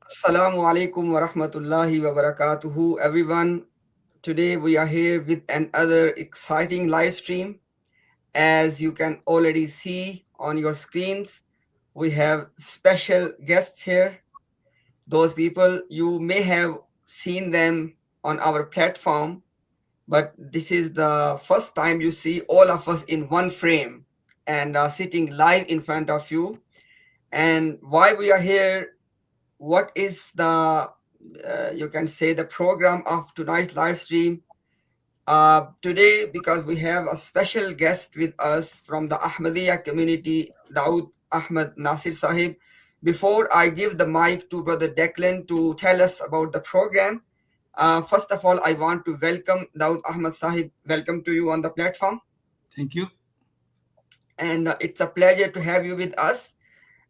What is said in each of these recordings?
Assalamu alaikum wa rahmatullahi wa barakatuhu, everyone. Today we are here with another exciting live stream. As you can already see on your screens, we have special guests here. Those people, you may have seen them on our platform, but this is the first time you see all of us in one frame and sitting live in front of you. And why we are here, what is the you can say the program of tonight's live stream today, because we have a special guest with us from the Ahmadiyya community, Daud Ahmad Nasir Sahib. Before I give the mic to Brother Declan to tell us about the program, first of all I want to welcome Daud Ahmad Sahib. Welcome to you on the platform. Thank you. And it's a pleasure to have you with us.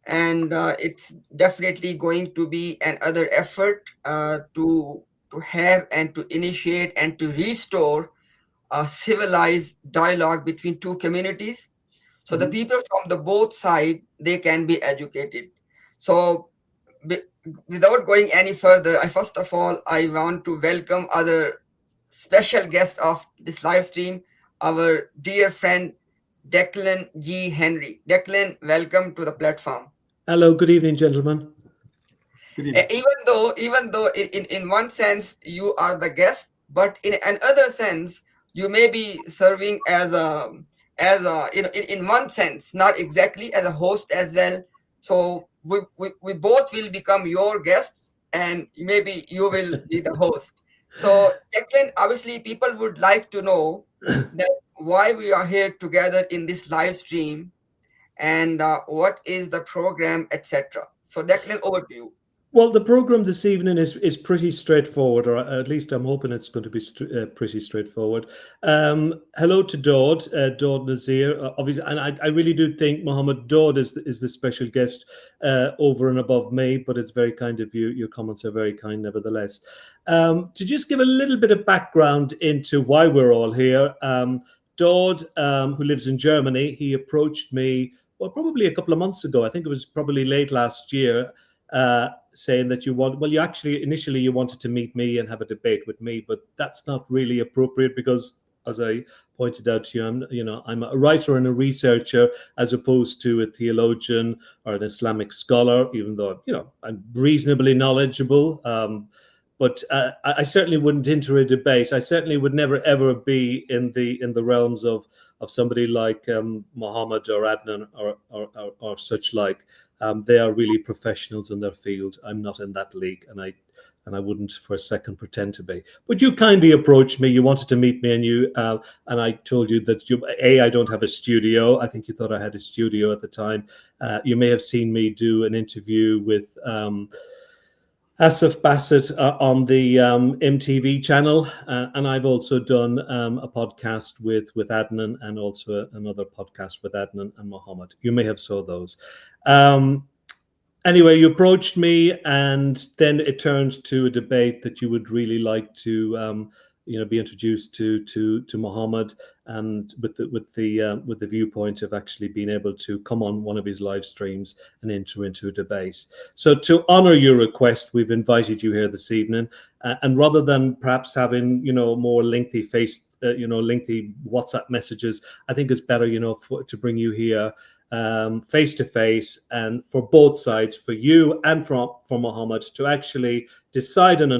And it's definitely going to be another effort to have and to initiate and to restore a civilized dialogue between two communities, so the people from the both side, they can be educated. So be, without going any further, I first of all I want to welcome other special guest of this live stream, our dear friend Declan G. Henry. Declan, welcome to the platform. Hello, good evening, gentlemen. Good evening. Even though in one sense you are the guest, but in another sense you may be serving as a in one sense, not exactly as a host as well. So we both will become your guests, and maybe you will be the host. So Declan, obviously people would like to know that why we are here together in this live stream, and what is the program, etc. So Declan, over to you. Well, the program this evening is pretty straightforward, or at least I'm hoping it's going to be pretty straightforward. Hello to Daud Nazir, obviously, and I really do think Mohammed Daud is the special guest over and above me, but it's very kind of you. Your comments are very kind, nevertheless. To just give a little bit of background into why we're all here, Daud, who lives in Germany, he approached me, well, probably a couple of months ago. I think it was probably late last year. Saying that you actually initially you wanted to meet me and have a debate with me, but that's not really appropriate because, as I pointed out to you, I'm a writer and a researcher as opposed to a theologian or an Islamic scholar, even though I'm reasonably knowledgeable. But I certainly wouldn't enter a debate. I certainly would never ever be in the realms of somebody like Muhammad or Adnan or such like. They are really professionals in their field. I'm not in that league, and I wouldn't for a second pretend to be. But you kindly approached me. You wanted to meet me, and I told you that I don't have a studio. I think you thought I had a studio at the time. You may have seen me do an interview with Asif Bassett on the MTV channel, and I've also done a podcast with Adnan, and also another podcast with Adnan and Muhammad. You may have saw those. Anyway, you approached me, and then it turned to a debate that you would really like to be introduced to Muhammad, and with the viewpoint of actually being able to come on one of his live streams and enter into a debate. So to honor your request, we've invited you here this evening, and rather than perhaps having more lengthy lengthy WhatsApp messages, I think it's better to bring you here face to face, and for both sides, for you and for Muhammad, to actually decide on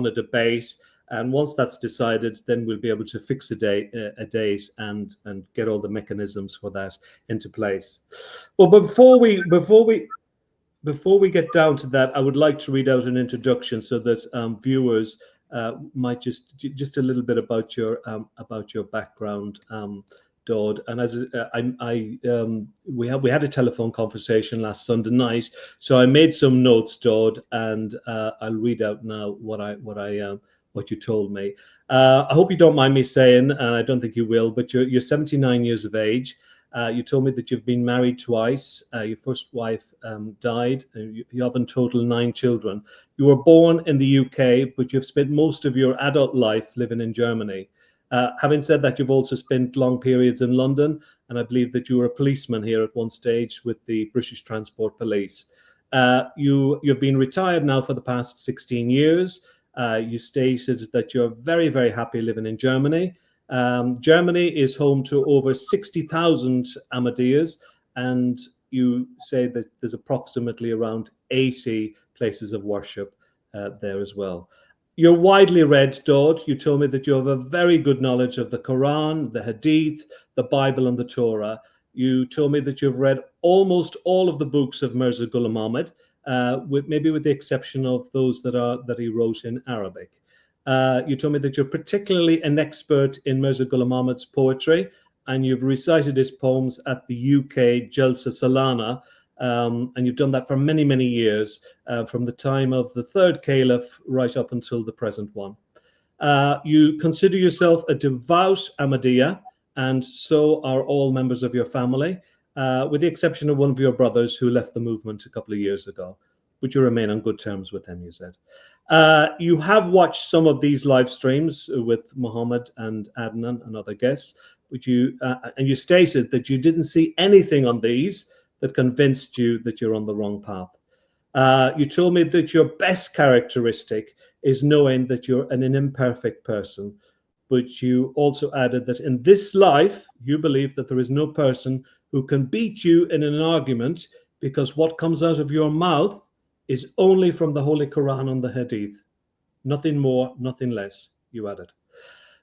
a debate. And once that's decided, then we'll be able to fix a date and get all the mechanisms for that into place. Well, before we get down to that, I would like to read out an introduction so that viewers might just a little bit about your background, Daud. And as we had a telephone conversation last Sunday night, so I made some notes, Daud, and I'll read out now what you told me. I hope you don't mind me saying, and I don't think you will, but you're 79 years of age. You told me that you've been married twice. Your first wife died. You have in total 9 children. You were born in the UK, but you've spent most of your adult life living in Germany. Having said that, you've also spent long periods in London, and I believe that you were a policeman here at one stage with the British Transport Police. You've been retired now for the past 16 years. You stated that you're very, very happy living in Germany. Germany is home to over 60,000 Ahmadiyas, and you say that there's approximately around 80 places of worship there as well. You're widely read, Daud. You told me that you have a very good knowledge of the Quran, the Hadith, the Bible, and the Torah. You told me that you've read almost all of the books of Mirza Ghulam Ahmad, maybe with the exception of those that he wrote in Arabic. You told me that you're particularly an expert in Mirza Ghulam Ahmad's poetry, and you've recited his poems at the UK Jalsa Salana, and you've done that for many, many years, from the time of the third caliph right up until the present one. You consider yourself a devout Ahmadiyya, and so are all members of your family, with the exception of one of your brothers who left the movement a couple of years ago, but you remain on good terms with him, you said. You have watched some of these live streams with Muhammad and Adnan and other guests, and you stated that you didn't see anything on these that convinced you that you're on the wrong path. You told me that your best characteristic is knowing that you're an imperfect person, but you also added that in this life, you believe that there is no person who can beat you in an argument, because what comes out of your mouth is only from the Holy Quran and the Hadith. Nothing more, nothing less, you added.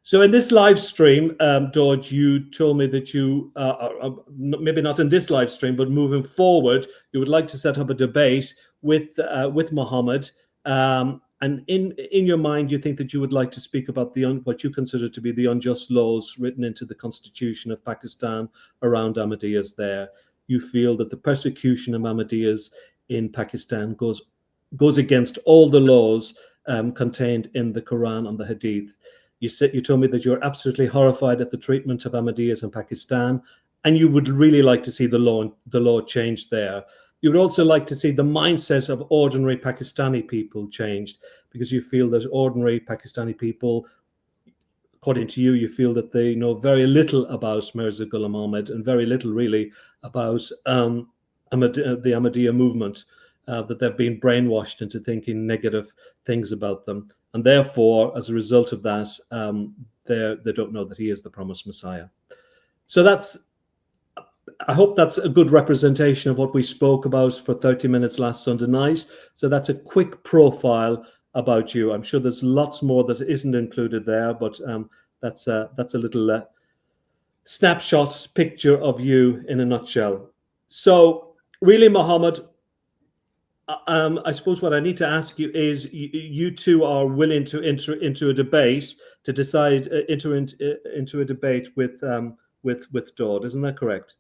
So in this live stream, Daud, you told me that you, maybe not in this live stream, but moving forward, you would like to set up a debate with Muhammad. And in your mind, you think that you would like to speak about what you consider to be the unjust laws written into the constitution of Pakistan around Ahmadiyas there. You feel that the persecution of Ahmadiyas in Pakistan goes against all the laws contained in the Quran and the Hadith. You told me that you're absolutely horrified at the treatment of Ahmadiyas in Pakistan, and you would really like to see the law changed there. You would also like to see the mindset of ordinary Pakistani people changed, because you feel that ordinary Pakistani people, according to you, you feel that they know very little about Mirza Ghulam Ahmad and very little really about the Ahmadiyya movement, that they've been brainwashed into thinking negative things about them. And therefore, as a result of that, they don't know that he is the promised Messiah. So I hope that's a good representation of what we spoke about for 30 minutes last Sunday night. So that's a quick profile about you. I'm sure there's lots more that isn't included there, but that's a little snapshot picture of you in a nutshell. So really, Muhammad, I suppose what I need to ask you is, you two are willing to enter into a debate to decide enter into a debate with Daud, isn't that correct?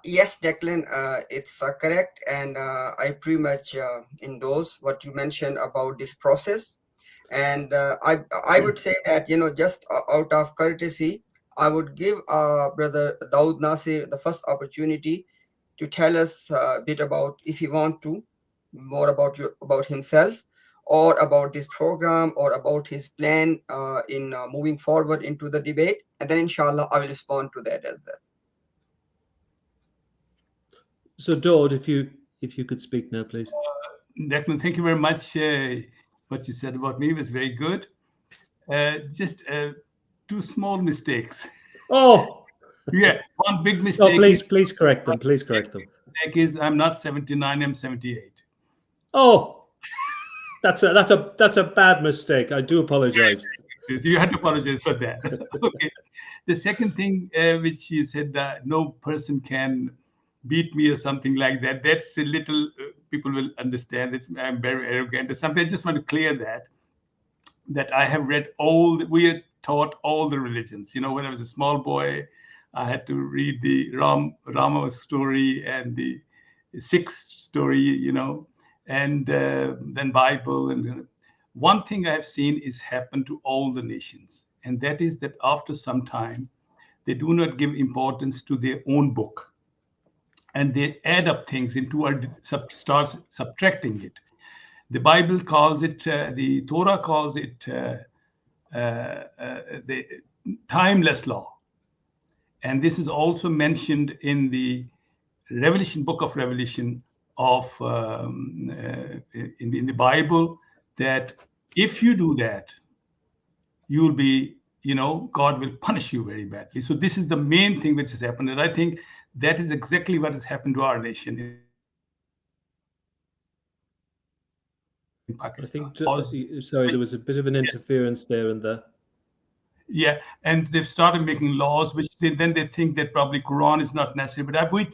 Yes, Declan, it's correct, and I pretty much endorse what you mentioned about this process. And I would say that, just out of courtesy, I would give Brother Daud Nasir the first opportunity to tell us a bit about, if you want to, more about himself, or about this program, or about his plan in moving forward into the debate, and then inshallah I will respond to that as well. So Daud, if you could speak now, please. Declan, thank you very much. What you said about me was very good. Just two small mistakes. Oh. Yeah, one big mistake. Oh, please correct them. Please correct them. Mistake is I'm not 79. I'm 78. Oh, that's a bad mistake. I do apologize. You had to apologize for that. Okay. The second thing, which you said that no person can beat me or something like that. That's a little. People will understand that I'm very arrogant or something. I just want to clear that I have read we are taught all the religions. When I was a small boy, I had to read the Rama story and the Sikh story, and then Bible. And one thing I've seen is happen to all the nations, and that is that after some time, they do not give importance to their own book, and they add up things into start subtracting it. The Bible calls it, the Torah calls it the timeless law. And this is also mentioned in the book of Revelation, of in the Bible that if you do that, you will be, God will punish you very badly. So this is the main thing which has happened, and I think that is exactly what has happened to our nation in Pakistan. I think, sorry, there was a bit of an interference there and there. Yeah, and they've started making laws, which they think that probably Quran is not necessary. But we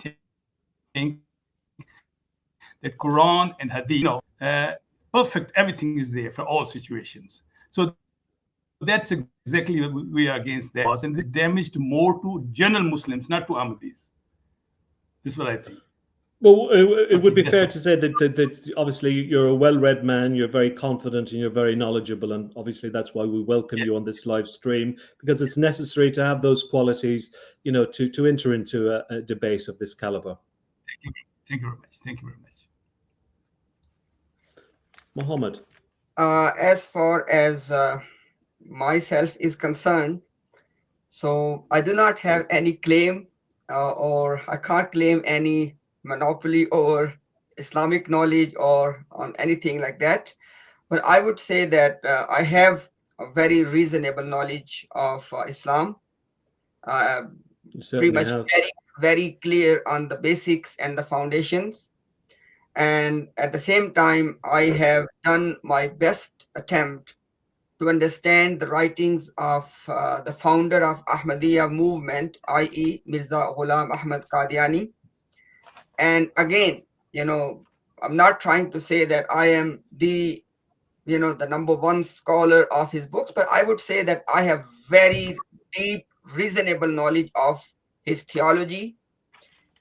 think that Quran and Hadith, perfect, everything is there for all situations. So that's exactly what we are against that. And this damaged more to general Muslims, not to Ahmadis. This is what I think. Well, it would be fair to say that obviously you're a well-read man, you're very confident, and you're very knowledgeable, and obviously that's why we welcome you on this live stream, because it's necessary to have those qualities, to enter into a debate of this caliber. Thank you very much. Thank you very much. Muhammad. As far as myself is concerned, so I do not have any claim or I can't claim any monopoly over Islamic knowledge or on anything like that. But I would say that I have a very reasonable knowledge of Islam. Pretty much very, very clear on the basics and the foundations. And at the same time, I have done my best attempt to understand the writings of the founder of Ahmadiyya movement, i.e. Mirza Ghulam Ahmad Qadiani. And again, I'm not trying to say that I am the number one scholar of his books, but I would say that I have very deep, reasonable knowledge of his theology,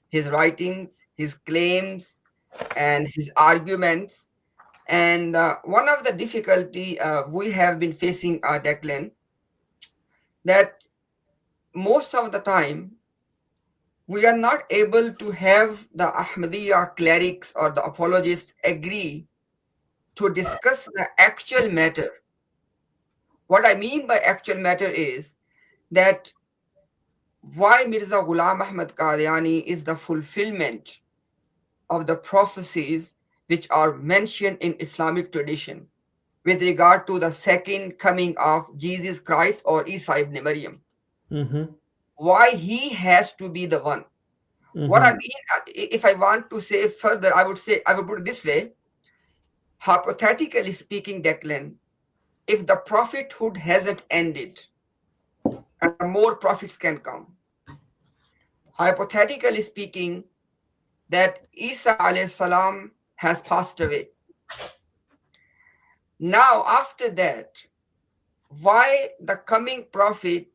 his writings, his claims, and his arguments. And one of the difficulty we have been facing, Declan, that most of the time, we are not able to have the Ahmadiyya clerics or the apologists agree to discuss the actual matter. What I mean by actual matter is that why Mirza Ghulam Ahmad Qadiani is the fulfillment of the prophecies which are mentioned in Islamic tradition with regard to the second coming of Jesus Christ or Isa ibn Maryam. Mm-hmm. Why he has to be the one. Mm-hmm. What I mean, if I want to say further, I would put it this way. Hypothetically speaking, Declan, if the prophethood hasn't ended and more prophets can come, hypothetically speaking, that Isa alayhi salam has passed away. Now, after that, why the coming prophet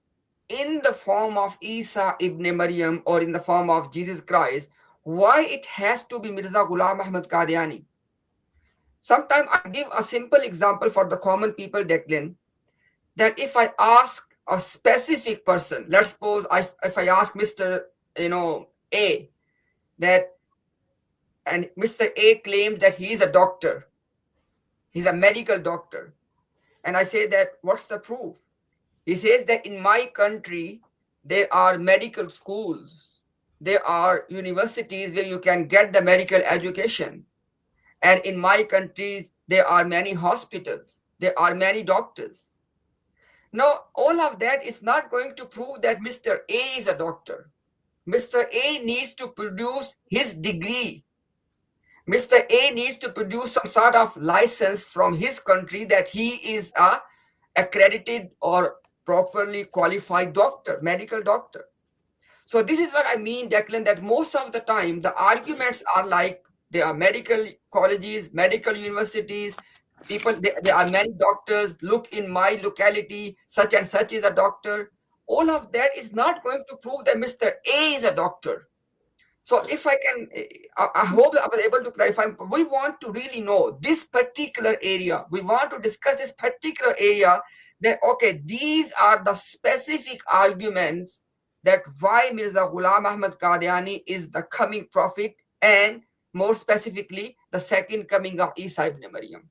in the form of Isa ibn Maryam or in the form of Jesus Christ, why it has to be Mirza Ghulam Ahmad Qadiani? Sometimes I give a simple example for the common people, Declan, that if I ask a specific person, let's suppose if I ask Mr. A, that, and Mr. A claims that he is a doctor, he's a medical doctor, and I say that, what's the proof? He says that in my country, there are medical schools, there are universities where you can get the medical education. And in my countries, there are many hospitals, there are many doctors. Now, all of that is not going to prove that Mr. A is a doctor. Mr. A needs to produce his degree. Mr. A needs to produce some sort of license from his country that he is a accredited or properly qualified doctor, medical doctor. So this is what I mean, Declan, that most of the time the arguments are like there are medical colleges, medical universities, there are many doctors, look in my locality, such and such is a doctor. All of that is not going to prove that Mr. A is a doctor. So if I can, I hope I was able to clarify. We want to really know this particular area. We want to discuss this particular area that, okay, these are the specific arguments that why Mirza Ghulam Ahmad Qadiani is the coming prophet and more specifically, the second coming of Isa ibn Maryam.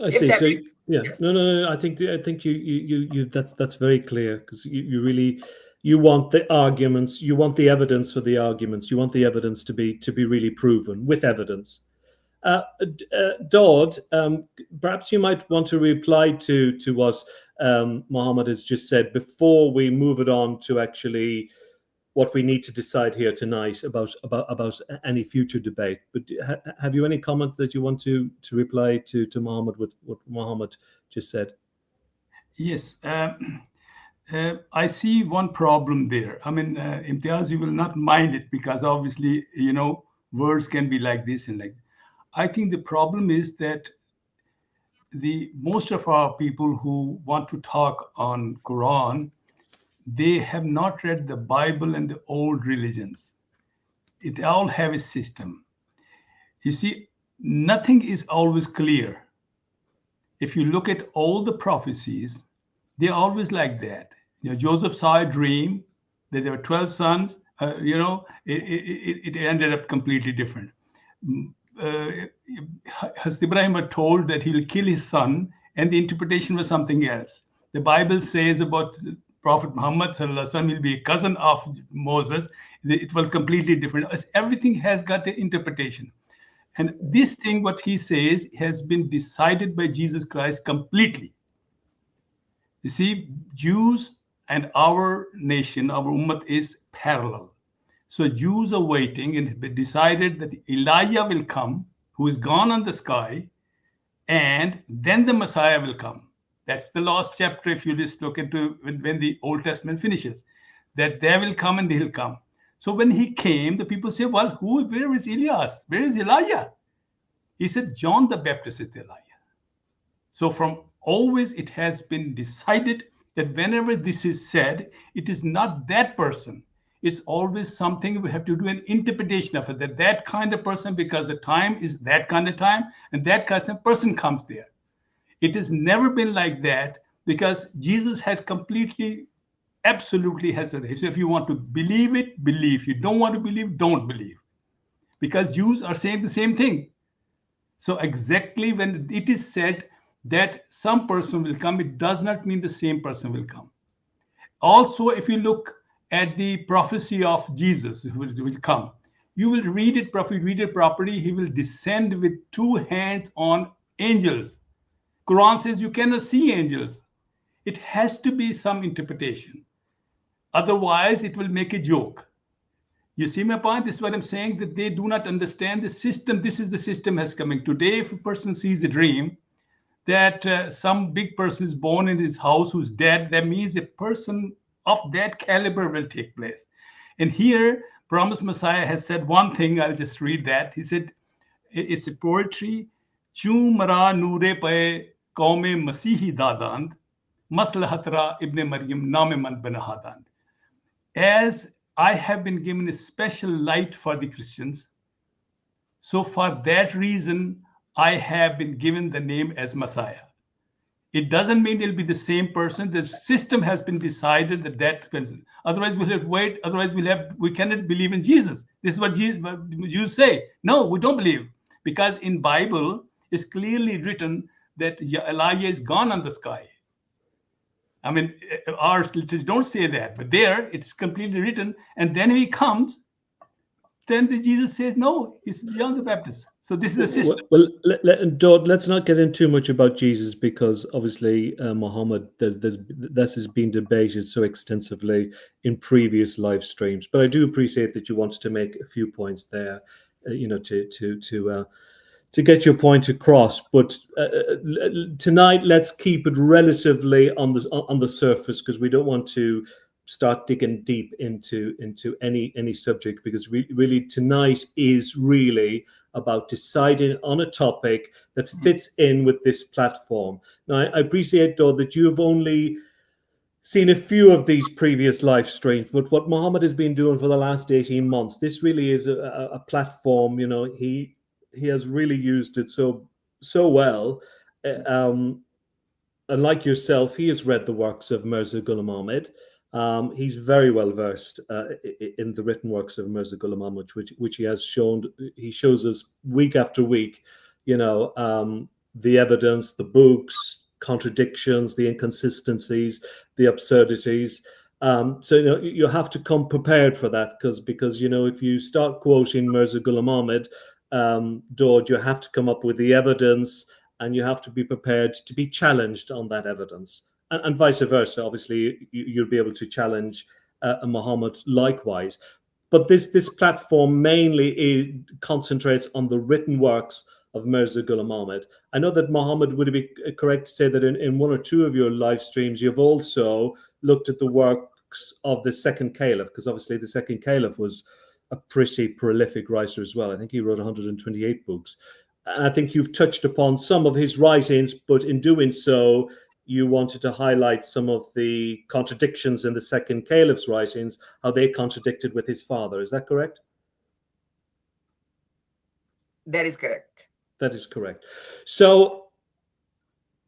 I see. So, yeah, yes. No. I think you that's very clear because you really you want the arguments, you want the evidence for the arguments, you want the evidence to be really proven with evidence. Daud, perhaps you might want to reply to what Mohammed has just said before we move it on to actually what we need to decide here tonight about any future debate. But have you any comment that you want to reply to Mohammed with what Mohammed just said? Yes. I see one problem there. I mean, Imtiaz, you will not mind it because obviously, words can be like this and like. I think the problem is that most of our people who want to talk on Quran, they have not read the Bible and the old religions. It all have a system. You see, nothing is always clear. If you look at all the prophecies, they're always like that. Joseph saw a dream that there were 12 sons. It ended up completely different. Hazrat Ibrahim was told that he will kill his son, and the interpretation was something else. The Bible says about Prophet Muhammad will be a cousin of Moses. It was completely different. Everything has got an interpretation. And this thing, what he says, has been decided by Jesus Christ completely. You see, Jews and our nation, our ummah is parallel. So Jews are waiting, and it's been decided that Elijah will come, who is gone on the sky, and then the Messiah will come. That's the last chapter, if you just look into when the Old Testament finishes, that they will come and they will come. So when he came, the people say, well, where is Elias? Where is Elijah? He said, John the Baptist is the Elijah. So from always it has been decided that whenever this is said, it is not that person. It's always something we have to do an interpretation of it, that kind of person, because the time is that kind of time, and that kind of person comes there. It has never been like that, because Jesus has completely, absolutely has it. So if you want to believe it, believe. If you don't want to believe, don't believe. Because Jews are saying the same thing. So exactly when it is said that some person will come, it does not mean the same person will come. Also, if you look at the prophecy of Jesus who will come, you will read it properly. He will descend with 2 hands on angels. Quran says you cannot see angels. It has to be some interpretation. Otherwise, it will make a joke. You see my point? This is what I'm saying, that they do not understand the system. This is the system has coming. Today, if a person sees a dream that some big person is born in his house who's dead, that means a person of that caliber will take place. And here, Promised Messiah has said one thing. I'll just read that. He said, it's a poetry. Chu mara noore pe qaume masihi dadand, maslahatra ibn Maryam name man banahadand. As I have been given a special light for the Christians, so for that reason, I have been given the name as Messiah. It doesn't mean it'll be the same person. The system has been decided that person. Otherwise, we'll have to wait. Otherwise, we cannot believe in Jesus. This is what Jews say. No, we don't believe. Because in Bible, it's clearly written that Elijah is gone on the sky. I mean, ours don't say that, but there it's completely written. And then he comes, then Jesus says, no, he's John the Baptist. So this is the system. Well, let's not get into too much about Jesus, because obviously, Muhammad, this has been debated so extensively in previous live streams. But I do appreciate that you wanted to make a few points there, to get your point across. But tonight, let's keep it relatively on the surface, because we don't want to start digging deep into any subject, because really tonight is really about deciding on a topic that fits in with this platform. Now, I appreciate, though, that you have only seen a few of these previous live streams, but what Mohammed has been doing for the last 18 months, this really is a platform. He has really used it so well. And like yourself, he has read the works of Mirza Ghulam Ahmad. He's very well versed in the written works of Mirza Ghulam Ahmad, which he has shown. He shows us week after week, the evidence, the books, contradictions, the inconsistencies, the absurdities. So you have to come prepared for that, because if you start quoting Mirza Ghulam Ahmad, Daud, you have to come up with the evidence, and you have to be prepared to be challenged on that evidence, and vice versa. Obviously, you'll be able to challenge Muhammad likewise. But this platform mainly concentrates on the written works of Mirza Ghulam Ahmad. I know that, Muhammad, would it be correct to say that in one or two of your live streams, you've also looked at the works of the second caliph, because obviously the second caliph was a pretty prolific writer as well. I think he wrote 128 books. And I think you've touched upon some of his writings, but in doing so, you wanted to highlight some of the contradictions in the second caliph's writings, how they contradicted with his father. Is that correct? That is correct. That is correct. So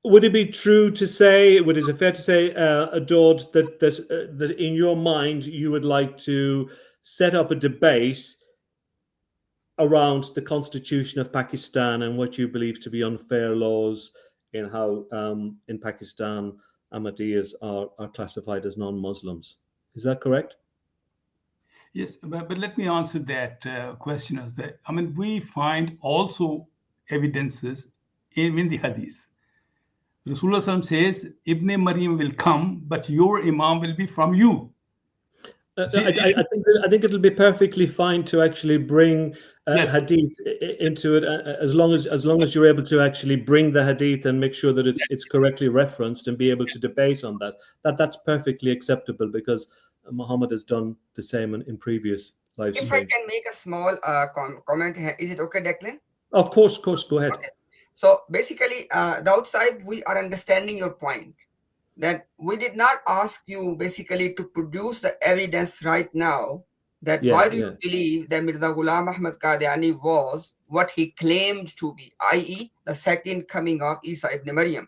would it be true to say, is it fair to say, Daud, that in your mind you would like to set up a debate around the constitution of Pakistan and what you believe to be unfair laws in how in Pakistan Ahmadis are classified as non-Muslims? Is that correct? Yes, but let me answer that question as that. I mean, we find also evidences in the hadith. Rasulullah says, Ibn Maryam will come, but your imam will be from you. I think it'll be perfectly fine to actually bring hadith into it, as long as you're able to actually bring the hadith and make sure that it's correctly referenced and be able to debate on that. That's perfectly acceptable, because Muhammad has done the same in previous live streams. If I can make a small comment here, is it okay, Declan? Of course, go ahead. Okay. So basically, the outside, we are understanding your point, that we did not ask you basically to produce the evidence right now that why do you believe that Mirza Ghulam Ahmad Qadiani was what he claimed to be, i.e. the second coming of Isa ibn Maryam.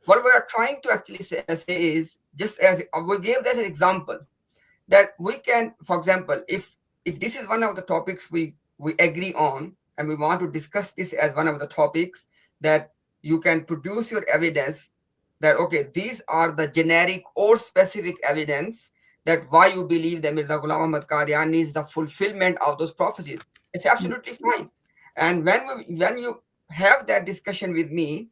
What we are trying to actually say is, just as we gave that as an example, that we can, for example, if this is one of the topics we agree on, and we want to discuss this as one of the topics, that you can produce your evidence that, okay, these are the generic or specific evidence that why you believe that Mirza Ghulam Ahmad Qadiani is the fulfillment of those prophecies. It's absolutely fine. And when you have that discussion with me,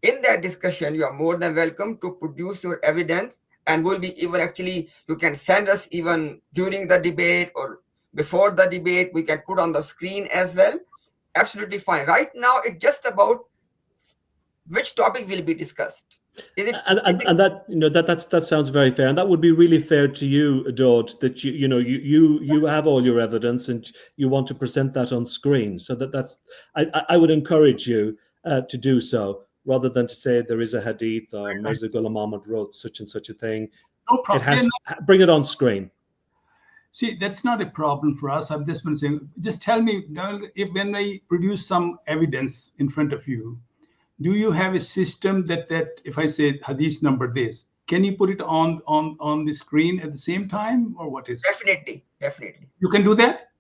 in that discussion, you are more than welcome to produce your evidence, and will be even actually, you can send us even during the debate or before the debate, we can put on the screen as well. Absolutely fine. Right now, it's just about which topic will be discussed. Is it? And that sounds very fair, and that would be really fair to you, Daud, that you have all your evidence and you want to present that on screen. So I would encourage you to do so, rather than to say there is a hadith or Mirza Ghulam Ahmad wrote such and such a thing. No problem. Bring it on screen. See, that's not a problem for us. I'm just saying, just tell me, if when I produce some evidence in front of you, do you have a system that if I say hadith number this, can you put it on the screen at the same time, or what is it? Definitely. You can do that?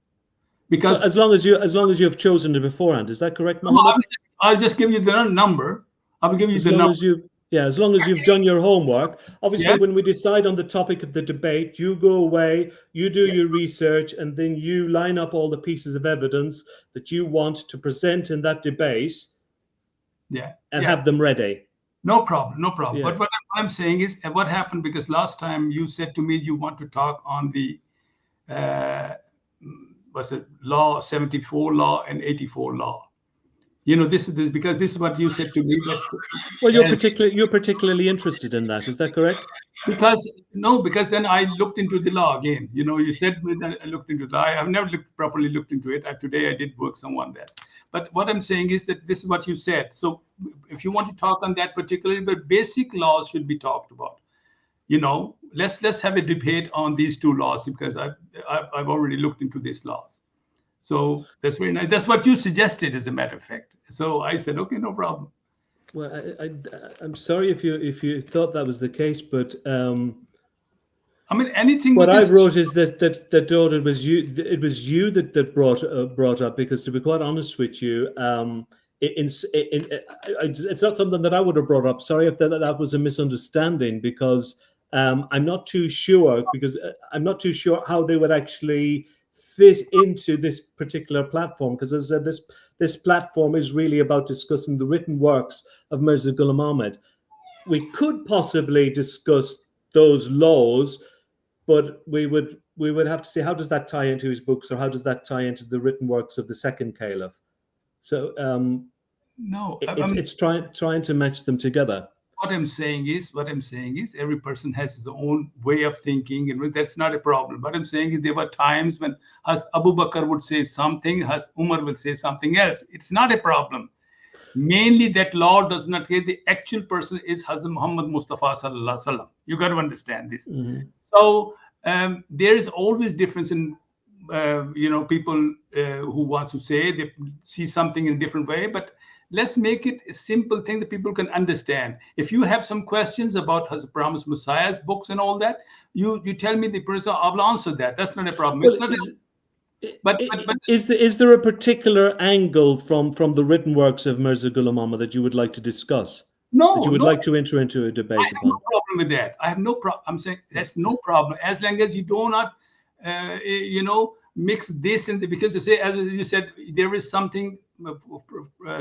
Because as long as you have chosen it beforehand, is that correct, Muhammad? No, I'll just give you the number. I will give you the number. As long as you've done your homework. Obviously, when we decide on the topic of the debate, you go away, you do your research, and then you line up all the pieces of evidence that you want to present in that debate. And have them ready. No problem. But what I'm saying is, what happened, because last time you said to me you want to talk on the was it law 74 law and 84 law. This is because this is what you said to me. Well, you're particularly interested in that. Is that correct? Because then I looked into the law again. You said I looked into the law. I've never properly looked into it. Today I did work some on that. But what I'm saying is that this is what you said. So if you want to talk on that particularly, but basic laws should be talked about. Let's have a debate on these two laws, because I've already looked into these laws. So that's very nice. That's what you suggested, as a matter of fact. So I said, okay, no problem. Well, I'm sorry if you thought that was the case, but I mean, anything. What I wrote is that Daud, it was you that brought up, because to be quite honest with you, it's not something that I would have brought up. Sorry if that was a misunderstanding, because I'm not too sure, because I'm not too sure how they would actually fit into this particular platform, because as I said, this platform is really about discussing the written works of Mirza Ghulam Ahmad. We could possibly discuss those laws, but we would have to see how does that tie into his books, or how does that tie into the written works of the second caliph. So no, it's trying to match them together. What I'm saying is every person has his own way of thinking, and that's not a problem. What I'm saying is there were times when Abu Bakr would say something, Umar will say something else. It's not a problem. Mainly that law does not get the actual person is Hazrat Muhammad Mustafa Sallallahu Alaihi Wasallam. You got to understand this. Mm-hmm. So there is always difference in people who want to say they see something in a different way, but let's make it a simple thing that people can understand. If you have some questions about Hazrat Promised Messiah's books and all that, you tell me the person, I will answer that. That's not a problem. Well, it's not but is there a particular angle from the written works of Mirza Ghulam Ahmad that you would like to discuss? No, that you would like to enter into a debate I have upon? no problem with that. I have no problem. I'm saying that's no problem as long as you do not, mix this and because you say, as you said, there is something.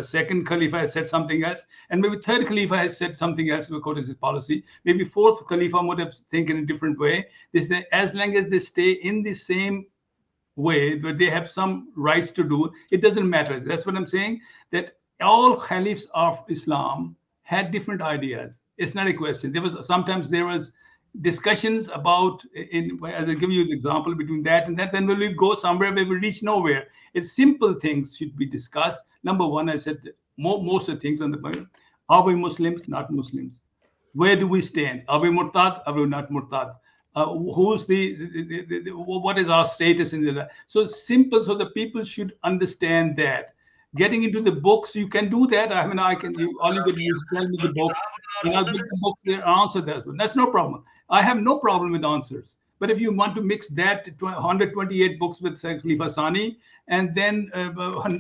Second Khalifa has said something else, and maybe third Khalifa has said something else according to his policy. Maybe fourth Khalifa would have thinking in a different way. They say as long as they stay in the same way, but they have some rights to do, it doesn't matter. That's what I'm saying. That all caliphs of Islam had different ideas. It's not a question. Sometimes there was discussions about, as I give you an example, between that and that, then when we go somewhere where we reach nowhere, it's simple things should be discussed. Number one, I said most of the things on the Bible. Are we Muslims, not Muslims? Where do we stand? Are we murtad? Are we not murtad? Who's what is our status in the? So simple, so the people should understand that. Getting into the books, you can do that. I mean, all you can do is tell me the books, and I'll get the book there, answer that. That's no problem. I have no problem with answers. But if you want to mix that 128 books with Khalifa Sani, and then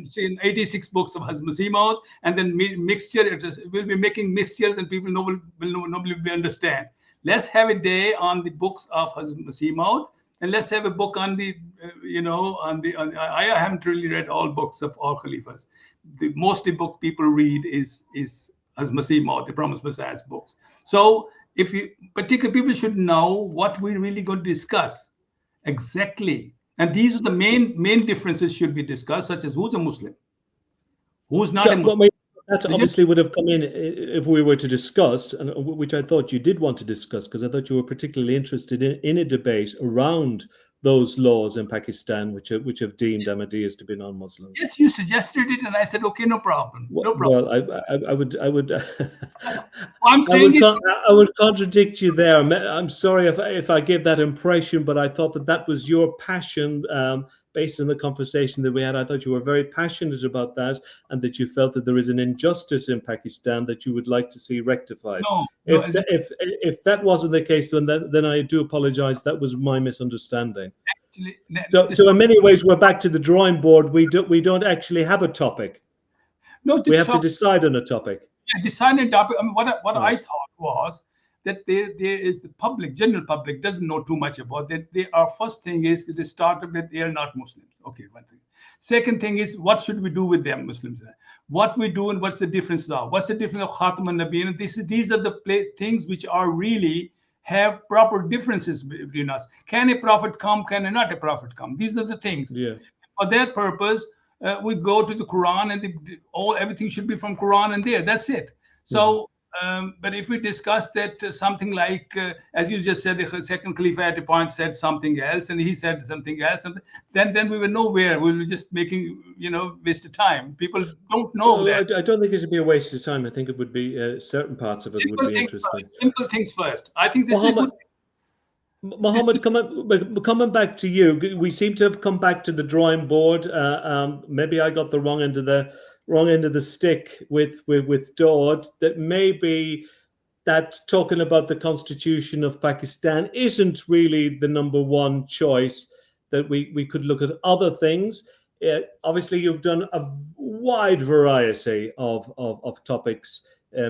say 86 books of Hazrat Masih Maud, and then mixture, we'll be making mixtures, and people will understand. Let's have a day on the books of Hazrat Masih Maud, and let's have a book on the, I haven't really read all books of all Khalifas. The mostly book people read is Hazrat Masih Maud, the Promised Messiah's books. So if you particular people should know what we're really going to discuss exactly, and these are the main differences should be discussed, such as who's a Muslim, who's not a Muslim. That obviously would have come in if we were to discuss, and which I thought you did want to discuss, because I thought you were particularly interested in a debate around those laws in Pakistan, which have deemed Ahmadis to be non-Muslims. Yes, you suggested it, and I said, okay, no problem. No problem. Well, I would. I'm saying I would contradict you there. I'm sorry if I gave that impression, but I thought that was your passion. Based on the conversation that we had, I thought you were very passionate about that, and that you felt that there is an injustice in Pakistan that you would like to see rectified. If that wasn't the case, then I do apologize. That was my misunderstanding. Actually, so in many ways, we're back to the drawing board. We don't actually have a topic. No, we have to decide on a topic. Yeah, decide on a topic. I mean, what I thought was that there is the general public doesn't know too much about that. Our first thing is to start with they are not Muslims. Okay, one thing. Second thing is what should we do with them, Muslims? What we do and what's the difference now? What's the difference of Khatam al-Nabi? And these are the things which are really have proper differences between us. Can a prophet come? Can not a prophet come? These are the things. Yeah. For that purpose, we go to the Quran, and everything should be from Quran and there. That's it. So. But if we discuss that something like, as you just said, the second Khalifa at a point said something else, and he said something else, and then we were nowhere. We were just making, waste of time. People don't know that. I don't think it should be a waste of time. I think it would be certain parts of it would be interesting. Simple things first. I think this Mohammed, coming back to you, we seem to have come back to the drawing board. Maybe I got the wrong end of the stick with Dawah, that maybe that talking about the constitution of Pakistan isn't really the number one choice, that we could look at other things. Obviously, you've done a wide variety of topics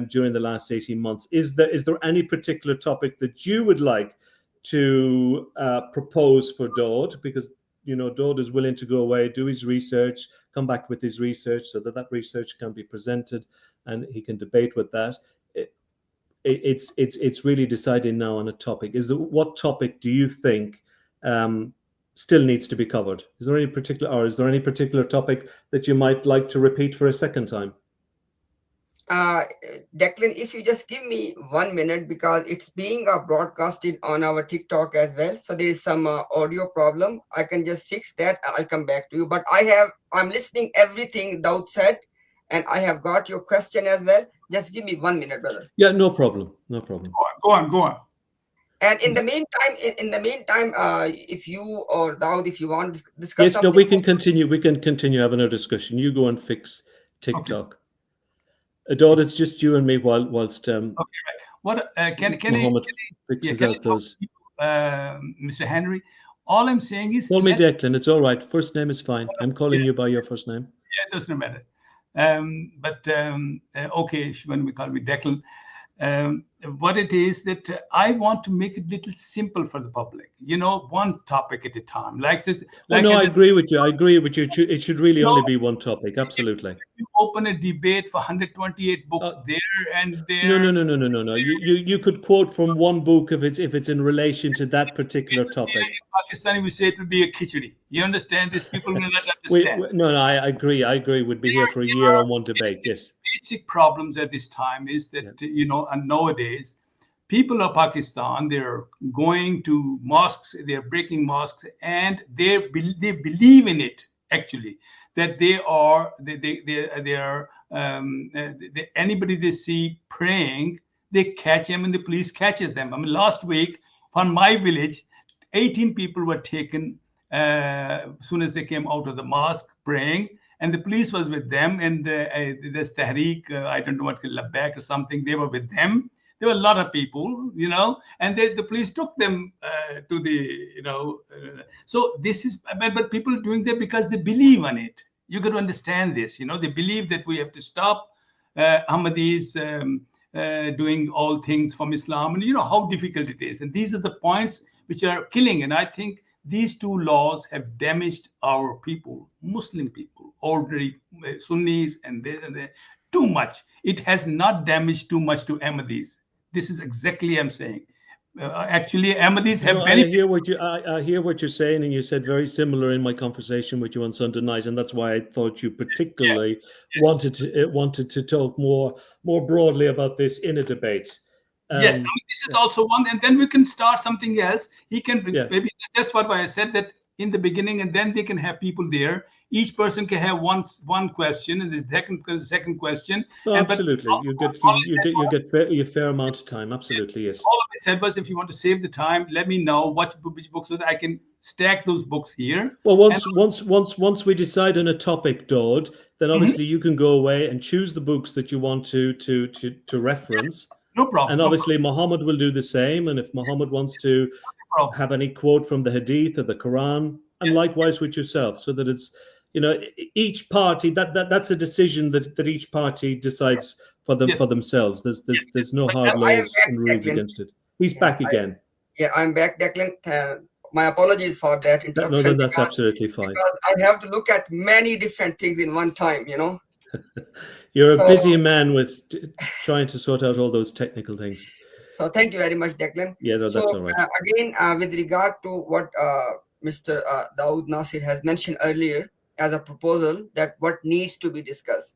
during the last 18 months. Is there any particular topic that you would like to propose for Dawd? Because, you know, Dawd is willing to go away, do his research, come back with his research so that research can be presented and he can debate with that. It's really deciding now on a topic. What topic do you think still needs to be covered? Is there any particular topic that you might like to repeat for a second time? Declan, if you just give me 1 minute, because it's being broadcasted on our TikTok as well, so there is some audio problem. I can just fix that. I'll come back to you. But I'm listening everything Dawd said, and I have got your question as well. Just give me 1 minute, brother. Yeah, no problem. No problem. Go on. And in the meantime, if you or Dawd, if you want to discuss yes, something, no, we can continue having a discussion. You go and fix TikTok. Okay. Dawd, it's just you and me whilst okay, right. What can Mohammed fixes out those. Mr. Henry, all I'm saying is call me Declan. It's all right. First name is fine. I'm calling you by your first name. Yeah, it doesn't matter. Okay, when we call me Declan, what it is that I want to make it a little simple for the public. You know, one topic at a time. Like this. Like I agree with you. It should really only be one topic. Absolutely. You open a debate for 128 books there and there. No. You could quote from one book if it's in relation to that particular topic. In Pakistani, we say it will be a khichdi. You understand this? People will not understand. No, I agree. We'd be here for a year on one debate. Yes. Basic problems at this time is that, you know, and nowadays, people of Pakistan, they're going to mosques, they're breaking mosques, and they believe in it, actually, that anybody they see praying, they catch them and the police catches them. I mean, last week from my village, 18 people were taken as soon as they came out of the mosque praying, and the police was with them, and this Tahriq, I don't know what, Labbaik or something, they were with them. There were a lot of people, you know, and the police took them to the, you know. So this is, but people are doing that because they believe in it. You got to understand this, you know. They believe that we have to stop Ahmadis doing all things from Islam, and you know how difficult it is. And these are the points which are killing. And I think these two laws have damaged our people, Muslim people, ordinary Sunnis, and too much. It has not damaged too much to Ahmadis. This is exactly I'm saying. Actually, Ahmadis have benefited. I hear what you're saying, and you said very similar in my conversation with you on Sunday night, and that's why I thought you particularly wanted to talk more broadly about this in a debate. Yes, I mean, this is also one, and then we can start something else. He can maybe that's what I said that in the beginning, and then they can have people there. Each person can have one question, and the second question. Oh, absolutely, you get a fair amount of time. Absolutely, yes. All I said was, if you want to save the time, let me know which books, so that I can stack those books here. Well, once we decide on a topic, Dawd, then obviously you can go away and choose the books that you want to reference. No problem. And obviously Muhammad will do the same. And if Muhammad wants to have any quote from the Hadith or the Quran, and likewise with yourself, so that it's, you know, each party that's a decision that each party decides for themselves. There's no hard laws and rules against it. He's back again. I'm back, Declan. My apologies for that interruption. No, that's absolutely fine. Because I have to look at many different things in one time, you know. You're a busy man with trying to sort out all those technical things. So thank you very much, Declan. Yeah, that's all right. Again, with regard to what Mr. Dawud Nasir has mentioned earlier as a proposal, that what needs to be discussed,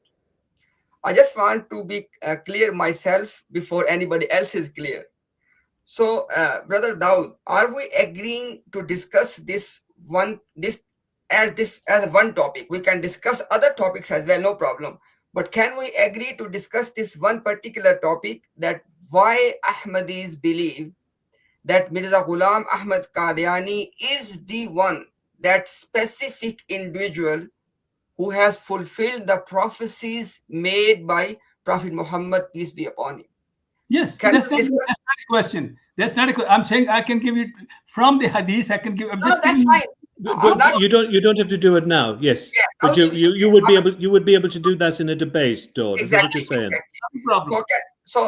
I just want to be clear myself before anybody else is clear. So, Brother Dawud, are we agreeing to discuss this as one topic? We can discuss other topics as well, no problem. But can we agree to discuss this one particular topic, that why Ahmadis believe that Mirza Ghulam Ahmad Qadiani is the one, that specific individual who has fulfilled the prophecies made by Prophet Muhammad, peace be upon him? Yes, that's not a question. That's not a question. I'm saying I can give you from the hadith. I can give. That's fine. not, You don't have to do it now. Yes, yeah, but now you would be able to do that in a debate, Daud. Is that what exactly, you're saying? exactly. No problem.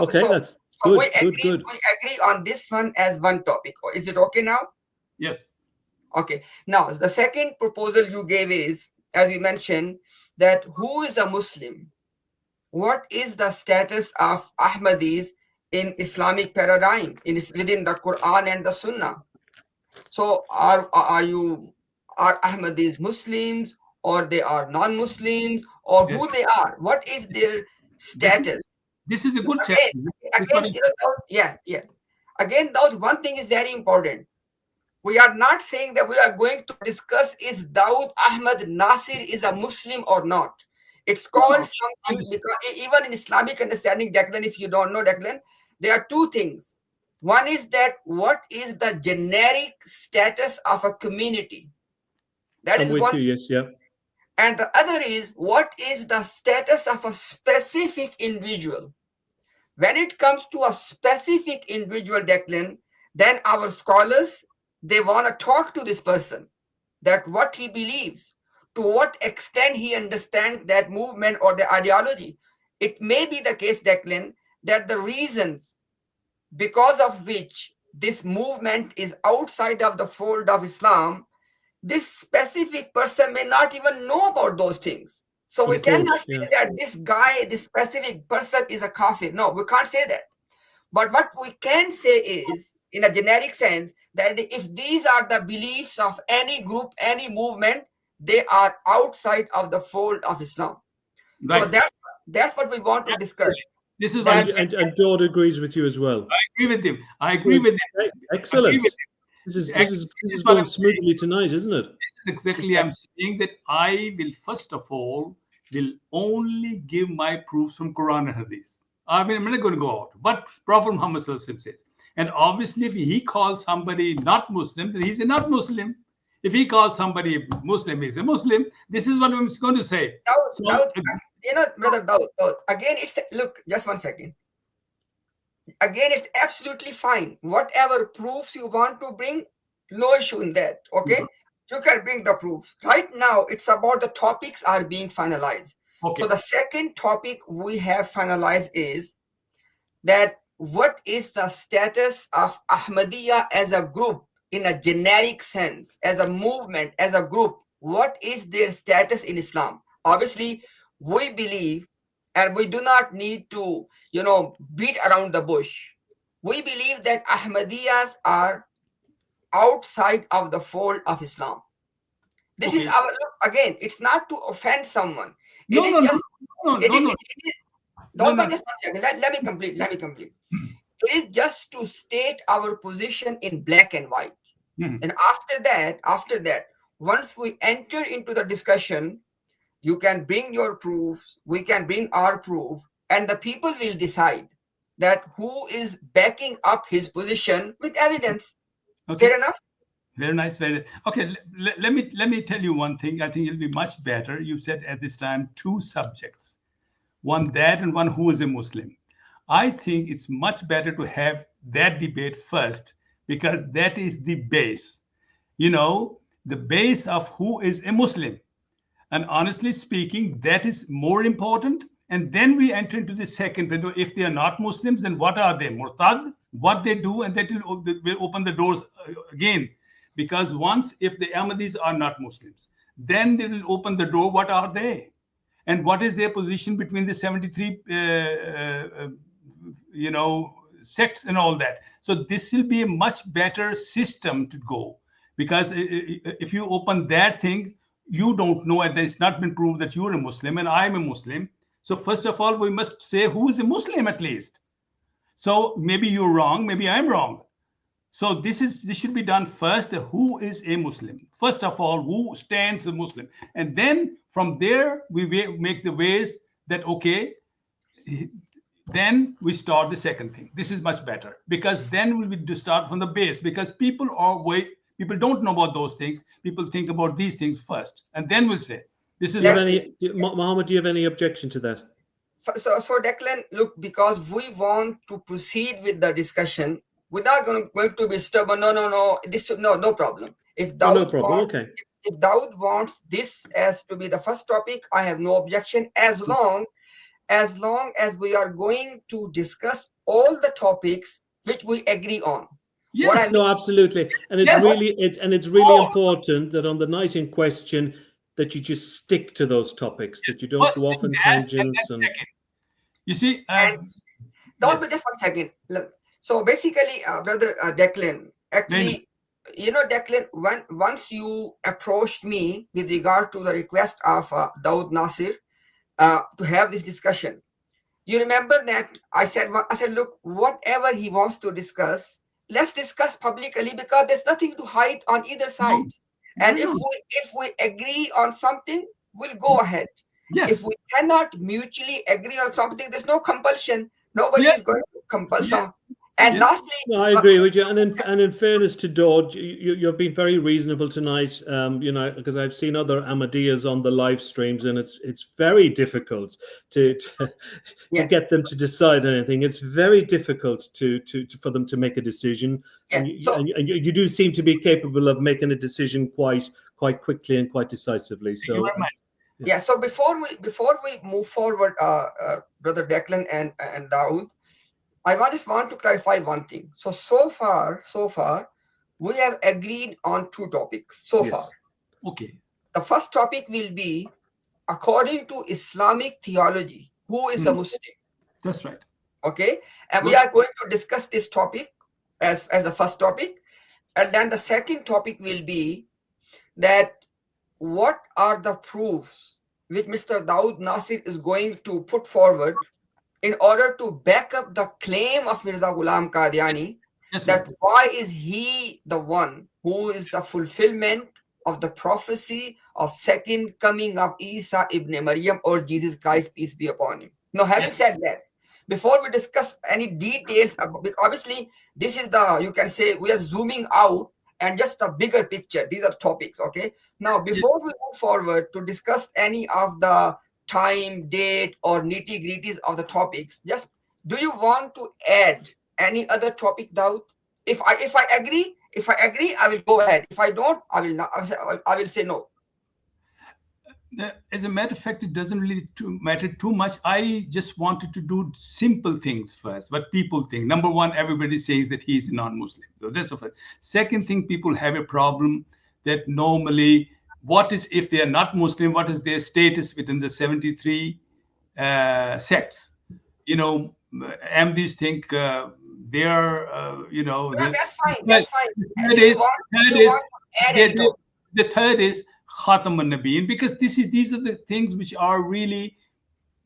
Okay, that's good. Good. We agree on this one as one topic. Is it okay now? Yes. Okay. Now, the second proposal you gave is, as you mentioned, that who is a Muslim? What is the status of Ahmadis in Islamic paradigm within the Quran and the Sunnah? So, are Ahmadis Muslims, or they are non-Muslims, or Yes. who they are? What is their status? This is a good Again, challenge. This one is- yeah. Again, Daud, one thing is very important. We are not saying that we are going to discuss is Daud Ahmad Nasir is a Muslim or not. It's called something, because even in Islamic understanding, Declan, if you don't know, Declan, there are two things. One is that what is the generic status of a community? That I'm is with one. you. Yes, yeah. And the other is what is the status of a specific individual? When it comes to a specific individual, Declan, then our scholars, they want to talk to this person, that what he believes, to what extent he understands that movement or the ideology. It may be the case, Declan, that the reasons because of which this movement is outside of the fold of Islam, this specific person may not even know about those things. So we cannot say that this guy, this specific person is a kafir. No, we can't say that. But what we can say is, in a generic sense, that if these are the beliefs of any group, any movement, they are outside of the fold of Islam. Right. So that's what we want to discuss. This is and Daud agrees with you as well. I agree with him. I agree with him. Excellent. This is going smoothly tonight, isn't it? This is exactly I'm saying, that I will first of all will only give my proofs from Quran and Hadith. I mean, I'm not going to go out. But Prophet Muhammad Sallallahu Alaihi Wasallam says. And obviously, if he calls somebody not Muslim, then he's a not Muslim. If he calls somebody Muslim, he's a Muslim. This is what I'm going to say. Daud, Brother Daud, again, look, just 1 second. Again, it's absolutely fine. Whatever proofs you want to bring, no issue in that. Okay, you can bring the proofs. Right now, it's about the topics are being finalized. Okay. So the second topic we have finalized is that what is the status of Ahmadiyya as a group in a generic sense, as a movement, as a group? What is their status in Islam? Obviously, we believe, and we do not need to, beat around the bush. We believe that Ahmadiyyas are outside of the fold of Islam. This is our look. Again, it's not to offend someone. No. Just 1 second. Let me complete. It is just to state our position in black and white. And after that, once we enter into the discussion, you can bring your proofs, we can bring our proof, and the people will decide that who is backing up his position with evidence. Okay. Fair enough? Very nice, very nice. Okay, let me tell you one thing. I think it'll be much better. You said at this time 2 subjects, one that and one who is a Muslim. I think it's much better to have that debate first, because that is the base. The base of who is a Muslim. And honestly speaking, that is more important. And then we enter into the second window. If they are not Muslims, then what are they? Murtad, what they do, and that will open the doors again. Because if the Ahmadis are not Muslims, then they will open the door. What are they? And what is their position between the 73, sects and all that? So this will be a much better system to go. Because if you open that thing, you don't know, and it's not been proved that you're a Muslim and I'm a Muslim. So first of all, we must say who is a Muslim at least. So maybe you're wrong, maybe I'm wrong. So this should be done first. Who is a Muslim? First of all, who stands a Muslim? And then from there, we make the ways that, okay, then we start the second thing. This is much better, because then we'll be to start from the base, because people don't know about those things. People think about these things first, and then we'll say, this is... Mohammed, do you have any objection to that? So Declan, look, because we want to proceed with the discussion, we're not going to be stubborn. No problem. If Oh, no Dawood problem. wants, Okay. if Dawood wants this as to be the first topic, I have no objection, as long as we are going to discuss all the topics which we agree on. Yes. What I mean, No, absolutely. And it's Yes. really important that on the night in question that you just stick to those topics, that you don't First go off on thing that, and tangents then and second. You see, and Dawood, yes. just 1 second. Look, so basically, brother DECLAN, actually, you know, DECLAN, once you approached me with regard to the request of Dawood Nasir to have this discussion, you remember that I said, look, whatever he wants to discuss, let's discuss publicly, because there's nothing to hide on either side. And if we agree on something, we'll go ahead. Yes. If we cannot mutually agree on something, there's no compulsion. Nobody Yes. is going to compel Yes. some. And Yes. lastly, no, I agree with you. And in fairness to Dodd, you've been very reasonable tonight. You know, because I've seen other Ahmadiyas on the live streams, and it's very difficult to get them to decide anything. It's very difficult for them to make a decision. Yeah, And you do seem to be capable of making a decision quite quickly and quite decisively. So Thank you very much. yeah. So before we move forward, brother DECLAN and Dawood, I just want to clarify one thing. So far, we have agreed on 2 topics so Yes. far. Okay. The first topic will be, according to Islamic theology, who is a Muslim? That's right. Okay, and we Good. are going to discuss this topic as the first topic, and then the second topic will be that what are the proofs which Mr. Dawood Nasir is going to put forward in order to back up the claim of Mirza Ghulam Qadiani, Yes, that sir. why is he the one who is the fulfillment of the prophecy of second coming of Isa ibn Maryam, or Jesus Christ, peace be upon him. Now, having Yes. said that, before we discuss any details, obviously this is the, you can say, we are zooming out and just the bigger picture. These are topics, okay? Now, before we move forward to discuss any of the time, date, or nitty-gritties of the topics, just, do you want to add any other topic, Dawood? If I agree, I will go ahead. If I don't, I will not. I will say no. As a matter of fact, it doesn't really matter too much. I just wanted to do simple things first, what people think. Number one, everybody says that he's a non-Muslim. So that's the first. Second thing, people have a problem that normally, what is, if they are not Muslim, what is their status within the 73 sects? You know, Ahmadis think they are, you know. No, that's fine. The third is Khatam al-Nabiyin, because these are the things which are really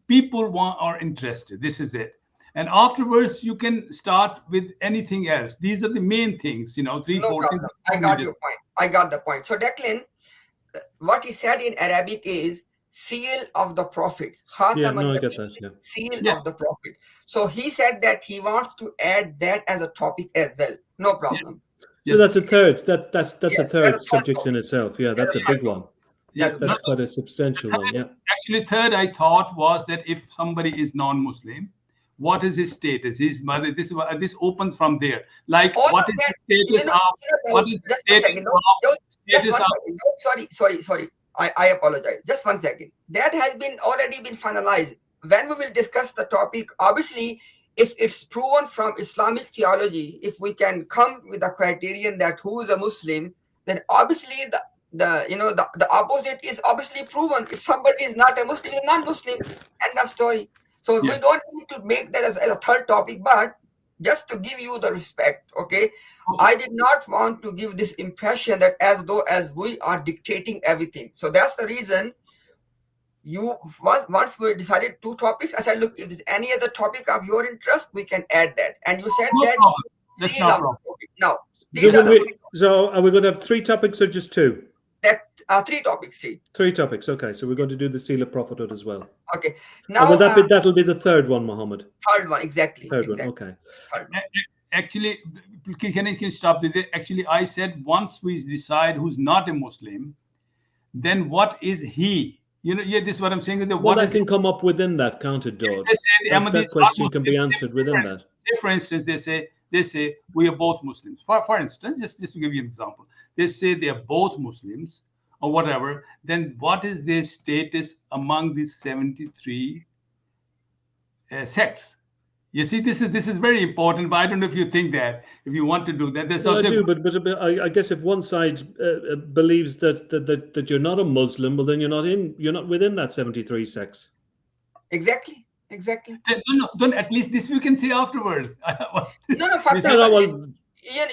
people are interested. This is it. And afterwards, you can start with anything else. These are the main things, you know, 3-4 things. I got your point. I got the point. So DECLAN, what he said in Arabic is seal of the prophets. Yeah, no, I get that. Yeah. Seal of the prophet. So he said that he wants to add that as a topic as well. No problem. So that's a third. That's a third subject in itself. Yeah, that's a big one. Yes, That's quite a substantial one. Yeah. Actually, third I thought was that if somebody is non-Muslim, what is his status? His mother. This opens from there. Like, what is the status of? What is the status of? Sorry. I apologize. Just 1 second. That has already been finalized. When we will discuss the topic, obviously, if it's proven from Islamic theology, if we can come with a criterion that who is a Muslim, then obviously the opposite is obviously proven. If somebody is not a Muslim, is non-Muslim, end of story. So we don't need to make that as a third topic, but just to give you the respect, okay? I did not want to give this impression that as we are dictating everything. So that's the reason once we decided 2 topics, I said, look, if there's any other topic of your interest, we can add that. And you said no problem. That's no problem. Now, so are we going to have 3 topics or just 2? 3 topics. 3 topics. Okay, so we're going to do the seal of prophethood as well. Okay. Now that'll be the third one, Muhammad. Third one, exactly. One. Okay. Actually, can you stop there? Actually, I said once we decide who's not a Muslim, then what is he? You know, this is what I'm saying. Well, that can come up within that, can't it, Dodd? That question can be answered within that. For instance, they say we are both Muslims. For instance, just to give you an example, they say they are both Muslims or whatever, then what is their status among these 73 sects? You see, this is very important, but I don't know if you think that, if you want to do that. There's Well, I also do, but I guess if one side believes that you're not a Muslim, well, then you're not within that 73 sects. Exactly. Then at least this we can say afterwards. No, for example, No, well,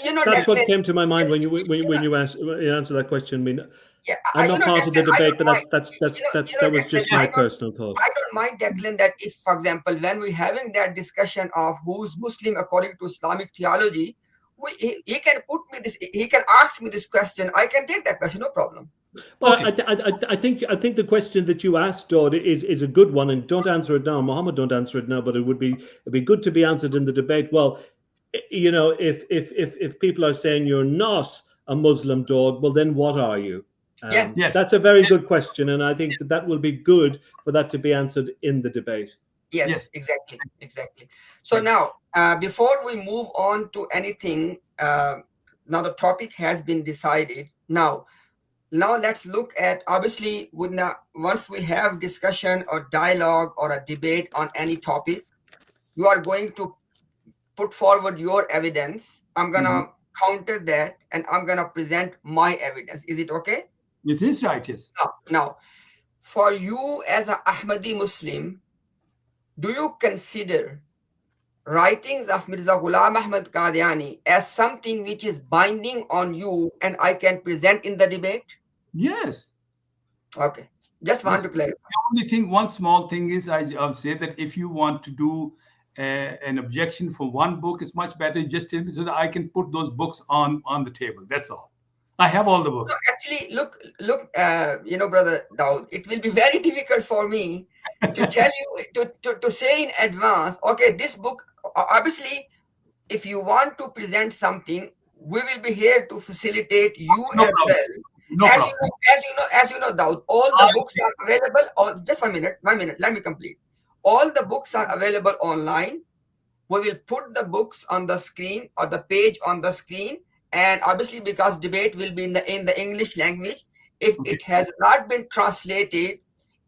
you know that's what Declan, came to my mind when you answer that question. I mean, yeah, I'm not part of the Declan, I debate, don't but mind. that was Declan, just my personal thought. I don't mind, Declan, that if, for example, when we're having that discussion of who's Muslim according to Islamic theology, he can put me this, he can ask me this question. I can take that question, no problem. But Okay. I think the question that you asked, Daud, is a good one, and don't answer it now, Mohammed. Don't answer it now, but it'd be good to be answered in the debate. Well, you know, if people are saying you're not a Muslim, Daud, well, then what are you? Yes. That's a very good question, and I think that will be good for that to be answered in the debate. Yes. Exactly. So now, before we move on to anything, now the topic has been decided. Now let's look at, obviously, once we have discussion or dialogue or a debate on any topic, you are going to put forward your evidence. I'm gonna counter that, and I'm gonna present my evidence. Is it okay? It is right, yes. Now, for you as an Ahmadi Muslim, do you consider writings of Mirza Ghulam Ahmad Qadiani as something which is binding on you and I can present in the debate? Yes. Okay. Just want to clarify. The only thing, one small thing is, I'll say that if you want to do an objection for one book, it's much better just tell me so that I can put those books on the table. That's all. I have all the books. No, actually, look, Brother Dawud, it will be very difficult for me to tell you, to say in advance, okay, this book, obviously, if you want to present something, we will be here to facilitate you as well. No problem. As you know, Dawud, all the books are available. Just 1 minute, let me complete. All the books are available online. We will put the books on the screen or the page on the screen. And obviously, because debate will be in the English language, if it has not been translated,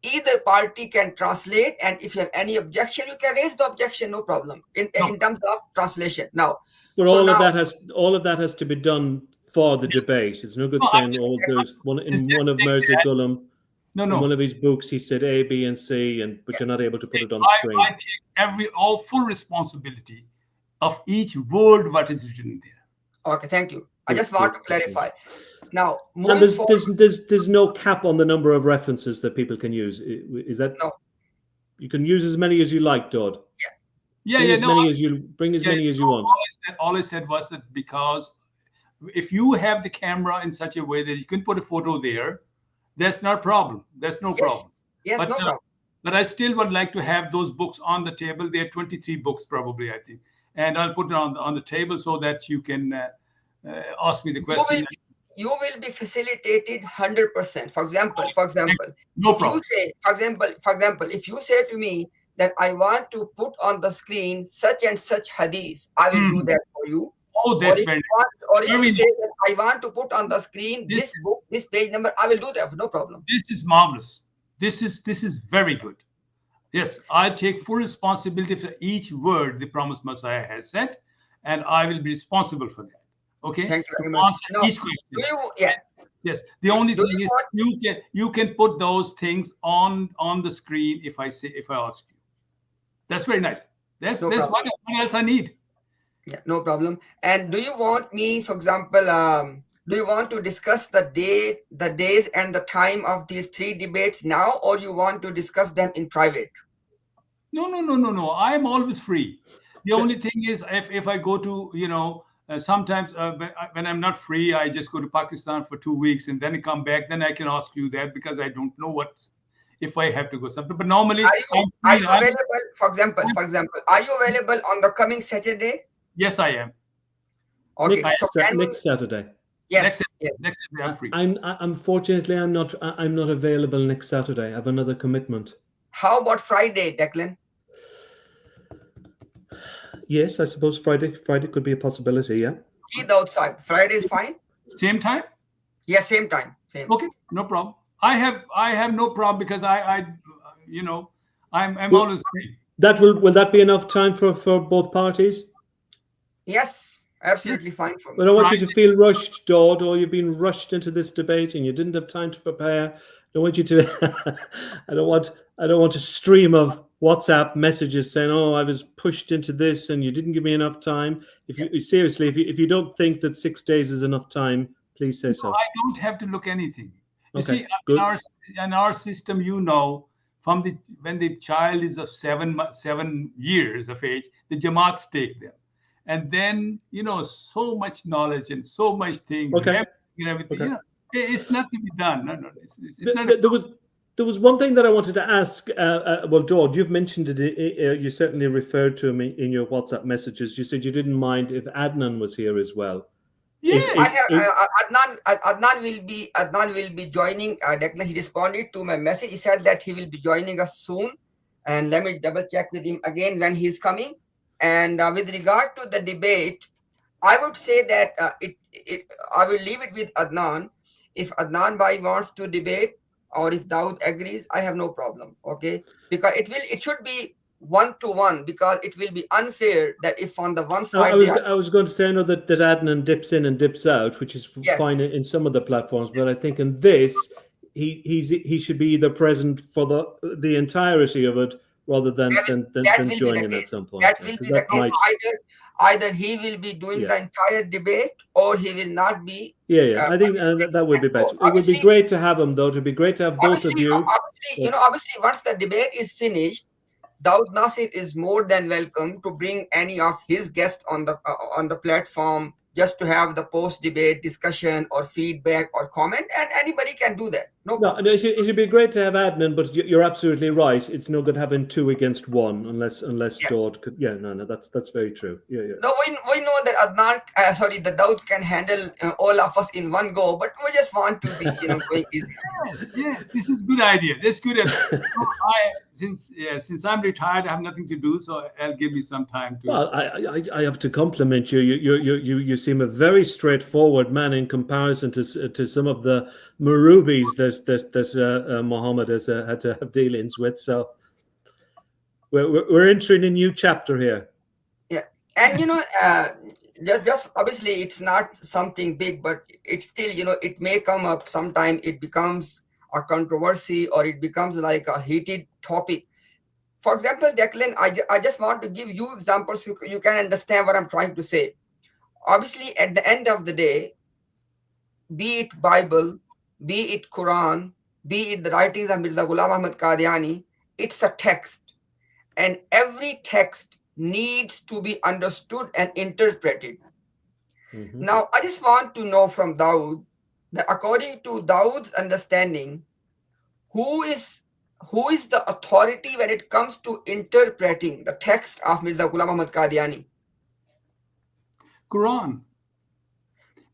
either party can translate. And if you have any objection, you can raise the objection, no problem, in terms of translation. Now, but all of that has to be done for the debate. It's no good saying, there's one of Mirza Ghulam. No. In one of his books, he said A, B, and C, but you're not able to put it on screen. I take all full responsibility of each word what is written there. Okay, thank you. I just want to clarify. Now, and there's no cap on the number of references that people can use. Is that no? You can use as many as you like, Daud. Bring as many as you want. All I said was that because if you have the camera in such a way that you can put a photo there, that's not a problem. That's no problem. Yes, no problem. But I still would like to have those books on the table. There are 23 books probably, I think. And I'll put it on the table so that you can ask me the question. You will be facilitated 100%. For example, no problem. For example, if you say to me that I want to put on the screen such and such hadith, I will do that for you. Oh, that's very nice. Or if you say that I want to put on the screen this book, this page number, I will do that, no problem. This is marvelous. This is very good. Yes, I take full responsibility for each word the promised Messiah has said, and I will be responsible for that. Okay? Thank you very much. Each question. Yes. The only thing is you can put those things on the screen if I ask you. That's very nice. That's what else I need. Yeah, no problem. And do you want me, for example, do you want to discuss the days and the time of these 3 debates now, or you want to discuss them in private? No. I am always free. The only thing is if I go to, sometimes when I'm not free, I just go to Pakistan for 2 weeks and then I come back. Then I can ask you that because I don't know if I have to go something. But normally, are you available? For example, are you available on the coming Saturday? Yes, I am. Okay, next Saturday. Yes, next Saturday I'm free. Unfortunately, I'm not available next Saturday. I have another commitment. How about Friday, Declan? Yes, I suppose Friday could be a possibility. Yeah. Eid outside. Friday is fine. Same time. Yeah, same time. Same. Okay, no problem. I have no problem because you know, I'm Will, always free. will that be enough time for both parties? Yes, Yes, absolutely fine for I me. don't want you to Friday. feel rushed, Dodd, or you've been rushed into this debate and you didn't have time to prepare. I don't want you to. I don't want a stream of WhatsApp messages saying, "Oh, I was pushed into this and you didn't give me enough time." If Yeah. you seriously, if you don't think that 6 days is enough time, please say No, so. I don't have to look anything. You see, Okay, good. in our system, you know, from the when the child is of 7 years of age, the Jamaats take them, and then you know so much knowledge and so much things, Okay, and everything. okay. You know, it's not to be done. No, no, it's not. There was one thing that I wanted to ask. Well, Dodd, you've mentioned it. You certainly referred to me in your WhatsApp messages. You said you didn't mind if Adnan was here as well. Yes. I have Adnan will be joining. DECLAN. He responded to my message. He said that he will be joining us soon, and let me double check with him again when he's coming. And with regard to the debate, I would say that I will leave it with Adnan. If Adnan Bhai wants to debate, or if Daud agrees, I have no problem. Okay, because it should be 1-to-1, because it will be unfair that if on the one side they are, I was going to say, I know that Adnan dips in and dips out, which is yes, fine in some of the platforms, but I think in this, he should be either present for the entirety of it rather than that will be the joining at case. some point. That will Because be the that case. might, Either he will be doing yeah, the entire debate, or he will not be. yeah. I think that would be So best. It would be great to have him, though. It would be great to have both of you. But obviously, once the debate is finished, Daud Nasir is more than welcome to bring any of his guests on the platform, just to have the post-debate discussion or feedback or comment, and anybody can do that. No problem. No, it should be great to have Adnan, but you're absolutely right. It's no good having 2 against 1 unless Yeah. Dodd could. Yeah, no, that's very true. Yeah, yeah. No, we know that Adnan, the Daud can handle all of us in one go, but we just want to be, going easy. Yes, this is good idea. That's good. So since I'm retired, I have nothing to do, so I'll give me some time to. Well, I have to compliment you. You seem a very straightforward man in comparison to some of the Marubis that Muhammad has had to have dealings with. So we're entering a new chapter here. Yeah, and just obviously it's not something big, but it's still, it may come up sometime. It becomes a controversy, or it becomes like a heated topic. For example, DECLAN, I just want to give you examples so you can understand what I'm trying to say. Obviously, at the end of the day, be it Bible, be it Quran, be it the writings of Mirza Ghulam Ahmad Qadiani, it's a text. And every text needs to be understood and interpreted. Mm-hmm. Now, I just want to know from Daud that according to Daud's understanding, who is the authority when it comes to interpreting the text of Mirza Ghulam Ahmad Qadiani? Quran.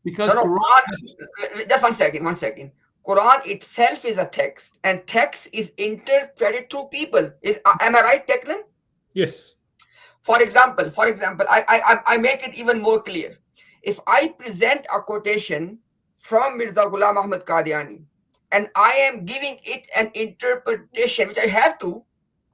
Because No, Quran. just one second. Quran itself is a text, and text is interpreted through people. Am I right, DECLAN? Yes. For example, I make it even more clear. If I present a quotation from Mirza Ghulam Ahmad Qadiani, and I am giving it an interpretation, which I have to,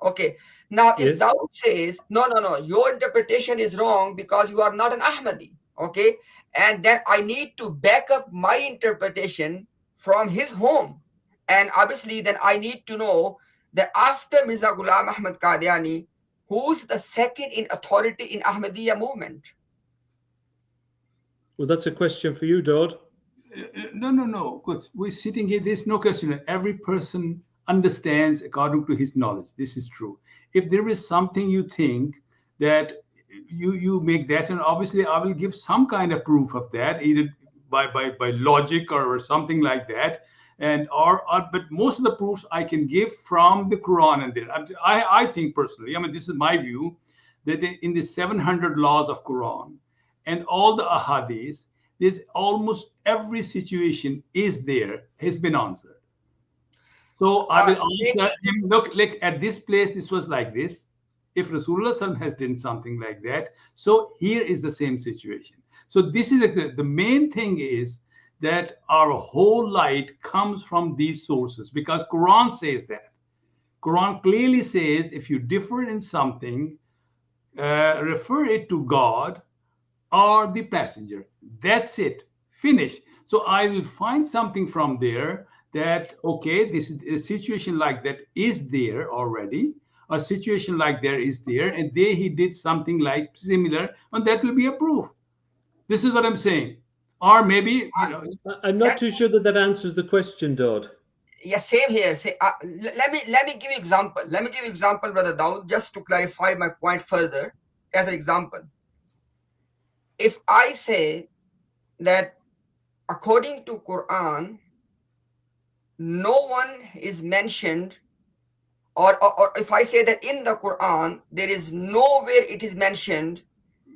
okay. Now, if Yes. Daud says, no, your interpretation is wrong because you are not an Ahmadi, okay, and then I need to back up my interpretation from his home, and obviously then I need to know that after Mirza Ghulam Ahmad Qadiani, who's the second in authority in Ahmadiyya movement? Well, that's a question for you, Dodd. No. Because we're sitting here, there's no question. Every person understands according to his knowledge. This is true. If there is something you think that you make that, and obviously I will give some kind of proof of that, either by logic or something like that. And but most of the proofs I can give from the Quran and there. I think personally, I mean, this is my view, that in the 700 laws of Quran and all the Ahadis, there's almost every situation has been answered. So I will answer him, look, like at this place, this was like this. If Rasulullah has done something like that, so here is the same situation. So this is the main thing is that our whole light comes from these sources, because Quran says that. Quran clearly says if you differ in something, refer it to God or the passenger. That's it. Finish. So I will find something from there that, okay, this is a situation like that is there already. A situation like there is there, and there he did something like similar, and that will be a proof. This is what I'm saying. Or maybe, I'm not too sure that that answers the question, Dodd. Yeah, same here. Say, let me give you example. Let me give you example, Brother Daud, just to clarify my point further. As an example, if I say that according to Quran, no one is mentioned, or if I say that in the Quran there is nowhere it is mentioned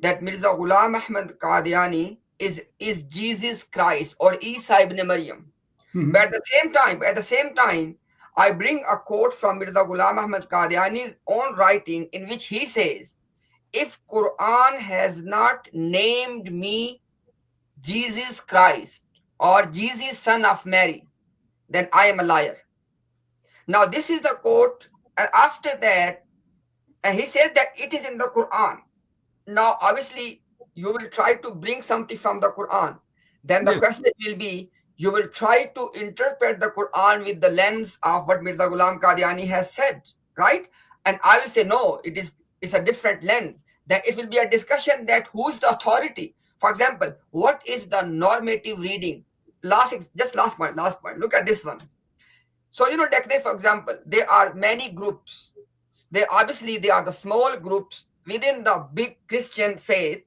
that Mirza Ghulam Ahmad Qadiani is Jesus Christ or Isa ibn Maryam. But at the same time, I bring a quote from Mirza Ghulam Ahmad Qadiani's own writing in which he says, if Quran has not named me Jesus Christ or Jesus son of Mary, then I am a liar. Now this is the quote, and after that, and he says that it is in the Quran. Now obviously you will try to bring something from the Quran. Then the question will be, you will try to interpret the Quran with the lens of what Mirza Ghulam Qadiani has said, right? And I will say, no, it's a different lens. Then it will be a discussion that who's the authority. For example, what is the normative reading? Last point. Look at this one. So, DECLAN, for example, there are many groups. They are the small groups within the big Christian faith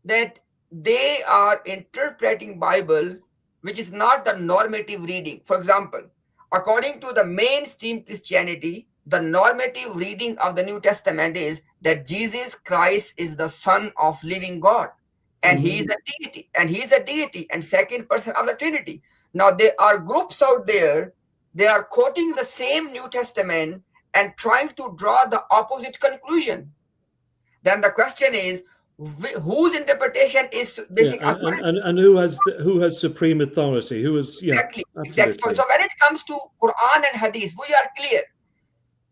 that they are interpreting Bible which is not the normative reading. For example, according to the mainstream Christianity, the normative reading of the New Testament is that Jesus Christ is the Son of living God, and he is a deity and second person of the Trinity. Now there are groups out there, they are quoting the same New Testament and trying to draw the opposite conclusion. Then the question is, whose interpretation is basic? And who has supreme authority? Who is exactly. So when it comes to Quran and Hadith, we are clear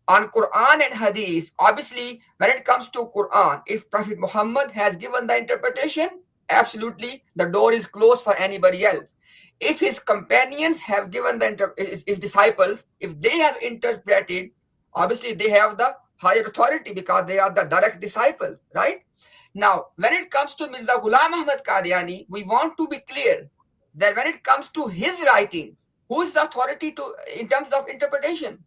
on Quran and Hadith. Obviously, when it comes to Quran, if Prophet Muhammad has given the interpretation, absolutely the door is closed for anybody else. If his companions have given his disciples, if they have interpreted, obviously they have the higher authority because they are the direct disciples, right? Now, when it comes to Mirza Ghulam Ahmad Qadiani, we want to be clear that when it comes to his writings, who is the authority in terms of interpretation?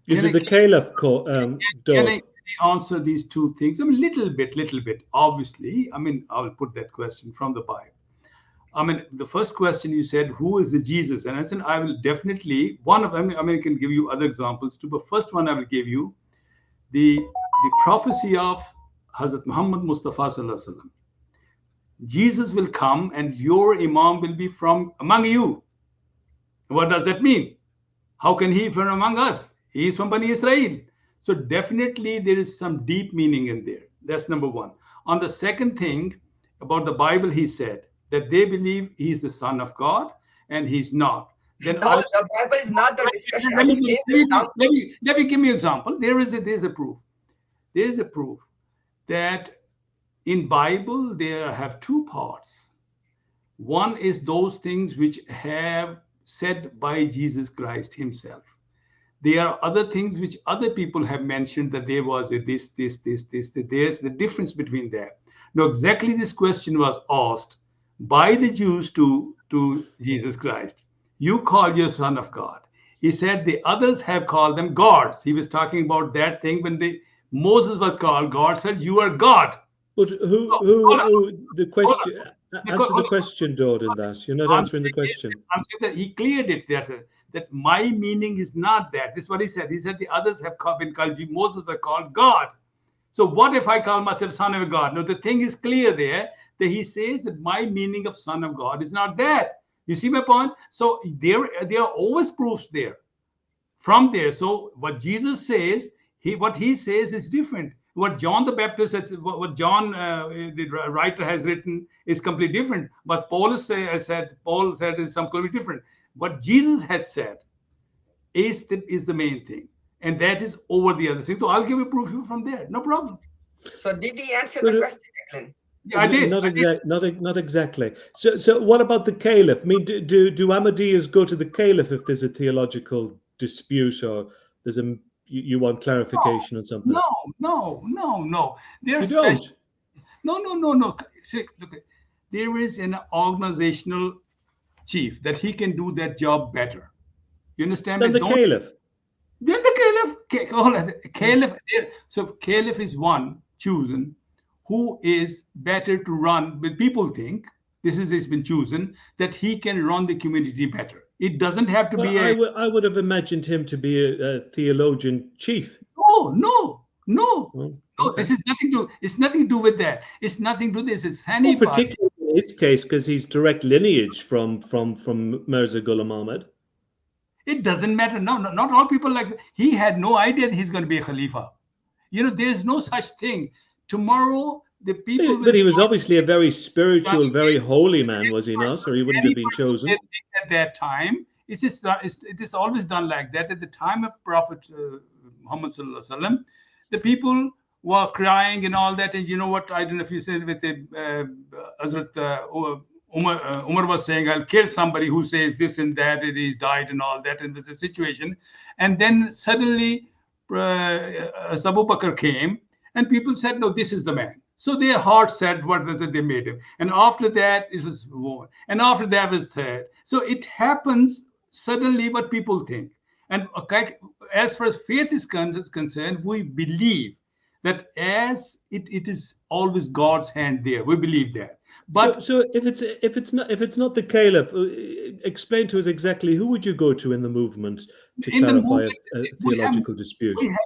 Is it the Caliph? Can I answer these two things? I mean, little bit. Obviously, I mean, I'll put that question from the Bible. I mean, the first question you said, who is the Jesus? And I said, I will definitely, I can give you other examples too, but first one I will give you the prophecy of Hazrat Muhammad Mustafa Sallallahu Alaihi Wasallam. Jesus will come and your Imam will be from among you. What does that mean? How can he be from among us? He is from Bani Israel. So definitely there is some deep meaning in there. That's number one. On the second thing about the Bible, he said that they believe he is the Son of God and he's not. Then the Bible is not the discussion. Let me give me an example. There is a proof. There is a proof that in Bible there have two parts. One is those things which have said by Jesus Christ himself. There are other things which other people have mentioned that there was a this. There's the difference between them. Now, exactly this question was asked by the Jews to Jesus Christ. You call your Son of God. He said the others have called them gods. He was talking about that thing when Moses was called God, said you are God. But who the question? Answer the question, Dodd, in that. You're not answering the question. I'm saying that he cleared it that my meaning is not that. This is what he said. He said the others have been called, Moses was called God. So what if I call myself Son of God? Now the thing is clear there that he says that my meaning of Son of God is not that. You see my point? So there are always proofs there from there. So what Jesus says, What he says is different. What John the Baptist, what John, the writer, has written is completely different. But Paul said is completely different. What Jesus had said is the main thing, and that is over the other thing. So I'll give you proof from there. No problem. So did he answer the question, Declan? Yeah, I did. Not exactly. So what about the caliph? I mean, do Ahmadiyas go to the caliph if there's a theological dispute or there's you want clarification on something? No. You don't. No. See, look, there is an organizational chief that he can do that job better. You understand? Then the caliph. Then the caliph. So caliph is one chosen who is better to run. But people think has been chosen that he can run the community better. It doesn't have to be. I would have imagined him to be a theologian chief. No. Okay. This is nothing to. It's nothing to do with that. It's nothing to do this. It's Hani. Particularly in his case, because he's direct lineage from Mirza Ghulam Ahmad. It doesn't matter. No, not all people like that. He had no idea that he's going to be a Khalifa. There's no such thing. Tomorrow, the people. But he was obviously a very spiritual, very holy man, was he not? Or he wouldn't have been chosen. At that time, it is always done like that. At the time of Prophet Muhammad Sallallahu Alaihi Wasallam, the people were crying and all that. And you know what? I don't know if you said with the Hazrat Umar was saying, I'll kill somebody who says this and that, and he's died and all that, and there's a situation. And then suddenly Abu Bakr came, and people said, no, this is the man. So their heart said what they made him. And after that, it was war. And after that was third. So it happens suddenly what people think. And as far as faith is concerned, we believe that as it is always God's hand there. We believe that. But so if it's not the caliph, explain to us exactly who would you go to in the movement to clarify a theological dispute? We have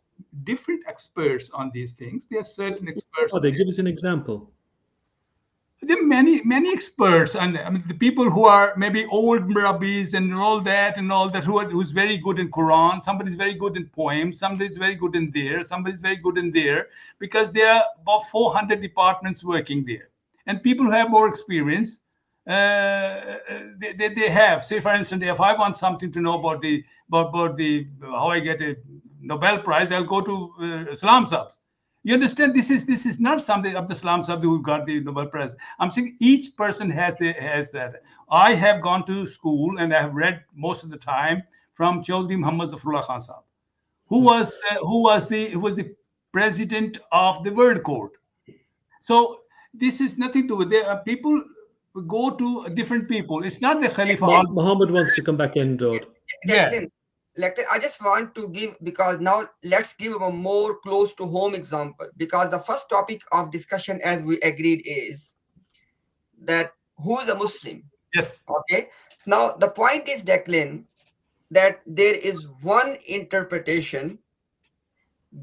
different experts on these things. There are certain experts. Oh, they give us an example. There are many experts, and I mean the people who are maybe old rabbis and all that, who's very good in Quran. Somebody's very good in poems. Somebody's very good in there. Somebody's very good in there, because there are about 400 departments working there. And people who have more experience, they have. Say, for instance, if I want something to know about how I get a Nobel Prize, I'll go to Salam Saab. You understand? This is not something of the Salam Saab who got the Nobel Prize. I'm saying each person has that. I have gone to school and I have read most of the time from Chaudhry Muhammad Zafrullah Khan Saab, who was the president of the World Court. So this is nothing to do with. There are people who go to different people. It's not the Khalifa. Muhammad wants to come back in, Dawah. Yeah. I just want to give, because now let's give a more close to home example, because the first topic of discussion, as we agreed, is that who is a Muslim? Yes. Okay. Now the point is, Declan, that there is one interpretation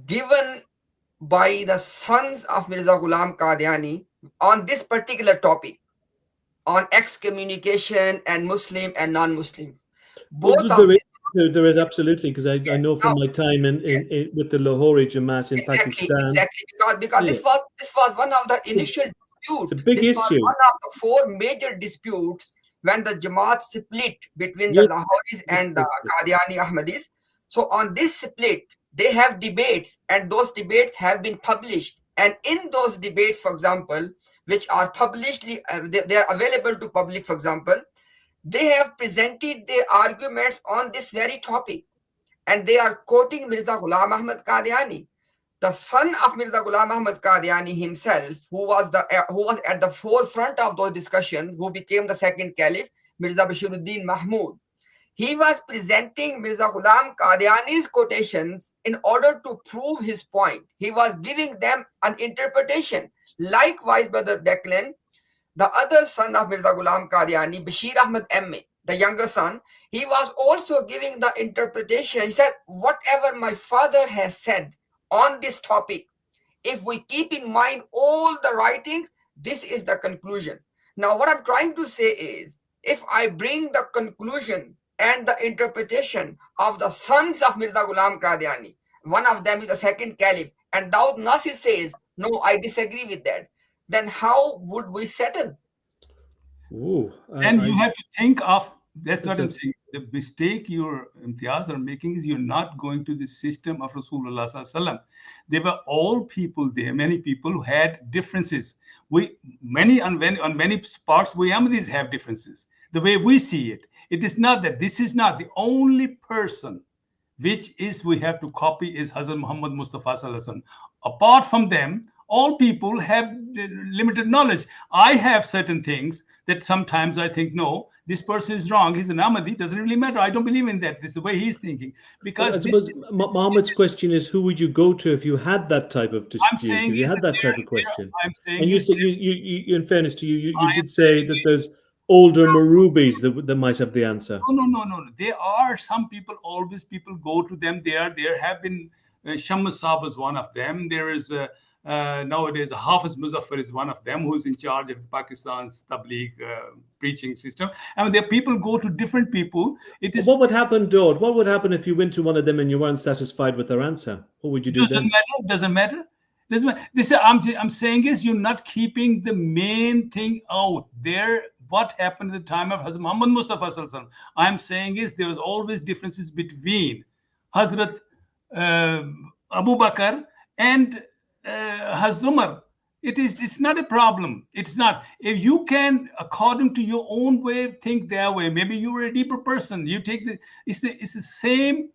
given by the sons of Mirza Ghulam Qadiani on this particular topic, on excommunication and Muslim and non-Muslim. Both there is absolutely, because I know from my time in with the Lahori Jamaat in Pakistan. Exactly, because this was one of the initial disputes. It's a big issue. Was one of the 4 major disputes when the Jamaat split between the Lahoris and the Qadiani Ahmadis. So on this split, they have debates, and those debates have been published. And in those debates, for example, which are published, they are available to public, for example, they have presented their arguments on this very topic. And they are quoting Mirza Ghulam Ahmad Qadiani, the son of Mirza Ghulam Ahmad Qadiani himself, who was at the forefront of those discussions, who became the second caliph, Mirza Bashiruddin Mahmud. He was presenting Mirza Ghulam Qadiani's quotations in order to prove his point. He was giving them an interpretation. Likewise, Brother Declan, the other son of Mirza Ghulam Qadiani, Bashir Ahmad M.A., the younger son, he was also giving the interpretation. He said, whatever my father has said on this topic, if we keep in mind all the writings, this is the conclusion. Now, what I'm trying to say is, if I bring the conclusion and the interpretation of the sons of Mirza Ghulam Qadiani, one of them is the second caliph, and Daud Nasir says, no, I disagree with that, then how would we settle? Ooh, And you have to think of, that's what I'm That's it. saying. The mistake your Imtiaz are making is you're not going to the system of Rasulullah Sallallahu Alaihi Wasallam. There were all people there, many people who had differences. On many parts, we Ahmadis have differences. The way we see it, it is not that this is not the only person which is we have to copy is Hazrat Muhammad Mustafa Sallallahu Alaihi Wasallam. Apart from them, all people have limited knowledge. I have certain things that sometimes I think, no, this person is wrong. He's an Ahmadi. Doesn't really matter. I don't believe in that. This is the way he's thinking. Because I suppose Mohammed's question is, who would you go to if you had that type of dispute? If you had that type of question, and you said, you, in fairness to you, you did say that there's older Marubis that might have the answer. No. There are some people. Always people go to them. There have been Shams Saab was one of them. There is nowadays Hafiz Muzaffar is one of them who's in charge of Pakistan's Tabligh preaching system. And there people go to different people. It is what would happen, Dawd? What would happen if you went to one of them and you weren't satisfied with their answer? What would you do then? Doesn't matter. This I'm saying is you're not keeping the main thing out there. What happened at the time of Hazrat Muhammad Mustafa Sallallahu Alaihi Wasallam? I'm saying is there was always differences between Hazrat Abu Bakr and Hazrat Umar. It's not a problem. It's not. If you can, according to your own way, think that way. Maybe you're a deeper person. You take it's the same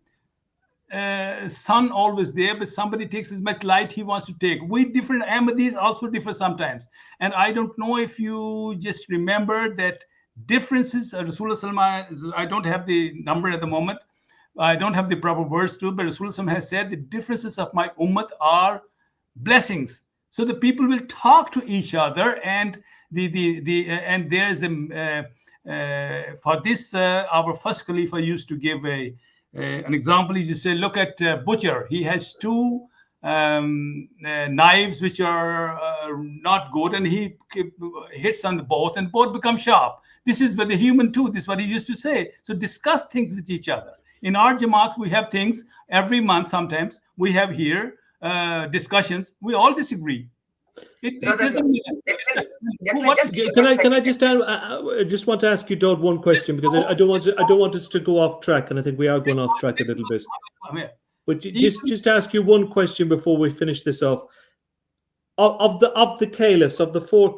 sun always there, but somebody takes as much light he wants to take. We different. Ahmadis also differ sometimes. And I don't know if you just remember that differences. Rasulullah, I don't have the number at the moment. I don't have the proper words to it, but Rasulullah has said the differences of my ummah are blessings. So the people will talk to each other, and and there's for this our first Khalifa used to give an example. He just say, look at butcher. He has two knives which are not good, and he hits on both, and both become sharp. This is with the human too. This is what he used to say. So discuss things with each other. In our Jamaat, we have things every month. Sometimes we have here discussions. We all disagree. It doesn't Can I just want to ask you, Dawd, one question, because I don't want us to go off track, and I think we are going off track a little bit. But just to ask you one question before we finish this off. Of the caliphs, of the four,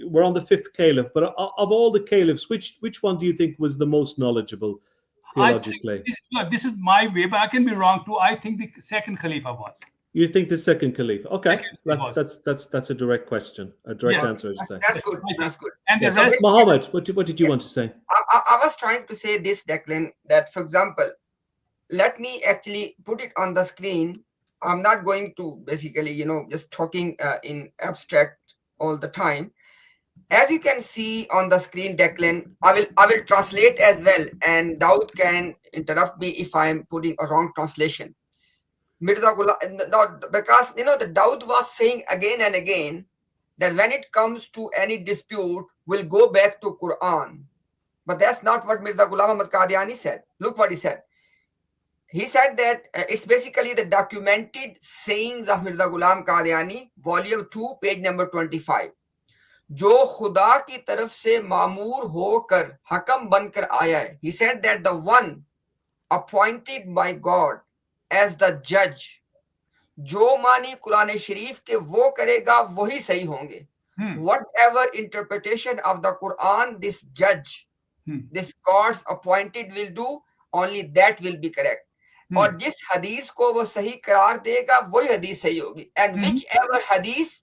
we're on the fifth caliph, but of all the caliphs, which one do you think was the most knowledgeable theologically? This is my way, but I can be wrong too. I think the second Khalifa was. You think the second caliph? Okay, that's a direct question, a direct answer. I should say. That's good. That's good. And the rest, Mohammed, what did you want to say? I was trying to say this, Declan, that for example, let me actually put it on the screen. I'm not going to basically, just talking in abstract all the time. As you can see on the screen, Declan, I will translate as well, and Daud can interrupt me if I am putting a wrong translation. Mirza Ghulam, because the Daud was saying again and again that when it comes to any dispute, we'll go back to Quran. But that's not what Mirza Ghulam Ahmad Qadiani said. Look what he said. He said that it's basically the documented sayings of Mirza Ghulam Qadiani, volume 2, page number 25. जो खुदा की तरफ से मामूर होकर हकम बनकर आया है. He said that the one appointed by God as the judge, जो मानी कुरान शरीफ के वो करेगा वही सही होंगे. Whatever interpretation of the Quran this judge, this God's appointed will do, only that will be correct. और जिस हदीस को वो सही करार देगा वही हदीस सही होगी. And whichever hadith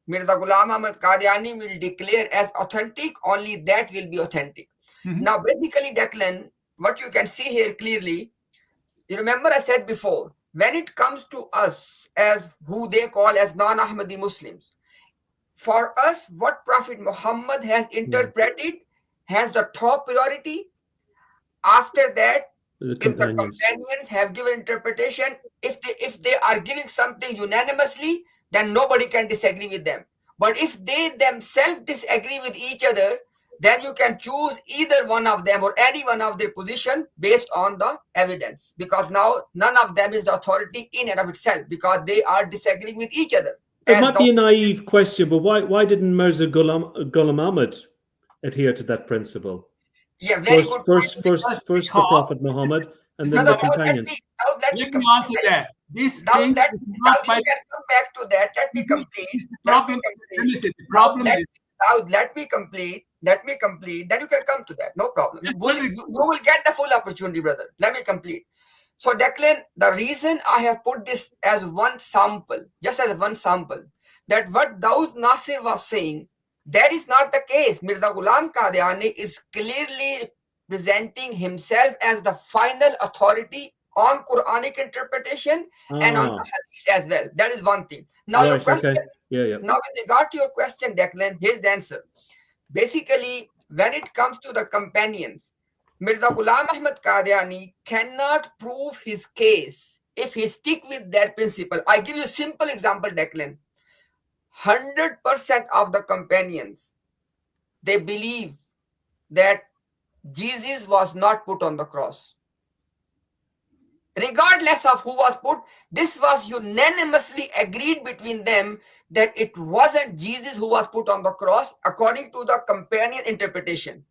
Mirza Ghulam Ahmad Qadiani will declare as authentic, only that will be authentic. Now, basically, Declan, what you can see here clearly, you remember I said before, when it comes to us as who they call as non-Ahmadi Muslims, for us, what Prophet Muhammad has interpreted has the top priority. After that, if the companions have given interpretation, if they are giving something unanimously, then nobody can disagree with them. But if they themselves disagree with each other, then you can choose either one of them or any one of their position based on the evidence, because now none of them is the authority in and of itself, because they are disagreeing with each other. It might be a naive question, but why didn't Mirza Ghulam Ahmad adhere to that principle? Yeah, very good. First the Prophet Muhammad, and then the companions. Let me answer that. This now, thing you is not can come back to that. Let me complete. Let me complete. Then you can come to that. No problem. You will get the full opportunity, brother. Let me complete. So, Declan, the reason I have put this as one sample, just as one sample, that what Daud Nasir was saying, that is not the case. Mirza Ghulam Qadiani is clearly presenting himself as the final authority on Quranic interpretation and on the hadith as well. That is one thing. Now, your question. Okay. Now, with regard to your question, Declan, here's the answer. Basically, when it comes to the companions, Mirza Ghulam Ahmad Qadiani cannot prove his case if he stick with that principle. I give you a simple example, Declan. 100% of the companions, they believe that Jesus was not put on the cross. Regardless of who was put, this was unanimously agreed between them that it wasn't Jesus who was put on the cross according to the companion interpretation.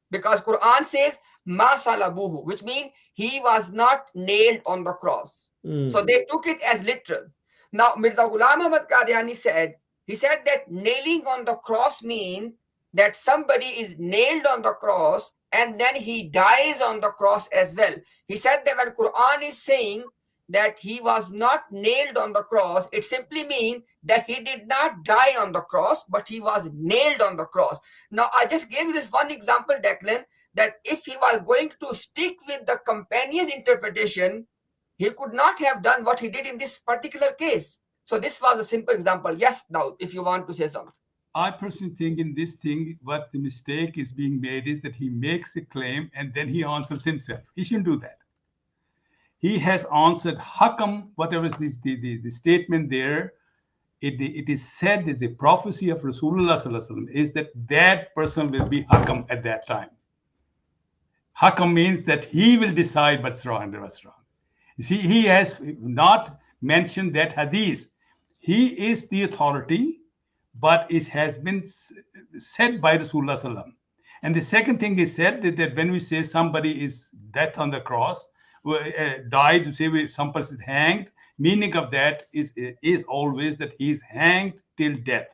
Because Quran says, Ma salabuhu, which means he was not nailed on the cross. So they took it as literal. Now, Mirza Ghulam Ahmad Qadiani said, he said that nailing on the cross means that somebody is nailed on the cross and then he dies on the cross as well. He said that when Quran is saying that he was not nailed on the cross, it simply means that he did not die on the cross, but he was nailed on the cross. Now, I just gave you this one example, Declan, that if he was going to stick with the companion's interpretation, he could not have done what he did in this particular case. So this was a simple example. Yes, Daud, if you want to say something. I personally think in this thing, what the mistake is being made is that he makes a claim and then he answers himself. He shouldn't do that. He has answered Hakam, whatever is the statement there. It is said as a prophecy of Rasulullah Sallallahu Alaihi Wasallam is that person will be Hakam at that time. Hakam means that he will decide what's wrong and what's wrong. You see, he has not mentioned that hadith. He is the authority, but it has been said by Rasulullah Sallallahu Alaihi Wasallam. And the second thing is said that when we say somebody is death on the cross, died, to say some person is hanged, meaning of that is always that he is hanged till death.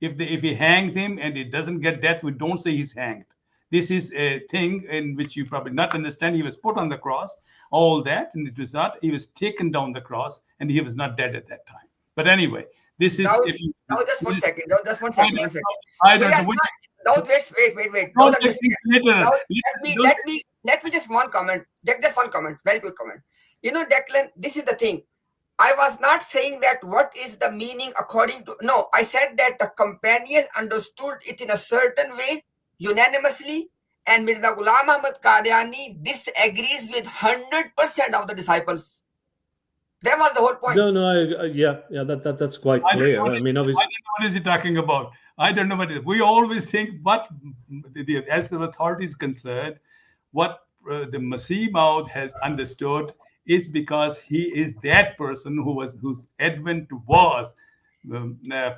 If he hanged him and it doesn't get death, we don't say he's hanged. This is a thing in which you probably not understand. He was put on the cross, all that, and it was not. He was taken down the cross, and he was not dead at that time. But anyway, this is. Now, just 1 second. Just one second. I don't know. Now, wait. Let me just one comment. Just one comment. Very quick comment. You know, Declan, this is the thing. I was not saying that what is the meaning according to. No, I said that the companions understood it in a certain way, unanimously, and Mirza Ghulam Ahmad Qadiani disagrees with 100% of the disciples. That was the whole point. That's quite clear. I mean, obviously, I don't know what is he talking about. I don't know what it is. We always think as the authority is concerned, what the Masih Maud has understood is because he is that person whose advent was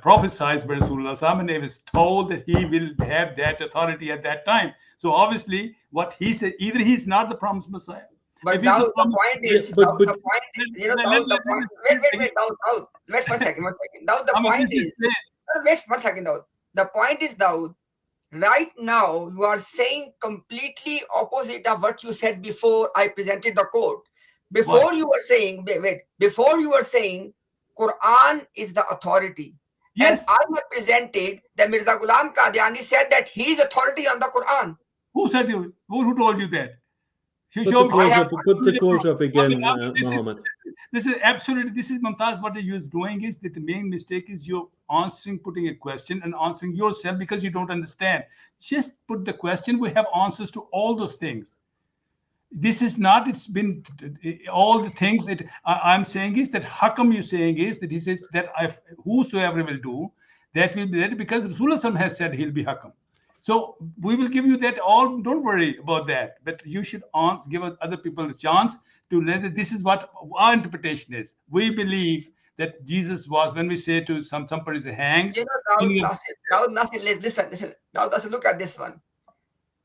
prophesied by Rasulullah, and he was told that he will have that authority at that time. So obviously, what he said, either he's not the promised Messiah. But now the point is, wait for a second. Now the point is, wait 1 second, Daud. The point is, Daud, right now you are saying completely opposite of what you said before I presented the quote. Before you were saying, before you were saying Quran is the authority. Yes. And I have presented that Mirza Ghulam Qadiani said that he is authority on the Quran. Who said you? Who told you that? Put the quote up again, Muhammad. This is absolutely, this is Mumtaz, what you is doing is that the main mistake is you're putting a question and answering yourself because you don't understand. Just put the question. We have answers to all those things. This is not, it's been all the things that I'm saying is that Hakam you're saying is that he says that whosoever will do, that will be that because Rasulullah has said he'll be Hakam. So we will give you that all. Don't worry about that. But you should give other people a chance to know that this is what our interpretation is. We believe that Jesus was, when we say to some person hanged. Daud Nasir, listen. Daud Nasir, look at this one.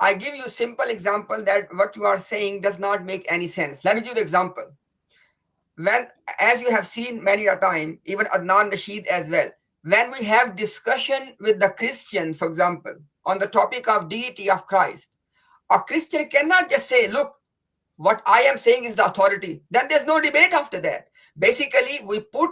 I give you a simple example that what you are saying does not make any sense. Let me give you the example. When, as you have seen many a time, even Adnan Rashid as well, when we have discussion with the Christian, for example, on the topic of deity of Christ, a Christian cannot just say, look, what I am saying is the authority. Then there's no debate after that. Basically, we put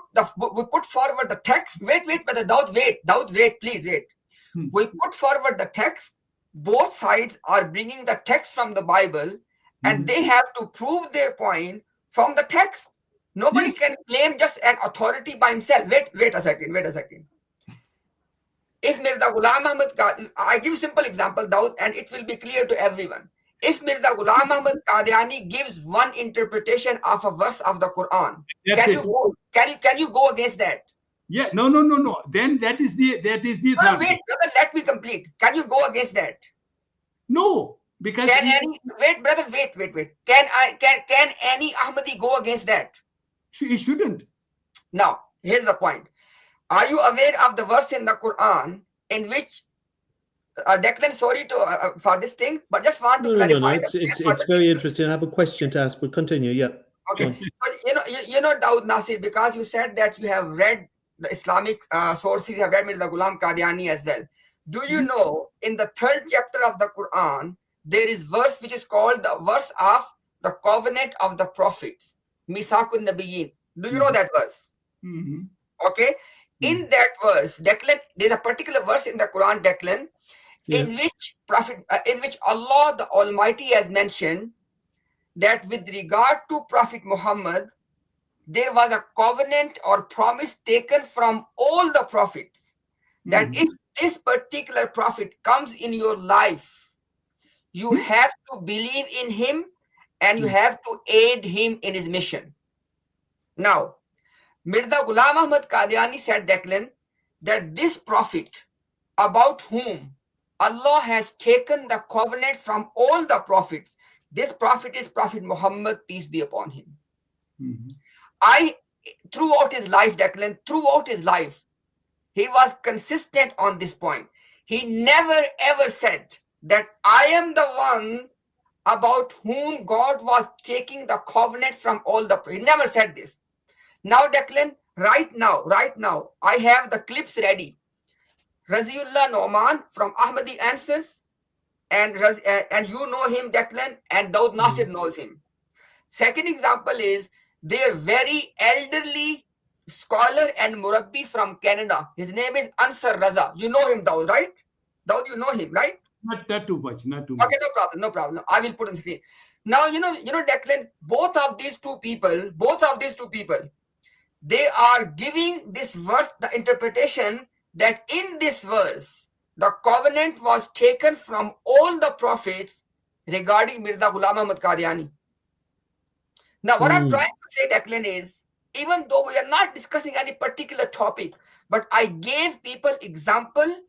forward the text. Wait, brother, Daud, wait, please wait. We put forward the text. Both sides are bringing the text from the Bible, and they have to prove their point from the text. Nobody can claim just an authority by himself. Wait a second. If Mirza Ghulam Ahmad, I give simple example, Daud, and it will be clear to everyone. If Mirza Ghulam Ahmad Qadiani gives one interpretation of a verse of the Quran, can you go against that? Yeah, no. Then that is the authority. Wait, brother, let me complete. Can you go against that? No, because wait. Can any Ahmadi go against that? He shouldn't. Now, here's the point. Are you aware of the verse in the Quran in which Declan, sorry for this thing, but just want to clarify. No. It's very interesting. I have a question to ask, but continue. Yeah. Okay. So, you know, Daud Nasir, because you said that you have read the Islamic sources, you have read Mirza Ghulam Qadiani as well. Do you know in the 3rd chapter of the Quran, there is verse which is called the verse of the covenant of the prophets, Misakun Nabiyyin. Do you know that verse? Okay. In that verse, Declan, there's a particular verse in the Quran, Declan, in which Allah the Almighty has mentioned that with regard to Prophet Muhammad, there was a covenant or promise taken from all the prophets that if this particular prophet comes in your life, you have to believe in him and you have to aid him in his mission. Now, Mirza Ghulam Ahmad Qadiani said, Declan, that this prophet about whom Allah has taken the covenant from all the prophets, this prophet is Prophet Muhammad, peace be upon him. Throughout his life, Declan, throughout his life, he was consistent on this point. He never ever said that I am the one about whom God was taking the covenant from all the prophets. He never said this. Now, Declan, right now, I have the clips ready. Raziullah Noman from Ahmadi Answers, and you know him, Declan, and Daud Nasir knows him. Second example is their very elderly scholar and murabbi from Canada. His name is Ansar Raza. You know him, Daud, right? Daud, you know him, right? Not too much. Okay, no problem. I will put on screen. Now, you know, Declan, both of these two people, they are giving this verse the interpretation that in this verse, the covenant was taken from all the prophets regarding Mirza Ghulam Ahmad Qadiani. Now, what I'm trying to say, Declan, is even though we are not discussing any particular topic, but I gave people example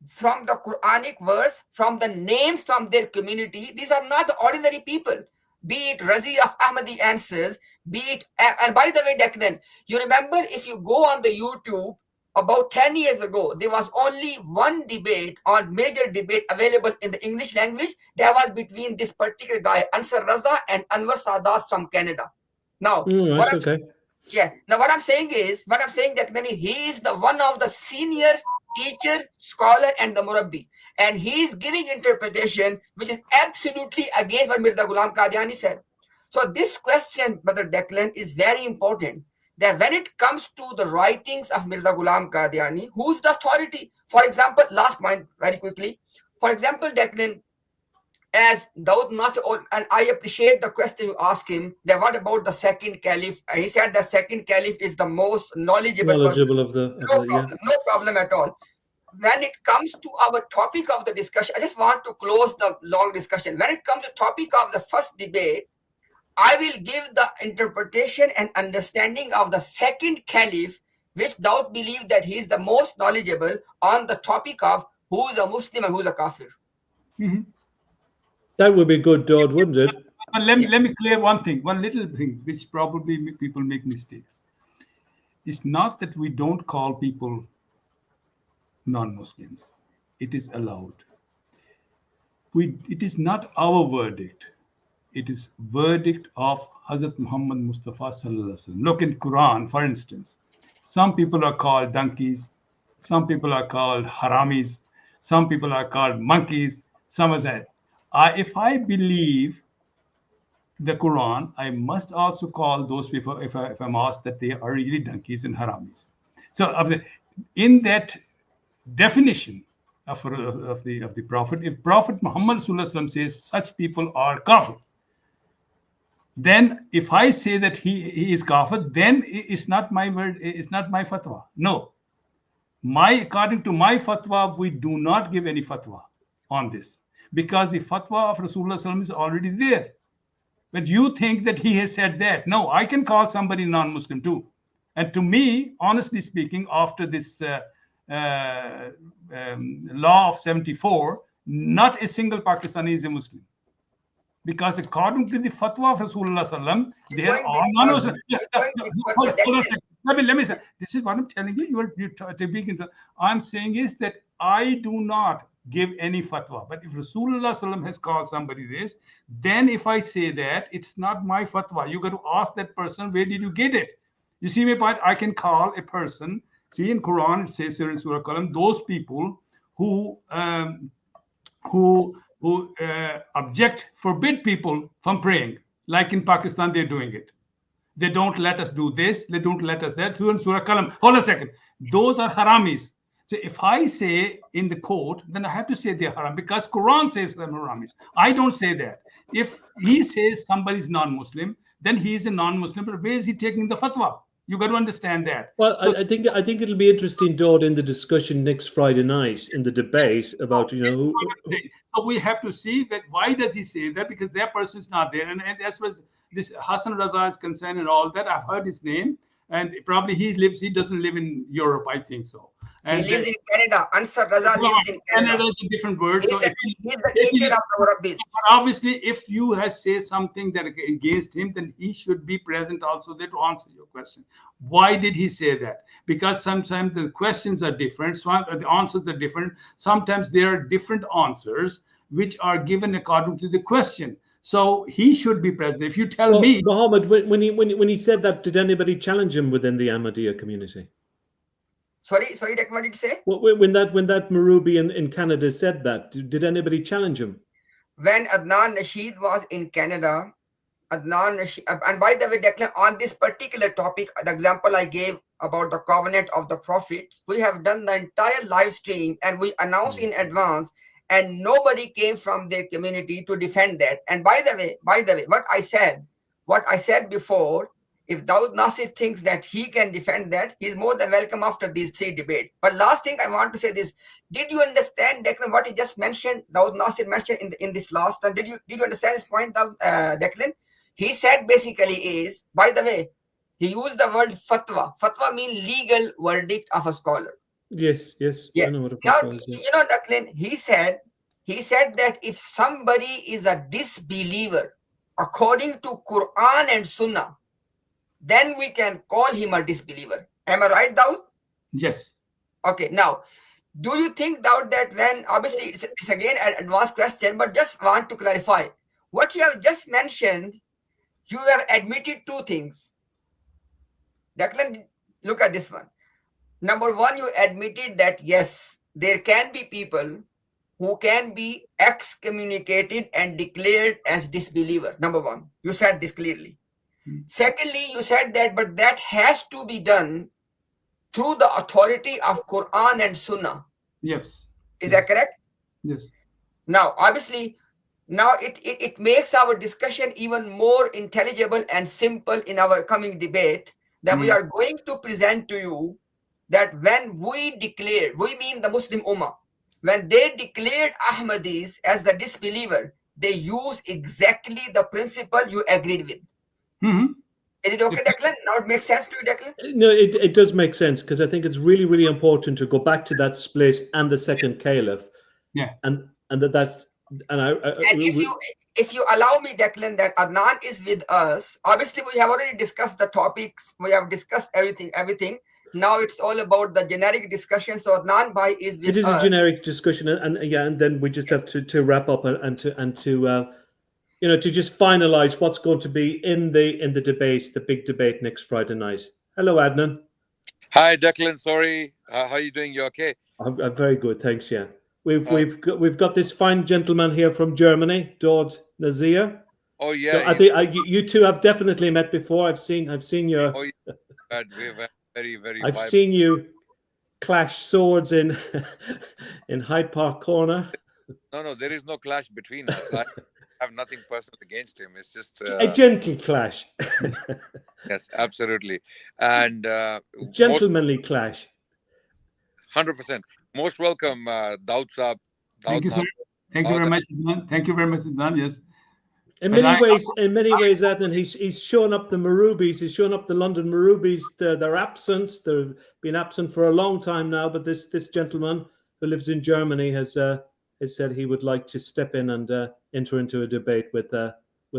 from the Quranic verse, from the names from their community. These are not the ordinary people, be it Razi of Ahmadi Answers, be it, and by the way, Declan, you remember if you go on the YouTube, about 10 years ago, there was only one debate or major debate available in the English language. That was between this particular guy, Ansar Raza, and Anwar Sadat from Canada. Now, what I'm saying that he is the one of the senior teacher, scholar, and the murabbi, and he is giving interpretation which is absolutely against what Mirza Ghulam Qadiani said. So this question, Brother Declan, is very important. That when it comes to the writings of Mirza Ghulam Qadiani, who's the authority? For example, last point, very quickly. For example, Declan, as Daud Nasir, and I appreciate the question you asked him, that what about the second caliph? He said the second caliph is the most knowledgeable person. No problem at all. When it comes to our topic of the discussion, I just want to close the long discussion. When it comes to topic of the first debate, I will give the interpretation and understanding of the second caliph, which Daud believes that he is the most knowledgeable on the topic of who is a Muslim and who is a kafir. That would be good, Dawd, wouldn't it? But let me clear one thing, one little thing, which probably people make mistakes. It's not that we don't call people non-Muslims. It is allowed. It is not our verdict. It is verdict of Hazrat Muhammad Mustafa Sallallahu Alaihi Wasallam. Look in Quran, for instance. Some people are called donkeys. Some people are called haramis. Some people are called monkeys. Some of that. If I believe the Quran, I must also call those people, if I'm asked, that they are really donkeys and haramis. So in that definition of the Prophet, if Prophet Muhammad Sallallahu Alaihi Wasallam says such people are kafirs, then if I say that he is kafir, then it's not my word, it's not my fatwa. No. According to my fatwa, we do not give any fatwa on this, because the fatwa of Rasulullah Sallallahu Alaihi Wasallam is already there. But you think that he has said that. No, I can call somebody non-Muslim too. And to me, honestly speaking, after this law of 74, not a single Pakistani is a Muslim. Because according to the fatwa of Rasulullah Sallam, they are all non-Muslim. Let me say, this is what I'm telling you. You're speaking. I'm saying is that I do not give any fatwa. But if Rasulullah Sallam has called somebody this, then if I say that, it's not my fatwa. You got to ask that person, where did you get it? You see my point? I can call a person. See, in Quran it says here in Surah Qalam, those people who forbid people from praying, like in Pakistan they're doing it. They don't let us do this, they don't let us that. So in Surah Qalam, hold a second, those are haramis. So if I say in the court, then I have to say they're haram, because Quran says they're haramis. I don't say that. If he says somebody's non-Muslim, then he is a non-Muslim, but where is he taking the fatwa? You got to understand that. Well, so, I think it'll be interesting, Dawd, in the discussion next Friday night in the debate about So we have to see that why does he say that, because that person is not there, and as far as this Hassan Raza is concerned and all that, I've heard his name, and probably he doesn't live in Europe, I think so. And he lives in Canada. Ansar Raza lives in Canada. Canada is a different word. He's so the teacher of the Rabbis. Obviously, if you have say something that against him, then he should be present also there to answer your question. Why did he say that? Because sometimes the questions are different, the answers are different. Sometimes there are different answers which are given according to the question. So he should be present. If you tell me, Muhammad, when he said that, did anybody challenge him within the Ahmadiyya community? Sorry, Dek, what did you say? When that Marubi in Canada said that, did anybody challenge him? When Adnan Rashid was in Canada, Adnan Rashid, and by the way, Declan, on this particular topic, the example I gave about the covenant of the prophets, we have done the entire live stream and we announced in advance, and nobody came from their community to defend that. And by the way, what I said before, if Dawood Nasir thinks that he can defend that, he's more than welcome after these 3 debates. But last thing I want to say this: did you understand, Declan, what he just mentioned? Dawood Nasir mentioned in this last time. Did you understand his point, Declan? He said basically is, by the way, he used the word fatwa. Fatwa means legal verdict of a scholar. Yes. Yeah. I know what a Now, fatwa is, yeah. you know, Declan, he said that if somebody is a disbeliever according to Quran and Sunnah, then we can call him a disbeliever. Am I right, Dawood? Yes. Okay. Now, do you think, Dawood, that when, obviously it's again an advanced question, but just want to clarify what you have just mentioned, you have admitted 2 things. Declan, look at this one. Number 1, you admitted that yes, there can be people who can be excommunicated and declared as disbeliever. Number 1, you said this clearly. Secondly, you said that, but that has to be done through the authority of Quran and Sunnah. Yes. Is that correct? Yes. Now, obviously, now it makes our discussion even more intelligible and simple in our coming debate, that we are going to present to you that when we mean the Muslim Ummah, when they declared Ahmadis as the disbeliever, they use exactly the principle you agreed with. Is it okay, Declan? Now it makes sense to you, Declan? No, it does make sense, because I think it's really important to go back to that split and the second caliph. Yeah. And that And And if you allow me, Declan, that Adnan is with us. Obviously, we have already discussed the topics. We have discussed everything. Now it's all about the generic discussion. So Adnan Bhai is with us. It is a generic discussion, and then we just have to wrap up and to you know, to just finalize what's going to be in the debate, the big debate next Friday night. Hello, Adnan. Hi, Declan. Sorry, how are you doing? You okay? I'm very good, thanks. Yeah, we've got this fine gentleman here from Germany, Dawah Nazir. Oh yeah. So I think you two have definitely met before. I've seen your. Oh yeah. We're very. I've seen you clash swords in in Hyde Park Corner. No, there is no clash between us. I have nothing personal against him. It's just a gentle clash. Yes, absolutely, and gentlemanly clash. 100%. Most welcome, Dawah Saab. Thank you, sir. Thank you very much, Adnan. Thank you very much, Adnan. Yes. In many ways, Adnan, he's shown up the Marubis. He's shown up the London Marubis. They're absent. They've been absent for a long time now. But this gentleman who lives in Germany has said he would like to step in and enter into a debate with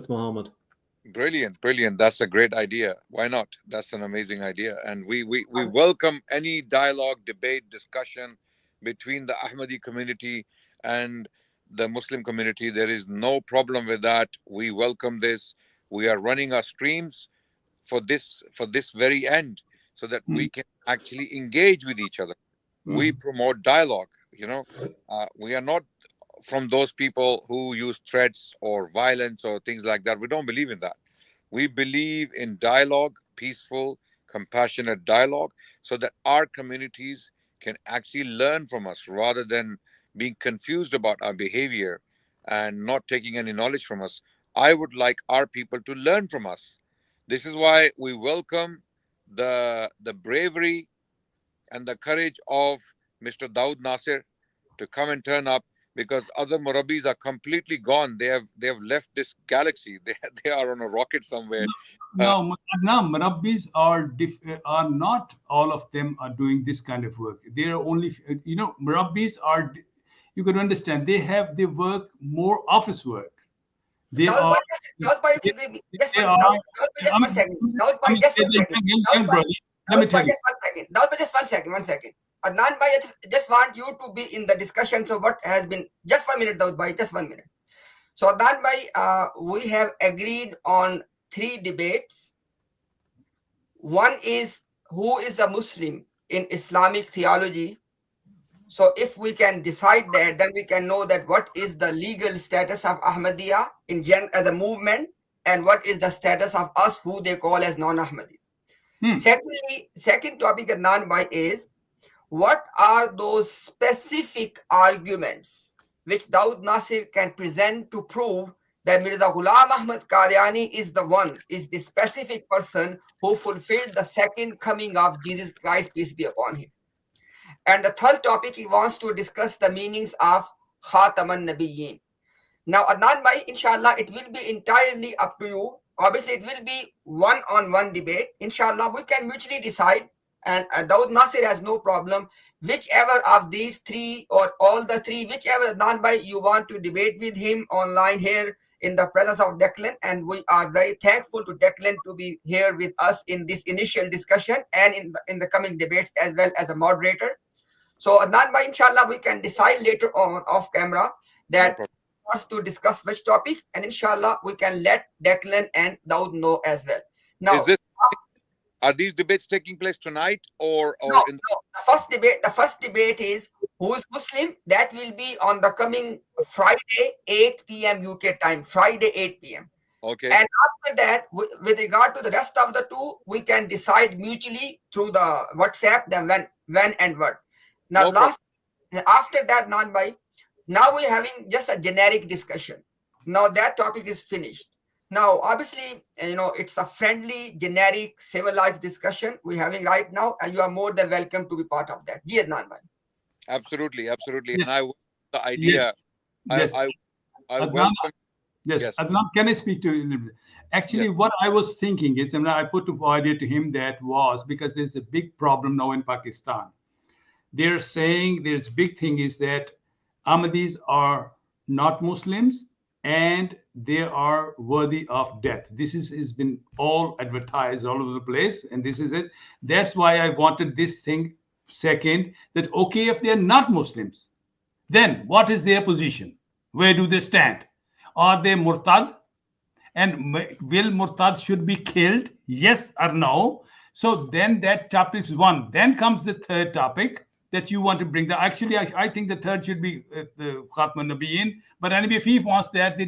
Muhammad. Brilliant. That's a great idea. Why not? That's an amazing idea. And we welcome any dialogue, debate, discussion between the Ahmadi community and the Muslim community. There is no problem with that. We welcome this. We are running our streams for this very end, so that we can actually engage with each other. We promote dialogue. You know, we are not from those people who use threats or violence or things like that. We don't believe in that. We believe in dialogue, peaceful, compassionate dialogue, so that our communities can actually learn from us rather than being confused about our behavior and not taking any knowledge from us. I would like our people to learn from us. This is why we welcome the bravery and the courage of Mr. Dawah Nasir to come and turn up, because other Murabbis are completely gone. They have left this galaxy. They are on a rocket somewhere. No, Murabbis are not all of them are doing this kind of work. They are only, Murabbis are, you can understand, they work more office work. They are. Just one second. One second. Adnan Bhai, I just want you to be in the discussion. So what has been, just 1 minute, Dawah Bhai, just 1 minute. So Adnan Bhai, we have agreed on 3 debates. One is who is a Muslim in Islamic theology. So if we can decide that, then we can know that what is the legal status of Ahmadiyya as a movement, and what is the status of us who they call as non-Ahmadis. Secondly, second topic, Adnan Bhai, is what are those specific arguments which Dawah Nasir can present to prove that Mirza Ghulam Ahmad Qadiani is the specific person who fulfilled the second coming of Jesus Christ, peace be upon him. And the third topic, he wants to discuss the meanings of Khataman Nabiyyin. Now, Adnan Bhai, inshallah, it will be entirely up to you. Obviously, it will be one-on-one debate. Inshallah, we can mutually decide. And Dawah Nasir has no problem. Whichever of these 3 or all the 3, whichever Adnan Bhai you want to debate with him online here in the presence of DECLAN. And we are very thankful to DECLAN to be here with us in this initial discussion and in the coming debates as well as a moderator. So Adnan Bhai, inshallah, we can decide later on off camera that wants to discuss which topic, and inshallah we can let DECLAN and Dawah know as well. Now, are these debates taking place tonight or no, the first debate is who is Muslim. That will be on the coming Friday 8 p.m. UK time, Friday 8 p.m. Okay. And after that, with regard to the rest of the 2, we can decide mutually through the WhatsApp then when and what. Now after that, Adnan Bhai, now we're having just a generic discussion. Now that topic is finished. Now, obviously, it's a friendly, generic, civilized discussion we're having right now, and you are more than welcome to be part of that. Ji Adnan Bhai. Absolutely. Yes. And I the idea. Yes. I Adnan, yes. Adnan, can I speak to you? Actually, what I was thinking is, and I put the idea to him, that was because there's a big problem now in Pakistan. They're saying there's big thing is that Ahmadis are not Muslims, and they are worthy of death. This has been all advertised all over the place, and this is it. That's why I wanted this thing second, that okay, if they're not Muslims, then what is their position? Where do they stand? Are they murtad? And will murtad should be killed? Yes or no? So then that topic is one. Then comes the third topic that you want to bring. Actually, I think the third should be the Khatm al-Nabiyyin. But anyway, if he wants that,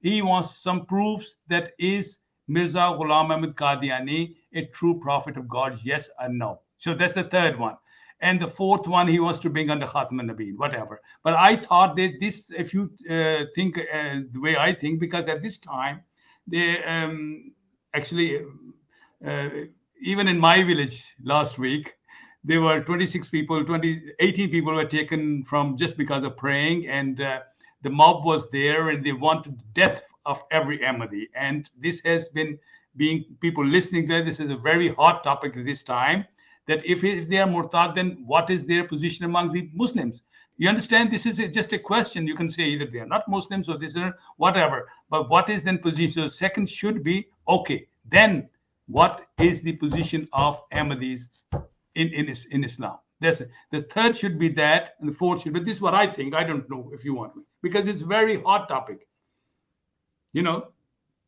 he wants some proofs that is Mirza Ghulam Ahmad Qadiani a true prophet of God? Yes or no? So that's the third one. And the fourth one he wants to bring under Khatm al-Nabiyyin, whatever. But I thought that this, if you think the way I think, because at this time, they actually, even in my village last week, there were 26 people, 18 people were taken from just because of praying, and the mob was there, and they wanted death of every Ahmadi. And this has been being people listening there. This is a very hot topic at this time, that if they are murtad, then what is their position among the Muslims? You understand? This is just a question. You can say either they are not Muslims or this or whatever. But what is then position? So second should be, okay, then what is the position of Ahmadis in Islam? That's it. The third should be that, and the fourth should be, this is what I think. I don't know if you want me, because it's a very hot topic. You know?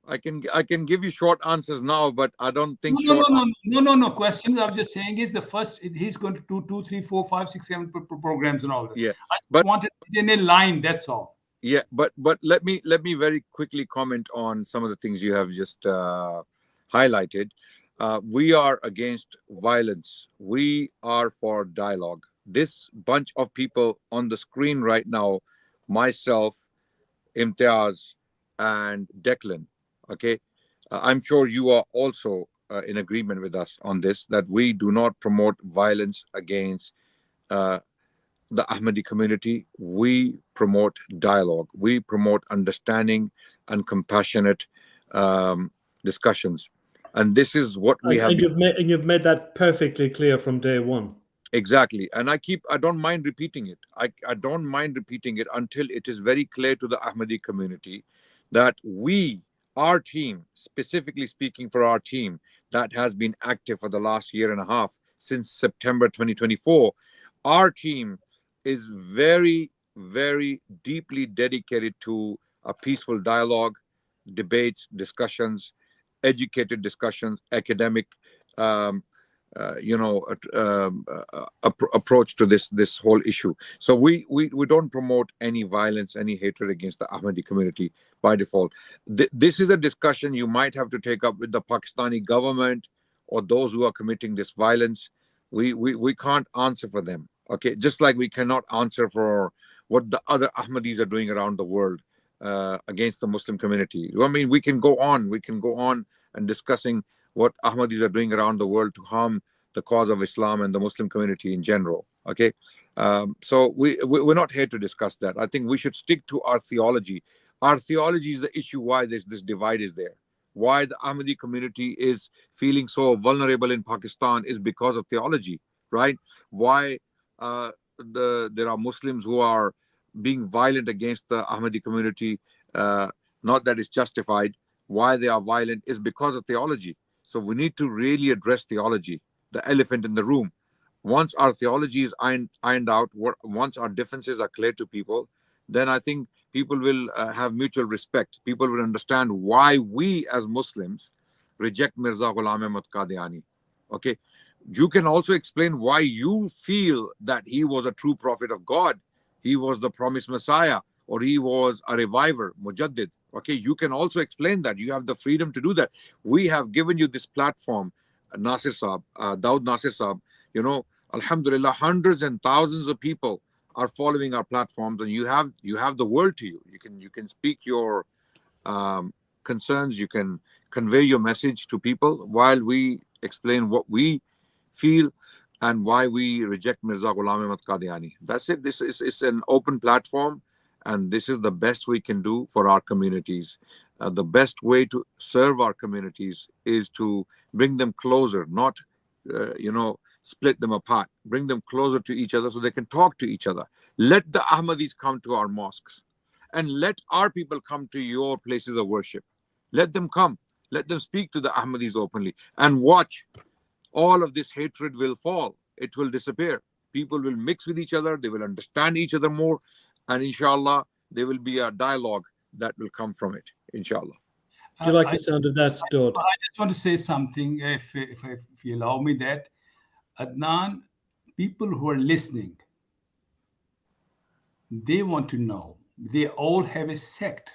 I can give you short answers now, but I don't think no questions. I was just saying is the first, he's going to do 2, 3, 4, 5, 6, 7 programs and all that. Yeah, I just wanted it in a line. That's all. Yeah, but let me very quickly comment on some of the things you have just highlighted. We are against violence. We are for dialogue. This bunch of people on the screen right now, myself, Imtiaz, and Declan. Okay, I'm sure you are also in agreement with us on this, that we do not promote violence against the Ahmadi community. We promote dialogue. We promote understanding and compassionate discussions. And this is what we have. And you've made that perfectly clear from day one. Exactly. And I don't mind repeating it. I don't mind repeating it until it is very clear to the Ahmadi community that our team, specifically speaking for our team that has been active for the last year and a half, since September 2024, our team is very, very deeply dedicated to a peaceful dialogue, debates, discussions, educated discussions, academic, approach to this whole issue. So we don't promote any violence, any hatred against the Ahmadi community by default. This is a discussion you might have to take up with the Pakistani government or those who are committing this violence. We can't answer for them. Okay, just like we cannot answer for what the other Ahmadis are doing around the world against the Muslim community. I mean, we can go on and discussing what Ahmadis are doing around the world to harm the cause of Islam and the Muslim community in general. Okay, so we're not here to discuss that. I think we should stick to our theology. Our theology is the issue why this divide is there. Why the Ahmadi community is feeling so vulnerable in Pakistan is because of theology, right? Why there are Muslims who are being violent against the Ahmadi community, not that it's justified. Why they are violent is because of theology. So we need to really address theology, the elephant in the room. Once our theology is ironed out, once our differences are clear to people, then I think people will have mutual respect. People will understand why we as Muslims reject Mirza Ghulam Ahmad Qadiani. Okay, you can also explain why you feel that he was a true prophet of God, he was the promised Messiah, or he was a reviver, Mujaddid. Okay, you can also explain that. You have the freedom to do that. We have given you this platform, Nasir Saab, Daud Nasir Saab. You know, Alhamdulillah, hundreds and thousands of people are following our platforms, and you have the world to you. You can speak your concerns. You can convey your message to people while we explain what we feel and why we reject Mirza Ghulam Ahmad Qadiani. That's it. This is an open platform. And this is the best we can do for our communities. The best way to serve our communities is to bring them closer, not, split them apart. Bring them closer to each other so they can talk to each other. Let the Ahmadis come to our mosques and let our people come to your places of worship. Let them come. Let them speak to the Ahmadis openly, and watch. All of this hatred will fall. It will disappear. People will mix with each other. They will understand each other more. And inshallah, there will be a dialogue that will come from it. Inshallah. Do you like the sound of that, Daud? I just want to say something, if you allow me that. Adnan, people who are listening, they want to know. They all have a sect.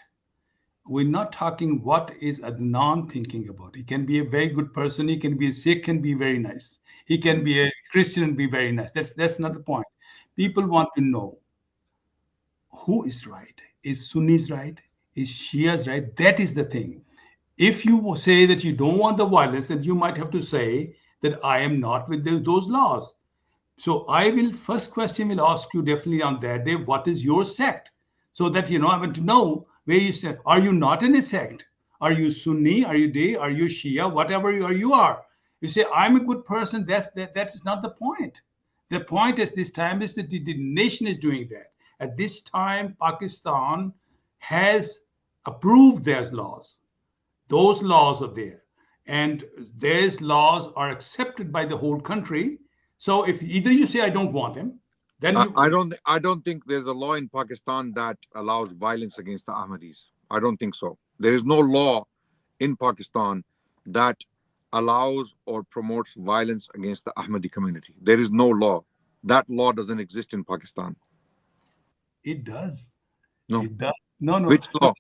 We're not talking what is Adnan thinking about. He can be a very good person. He can be a Sikh, can be very nice. He can be a Christian and be very nice. That's not the point. People want to know who is right. Is Sunnis right? Is Shias right? That is the thing. If you say that you don't want the violence, then you might have to say that I am not with those laws. So I will, first question will ask you definitely on that day, what is your sect? So that, I want to know where you stand. Are you not in a sect? Are you Sunni? Are you Day? Are you Shia? Whatever you are. You say, I'm a good person. That's not the point. The point is this time is that the nation is doing that. At this time, Pakistan has approved those laws. Those laws are there. And those laws are accepted by the whole country. So if either you say, I don't want them, then I don't think there's a law in Pakistan that allows violence against the Ahmadis. I don't think so. There is no law in Pakistan that allows or promotes violence against the Ahmadi community. There is no law. That law doesn't exist in Pakistan. It does. No. It does. No. Which law?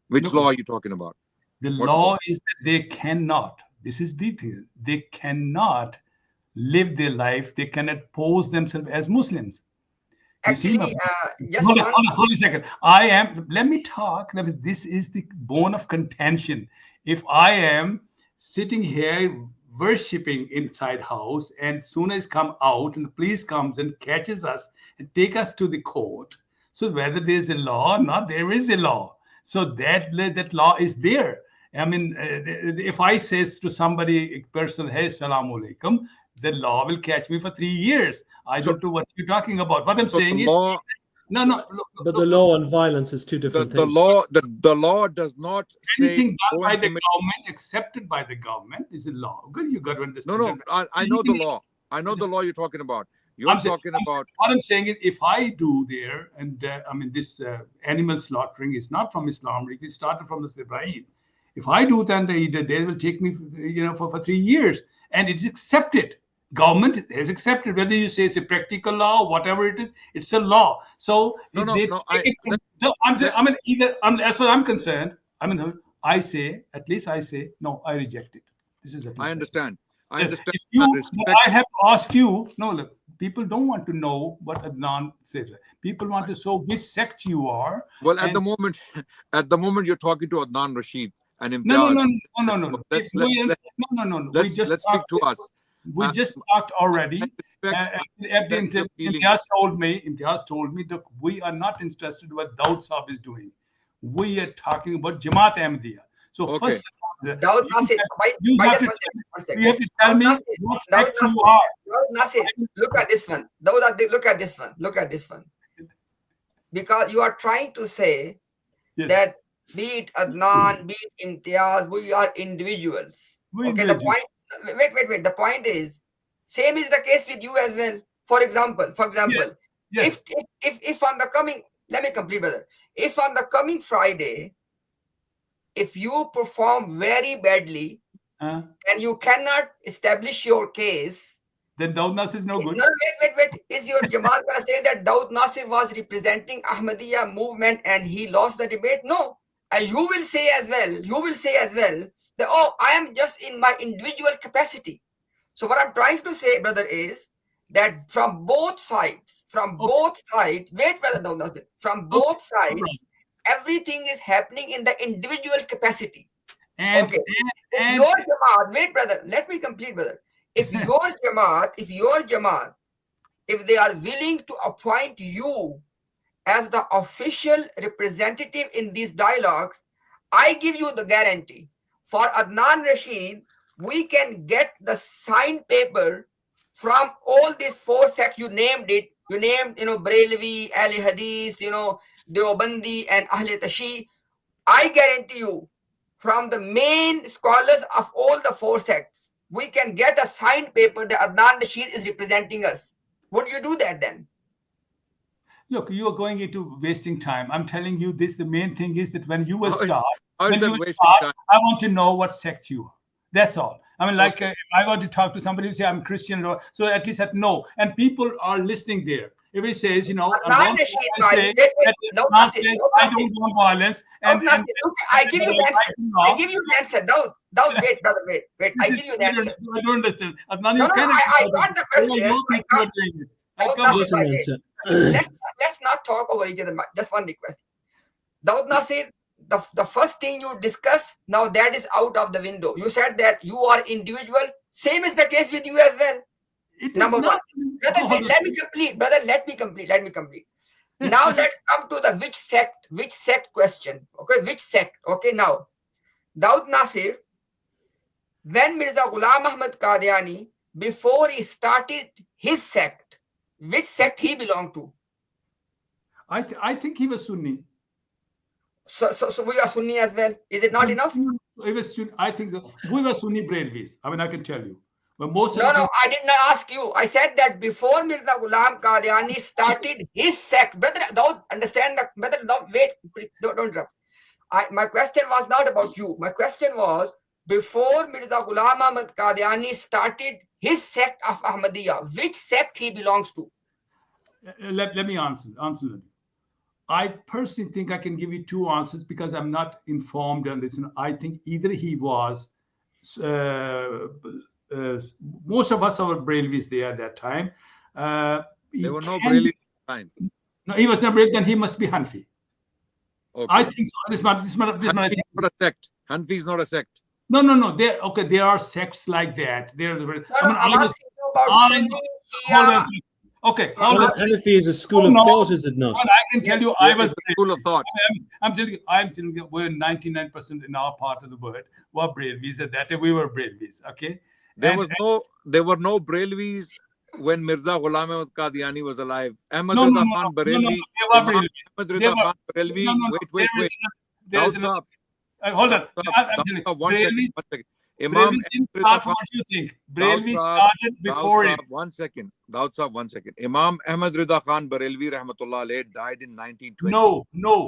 Which law are you talking about? The law is that they cannot. This is the thing. They cannot live their life. They cannot pose themselves as Muslims. Actually, just hold on a second. Let me talk. This is the bone of contention. If I am sitting here worshipping inside house, and soon as come out and the police comes and catches us and take us to the court, so whether there's a law or not, there is a law. So that law is there. I mean, if I says to somebody, a person, hey, Assalamu alaikum, the law will catch me for 3 years. I don't know what you're talking about. What I'm saying is, no. But the law and violence is two different things. The law does not say anything done by the government, accepted by the government, is a law. Good, you got to understand. No, I know the law. I know the law you're talking about. What I'm saying is, if I do there, and this animal slaughtering is not from Islam. It started from the Ibrahim. If I do, then they will take me, for 3 years, and it's accepted. Government has accepted. Whether you say it's a practical law, whatever it is, it's a law. So as far as I'm concerned, I say no. I reject it. This is. I understand. I understand. I have to ask you. No, look, people don't want to know what Adnan says. People want to know which sect you are. Well, at the moment, you're talking to Adnan Rashid and Imtiaz. No. Let's stick to us. We just talked already. Imtiaz told me that we are not interested in what Daud Saab is doing. We are talking about Jamaat Ahmadiyya. So first of all, Daud Nasir, you have to tell me what sect you are. Daud Nasir, look at this one. Look at this one. Because you are trying to say that be it Adnan, be it Imtiaz, we are individuals. The point. Wait. The point is, same is the case with you as well. For example, yes. if on the coming, let me complete, brother. If on the coming Friday, if you perform very badly and you cannot establish your case, then Daud Nasir is no good. No, wait. Is your Jamaat going to say that Daud Nasir was representing Ahmadiyya movement and he lost the debate? No. And you will say as well, that, I am just in my individual capacity. So what I'm trying to say, brother, is that from both sides, everything is happening in the individual capacity. And your Jamaat, wait, brother, let me complete, brother. If your Jamaat, if they are willing to appoint you as the official representative in these dialogues, I give you the guarantee. For Adnan Rashid, we can get the signed paper from all these 4 sects. You named, Brelvi, Ali Hadith, Deobandi, and Ahle Tashi, I guarantee you, from the main scholars of all the four sects, we can get a signed paper that Adnan Rashid is representing us. Would you do that then? Look, you are going into wasting time. I'm telling you this. The main thing is that when you will start, how is when that you will wasting start, time? I want to know what sect you are. That's all. I mean, like Okay. if I want to talk to somebody who say I'm Christian, so at least I know. And people are listening there. If he says, you know, I'm Adnan wrong, Rashid, and say that no, Islam Nasir, says no, I Nasir. don't want violence, and I give you the answer. I give you the answer. Daud, wait, brother, wait. I give you the answer. I don't understand. Adnan, No, you cannot. I got the question. I got. Daud Nasir, Yes, an answer. let's not talk over each other. Just one request. Daud Nasir, the first thing you discuss, now that is out of the window. You said that you are individual. Same is the case with you as well. Number one. Brother, let me complete. Brother, let me complete. Now let's come to the which sect question. Okay, which sect? Okay, now, Daud Nasir, when Mirza Ghulam Ahmad Qadiani, before he started his sect, which sect he belonged to? I think he was Sunni. So we are Sunni as well. Is it not enough? He was Sunni. I think we were Sunni Brahmins. I mean, I can tell you. But most No, I did not ask you. I said that before Mirza Ghulam Qadiani started his sect, brother, don't understand that, brother, wait, don't interrupt. My question was not about you. My question was, before Mirza Ghulam Ahmad Qadiani started his sect of Ahmadiyya, which sect he belongs to? Let me answer. I personally think I can give you two answers because I'm not informed on this. I think either he was, most of us are Brailvis there at that time. There were no Braille at the time. No, he was not Braille, then he must be Hanfi. Okay. I think so. This Hanfi is not a sect. Hanfi is not a sect. No. There are sects like that. I'm asking you about Sunni, Okay. Hanafi is a school of thought, is it not? Well, I can tell you, I was a school of thought. I'm telling you, we're 99% in our part of the world were Brailvis at that time. We were Brailvis, okay? There were no Brailvis when Mirza Ghulam Ahmad Qadiani was alive. Ahmad Rida Khan Barelvi. Ahmad Rida Khan Barelvi. Wait. Hold on. One second. Imam what do you think? Brailvi started before it. One second. Imam Ahmad Rida Khan Barelvi Rahmatullah Alayh died in 1920. No.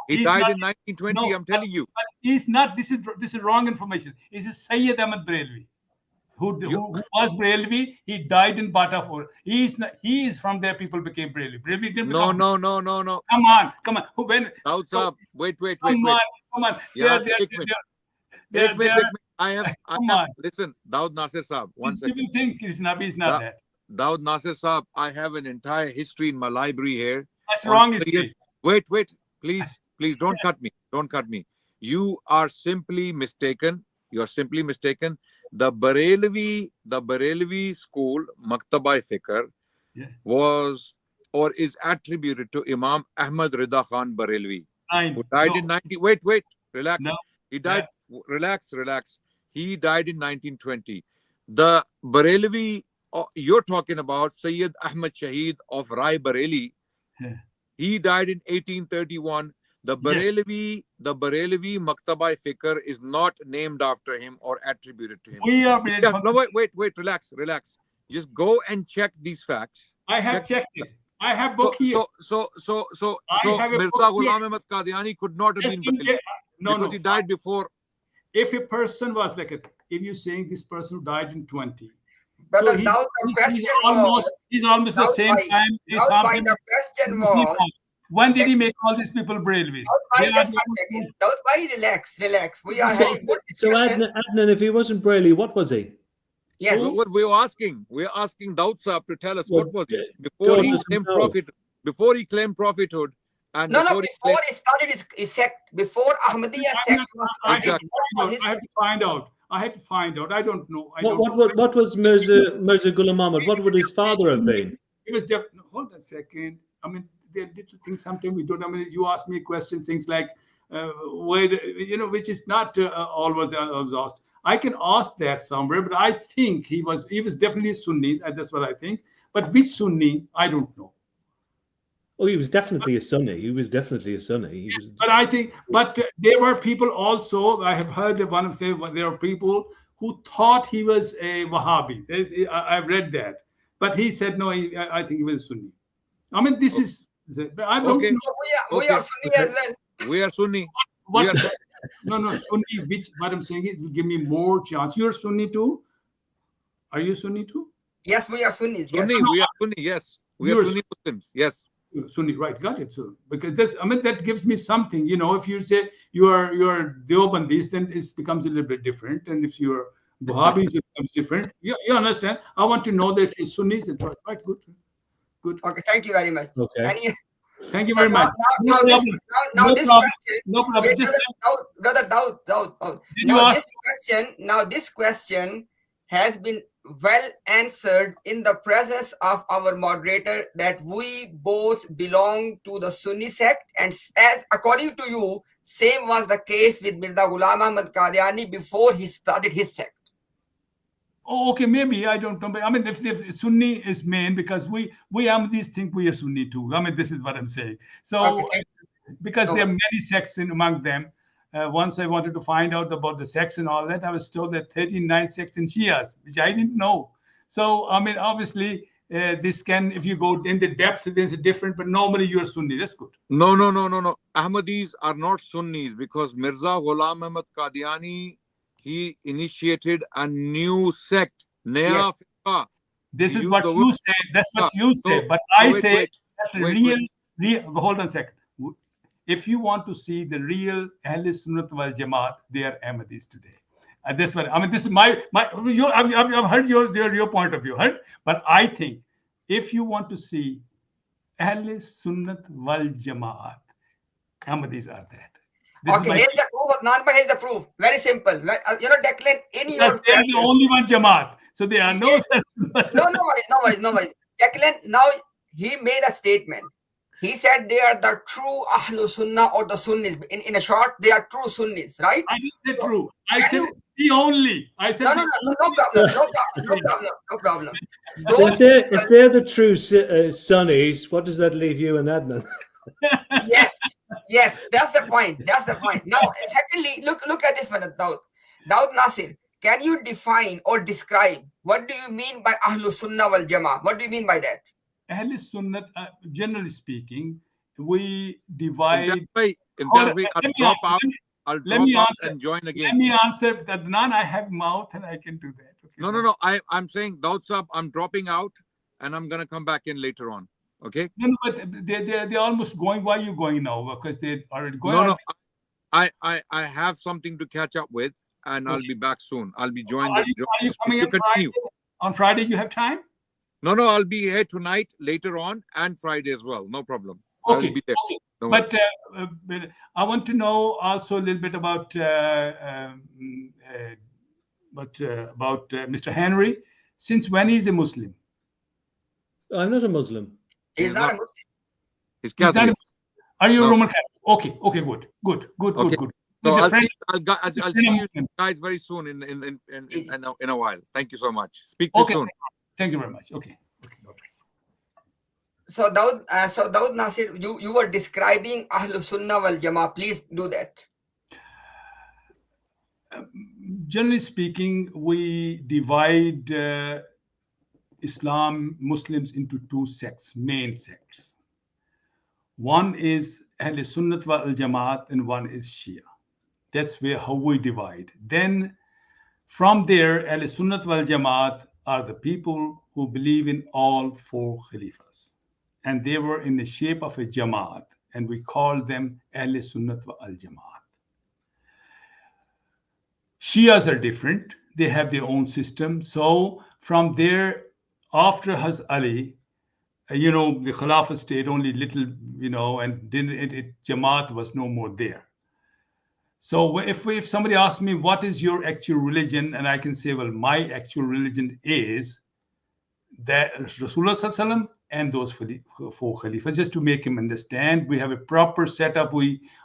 He died in 1920. No, I'm telling you. But he's not. This is wrong information. This is Sayyid Ahmad Brailvi, who was Brailvi. He died in Batafur. He is from there. People became Brailvi. Brailvi didn't become. No. Come on. When? Daud Saab, wait. Come on. Yeah, listen, Daud Nasir Saab, one second. People think it's Nabi is not that. Daud Nasir Saab, I have an entire history in my library here. That's wrong history. Wait, please don't cut me. You are simply mistaken. The Barelvi school, Maktaba Fikr, was or is attributed to Imam Ahmad Rida Khan Barelvi, who died in 90. Wait, relax. No. He died. Relax. He died in 1920. The Barelvi you're talking about, Sayyid Ahmad Shaheed of Rai Bareli, he died in 1831. The Barelvi Maktaba Fikr is not named after him or attributed to him. Wait, relax. Just go and check these facts. I have checked it. I have book here. So Mirza Ghulam Ahmad Qadiani could not have been Barelvi because he died before. If a person was like if you're saying this person who died in 20, but so now the question he's almost the same time. The question was, when did he make all these people Brailvis? Relax. We are having good So discussion. Adnan, if he wasn't Braille, what was he? Yes. What we're asking Daud Saab to tell us what was it before he claimed prophethood. And before he started his sect, before Ahmadiyya sect was started. I have to find out. I don't know. What was Mirza Ghulam Ahmad? What would his father have been? It was hold on a second. I mean, there are little things sometimes we don't. I mean, you ask me questions, things like which is not always asked. I can ask that somewhere, but I think he was definitely Sunni. That's what I think. But which Sunni, I don't know. Oh, he was definitely a Sunni. He was definitely a Sunni. He was. But I think, but there were people also. I have heard of one of them. There are people who thought he was a Wahhabi. I've read that, but he said no. I think he was Sunni. I mean, this is. I don't Okay. know We are Sunni as well. We are Sunni. what. No, Sunni. Which what I'm saying is, give me more chance. You're Sunni too. Are you Sunni too? Yes, we are Sunnis. Yes. Sunni. We are Sunni. Yes. We are You're Sunni Muslims. Yes. Sunni, right? Got it. So because that's, I mean, that gives me something. You know, if you say you are Deobandis, then it becomes a little bit different. And if you're Wahhabis, it becomes different. You understand? I want to know that if you're Sunnis, then right, good. Okay, thank you very much. Okay. Thank you very much. Now No this problem. question, No problem. wait, Just brother Daud. Now this question has been well answered in the presence of our moderator, that we both belong to the Sunni sect, and as according to you, same was the case with Mirza Ghulam Ahmad Qadiani before he started his sect. oh, okay, maybe I don't know. But I mean, if Sunni is main, because we Ahmadis think we are Sunni too. I mean, this is what I'm saying. So Okay. because No there are many sects among them. Once I wanted to find out about the sects and all that, I was told that 39 sects in Shias, which I didn't know. So, I mean, obviously, this can, if you go in the depth, there's a different, but normally you're Sunni. That's good. No. Ahmadis are not Sunnis, because Mirza Ghulam Ahmad Qadiani, he initiated a new sect, Naya Yes. Fiqh. This He is used what the you word say. That's what you say. No, But I wait, say wait, that wait. hold on a second. If you want to see the real Ahl Sunnat wal Jamaat, they are Ahmadis today. And this one, I mean, this is I've heard your point of view, right? But I think if you want to see Ahl Sunnat wal Jamaat, Ahmadis are that. This Okay, here's the proof. Adnan, here's the proof. Very simple. You know, Declan, in your they're the only one Jamaat. So there are no. No worries. Declan, now he made a statement. He said they are the true Ahlu Sunnah or the Sunnis. In a short, they are true Sunnis, right? I didn't say true. I said the only. I said No problem. Those If they're the true Sunnis, what does that leave you and Adnan? Yes, that's the point. Now, secondly, look at this one, Daud Nasir. Can you define or describe what do you mean by Ahlu Sunnah wal Jama'ah? What do you mean by that? Ahl Sunnat, generally speaking, we divide. In that way, I'll drop out. I'll drop out and join again. Let me answer that. Adnan, I have mouth and I can do that. Okay, No. I'm saying, Daud Saab, I'm dropping out and I'm going to come back in later on. Okay? No, but they're almost going. Why are you going now? Because they're already going. No. I have something to catch up with, and I'll be back soon. I'll be joining. Are you coming on Friday? On Friday, you have time? No, I'll be here tonight, later on, and Friday as well. No problem. Okay. I'll be there. Okay. But I want to know also a little bit about Mr. Henry. Since when he's a Muslim? I'm not a Muslim. He's not a Muslim. He's Catholic. Are you a Roman Catholic? Okay, good. So I'll see you guys very soon in a while. Thank you so much. Speak to you soon. Thank you very much. Okay. So Daud Nasir, you were describing Ahlu Sunnah wal Jama'ah. Please do that. Generally speaking, we divide Muslims into two sects, main sects. One is Ahl Sunnat wal Jamaat and one is Shia. That's how we divide. Then from there, Ahl Sunnat wal Jamaat are the people who believe in all four Khalifas. And they were in the shape of a Jamaat, and we call them Ahl Sunnat wal Jamaat. Shias are different. They have their own system. So from there, after Hazrat Ali, the Khilafah stayed only little, and Jamaat was no more there. So if somebody asks me, what is your actual religion? And I can say, well, my actual religion is that Rasulullah Sallallahu Alaihi Wasallam and those four Khalifas, just to make him understand. We have a proper setup.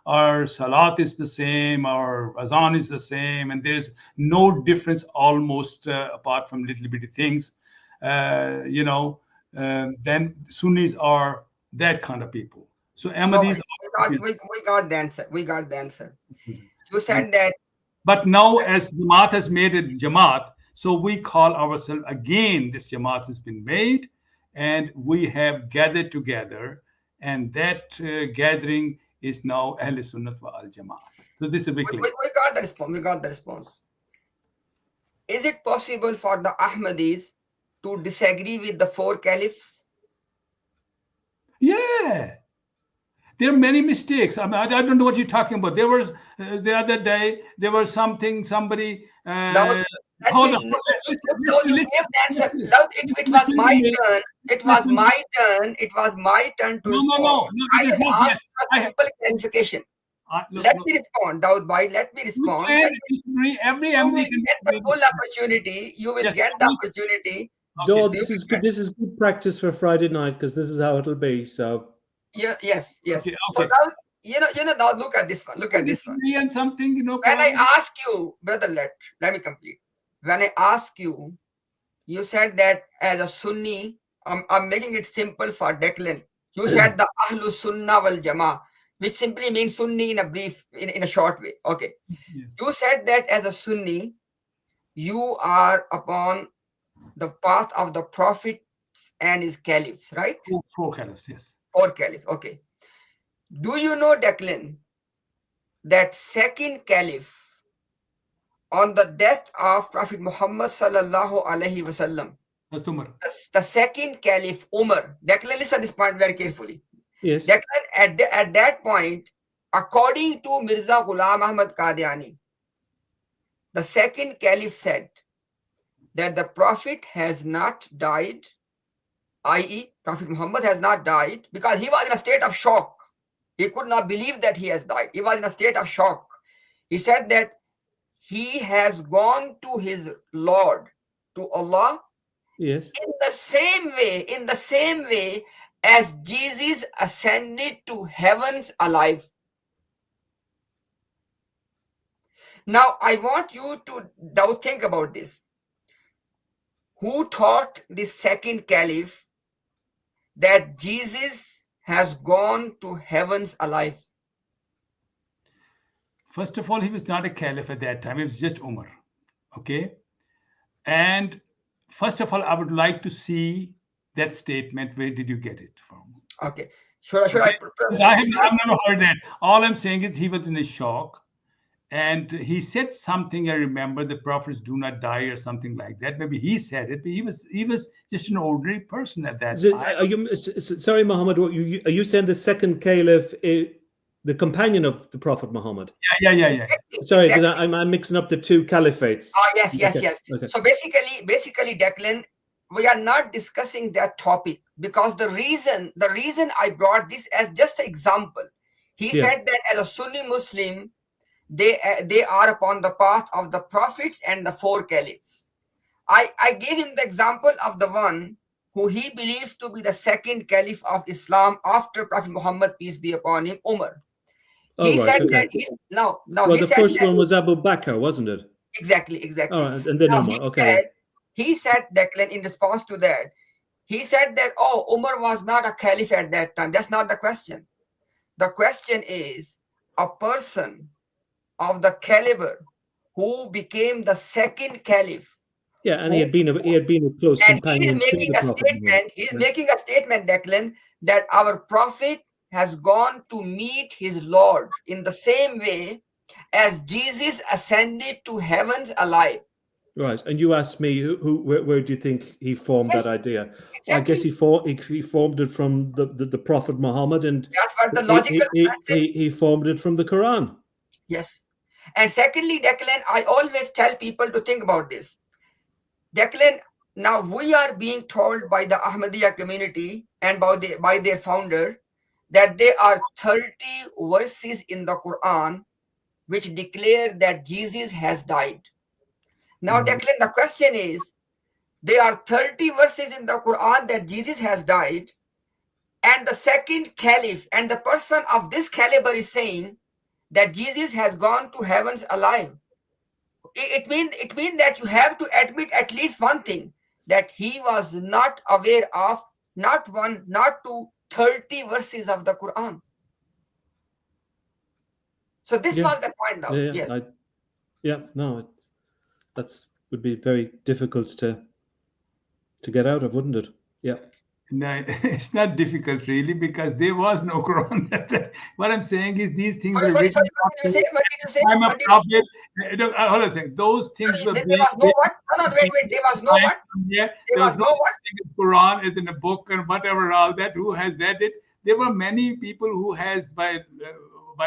Our Salat is the same, our Azan is the same, and there's no difference almost apart from little bitty things. Then Sunnis are that kind of people. So No, Ahmadis. we got the answer. We got the answer. You And, said that. but now, as Jamaat has made it Jamaat, so we call ourselves again. This Jamaat has been made, and we have gathered together, and that gathering is now Ahl Sunnat wa Al Jamaat. So this is We clear. got the response. We got the response. Is it possible for the Ahmadis to disagree with the four caliphs? Yeah. There are many mistakes. I mean, I don't know what you're talking about. There was the other day. There was somebody. Now, Hold on. you gave the answer. Now, it was my turn. It was my turn. It was my turn to respond. No. I just asked a simple clarification. Let me respond, Dawud Bhai. Let me respond. Every You will Ahmadi get the full opportunity. You will get the opportunity. Dawud, this is good. This is good practice for Friday night because this is how it'll be. So. Yeah. Yes. Okay. So now, now look at this one. Look at this one. And something, When I ask you, brother, let me complete. When I ask you, you said that as a Sunni, I'm making it simple for Declan. You said the Ahlu Sunnah wal Jama'ah, which simply means Sunni in a brief, in a short way. Okay. Yeah. You said that as a Sunni, you are upon the path of the Prophet and his caliphs, right? Four caliphs, yes. Four caliphs. Okay. Do you know, Declan, that second caliph on the death of Prophet Muhammad sallallahu alaihi wasallam, That's Umar. the second caliph Umar, Declan, listen this point very carefully. Yes. Declan, at that point, according to Mirza Ghulam Ahmad Qadiani, the second caliph said that the Prophet has not died, i.e., Prophet Muhammad has not died, because he was in a state of shock. He could not believe that he has died. He was in a state of shock. He said that he has gone to his Lord, to Allah, Yes. in the same way as Jesus ascended to heavens alive. Now, I want you to now think about this. Who taught the second caliph that Jesus has gone to heavens alive? First of all, he was not a caliph at that time. It was just Umar. Okay. And first of all, I would like to see that statement. Where did you get it from? Okay. Should I? I've never heard that. All I'm saying is he was in a shock. And he said something, I remember, the prophets do not die or something like that. Maybe he said it, but he was just an ordinary person at that time. Sorry, Muhammad, are you saying the second caliph is the companion of the Prophet Muhammad? Yeah. Sorry, because I'm mixing up the two caliphates. Oh, yes. Okay. So basically, Declan, we are not discussing that topic because the reason I brought this as just an example. He said that as a Sunni Muslim, they are upon the path of the prophets and the four caliphs. I gave him the example of the one who he believes to be the second caliph of Islam after Prophet Muhammad, peace be upon him, Umar. He said that the first one was Abu Bakr, wasn't it? Exactly. All right, and then Umar. Okay. He said, Declan, in response to that, he said that, Umar was not a caliph at that time. That's not the question. The question is a person of the caliber who became the second caliph. Yeah, and he had been a close companion. And he's making a statement, Declan, that our Prophet has gone to meet his Lord in the same way as Jesus ascended to heavens alive. Right, and you asked me where do you think he formed that idea? Exactly. Well, I guess he formed it from the Prophet Muhammad, and that's what the logical he formed it from the Quran. Yes. And secondly, Declan, I always tell people to think about this. Declan, now we are being told by the Ahmadiyya community and by their founder that there are 30 verses in the Quran which declare that Jesus has died. Now, Declan, the question is, there are 30 verses in the Quran that Jesus has died, and the second caliph and the person of this caliber is saying that Jesus has gone to heavens alive. It means that you have to admit at least one thing, that he was not aware of not one, not two, 30 verses of the Quran. So this was the point now. Yes. No, that's would be very difficult to get out of, wouldn't it? Yeah. No, it's not difficult really, because there was no Quran. What I'm saying is these things were written What did you say? What did you say? time of What did Prophet. Hold on a second. Those things were there being was no what? No, wait. There was no what? Yeah, There was no no what? such thing as Quran as in a book and whatever all that. Who has read it? There were many people who has by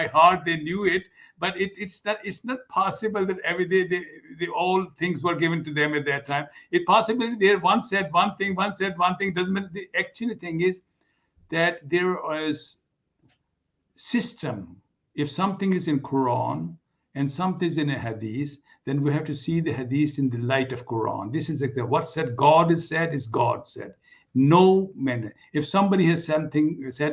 heart they knew it, but it's not possible that every day the all things were given to them at that time. It possibly there one said one thing, one said one thing. Doesn't mean the actual thing is that there is system. If something is in Quran and something is in a hadith, then we have to see the hadith in the light of Quran. This is exactly what said. God is God said. No man. If somebody has said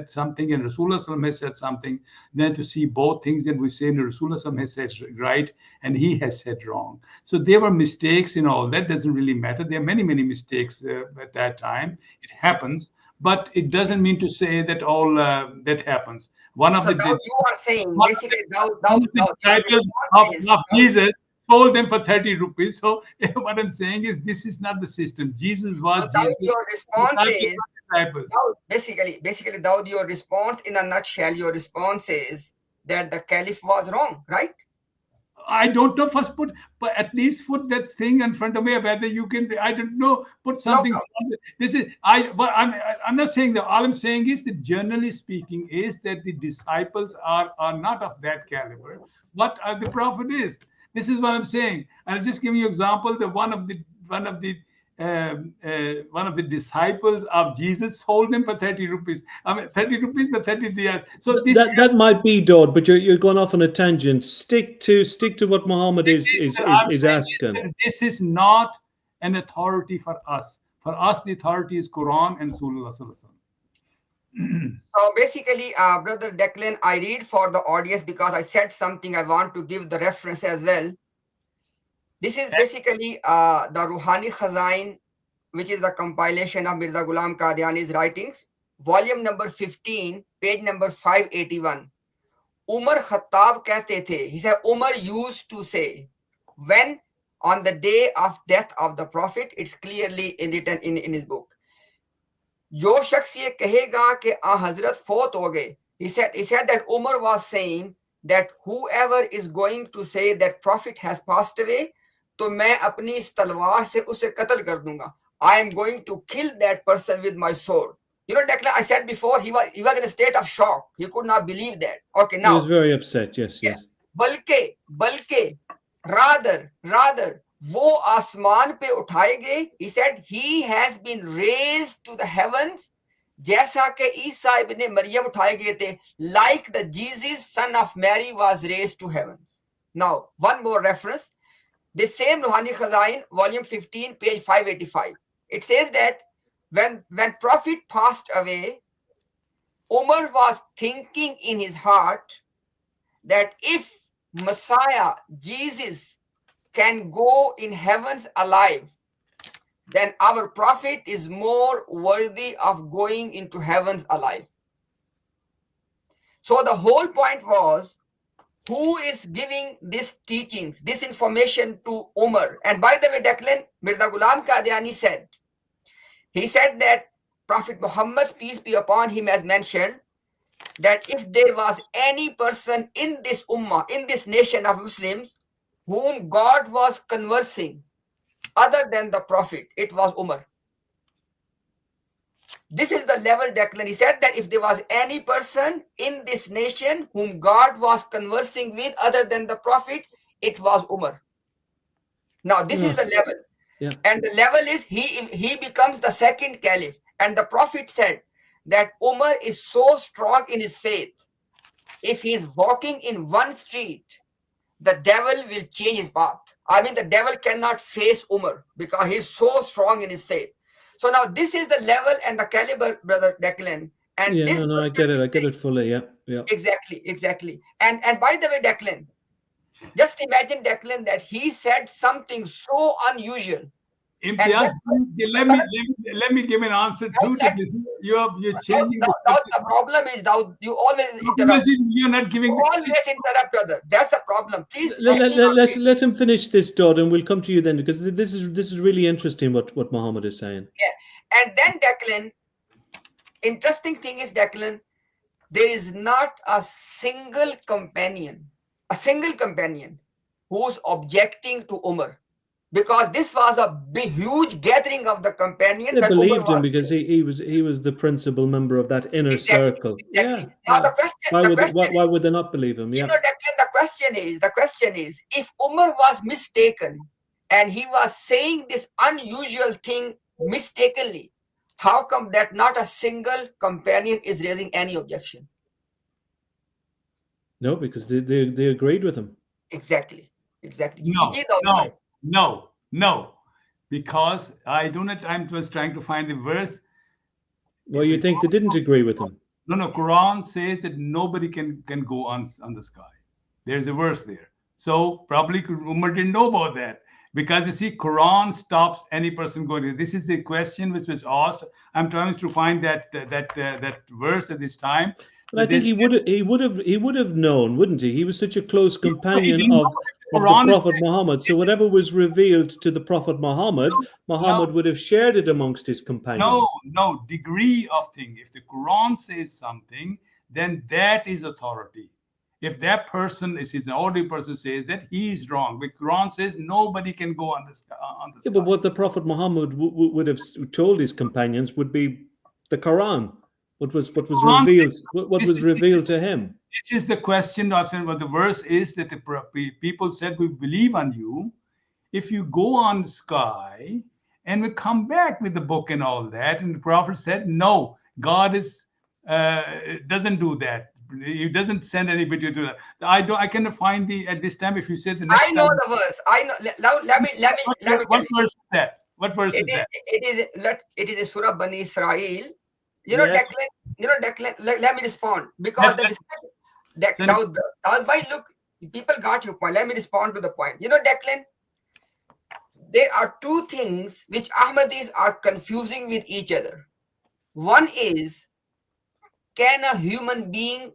something and Rasulullah has said something, then to see both things, and we say Rasulullah has said right and he has said wrong. So there were mistakes in all. That doesn't really matter. There are many mistakes at that time. It happens, but it doesn't mean to say that all that happens. One of So the now you are saying basically disciples of Jesus sold them for 30 rupees. So what I'm saying is this is not the system. Jesus was Jesus. Your response is basically Daud, your response in a nutshell, your response is that the caliph was wrong, right? I don't know. First but at least put that thing in front of me, whether you can. I don't know. Put something. No. This is But I'm not saying that. All I'm saying is that generally speaking is that the disciples are not of that caliber. What the prophet is. This is what I'm saying. I'll just give you an example. That one of the disciples of Jesus sold him for 30 rupees. I mean, 30 rupees or 30 diyas. So that might be, Daud, but you're going off on a tangent. Stick to what Muhammad is asking. This is not an authority for us. For us, the authority is Quran and Rasulullah Sallallahu Alaihi Wasallam. So basically, Brother Declan, I read for the audience because I said something. I want to give the reference as well. This is basically the Ruhani Khazain, which is the compilation of Mirza Ghulam Qadiani's writings, volume number 15, page number 581. Umar Khattab कहते थे, he said, Umar used to say, when on the day of death of the Prophet, it's clearly written in his book. जो शख्स ये कहेगा कि हजरत फौत हो गए, he said that Umar was saying that whoever is going to say that Prophet has passed away, तो मैं अपनी इस तलवार से उसे कत्ल कर दूंगा. I am going to kill that person with my sword. You know, Declan, I said before, he was in a state of shock. He could not believe that. Okay, now he was very upset. Yes. बल्कि rather वो आसमान पे उठाए गए. He said he has been raised to the heavens जैसा कि ईसा इब्ने मरियम उठाए गए थे, like the Jesus son of Mary was raised to heavens. Now one more reference, the same Ruhani Khazain, volume 15, page 585. It says that when Prophet passed away, Umar was thinking in his heart that if Messiah Jesus can go in heavens alive, then our Prophet is more worthy of going into heavens alive. So the whole point was, who is giving these teachings, this information to Umar? And by the way, Declan, Mirza Ghulam Qadiani said that Prophet Muhammad, peace be upon him, has mentioned that if there was any person in this ummah, in this nation of Muslims, whom God was conversing other than the Prophet, it was Umar. This is the level, Declan. He said that if there was any person in this nation whom God was conversing with other than the Prophet, it was Umar. Now, this is the level. Yeah. And the level is he becomes the second caliph. And the Prophet said that Umar is so strong in his faith. If he is walking in one street, the devil will change his path. I mean, the devil cannot face Umar because he is so strong in his faith. So now this is the level and the caliber, Brother Declan. And I get it fully. Yeah. Exactly. And by the way, Declan, just imagine, Declan, that he said something so unusual Imtiaz, let me give an answer too to this. You're changing the the problem is now you always interrupt. You're not giving. You always interrupt other. That's the problem. Please let him finish this, Dodd, and we'll come to you then, because this is really interesting what Muhammad is saying. Yeah, and then Declan. Interesting thing is, Declan, there is not a single companion who's objecting to Umar, because this was a big, huge gathering of the companions. They believed him because he was the principal member of that inner circle. Exactly. Yeah. Now Why would they not believe him? You know, Declan, the question is, if Umar was mistaken and he was saying this unusual thing mistakenly, how come that not a single companion is raising any objection? No, because they agreed with him. Exactly. No. Because I was trying to find the verse. Well, you think they didn't agree with him? No. Quran says that nobody can go on the sky. There's a verse there. So probably Umar didn't know about that. Because you see, Quran stops any person going. This is the question which was asked. I'm trying to find that verse at this time. But I think he would have known, wouldn't he? He was such a close companion of the Prophet Muhammad. So whatever was revealed to the Prophet Muhammad would have shared it amongst his companions. No degree of thing. If the Quran says something, then that is authority. If that person is an ordinary person says that, he is wrong. The Quran says nobody can go on the sky. Yeah, but what the Prophet Muhammad would have told his companions would be the Quran. What was revealed to him. This is the question. What the verse is that the people said, we believe on you. If you go on the sky and we come back with the book and all that, and the Prophet said, no, God doesn't do that. He doesn't send anybody to that. I cannot find at this time. If you say the next I know the verse. I know. Let me. What verse is that? What verse is that? It is a Surah Bani Israel. Declan. Let me respond, because look, people got your point. Let me respond to the point. Declan, there are two things which Ahmadis are confusing with each other. One is, can human being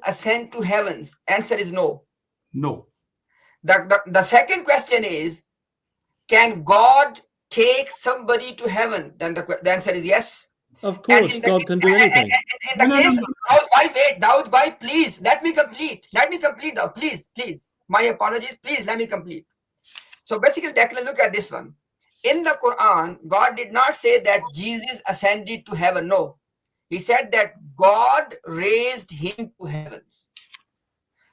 ascend to heavens? Answer is no. No. The second question is, can God take somebody to heaven? Then the answer is yes. Of course, God can do anything. In the case of Dawud Bhai, please let me complete. Now, please. My apologies. Please let me complete. So basically, Declan, look at this one. In the Quran, God did not say that Jesus ascended to heaven. No. He said that God raised him to heavens.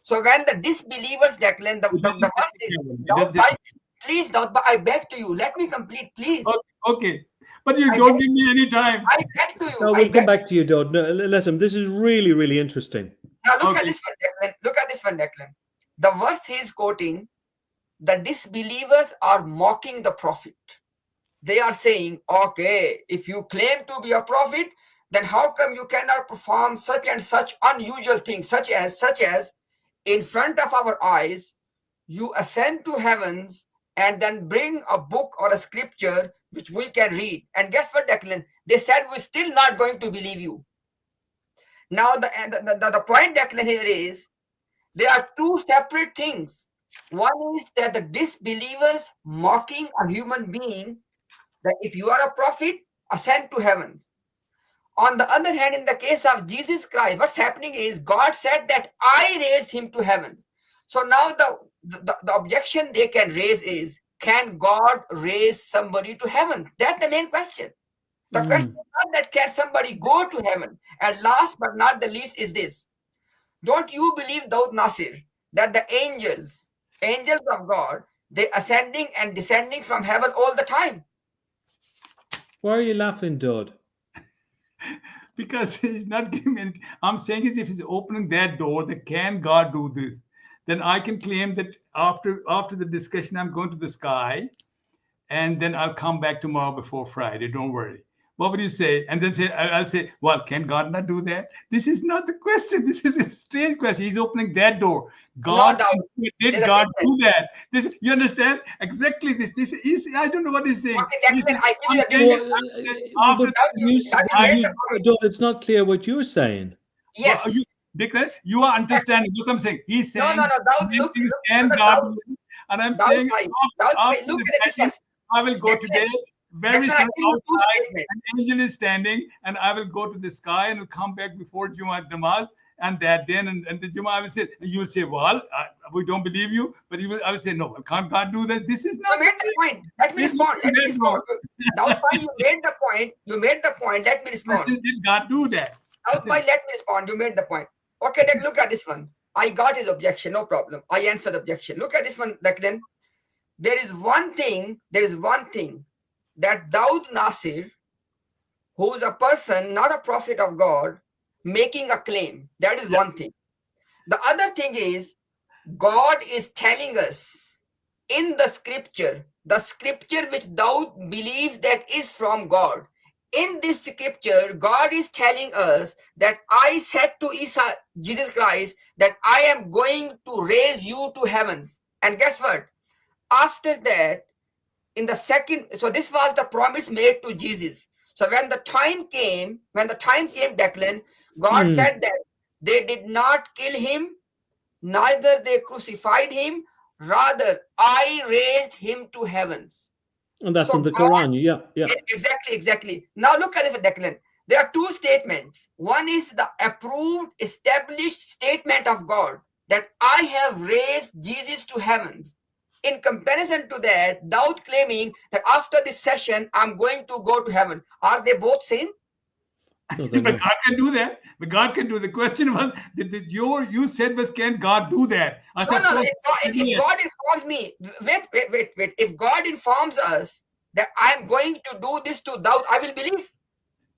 So when the disbelievers, Declan, the verse is, please, I beg to you, let me complete, please. Okay. But you don't give me any time. I beg to you. No, we'll come back to you, Dodd. No, let him. This is really, really interesting. Now look at this one, Declan. The verse he is quoting, the disbelievers are mocking the Prophet. They are saying, okay, if you claim to be a prophet, then how come you cannot perform such and such unusual things, such as in front of our eyes, you ascend to heavens and then bring a book or a scripture which we can read. And guess what, Declan? They said, we're still not going to believe you. Now, the point, Declan, here is, there are two separate things. One is that the disbelievers mocking a human being, that if you are a prophet, ascend to heavens. On the other hand, in the case of Jesus Christ, what's happening is God said that I raised him to heaven. So now the objection they can raise is, can God raise somebody to heaven? That's the main question. The question is not that can somebody go to heaven. And last but not the least is this. Don't you believe, Daud Nasir, that the angels of God, they ascending and descending from heaven all the time? Why are you laughing, Dodd? Because he's not giving me. I'm saying is, if he's opening that door, that can God do this? Then I can claim that after the discussion, I'm going to the sky, and then I'll come back tomorrow before Friday. Don't worry. what would you say? And then I'll say, well, can God not do that? This is not the question. This is a strange question. He's opening that door. God, did God do that? You understand? Exactly this. This is, I don't know what he's saying. Okay, it's not clear what you're saying. Yes. Well, you are understanding what I'm saying. He's saying, no, look, can God do it? And I'm saying, look at the I will go today. Very soon outside, an angel is standing, and I will go to the sky and will come back before Jummah Namaz. And that day, and the Jummah, I will say, you will say, well, we don't believe you, but I will say, no, can't God do that? This is not. You made the point. Let me respond. You made the point. You made the point. Let me respond. Did God do that? Let me respond. You made the point. Okay, look at this one. I got his objection. No problem. I answered the objection. Look at this one, Declan. There is one thing that Daud Nasir, who is a person, not a prophet of God, making a claim. That is one thing. The other thing is, God is telling us in the scripture which Daud believes that is from God. In this scripture, God is telling us that I said to Isa, Jesus Christ, that I am going to raise you to heavens. And guess what? After that, in the second, so this was the promise made to Jesus. So when the time came, Declan, God said that they did not kill him, neither they crucified him, rather I raised him to heavens. And that's in the Quran, yeah. Exactly. Now look at this, Declan. There are two statements. One is the approved, established statement of God that I have raised Jesus to heavens. In comparison to that, Daud claiming that after this session, I'm going to go to heaven. Are they both same? No, but God can do that. But God can do. The question was, you said was, can God do that? I said, no. If God informs me, wait. If God informs us that I'm going to do this to Daud, I will believe.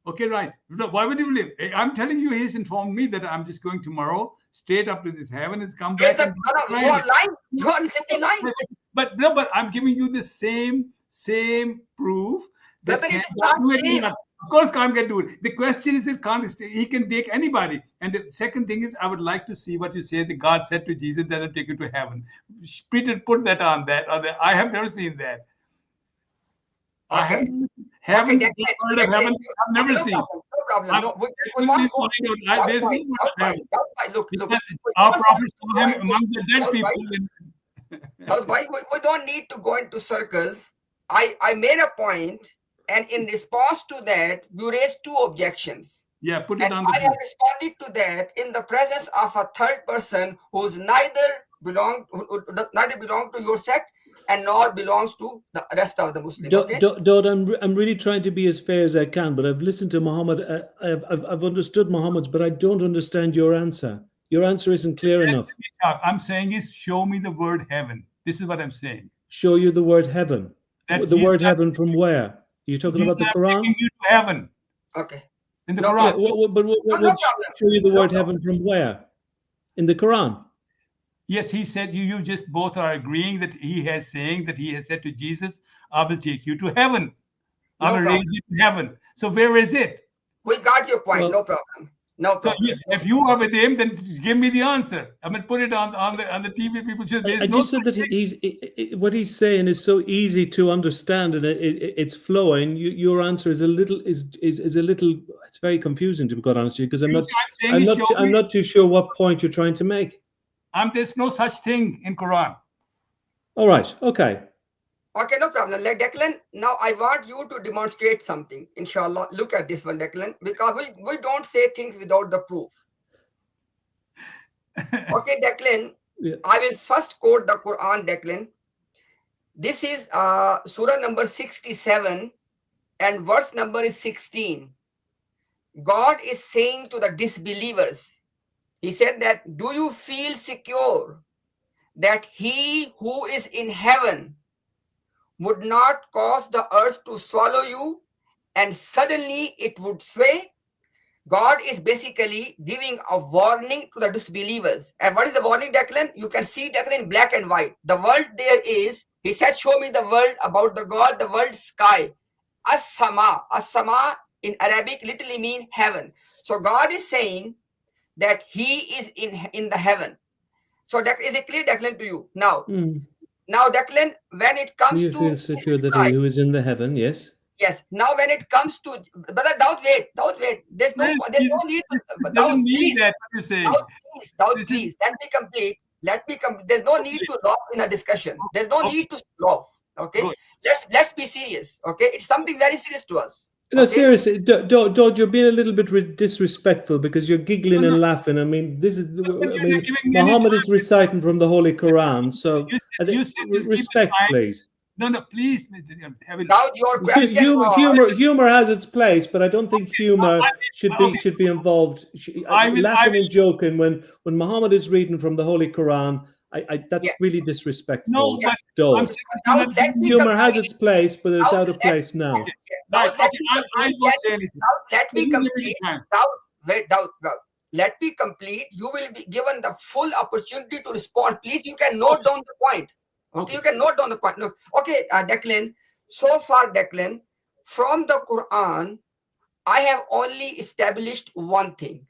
Okay, right. Why would you believe? I'm telling you, he's informed me that I'm just going tomorrow straight up to this heaven and come back. You are lying. You are simply lying. But I'm giving you the same proof that it is not same. Of course, God can do it. The question is, he can take anybody. And the second thing is, I would like to see what you say. That God said to Jesus that I'll take you to heaven. Peter, put that on that. I have never seen that. Okay. I haven't heard of heaven. I've never seen. No problem. Look. Our prophets saw him among the dead people. We don't need to go into circles. I made a point. And in response to that, you raised two objections. Yeah, put it on the I have responded to that in the presence of a third person who's neither belong to your sect and nor belongs to the rest of the Muslims. Dawud, I'm really trying to be as fair as I can, but I've listened to Muhammad. I've understood Muhammad's, but I don't understand your answer. Your answer isn't clear enough. I'm saying is, show me the word heaven. This is what I'm saying. Show you the word heaven. The word heaven from where? You're talking about the Quran? Taking you to heaven. Okay. In the Quran. But show you the word heaven from where? In the Quran? Yes, he said you just both are agreeing that he has said to Jesus, I will take you to heaven. I will raise you to heaven. So where is it? We got your point. No problem. So if you are with him, then give me the answer. I mean, put it on the TV. People should. I just said that what he's saying is so easy to understand, and it's flowing. Your answer is a little. It's very confusing, to be quite honest with you, because I'm not too sure what point you're trying to make. There's no such thing in Quran. All right. Okay. Okay, no problem. Declan, now I want you to demonstrate something. Inshallah, look at this one, Declan, because we don't say things without the proof. Okay, Declan, I will first quote the Quran, Declan. This is Surah number 67 and verse number is 16. God is saying to the disbelievers, he said that, do you feel secure that he who is in heaven would not cause the earth to swallow you and suddenly it would sway? God is basically giving a warning to the disbelievers. And what is the warning, Declan? You can see, Declan, in black and white. The world there is, he said, show me the world about the God, the world sky. As-sama in Arabic literally mean heaven. So God is saying that he is in the heaven. So that is a clear, Declan, to you. Now, Declan, when it comes You to feel secure that right, he who is in the heaven, yes. yes. Now, when it comes to brother, Daud, wait. There's no need to It Daud, doesn't mean please. that what you're saying. Daud, This please. Let me complete. There's no need to laugh in a discussion. There's no need to laugh. Okay. Good. Let's be serious. Okay. It's something very serious to us. No, Okay? seriously, Dodd, you're being a little bit disrespectful because you're giggling No, and no. laughing. I mean, this is, But I you're mean, not giving me any Muhammad time. is reciting from the Holy Quran. So, You said you'll keep the respect, time. please. No, please. Have it. Daud, your question was, Humor has its place, but I don't think humor should be involved. Laughing and joking when Muhammad is reading from the Holy Quran, that's really disrespectful. No, but Dodd. Daud, let me Humor has complete. its place, but it's Daud, out of place now. Okay. Right. Okay. I won't say anything. Let me You give me complete. time. Daud, let me complete. You will be given the full opportunity to respond. Please, you can note down the point. Okay, you can note down the point. Look, okay, Declan. So far, Declan, from the Quran, I have only established one thing: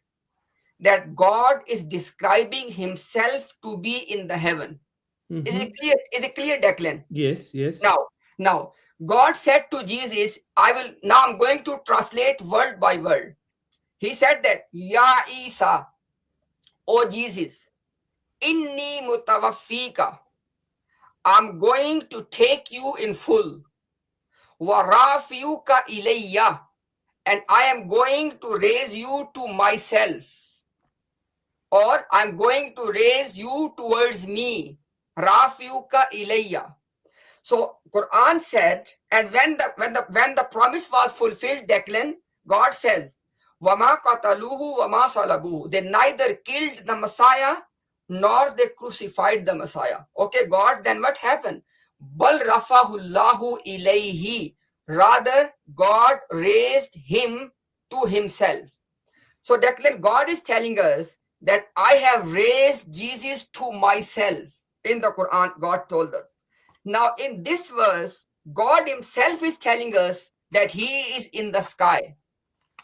that God is describing Himself to be in the heaven. Is it clear? Is it clear, Declan? Yes. Now, God said to Jesus, I'm going to translate word by word. He said that, Ya Isa, O Jesus, inni mutawaffika, I'm going to take you in full. Wa rafiyuka ilayya, and I am going to raise you to myself. Or I'm going to raise you towards me. Rafiyuka ilayya. So Quran said, and when the promise was fulfilled, Declan, God says, Wama qataluhu wama salabuhu. They neither killed the Messiah nor they crucified the Messiah. Okay, God, then what happened? Bal rafahullahu ilayhi. Rather, God raised him to himself. So Declan, God is telling us that I have raised Jesus to myself. In the Quran, God told us. Now, in this verse, God himself is telling us that he is in the sky.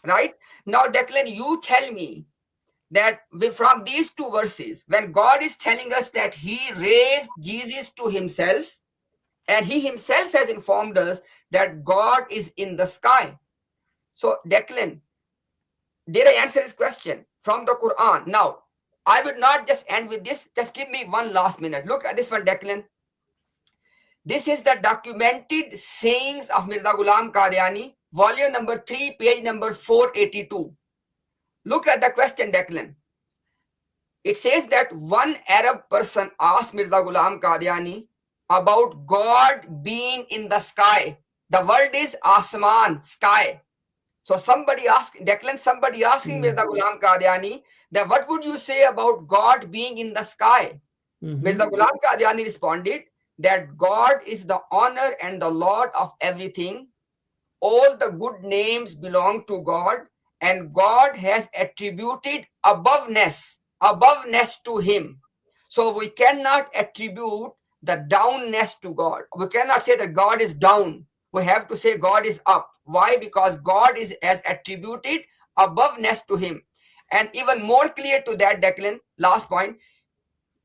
Right? Now, Declan, you tell me that from these two verses, when God is telling us that he raised Jesus to himself, and he himself has informed us that God is in the sky. So, Declan, did I answer this question from the Quran? Now, I would not just end with this. Just give me one last minute. Look at this one, Declan. This is the documented sayings of Mirza Ghulam Qadiani, volume number 3, page number 482. Look at the question, Declan. It says that one Arab person asked Mirza Ghulam Qadiani about God being in the sky. The word is Asman, sky. So somebody asking Mirza Ghulam Qadiani that what would you say about God being in the sky? Mirza Ghulam Qadiani responded that God is the honor and the Lord of everything. All the good names belong to God, and God has attributed aboveness to him. So we cannot attribute the downness to God. We cannot say that God is down. We have to say God is up. Why? Because God has attributed aboveness to him. And even more clear to that, Declan, last point,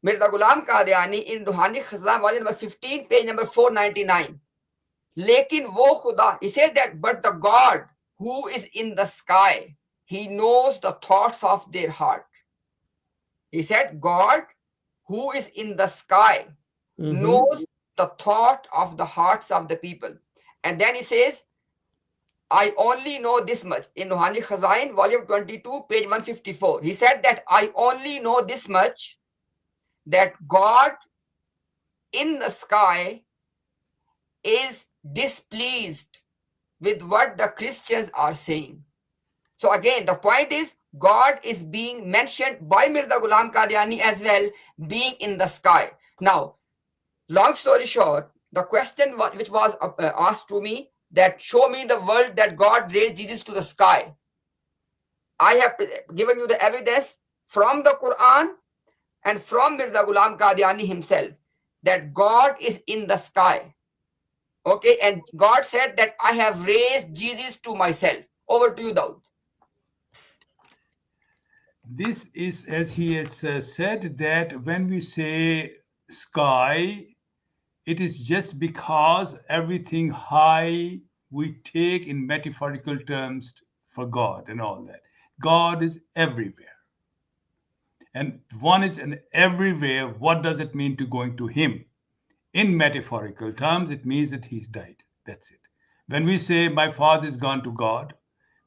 Mirza Ghulam Qadiani in Ruhani Khazan, volume number 15, page number 499. Lekin wo Khuda, he says that, but the God who is in the sky, he knows the thoughts of their heart. He said, God who is in the sky knows the thought of the hearts of the people. And then he says, I only know this much. In Ruhani Khazan, volume 22, page 154. He said that I only know this much, that God in the sky is displeased with what the Christians are saying. So again, the point is, God is being mentioned by Mirza Ghulam Qadiani as well, being in the sky. Now, long story short, the question which was asked to me, that show me the world that God raised Jesus to the sky. I have given you the evidence from the Quran and from Mirza Ghulam Qadiani himself that God is in the sky. Okay, and God said that I have raised Jesus to myself. Over to you, Daud. This is, as he has said, that when we say sky, it is just because everything high we take in metaphorical terms for God and all that. God is everywhere. And one is an everywhere. What does it mean to going to him? In metaphorical terms, it means that he's died. That's it. When we say my father is gone to God,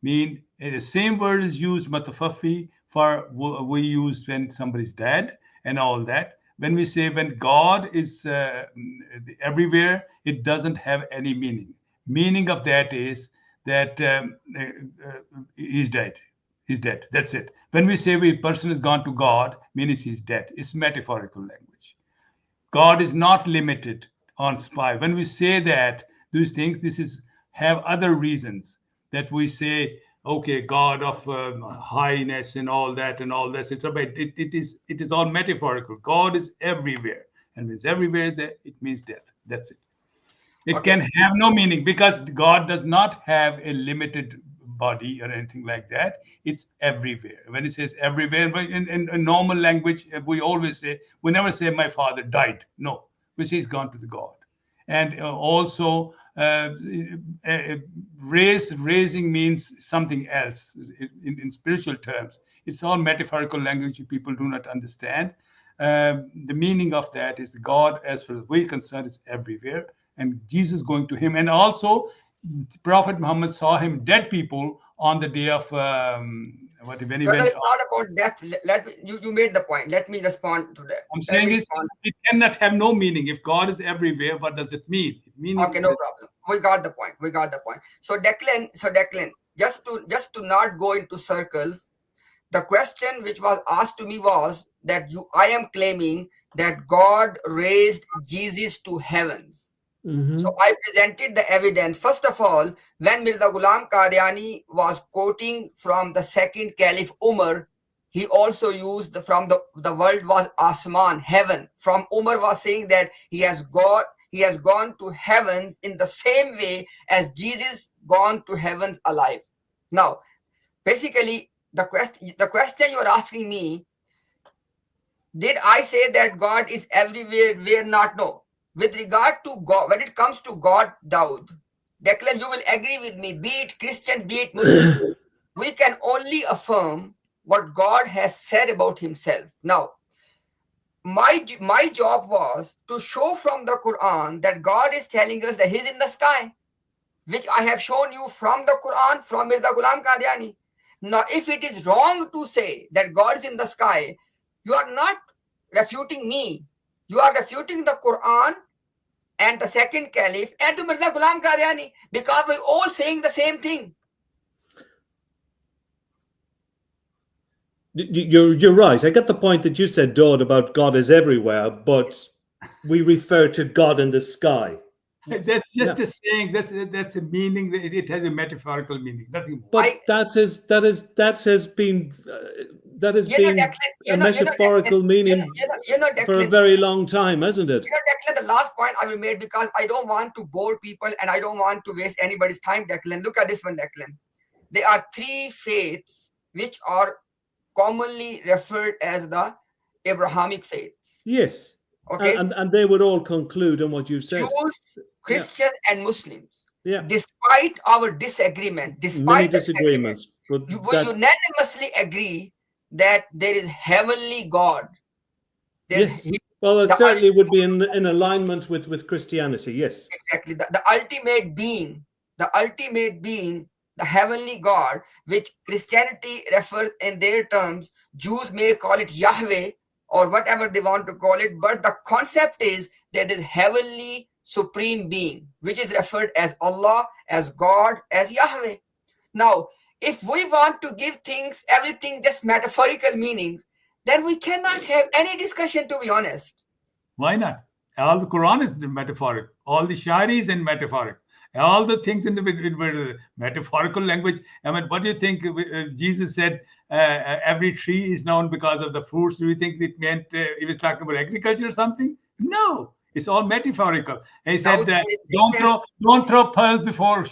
mean the same word is used matafafi for we use when somebody's dead and all that. When we say when God is everywhere, it doesn't have any meaning. Meaning of that is that he's dead. He's dead. That's it. When we say a person has gone to God, means he's dead. It's metaphorical language. God is not limited on spy. When we say that, these things, this is have other reasons that we say, okay, God of highness and all that and all this. It is all metaphorical. God is everywhere, and when it's everywhere, it means death. That's it. It can have no meaning because God does not have a limited body or anything like that. It's everywhere. When it says everywhere, in normal language, we always say, we never say my father died. No, we say he's gone to the God. And also, raising means something else in spiritual terms. It's all metaphorical language people do not understand. The meaning of that is God, as far as we're concerned, is everywhere. And Jesus going to him. And also, Prophet Muhammad saw him dead people on the day of when he went. It's not about death. You made the point. Let me respond to that. I'm saying it cannot have no meaning. If God is everywhere, what does it mean? Okay, no problem. We got the point. So Declan, just to not go into circles, the question which was asked to me was that I am claiming that God raised Jesus to heavens. So I presented the evidence. First of all, when Mirza Ghulam Qadiani was quoting from the second Caliph Umar, he also used from the world was Asman, heaven. From Umar was saying that he has gone to heavens in the same way as Jesus gone to heaven alive. Now, basically, the question you're asking me, did I say that God is everywhere? Where not? No. With regard to God, when it comes to God, Daud, Declan, you will agree with me, be it Christian, be it Muslim, we can only affirm what God has said about himself. Now, my job was to show from the Quran that God is telling us that he's in the sky, which I have shown you from the Quran, from Mirza Ghulam Qadiani. Now, if it is wrong to say that God is in the sky, you are not refuting me. You are refuting the Quran and the second Caliph and the Mirza Ghulam Qadiani because we're all saying the same thing. You're right. I get the point that you said, Daud, about God is everywhere, but we refer to God in the sky. Yes. That's just a saying. That's a meaning. It has a metaphorical meaning. Nothing more. But that has been a metaphorical meaning for a very long time, hasn't it? Declan, the last point I will make, because I don't want to bore people and I don't want to waste anybody's time, Declan. Look at this one, Declan. There are three faiths which are commonly referred as the Abrahamic faiths. Yes. Okay. And they would all conclude on what you said. Jews, Christians, and Muslims. Yeah. Despite our disagreement, many disagreements, we unanimously agree that there is heavenly God. Yes. Well, it certainly would be in alignment with Christianity. Yes. Exactly. The ultimate being, the heavenly God, which Christianity refers in their terms. Jews may call it Yahweh or whatever they want to call it, but the concept is that is heavenly supreme being, which is referred as Allah, as God, as Yahweh. Now, if we want to give everything just metaphorical meanings, then we cannot have any discussion, to be honest. Why not? All the Quran is metaphoric. All the Shairi is in metaphoric. All the things in the metaphorical language. I mean, what do you think Jesus said? Every tree is known because of the fruits. Do you think it meant he was talking about agriculture or something? No, It's all metaphorical. He Now said, there is don't difference. throw pearls before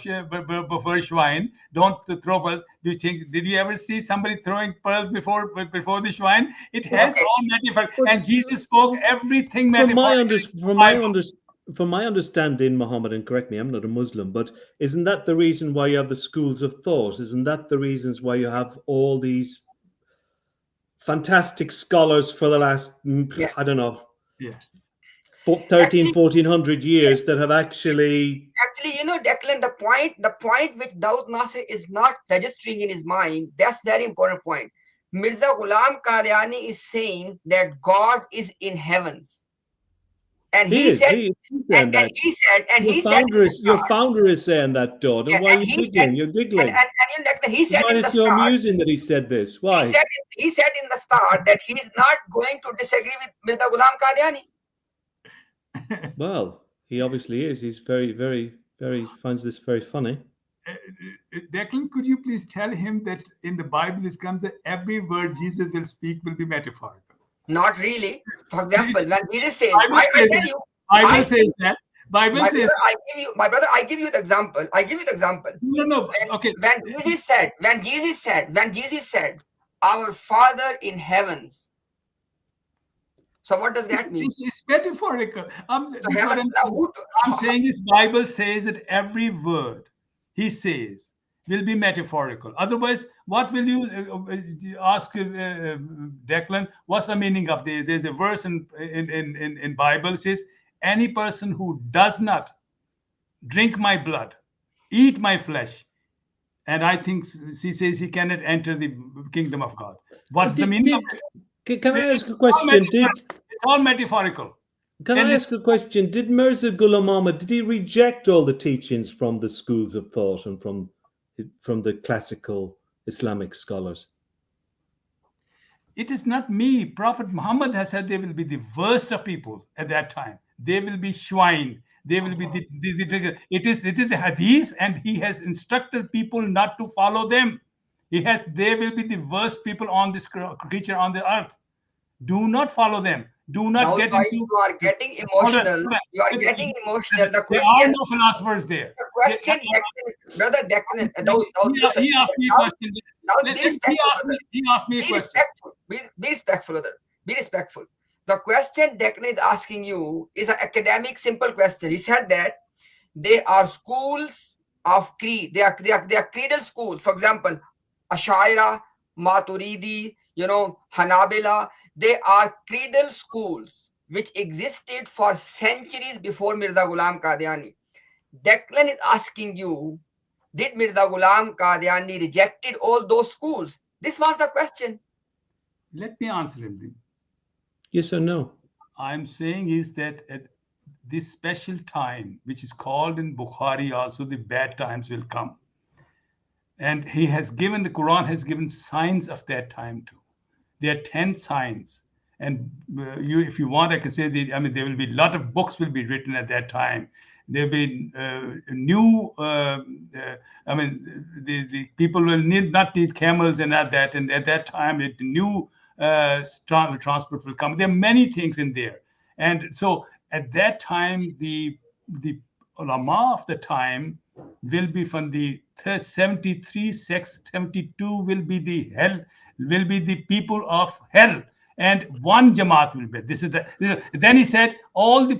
swine. Don't throw pearls. Do you think? Did you ever see somebody throwing pearls before the swine? It has Okay. all metaphor. But And Jesus spoke everything from my metaphorically. from my understanding, Muhammad, and correct me, I'm not a Muslim, but isn't that the reason why you have the schools of thought? Isn't that the reasons why you have all these fantastic scholars for the last, Yeah. I don't know, Yeah. 13, 1400 years that have actually... Actually, you know, Declan, the point which Daud Nasir is not registering in his mind, that's very important point. Mirza Ghulam Qadiani is saying that God is in heavens. And he said, and he said, your founder is saying that, Daud. And why are you giggling? You're giggling. And he said Why in the is you start, amusing that he said this? Why? He said in the start that he is not going to disagree with Mirza Ghulam Qadiani. Well, he obviously is. He's very, very, very finds this very funny. Declan, could you please tell him that in the Bible it comes that every word Jesus will speak will be metaphorical? Not really. For example, when Jesus says, Bible says that. My brother, I give you the example. No. Okay. When Jesus said, our Father in heavens. So what does that mean? It's metaphorical. I'm saying is Bible says that every word he says will be metaphorical. Otherwise, what will you ask Declan? What's the meaning of this? There's a verse in Bible says, any person who does not drink my blood, eat my flesh, and I think he says he cannot enter the kingdom of God. What's the meaning of it? Can I ask a question? It's all metaphorical. Can I ask a question? Did Mirza Ghulam Ahmad, did he reject all the teachings from the schools of thought and from the classical Islamic scholars? It is not me. Prophet Muhammad has said they will be the worst of people at that time. They will be swine. They will be it is a hadith, and he has instructed people not to follow them. They will be the worst people on this creature on the earth. Do not follow them. Do not get into. You are getting emotional. You are getting emotional. The question, there are no philosophers there. The question, brother Declan, he asked me a question. He asked me a question. Be respectful, brother. Be respectful. The question Declan is asking you is an academic, simple question. He said that they are schools of creed. They are creedal schools. For example, Ashaira, Maturidi, Hanabila. They are creedal schools which existed for centuries before Mirza Ghulam Qadiani. Declan is asking you, did Mirza Ghulam Qadiani rejected all those schools? This was the question. Let me answer him. Yes or no? I'm saying is that at this special time, which is called in Bukhari also, the bad times will come. And the Quran has given signs of that time too. There are 10 signs. And if you want, I can say there will be a lot of books will be written at that time. There will be new, the people will not need camels and at that time, the new transport will come. There are many things in there. And so at that time, the ulama of the time will be from the 73 sects, 72 will be the people of hell, and one Jamaat will be. Then he said all the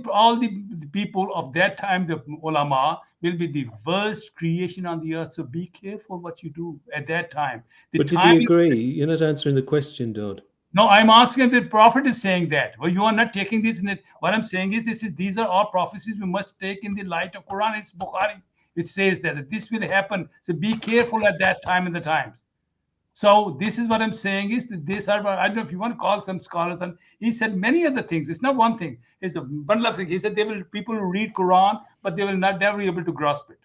people of that time, the ulama, will be the worst creation on the earth. So be careful what you do at that time. But did you agree? You're not answering the question, Daud. No, I'm asking. The Prophet is saying that. Well, you are not taking this. What I'm saying is these are all prophecies we must take in the light of Quran. It's Bukhari. It says that this will happen. So be careful at that time in the times. So this is what I'm saying is that these are, I don't know if you want to call some scholars, and he said many other things. It's not one thing. It's a bundle of things. He said people will read Quran, but they will never be able to grasp it.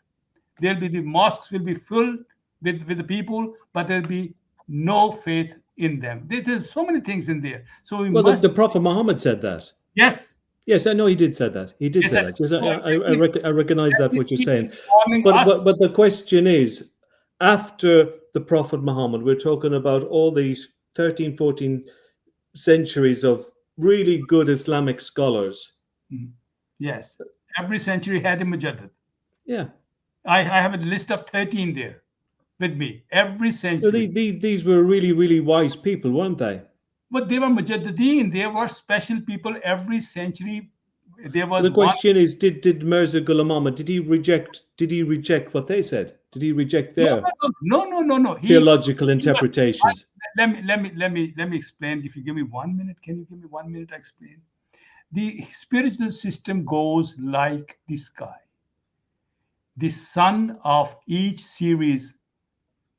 The mosques will be full with the people, but there'll be no faith in them. There's so many things in there. So the Prophet Muhammad said that. Yes, I know he did say that. He did say that. Yes, I recognize that what you're saying. But the question is, after the Prophet Muhammad, we're talking about all these 13, 14 centuries of really good Islamic scholars. Mm-hmm. Yes. Every century had a Mujaddid. Yeah. I have a list of 13 there with me. Every So century. these were really, really wise people, weren't they? But they were Mujaddideen. They were special people. Every century there Well, was the one. question is, did Mirza Ghulam Ahmad, did he reject what they said? Did he reject their No. theological interpretations? Let me explain. If you give me 1 minute, can you give me 1 minute to explain? The spiritual system goes like the sky. The son of each series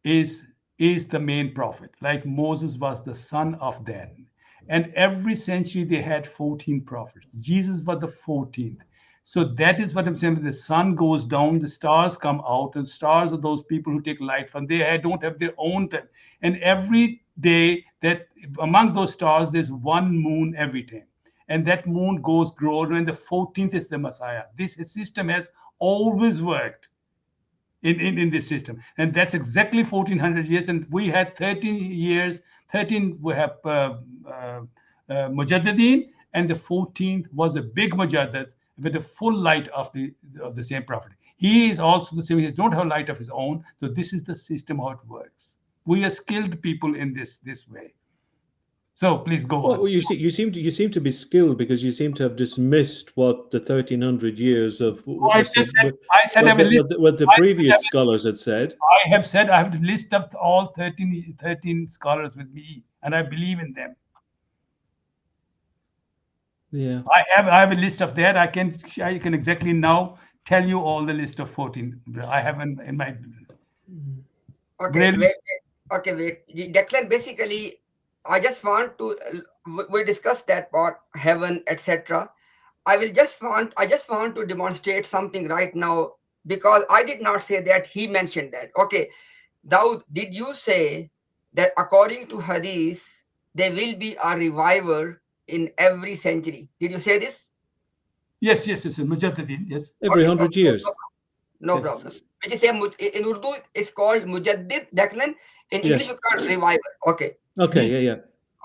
is the main prophet. Like Moses was the son of that. And every century they had 14 prophets. Jesus was the 14th. So that is what I'm saying. When the sun goes down, the stars come out, and stars are those people who take light from. They don't have their own time. And every day, that among those stars, there's one moon every time. And that moon goes growing, and the 14th is the Messiah. This system has always worked in this system, and that's exactly 1400 years. And we had 13 years. 13 we have Mujaddideen, and the 14th was a big Mujaddid with the full light of the same prophet. He is also the same. He don't have light of his own. So this is the system how it works. We are skilled people in this way. So please go on. Well, you seem to be skilled, because you seem to have dismissed what the 1300 years of I said I have a list. what the previous scholars had said. I have said I have a list of all 13 scholars with me, and I believe in them. Yeah. I have a list of that. I can exactly now tell you all the list of 14. I have in my. Okay, wait. Declan, basically, I just want to we discussed that part, heaven, etc. I just want to demonstrate something right now, because I did not say that, he mentioned that. Okay, Daud, did you say that according to Hadith there will be a reviver in every century? Did you say this? Yes. Mujaddideen, yes. Every 100 years. No problem. Which is in Urdu it's called Mujaddid, Declan. In English you call reviver. Okay. Okay, yeah.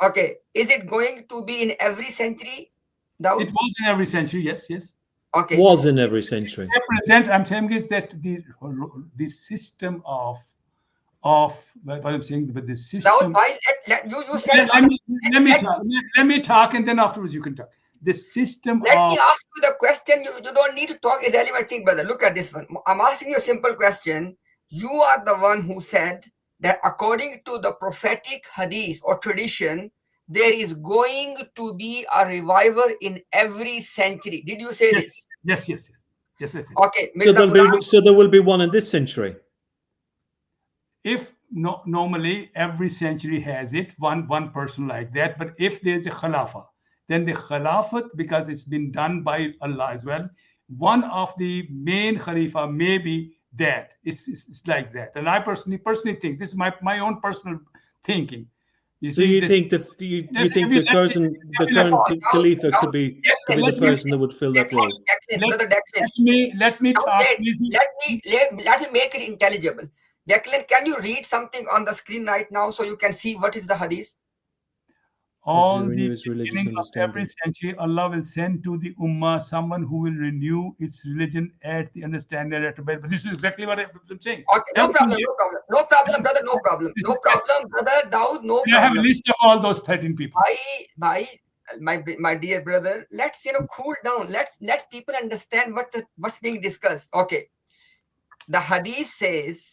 Okay. Is it going to be in every century, Daud? It was in every century, yes. Okay. Was in every century. I'm saying is that the system of what I'm saying, but the system. Daud, you said. Let me talk, and then afterwards you can talk. The system. Let me ask you the question. You don't need to talk irrelevant thing, brother. Look at this one. I'm asking you a simple question. You are the one who said that according to the prophetic hadith or tradition, there is going to be a revival in every century. Did you say this? Yes. Okay. So there will be one in this century. If normally every century has it, one person like that. But if there's a khilafah, then the khilafat, because it's been done by Allah as well, one of the main khalifa may be that. It's like that. And I personally think, this is my own personal thinking. You think the current Khalifa could be the person that would fill that role? Let me talk. Let me make it intelligible. Declan, can you read something on the screen right now so you can see what is the hadith? All the beginning of every century, Allah will send to the Ummah someone who will renew its religion at the understanding at the But this is exactly what I'm saying. Okay, no problem, brother, no problem, brother, Daud, no problem. I have a list of all those 13 people. My dear brother, let's cool down. Let's people understand what's being discussed. Okay, the hadith says,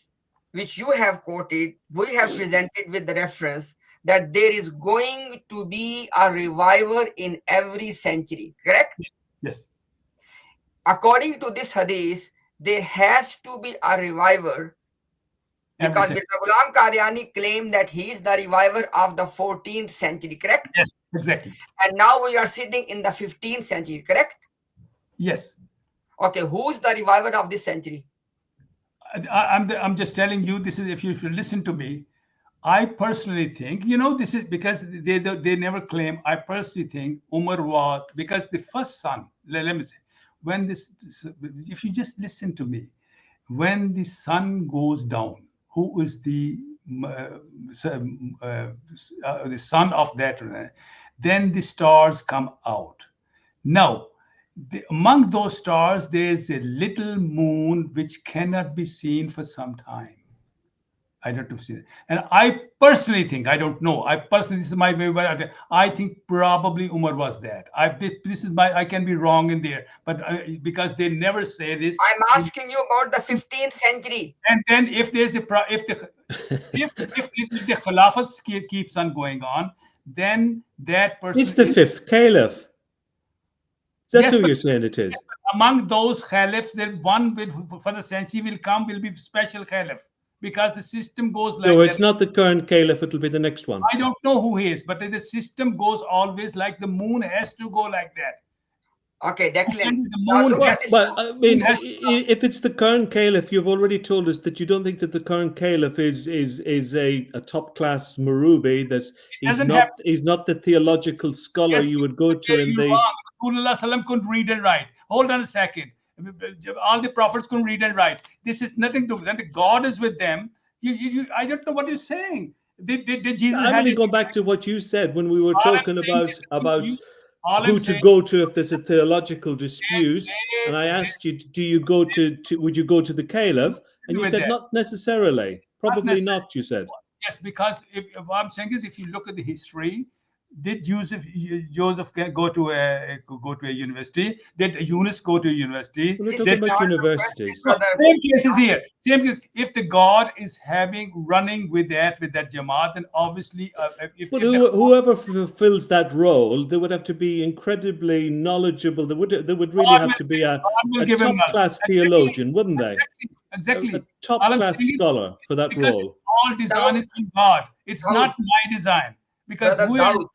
which you have quoted, we have presented with the reference, that there is going to be a revival in every century, correct? Yes. According to this hadith, there has to be a revival, because Mirza Ghulam QADIANI claimed that he is the reviver of the 14th century, correct? Yes, exactly. And now we are sitting in the 15th century, correct? Yes. Okay, who's the reviver of this century? I'm just telling you, this is, if you listen to me, I personally think, this is because they never claim. I personally think Umar was, because the first son, let me say, if you just listen to me, when the sun goes down, who is the son of that, then the stars come out. Now, among those stars, there's a little moon which cannot be seen for some time. I don't know if it. And I personally think, I don't know. This is my way. I think probably Umar was that. This is my. I can be wrong in there, but because they never say this. I'm asking you about the 15th century. And then if there's a if the Khilafat keeps on going on, then that person. It's the fifth caliph. That's Yes, who but- you're saying it is. Among those caliphs, then one for the century will be special caliph, because the system goes like No, that. it's not the current caliph. It'll be the next one. I don't know who he is, but the system goes always like the moon has to go like that. Okay, Declan. The moon Now, has- But I mean, has- if it's the current caliph, you've already told us that you don't think that the current caliph is a top class Marubi. That he's not the theological scholar Yes, you would go to in You're the. wrong. Rasulullah couldn't read and write. Hold on a second. All the prophets couldn't read and write. This is nothing to do with them. God is with them. I don't know what you're saying. Did Jesus? I'm had only it- going back to what you said when we were All I'm talking saying is about all I'm who to saying- go to if there's a theological dispute. Yes, And I yes. asked you, do you go to would you go to the caliph? And you with said that. not necessarily. Probably necessarily. not, you said. Yes, because what I'm saying is, if you look at the history, did Joseph go to a university? Did Yunus go to a university? We're This talking is about not the universities. question, brother. Same case is here. Same case. If the God is running with that Jamaat, then obviously, But whoever fulfills that role, they would have to be incredibly knowledgeable. They would really God have will- to be a God will give him top class Exactly. theologian, wouldn't they? Exactly. A top All I'm class saying is, scholar for that because role. all design is from God. It's Daud. not my design. Because Brother we are Daud.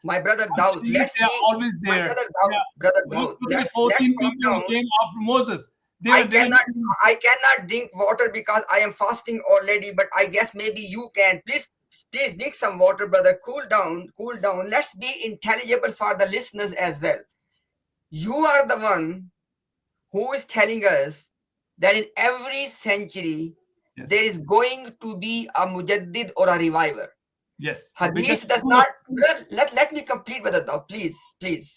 My brother Daud. Let's they are see. always My there. brother Daud. Yeah. Brother Look Daud. at the Let's 14 calm people down. who came after Moses. They I are there. cannot drink water because I am fasting already, but I guess maybe you can. Please drink some water, brother. Cool down. Let's be intelligible for the listeners as well. You are the one who is telling us that in every century Yes. there is going to be a mujaddid or a reviver. Yes. Hadith does not. Brother, let me complete, brother. Now, please,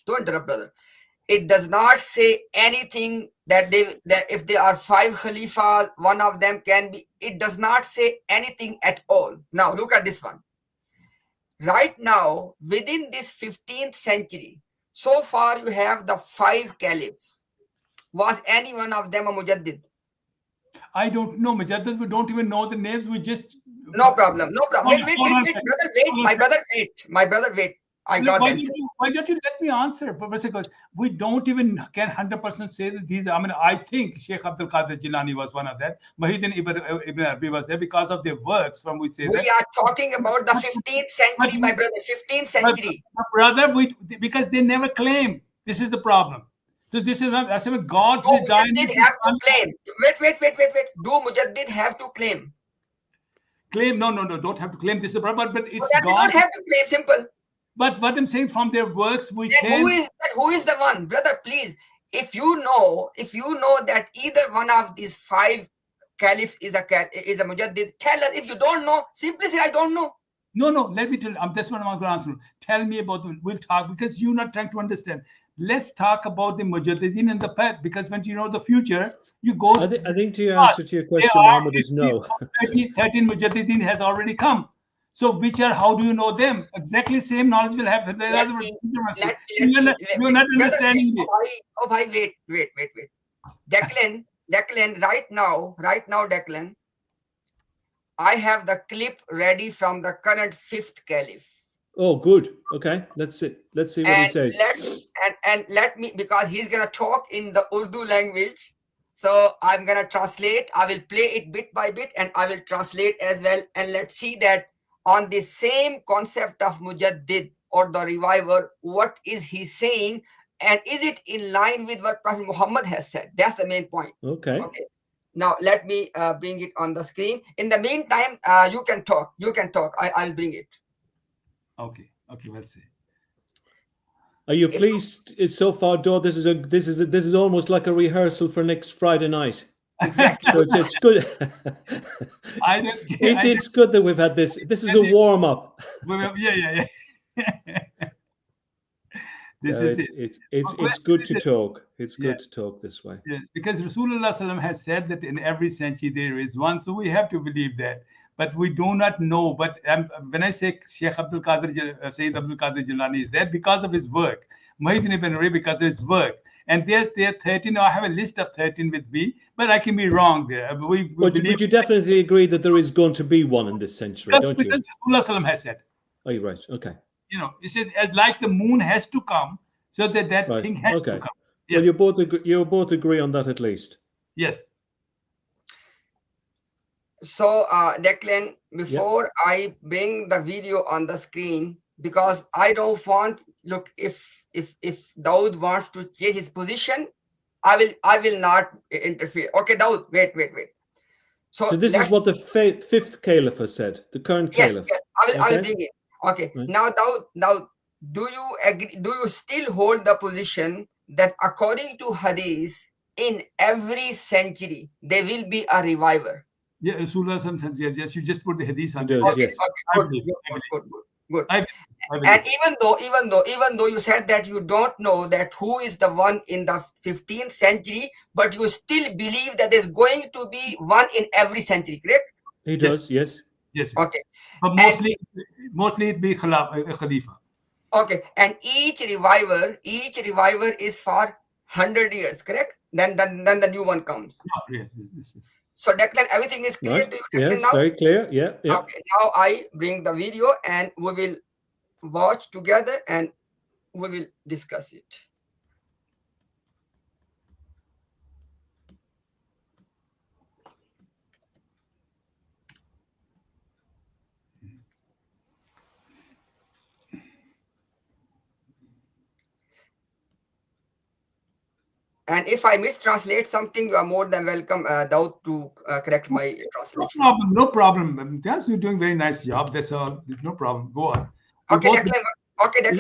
don't interrupt, brother. It does not say anything that if there are 5 khalifas, one of them can be. It does not say anything at all. Now look at this one. Right now, within this 15th century, so far you have the 5 caliphs. Was any one of them a mujaddid? I don't know. Mujaddid, we don't even know the names. We just. No problem. Wait, Hold on a brother, second. wait. Hold on a My brother, wait. I got Why them. don't you let me answer? Because we don't even can 100% say that these. I mean, I think Sheikh Abdul Qadir Jilani was one of them. Muhyiddin Ibn Arabi was there because of their works. From we say that. We are talking about the 15th century, my brother. 15th century. Brother, because they never claim. This is the problem. So this is not. I said God's Do design. Mujaddid have to claim? Wait. Do Mujaddid have to claim? Claim? No. Don't have to claim. This is the problem. But it's That we God. don't have to claim. Simple. But what I'm saying, from their works, we Then can. who is the one, brother? Please, if you know that either one of these 5 caliphs is a mujaddid, tell us. If you don't know, simply say I don't know. No. Let me tell you. That's what I'm going to answer. Tell me about them. We'll talk, because you're not trying to understand. Let's talk about the Mujaddidin and the past, because when you know the future, you go. I think the answer to your question, There are Ahmad, is no. 13 Mujaddidin has already come. So how do you know them? Exactly same knowledge will have. You're not understanding it. Oh, bhai, wait. Declan, right now, Declan, I have the clip ready from the current 5th caliph. Oh, good. Okay, let's see what he says. Let me, because he's gonna talk in the Urdu language, so I'm gonna translate. I will play it bit by bit, and I will translate as well. And let's see that on the same concept of mujaddid or the reviver, what is he saying, and is it in line with what Prophet Muhammad has said? That's the main point. Okay. Now let me bring it on the screen. In the meantime, you can talk. I'll bring it. Okay, we'll see. Are you pleased so far, Daud? This is almost like a rehearsal for next Friday night. Exactly. So it's good. It's good that we've had this. This is a warm up. Yeah. This No, is it. it's good to talk. It's Yeah. good to talk this way. Yes, because Rasulullah Sallam has said that in every century there is one, so we have to believe that. But we do not know. But when I say Sheikh Abdul Qadir, Sayyid Abdul Qadir Jilani is there because of his work. Muhyiddin Ibn Arabi because of his work. And there are 13. I have a list of 13 with me, but I can be wrong there. We But believe you definitely agree that there is going to be one in this century, just don't you? because Rasulullah Sallam has said. Oh, you're right. Okay. You know, he said like the moon has to come, so that Right. thing has Okay. to come. Well, Yes. you both agree on that at least. Yes. So, Declan, before I bring the video on the screen, because I don't want, look, if Daud wants to change his position, I will not interfere. Okay, Daud, wait. So this is what the fifth caliph has said, the current yes, caliph. I will bring it. Okay, Right. now Daud, do you agree? Do you still hold the position that according to Hadith, in every century there will be a reviver? Yeah, Rasulullah Sallam said yes. You just put the hadith on He there. does, Okay, yes. I good, believe, good. I believe. And even though you said that you don't know that who is the one in the 15th century, but you still believe that there's going to be one in every century, correct? He does, yes. Yes. Okay. But mostly it be Khalifa. Okay. And each reviver is for 100 years, correct? Then the new one comes. Yes. So Declan, everything is clear Right. to you, Declan, Yes, now? very clear. Yeah. Okay. Now I bring the video and we will watch together and we will discuss it. And if I mistranslate something, you are more than welcome, Daud, to correct my translation. No problem. Yes, you're doing very nice job. That's all. There's no problem. Go on. Okay, Declan.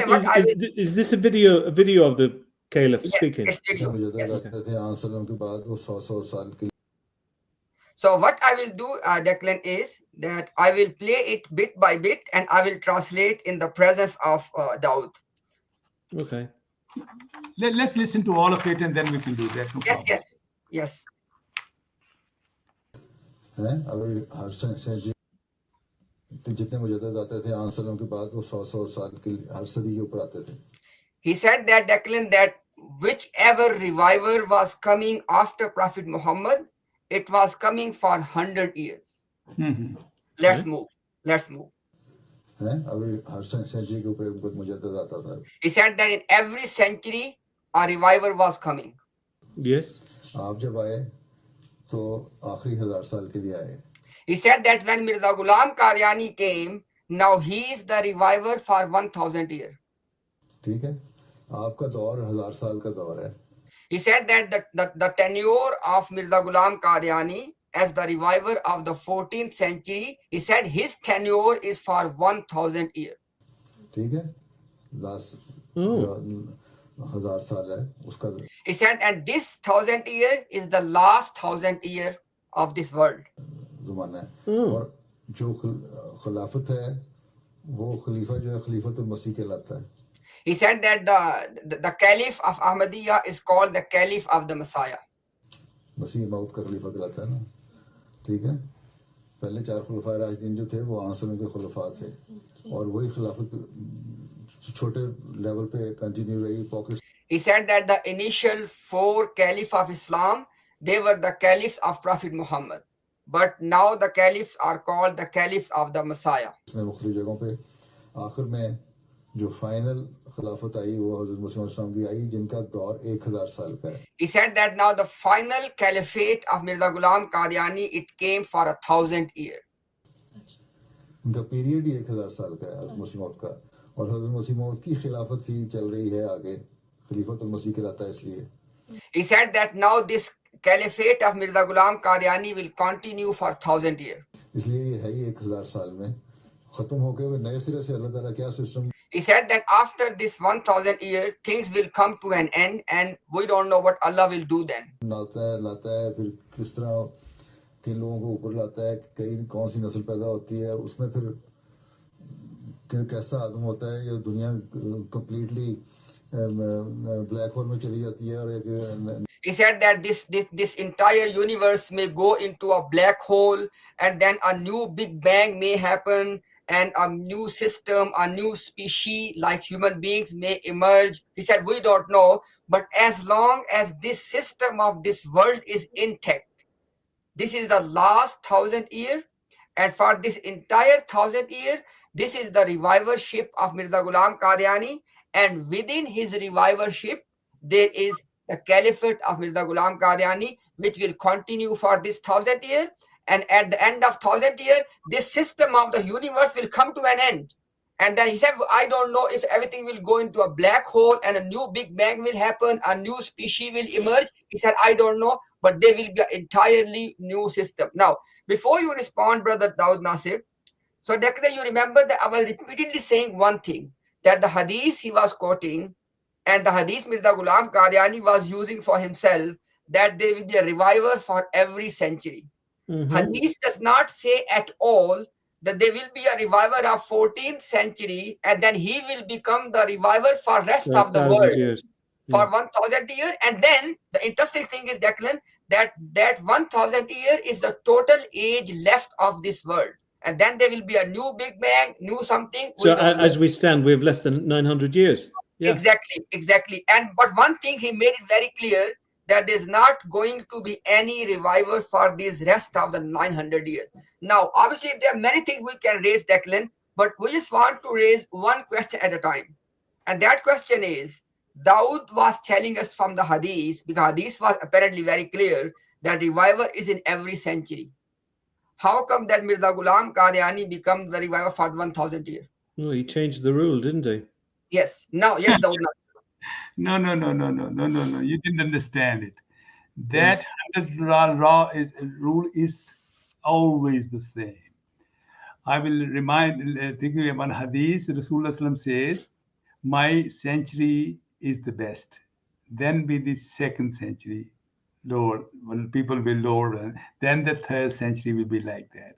What I will... Is this a video of the caliph speaking? Yes, video. Yes. Okay. So what I will do, Declan, is that I will play it bit by bit and I will translate in the presence of Daud. Okay. Let's listen to all of it and then we can do that. No problem. Yes. He said that, Declan, that whichever reviver was coming after Prophet Muhammad, it was coming for 100 years. Mm-hmm. Let's move. He said that in every century, a reviver was coming. Yes. He said that when Mirza Ghulam QADIANI came, now he is the reviver for 1,000 years. He said that the tenure of Mirza Ghulam QADIANI as the reviver of the 14th century, he said his tenure is for 1,000 years. He said, and this 1,000 year is the last 1,000 year of this world. He said that the Caliph of Ahmadiyya is called the Caliph of the Messiah. पहले 4 खुलफाए राशिदीन जो थे वो आंसरों के खुलफा थे और वही खिलाफत छोटे लेवल पे कंटिन्यू रही pockets. He said that the initial 4 caliphs of Islam, they were the caliphs of Prophet Muhammad, but now the caliphs are called the caliphs of the Messiah. इसमें मुख्तलिफ जगहों पे आखिर में जो फाइनल खिलाफत आई वो हज़रत मसीह इस्लाम की आई जिनका दौर 1000 साल का है. He said that now the final caliphate of Mirza Ghulam QADIANI, it came for 1,000 years. उनका पीरियड ही 1000 साल का है हज़रत मसीह मौद का और हज़रत मसीह मौद की खिलाफत ही चल रही है आगे खलीफतुल मसीह कहलाता है इसलिए. He said that now this caliphate of Mirza Ghulam QADIANI will continue for 1,000 years. इसलिए ये है ही 1000 साल में खत्म होके वो नए सिरे से अल्लाह ताला क्या system. He said that after this 1,000 years, things will come to an end and we don't know what Allah will do then. लाता है फिर किस तरह किन लोगों को ऊपर लाता है कई कौन सी नस्ल पैदा होती है उसमें फिर कैसा आदम होता है ये दुनिया कंप्लीटली ब्लैक होल में चली जाती है और एक He said that this entire universe may go into a black hole, and then a new big bang may happen, and a new system, a new species like human beings may emerge. He said, we don't know, but as long as this system of this world is intact, this is the last 1,000 year, and for this entire 1,000 year, this is the revivership of Mirza Ghulam Qadiani, and within his revivership, there is the caliphate of Mirza Ghulam Qadiani, which will continue for this 1,000 year, and at the end of 1,000 year, this system of the universe will come to an end. And then he said, I don't know if everything will go into a black hole and a new big bang will happen, a new species will emerge. He said, I don't know, but there will be an entirely new system. Now, before you respond, Brother Daud Nasir, so Declan, you remember that I was repeatedly saying one thing, that the hadith he was quoting and the hadith Mirza Ghulam Qadiani was using for himself, that there will be a reviver for every century. Hadith does not say at all that there will be a reviver of 14th century and then he will become the reviver for rest of the world years. for 1,000 year. And then the interesting thing is, Declan, that 1,000 year is the total age left of this world. And then there will be a new Big Bang, new something. So as we stand, we have less than 900 years. Yeah. Exactly. And but one thing he made it very clear, that there's not going to be any revival for this rest of the 900 years. Now, obviously, there are many things we can raise, Declan, but we just want to raise one question at a time. And that question is, Daud was telling us from the hadith, because hadith was apparently very clear, that revival is in every century. How come that Mirza Ghulam Qadiani become the revival for 1,000 years? No, he changed the rule, didn't he? Yes. Now, yes, Daud. No. You didn't understand it. That 100 rule is always the same. I will remind, thinking about hadith, Rasulullah says, my century is the best. Then be the second century lower, when people will lower, then the third century will be like that.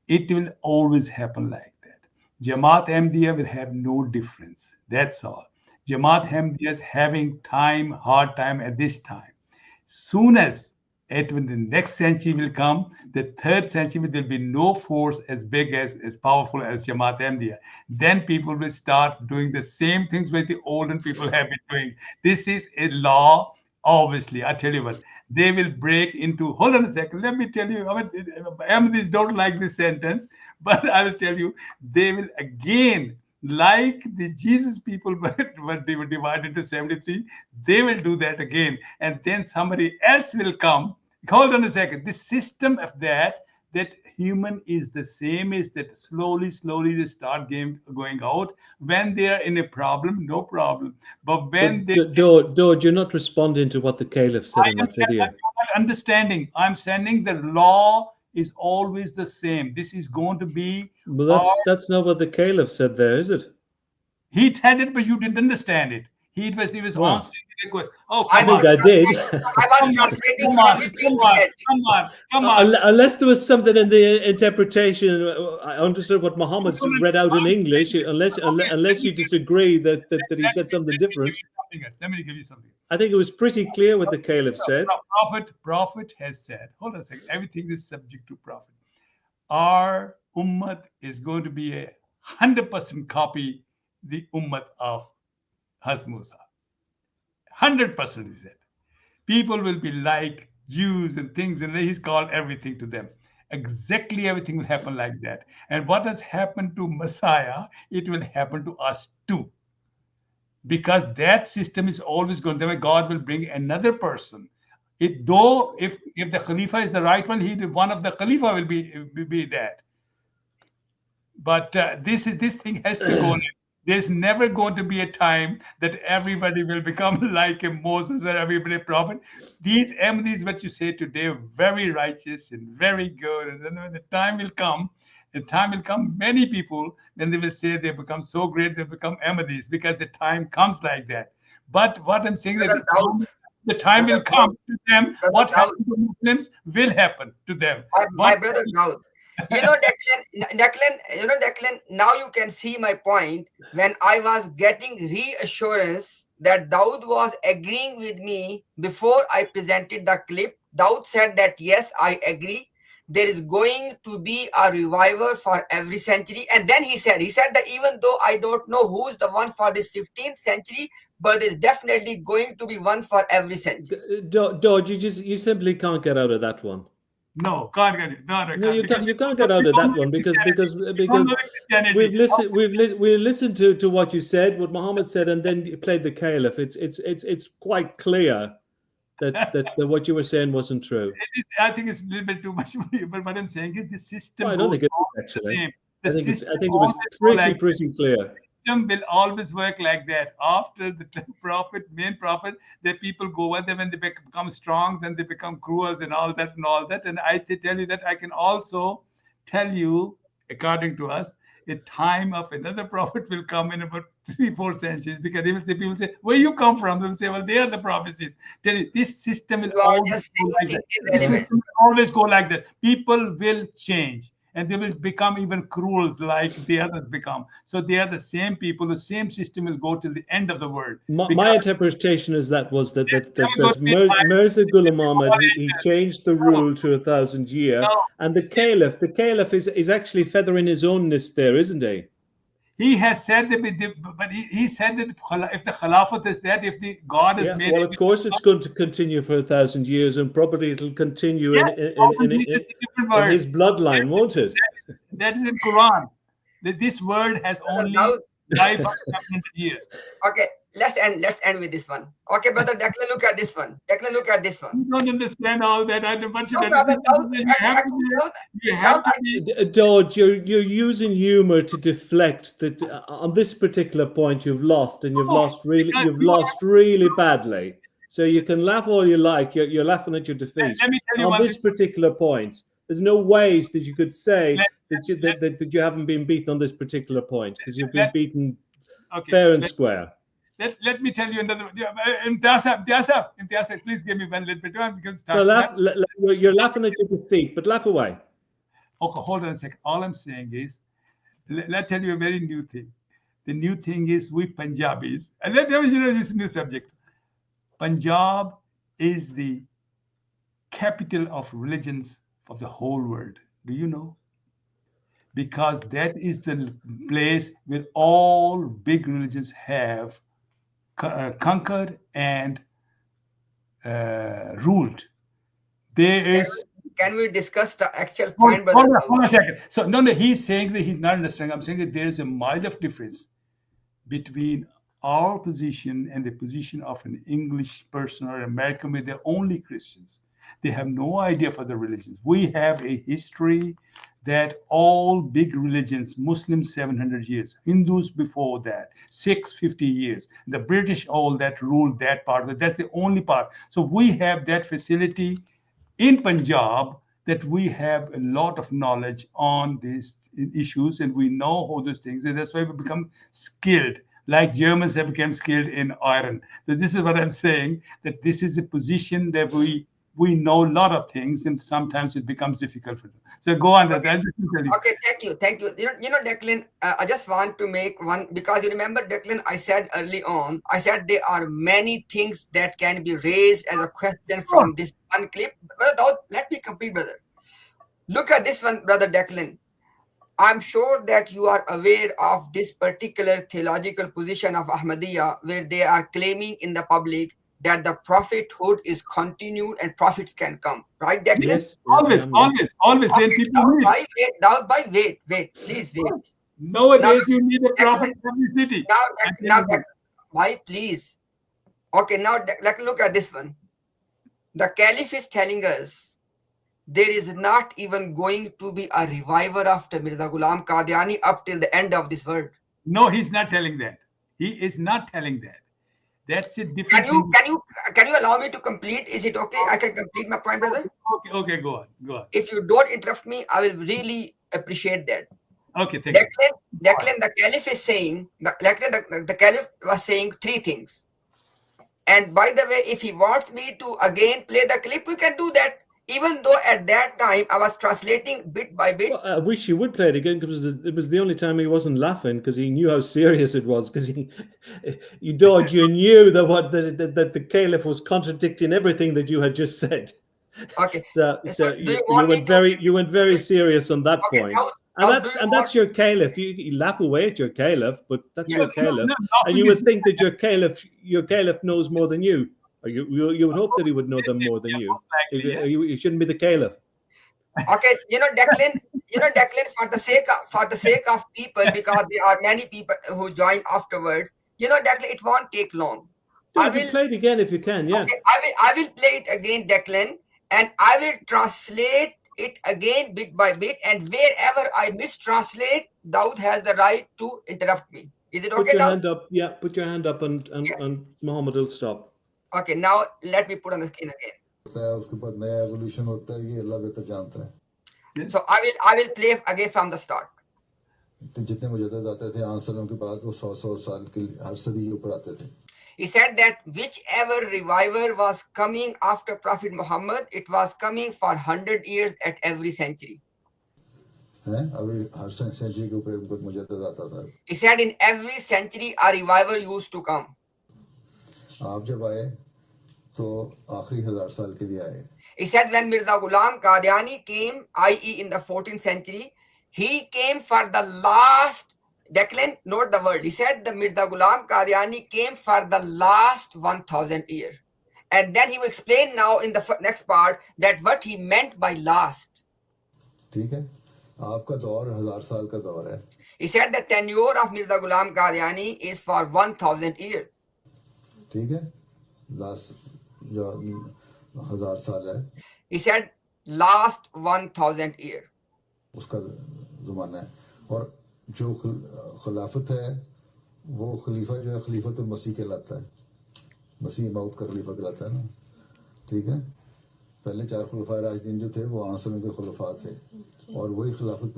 It will always happen like that. Jamaat Ahmadiyya will have no difference. That's all. Jamaat Ahmadiyya is having hard time at this time. Soon as when the next century will come, the third century, there will be no force as big as powerful as Jamaat Ahmadiyya. Then people will start doing the same things that the older people have been doing. This is a law, obviously. I tell you what, they will break into, hold on a second, let me tell you, Ahmadis don't like this sentence, but I will tell you, they will again, like the Jesus people were divided into 73, they will do that again. And then somebody else will come. Hold on a second. The system of that human is the same, is that slowly they start going out. When they are in a problem, no problem. But when Dawah, you're not responding to what the Caliph said in that video. I'm not understanding. I'm saying the law is always the same. This is going to be. Well, that's not what the Caliph said there, is it? He said it, but you didn't understand it. He was answering the question. Oh, I think I did. I was translating. Come on. Unless there was something in the interpretation, I understood what Muhammad's read out in English. Unless you disagree that he said something different. Let me give you something. I think it was pretty clear what the Caliph said. Prophet has said. Hold on a second. Everything is subject to Prophet. Our ummah is going to be 100% copy the ummah of Hazrat Musa. 100% is it. People will be like Jews and things, and he's called everything to them. Exactly everything will happen like that. And what has happened to Messiah, it will happen to us too. Because that system is always going, then God will bring another person. If the Khalifa is the right one, one of the Khalifa will be that. But this thing has to go on. There's never going to be a time that everybody will become like a Moses or everybody a prophet. These Ahmadis, what you say today, are very righteous and very good. And then when the time will come, many people, then they will say they become so great, they become Ahmadis, because the time comes like that. But what I'm saying is that the time will come to them. What happened to Muslims will happen to them. My brother Daud. Declan, now you can see my point. When I was getting reassurance that Daud was agreeing with me before I presented the clip. Daud said that, yes, I agree. There is going to be a reviver for every century. And then he said that even though I don't know who's the one for this 15th century, but there's definitely going to be one for every century. Dodge, you simply can't get out of that one. No, can't get it. No, you can't get out of that one because we've listened to what you said, what Muhammad said, and then you played the caliph. It's quite clear that what you were saying wasn't true. I think it's a little bit too much for you, but what I'm saying is the system. No, I don't think it is actually. I think it was pretty clear. Will always work like that. After the main prophet, the people go with them, when they become strong, then they become cruel and all that. And I tell you that I can also tell you, according to us, the time of another prophet will come in about 3-4 centuries, because even people say, where you come from? They will say, well, they are the prophecies. Tell you, this system will always go like that. This system will always go like that. People will change. And they will become even cruel like the others become. So they are the same people. The same system will go till the end of the world. My interpretation is that Mirza Ghulam Ahmad, he changed the rule to 1,000 year, and the caliph is actually feathering his own nest there, isn't he? He has said that, but he said that if the Khilafat is that, if the God has made well, of course, it's going to continue for 1,000 years, and probably it'll continue in his bloodline, won't it? That is in Quran. That this word has only life of 700 years. Okay, let's end with this one. Okay, brother Declan, look at this one. Declan, look at this one. You don't understand all that. I don't want you to. Dodge, you're using humor to deflect that. On this particular point, you've lost, and you've lost really badly. So you can laugh all you like. You're laughing at your defeat. Let me tell you on this particular point. There's no ways that you could say that you haven't been beaten on this particular point, because you've been beaten fair and square. Let me tell you another. Imtiaz, please give me one little bit. I'm going to start. So you're laughing at your defeat, but laugh away. Okay, hold on a second. All I'm saying is, let's tell you a very new thing. The new thing is we Punjabis, and let me this new subject. Punjab is the capital of religions of the whole world. Do you know? Because that is the place where all big religions have conquered and ruled. There is. Can we discuss the actual point? Hold on a second. So no, he's saying that he's not understanding. I'm saying that there is a mile of difference between our position and the position of an English person or American, where they're only Christians. They have no idea for the religions. We have a history that all big religions, Muslims 700 years, Hindus before that, 650 years, the British all that ruled that part of it. That's the only part. So we have that facility in Punjab, that we have a lot of knowledge on these issues, and we know all those things, and that's why we become skilled, like Germans have become skilled in iron. So this is what I'm saying, that this is a position that we know a lot of things, and sometimes it becomes difficult for them. So go on. Okay, okay, thank you. You know, Declan, I just want to make one, because you remember, Declan, I said early on, I said there are many things that can be raised as a question from this one clip. Brother, let me complete, brother. Look at this one, brother Declan. I'm sure that you are aware of this particular theological position of Ahmadiyya, where they are claiming in the public that the prophethood is continued and prophets can come, right, Declan? Yes, always. Okay, Then people wait, please wait. Nowadays, you need a prophet in every city. Now, why, please? Okay, now look at this one. The Caliph is telling us there is not even going to be a reviver after Mirza Ghulam Qadiani up till the end of this world. No, he's not telling that. He is not telling that. That's a different. Can you allow me to complete? Is it okay? I can complete my point, brother. Okay, go on. If you don't interrupt me, I will really appreciate that. Okay, thank you. Declan, the Caliph is saying, the Caliph was saying 3 things. And by the way, if he wants me to again play the clip, we can do that. even though at that time I was translating bit by bit. Well, I wish you would play it again because it was the only time he wasn't laughing because he knew how serious it was. Because you knew that the caliph was contradicting everything that you had just said. Okay. So do you went very serious on that Okay, point. now That's your caliph. You laugh away at your caliph, but that's your caliph. And you laughing would is- think that your caliph knows more than you. Or you would hope that he would know them more than you. Likely, yeah. You shouldn't be the caliph. Okay, Declan, for the sake of people, because there are many people who join afterwards, Declan, it won't take long. I will play it again if you can. Yeah. Okay, I will play it again, Declan, and I will translate it again bit by bit, and wherever I mistranslate, Daud has the right to interrupt me. Is it Put okay, your Daud? hand up. Yeah, put your hand up and Muhammad will stop. Okay, now let me put on the screen again. होता है उसके बाद नया evolution होता है ये अल्लाह बेहतर जानता है So I will play again from the start. तो जितने मुजद्दिद आते थे आंसरों के बाद वो 100 साल के हर सदी के ऊपर आते थे He said that whichever reviver was coming after Prophet Muhammad, it was coming for 100 years at every century. हैं अब हर सेंचुरी के ऊपर एक मुजद्दिद आता था He said in every century a revival used to come. आप जब आए तो आखिरी 1000 साल के लिए आए He said when Mirza Ghulam Qadiani came, i.e. in the 14th century, he came for the last, Declan, note the word. He said the Mirza Ghulam Qadiani came for the last 1000 years. And then he will explain now in the next part that what he meant by last. ठीक है आपका दौर 1000 साल का दौर है He said the tenure of Mirza Ghulam Qadiani is for 1000 years. ठीक है लास्ट जो 1000 साल है He said last 1000 years. उसका ज़माना है और जो खिलाफत है वो खलीफा जो है खलीफतुल मसीह कहलाता है मसीह मौत का खलीफा कहलाता है ना ठीक है पहले 4 खुलफाए राशिदीन जो थे वो आंसरों के खुलफा थे और वही खिलाफत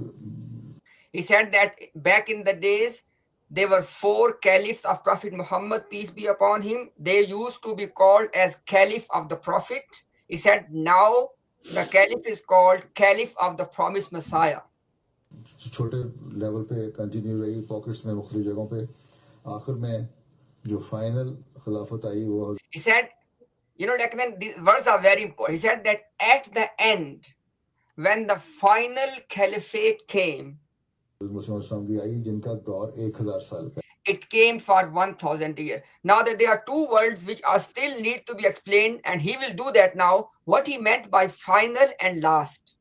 He said that back in the days, there were 4 caliphs of Prophet Muhammad, peace be upon him. They used to be called as Caliph of the Prophet. He said now the Caliph is called Caliph of the Promised Messiah. छोटे level पे continue रही pockets में मुख्तलिफ जगहों पे आखिर में जो फाइनल खिलाफत आई वो He said, Declan, these words are very important. He said that at the end, when the final caliphate came, मुस्लिम की आई जिनका दौर 1000 साल का it came for 1000 years. Now that there are 2 words which are still need to be explained, and he will do that now, what he meant by final and last.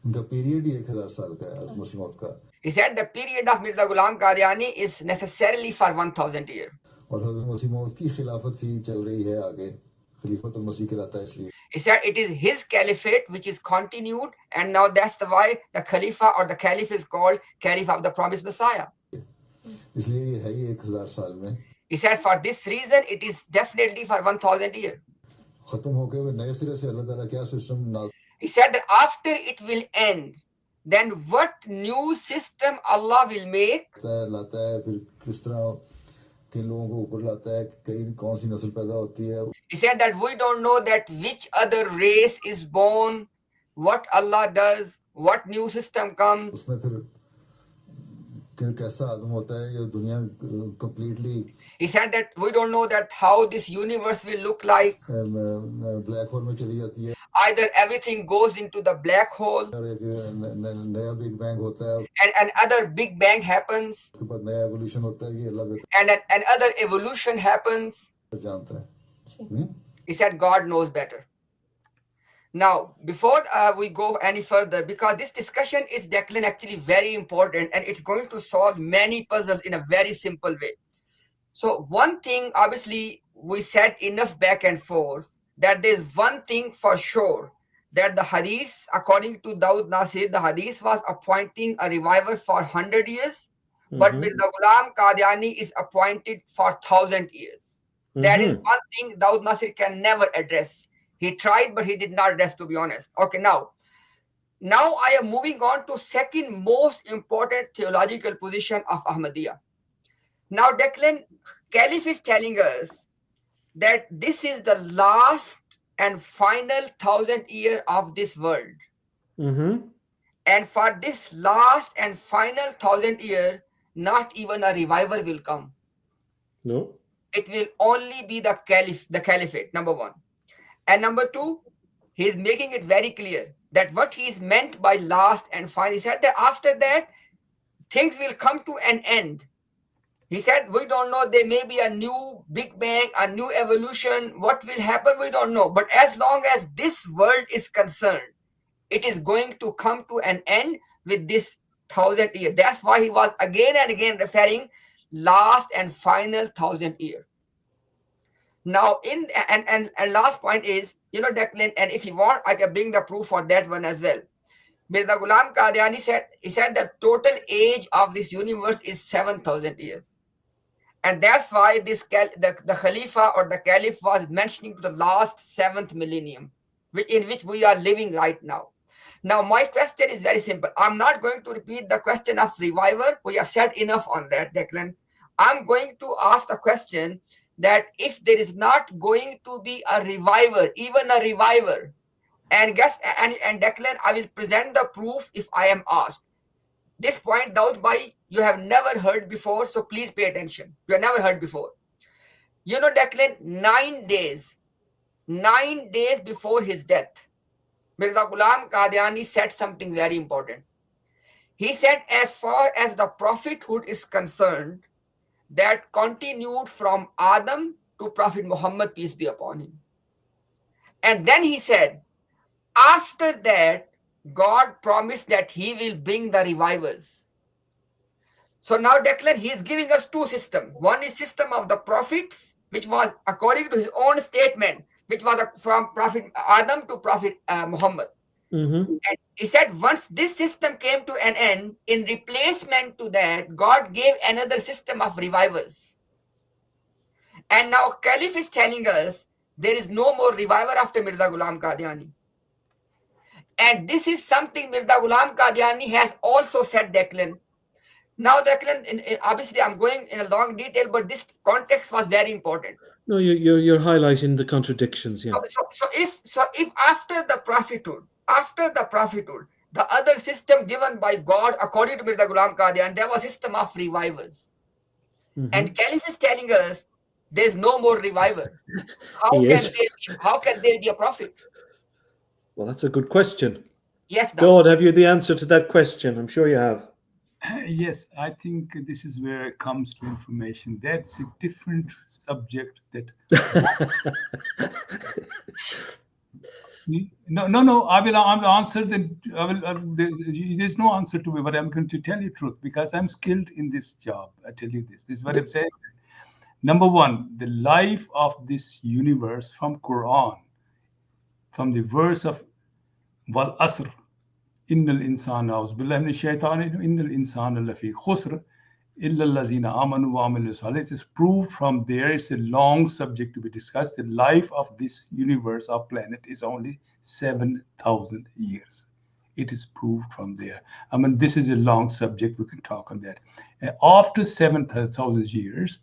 उनका period ही 1000 साल का है मुस्लिम का He said the period of Mirza Ghulam Qadiani is necessarily for 1000 years. और हज़रत मसीह मौद की खिलाफत ही चल रही है आगे खलीफतुल मसीह कहलाता है इसलिए He said it is his caliphate which is continued, and now that's the why the Khalifa or the Caliph is called Caliph of the Promised Messiah. इसलिए ये है ही 1000 साल में He said for this reason it is definitely for 1000 years. खत्म होके वो नए सिरे से अल्लाह ताला क्या system He said that after it will end, then what new system Allah will make? लाता है फिर किस तरह किन लोगों को ऊपर लाता है कई कौन सी नस्ल पैदा होती है He said that we don't know that which other race is born, what Allah does, what new system comes. उसमें फिर कैसा आदम होता है ये दुनिया completely He said that we don't know that how this universe will look like. Black hole में चली जाती है Either everything goes into the black hole और एक नया बिग बैंग होता है and another big bang happens उसके बाद नया एवोल्यूशन होता है ये अल्लाह बेहतर and another evolution happens. जानता है He said God knows better. Now, before we go any further, because this discussion is, Declan, actually very important, and it's going to solve many puzzles in a very simple way. So one thing, obviously, we said enough back and forth, that there's one thing for sure, that the hadith, according to Daud Nasir, the hadith was appointing a reviver for 100 years, but Mirza Ghulam Qadiani is appointed for 1000 years. That is one thing Daud Nasir can never address. He tried, but he did not address, to be honest. Okay, now I am moving on to second most important theological position of Ahmadiyya. Now, Declan, Caliph is telling us that this is the last and final 1,000 year of this world. Mm-hmm. And for this last and final 1,000 year, not even a revival will come. No. It will only be the caliphate, number one. And number two, he is making it very clear that what he is meant by last and final. He said that after that, things will come to an end. He said, we don't know, there may be a new Big Bang, a new evolution. What will happen, we don't know. But as long as this world is concerned, it is going to come to an end with this 1,000 year. That's why he was again and again referring last and final 1,000 year. Now, and last point is, Declan, and if you want, I can bring the proof for that one as well. Mirza Ghulam Qadiani said, the total age of this universe is 7,000 years. And that's why the Khalifa or the Caliph was mentioning to the last 7th millennium, in which we are living right now. Now, my question is very simple. I'm not going to repeat the question of reviver. We have said enough on that, Declan. I'm going to ask the question that if there is not going to be a reviver, even a reviver, and Declan, I will present the proof if I am asked. This point, Daud Bhai, you have never heard before, so please pay attention. You have never heard before. Declan, 9 days before his death, Mirza Ghulam Qadiani said something very important. He said, as far as the prophethood is concerned, that continued from Adam to Prophet Muhammad, peace be upon him. And then he said, after that, God promised that he will bring the revivals. So now, Declan, he is giving us two systems. One is system of the prophets, which was according to his own statement, which was from Prophet Adam to Prophet Muhammad. Mm-hmm. And he said, once this system came to an end, in replacement to that, God gave another system of revivals. And now Caliph is telling us there is no more reviver after Mirza Ghulam Qadiani. And this is something Mirza Ghulam Qadiani has also said, Declan. Now, Declan, obviously I'm going in a long detail, but this context was very important. No, you're highlighting the contradictions, yeah. So if after the prophethood, the other system given by God, according to Mirza Ghulam Qadiani, there was a system of revivers. Mm-hmm. And Caliph is telling us there's no more reviver. How can there be a prophet? Well, that's a good question. Yes, Daud, have you the answer to that question? I'm sure you have. Yes, I think this is where it comes to information. That's a different subject. That no. I will answer there's no answer to me, but I'm going to tell you truth because I'm skilled in this job. I tell you this. This is what I'm saying. Number one, the life of this universe from Quran, from the verse of Wal Asr. Innal insana auzubillahi minash shaitani innal insana lafi khusr illa allazina amanu wa amilu salih. It is proved from there. It's a long subject to be discussed. The life of this universe, our planet, is only 7,000 years. It is proved from there. I mean, this is a long subject. We can talk on that. After 7,000 years,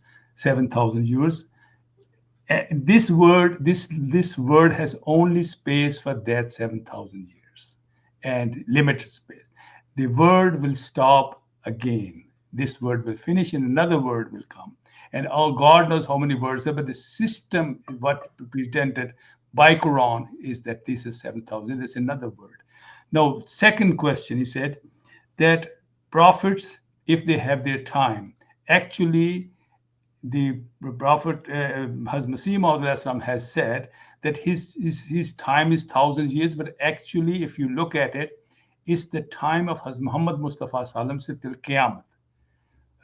this word has only space for that 7,000 years. And limited space. The word will stop again. This word will finish and another word will come. And God knows how many words are, but the system, what presented by Quran is that this is 7,000. That's another word. Now, second question, he said that prophets, if they have their time, actually the Prophet Masih Maud has said that his time is 1,000 years, but actually, if you look at it, it's the time of Hazrat Muhammad Mustafa Sallam till Qiyamah.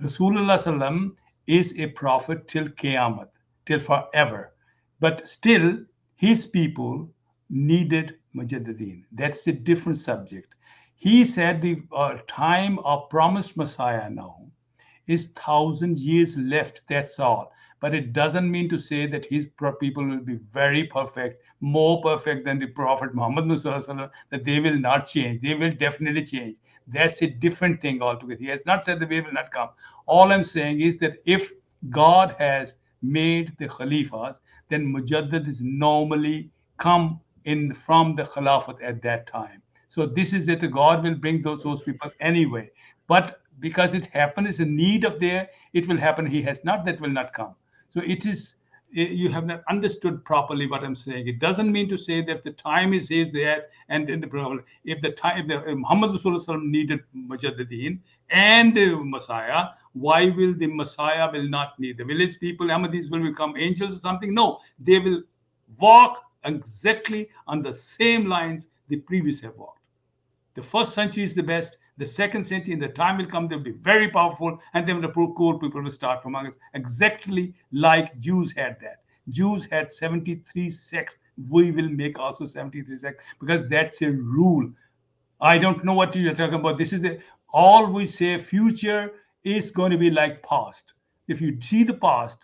Rasulullah Sallam is a prophet till Qiyamah, till forever. But still, his people needed Mujaddideen. That's a different subject. He said the time of promised Messiah now is 1,000 years left, that's all. But it doesn't mean to say that his people will be very perfect, more perfect than the Prophet Muhammad, that they will not change. They will definitely change. That's a different thing altogether. He has not said that they will not come. All I'm saying is that if God has made the Khalifas, then Mujaddid is normally come in from the Khilafat at that time. So this is that God will bring those people anyway. But because it happened, it's a need of there, it will happen. He has not, that will not come. So it is, you have not understood properly what I'm saying. It doesn't mean to say that the time is there and in the problem. If the time, if the Muhammad Rasulullah needed Mujaddideen and the Messiah, why will the Messiah will not need the village people? Ahmadis will become angels or something? No, they will walk exactly on the same lines the previous have walked. The first century is the best. The second century, in the time will come, they'll be very powerful, and then the poor people will start from among us, exactly like Jews had that. Jews had 73 sects. We will make also 73 sects because that's a rule. I don't know what you're talking about. This is all we say. Future is going to be like past. If you see the past,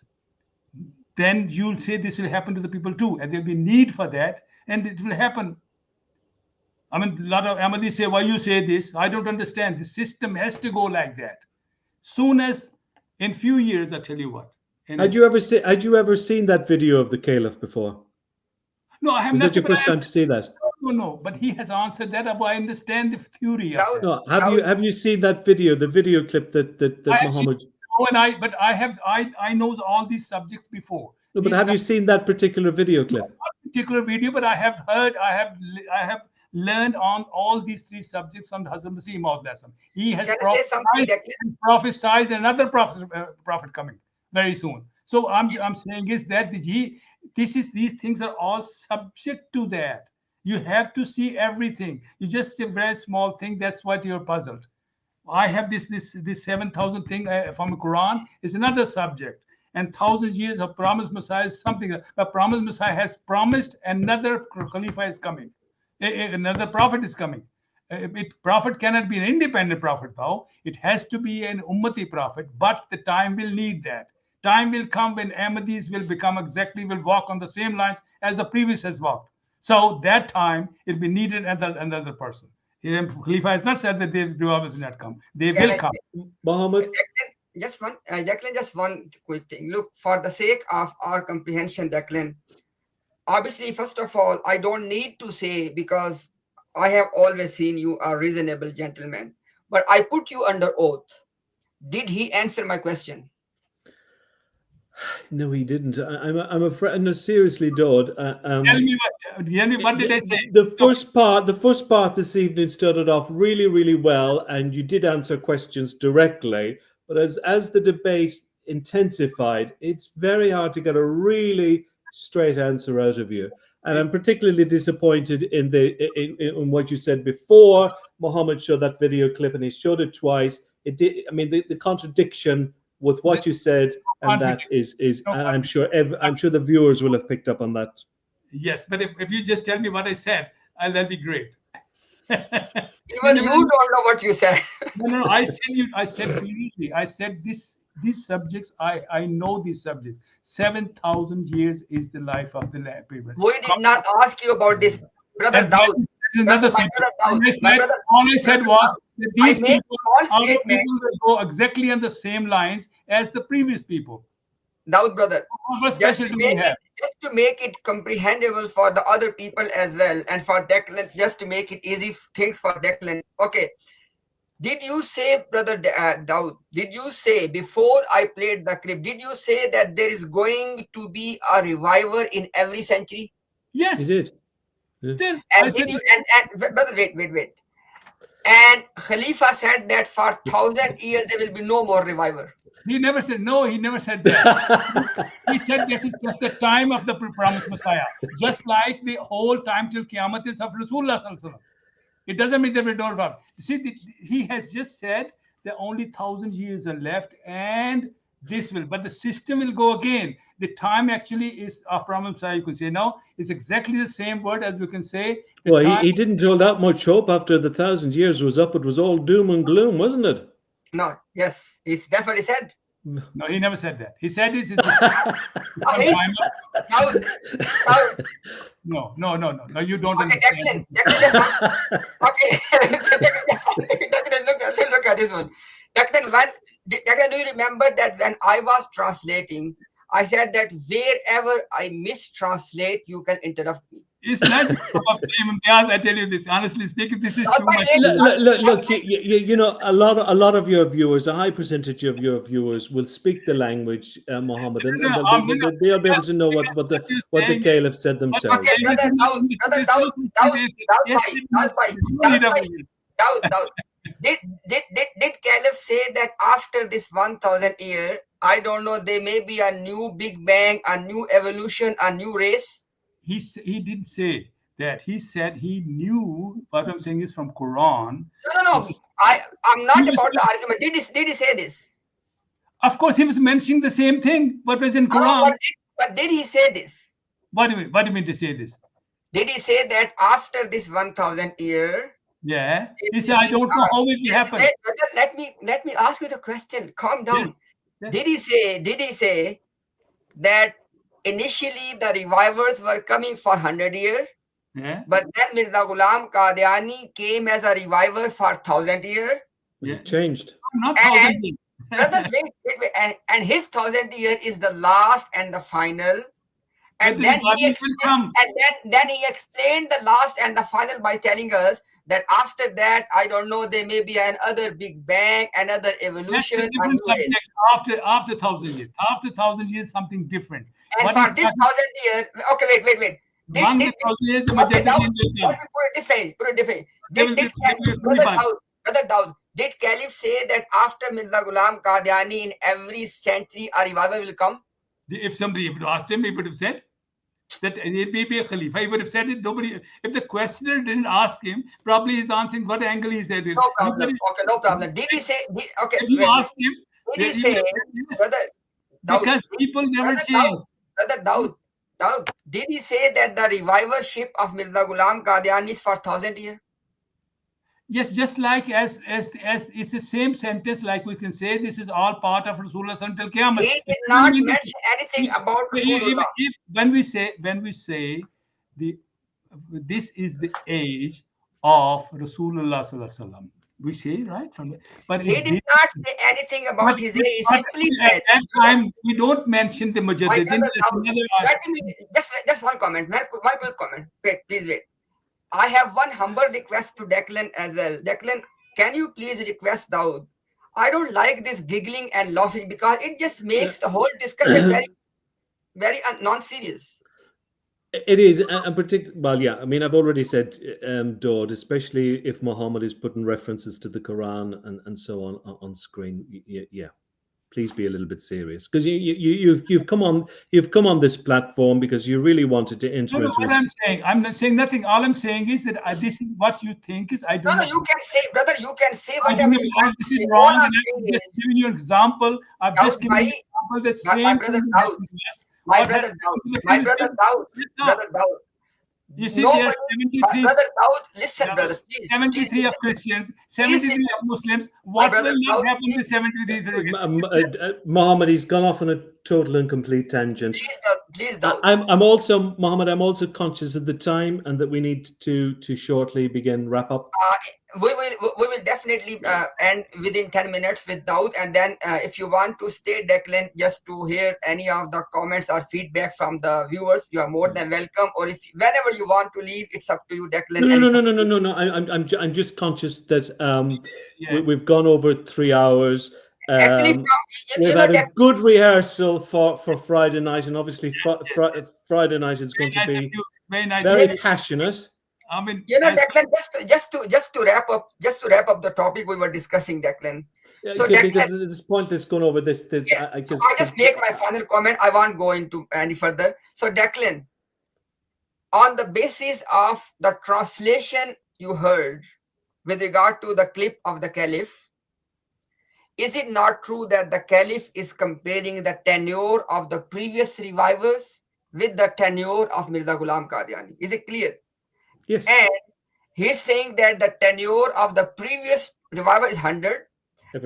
then you'll say this will happen to the people too, and there'll be need for that, and it will happen. I mean, a lot of Ahmadis say, why you say this? I don't understand. The system has to go like that. Soon as, in few years, I tell you what. Had you ever seen that video of the Caliph before? No, I have not. Was that your first time to see that? No, but he has answered that. I understand the theory of that. No, have you seen that video, the video clip that Muhammad? I know all these subjects before. No, but have you seen that particular video clip? Not particular video, but I have heard, I have learned on all these three subjects from Hazrat Masih Maud. He has prophesied another prophet coming very soon. So I'm saying is that these things are all subject to that. You have to see everything. You just see a very small thing. That's what you're puzzled. I have this 7,000 thing from the Quran is another subject, and 1,000 years of promised Messiah is something. The promised Messiah has promised another Khalifa is coming. Another prophet is coming. Prophet cannot be an independent prophet, though. It has to be an Ummati prophet, but the time will need that. Time will come when Ahmadis will walk on the same lines as the previous has walked. So that time it will be needed another person. Khalifa has not said that they will obviously not come. They will come. Muhammad? Declan, just one quick thing. Look, for the sake of our comprehension, Declan, obviously, first of all, I don't need to say, because I have always seen you a reasonable gentleman, but I put you under oath. Did he answer my question? No, he didn't. I'm afraid. No, seriously, Dawd. Tell me what did I say? The first part this evening started off really, really well, and you did answer questions directly. But as the debate intensified, it's very hard to get a really straight answer out of you. And I'm particularly disappointed in what you said before Muhammad showed that video clip, and he showed it twice. It did. I mean, the contradiction with what you said and that is and I'm sure the viewers will have picked up on that. Yes, but if you just tell me what I said, that'll be great. Even you don't know what you said. No, I said clearly. I said these subjects, I know these subjects. 7,000 years is the life of the people. We did not ask you about this, brother Dawud. All I said was that these people will go exactly on the same lines as the previous people. Dawud, brother, just to make it comprehensible for the other people as well, and for Declan, just to make it easy things for Declan. Okay. Did you say, brother Dawud, did you say before I played the clip, did you say that there is going to be a reviver in every century? Yes. He did. Still, and brother, wait. And Khalifa said that for 1,000 years there will be no more reviver. He never said that. He said this is just the time of the promised Messiah, just like the whole time till Qiyamah is of Rasulullah Sallallahu Alaihi Wasallam. It doesn't mean that we don't have. See, he has just said that only 1,000 years are left, and this will, but the system will go again. The time actually is a problem. So you can say now it's exactly the same word as we can say. Well, he didn't hold that much hope after the 1,000 years was up. It was all doom and gloom, wasn't it? No, yes, that's what he said. No, he never said that. He said it. No, you don't understand. Declan, okay, Declan, look at this one. Declan, do you remember that when I was translating, I said that wherever I mistranslate, you can interrupt me. It's not your cup of tea, Imtiaz, I tell you this. Honestly speaking, this is too much. Look, you know, a lot of your viewers, a high percentage of your viewers will speak the language, Muhammad, and they'll be able to know what the Caliph said themselves. Okay, brother Dawud. Did Caliph say that after this 1,000 year, I don't know, there may be a new Big Bang, a new evolution, a new race? He didn't say that. He said he knew. What I'm saying is from Quran. No. I'm not about the argument. Did he say this? Of course, he was mentioning the same thing. What was in Quran? But did he say this? What do you mean to say this? Did he say that after this 1,000 year? Yeah. He said, I don't know how it will happen. Let me ask you the question. Calm down. Yeah. Did he say that initially the revivers were coming for 100 years? Yeah. But then Mirza Ghulam Qadiani came as a reviver for 1,000 years. Yeah. It changed. Not 1,000 years. Brother, wait. And his 1,000 year is the last and the final. And then he explained the last and the final by telling us that after that, I don't know, there may be another Big Bang, another evolution. That's a different subject after 1,000 years. After 1,000 years, something different. And what for this 1,000 years, okay, wait. Put it different. Brother Dawud, did Caliph say that after Mirza Ghulam Qadiani in every century a revival will come? If somebody would asked him, he would have said that it may be a Khalifa. He would have said it. Nobody. If the questioner didn't ask him, probably he's answering what angle he said it. No problem. Okay, no problem. Did he say? Okay. If you ask him, did he say, brother? Because people never change. Brother Dawud, did he say that the revivership of Mirza Ghulam Qadiani is for 1,000 years? Yes, just like as it's the same sentence, like we can say this is all part of Rasulullah until Qiyamah. He did not mention anything about Rasulullah. When we say this is the age of Rasulullah sallallahu alaihi wasallam, we say right from it. But he did not say anything about his age. He simply said at that time we don't mention the Mujaddidin. Just one comment, one quick comment. Wait, please wait. I have one humble request to Declan as well. Declan, can you please request Dawud? I don't like this giggling and laughing because it just makes the whole discussion very, very non-serious. It is, and particularly, well, yeah. I mean, I've already said, Dawud, especially if Muhammad is putting references to the Quran and so on screen. Yeah, please be a little bit serious because you've come on this platform because you really wanted to enter into. What I'm saying, I'm not saying nothing. All I'm saying is that this is what you think is. I don't. No, you can say, brother. You can say whatever you want. This is wrong. I'm just giving you an example. I've just given you an example. The same. My brother Dawud. You see, there are 73. Brother Dawud, listen, brother, please. 73 of Christians, 73 of Muslims. What will not happen to 73? Muhammad, he's gone off on a total and complete tangent. Please, Dawud. I'm also, Muhammad, I'm also conscious of the time and that we need to shortly begin wrap up. We will definitely end within 10 minutes with Dawud, and then if you want to stay, Declan, just to hear any of the comments or feedback from the viewers, you are more than welcome. Or if whenever you want to leave, it's up to you, Declan. No. I'm just conscious that we've gone over 3 hours. Actually, we've had a good rehearsal for Friday night, and obviously Friday night is going to be very passionate. I mean, Declan, just to wrap up the topic we were discussing, Declan. So because Declan, at this point, let's go over this. I just make my final comment. I won't go into any further. So Declan, on the basis of the translation you heard with regard to the clip of the Caliph, is it not true that the Caliph is comparing the tenure of the previous revivers with the tenure of Mirza Ghulam Qadiani? Is it clear? Yes. And he's saying that the tenure of the previous reviver is 100,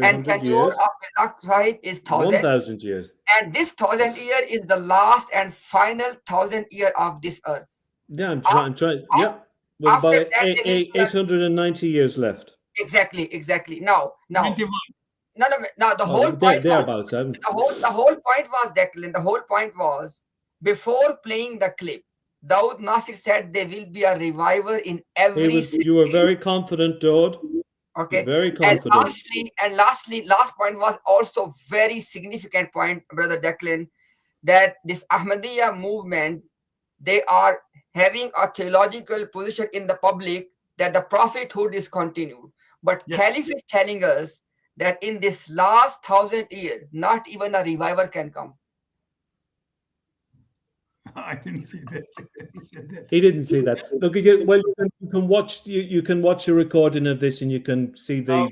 and tenure of Mirza Sahib is 1,000 years. And this 1,000 year is the last and final 1,000 year of this earth. Yeah, I'm trying. Yeah, with about 890 years left. Exactly. Now, 91. No. The whole point. The whole point was, Declan. The whole point was, before playing the clip, Dawood Nasir said there will be a reviver in every city. You were very confident, Daud. Okay. Very And confident. lastly, last point was also very significant point, Brother Declan, that this Ahmadiyya movement, they are having a theological position in the public that the prophethood is continued. But Yeah. Caliph is telling us that in this last 1,000 years, not even a reviver can come. I didn't see that. He said that. He didn't see that. Look, you can watch you can watch a recording of this, and you can see the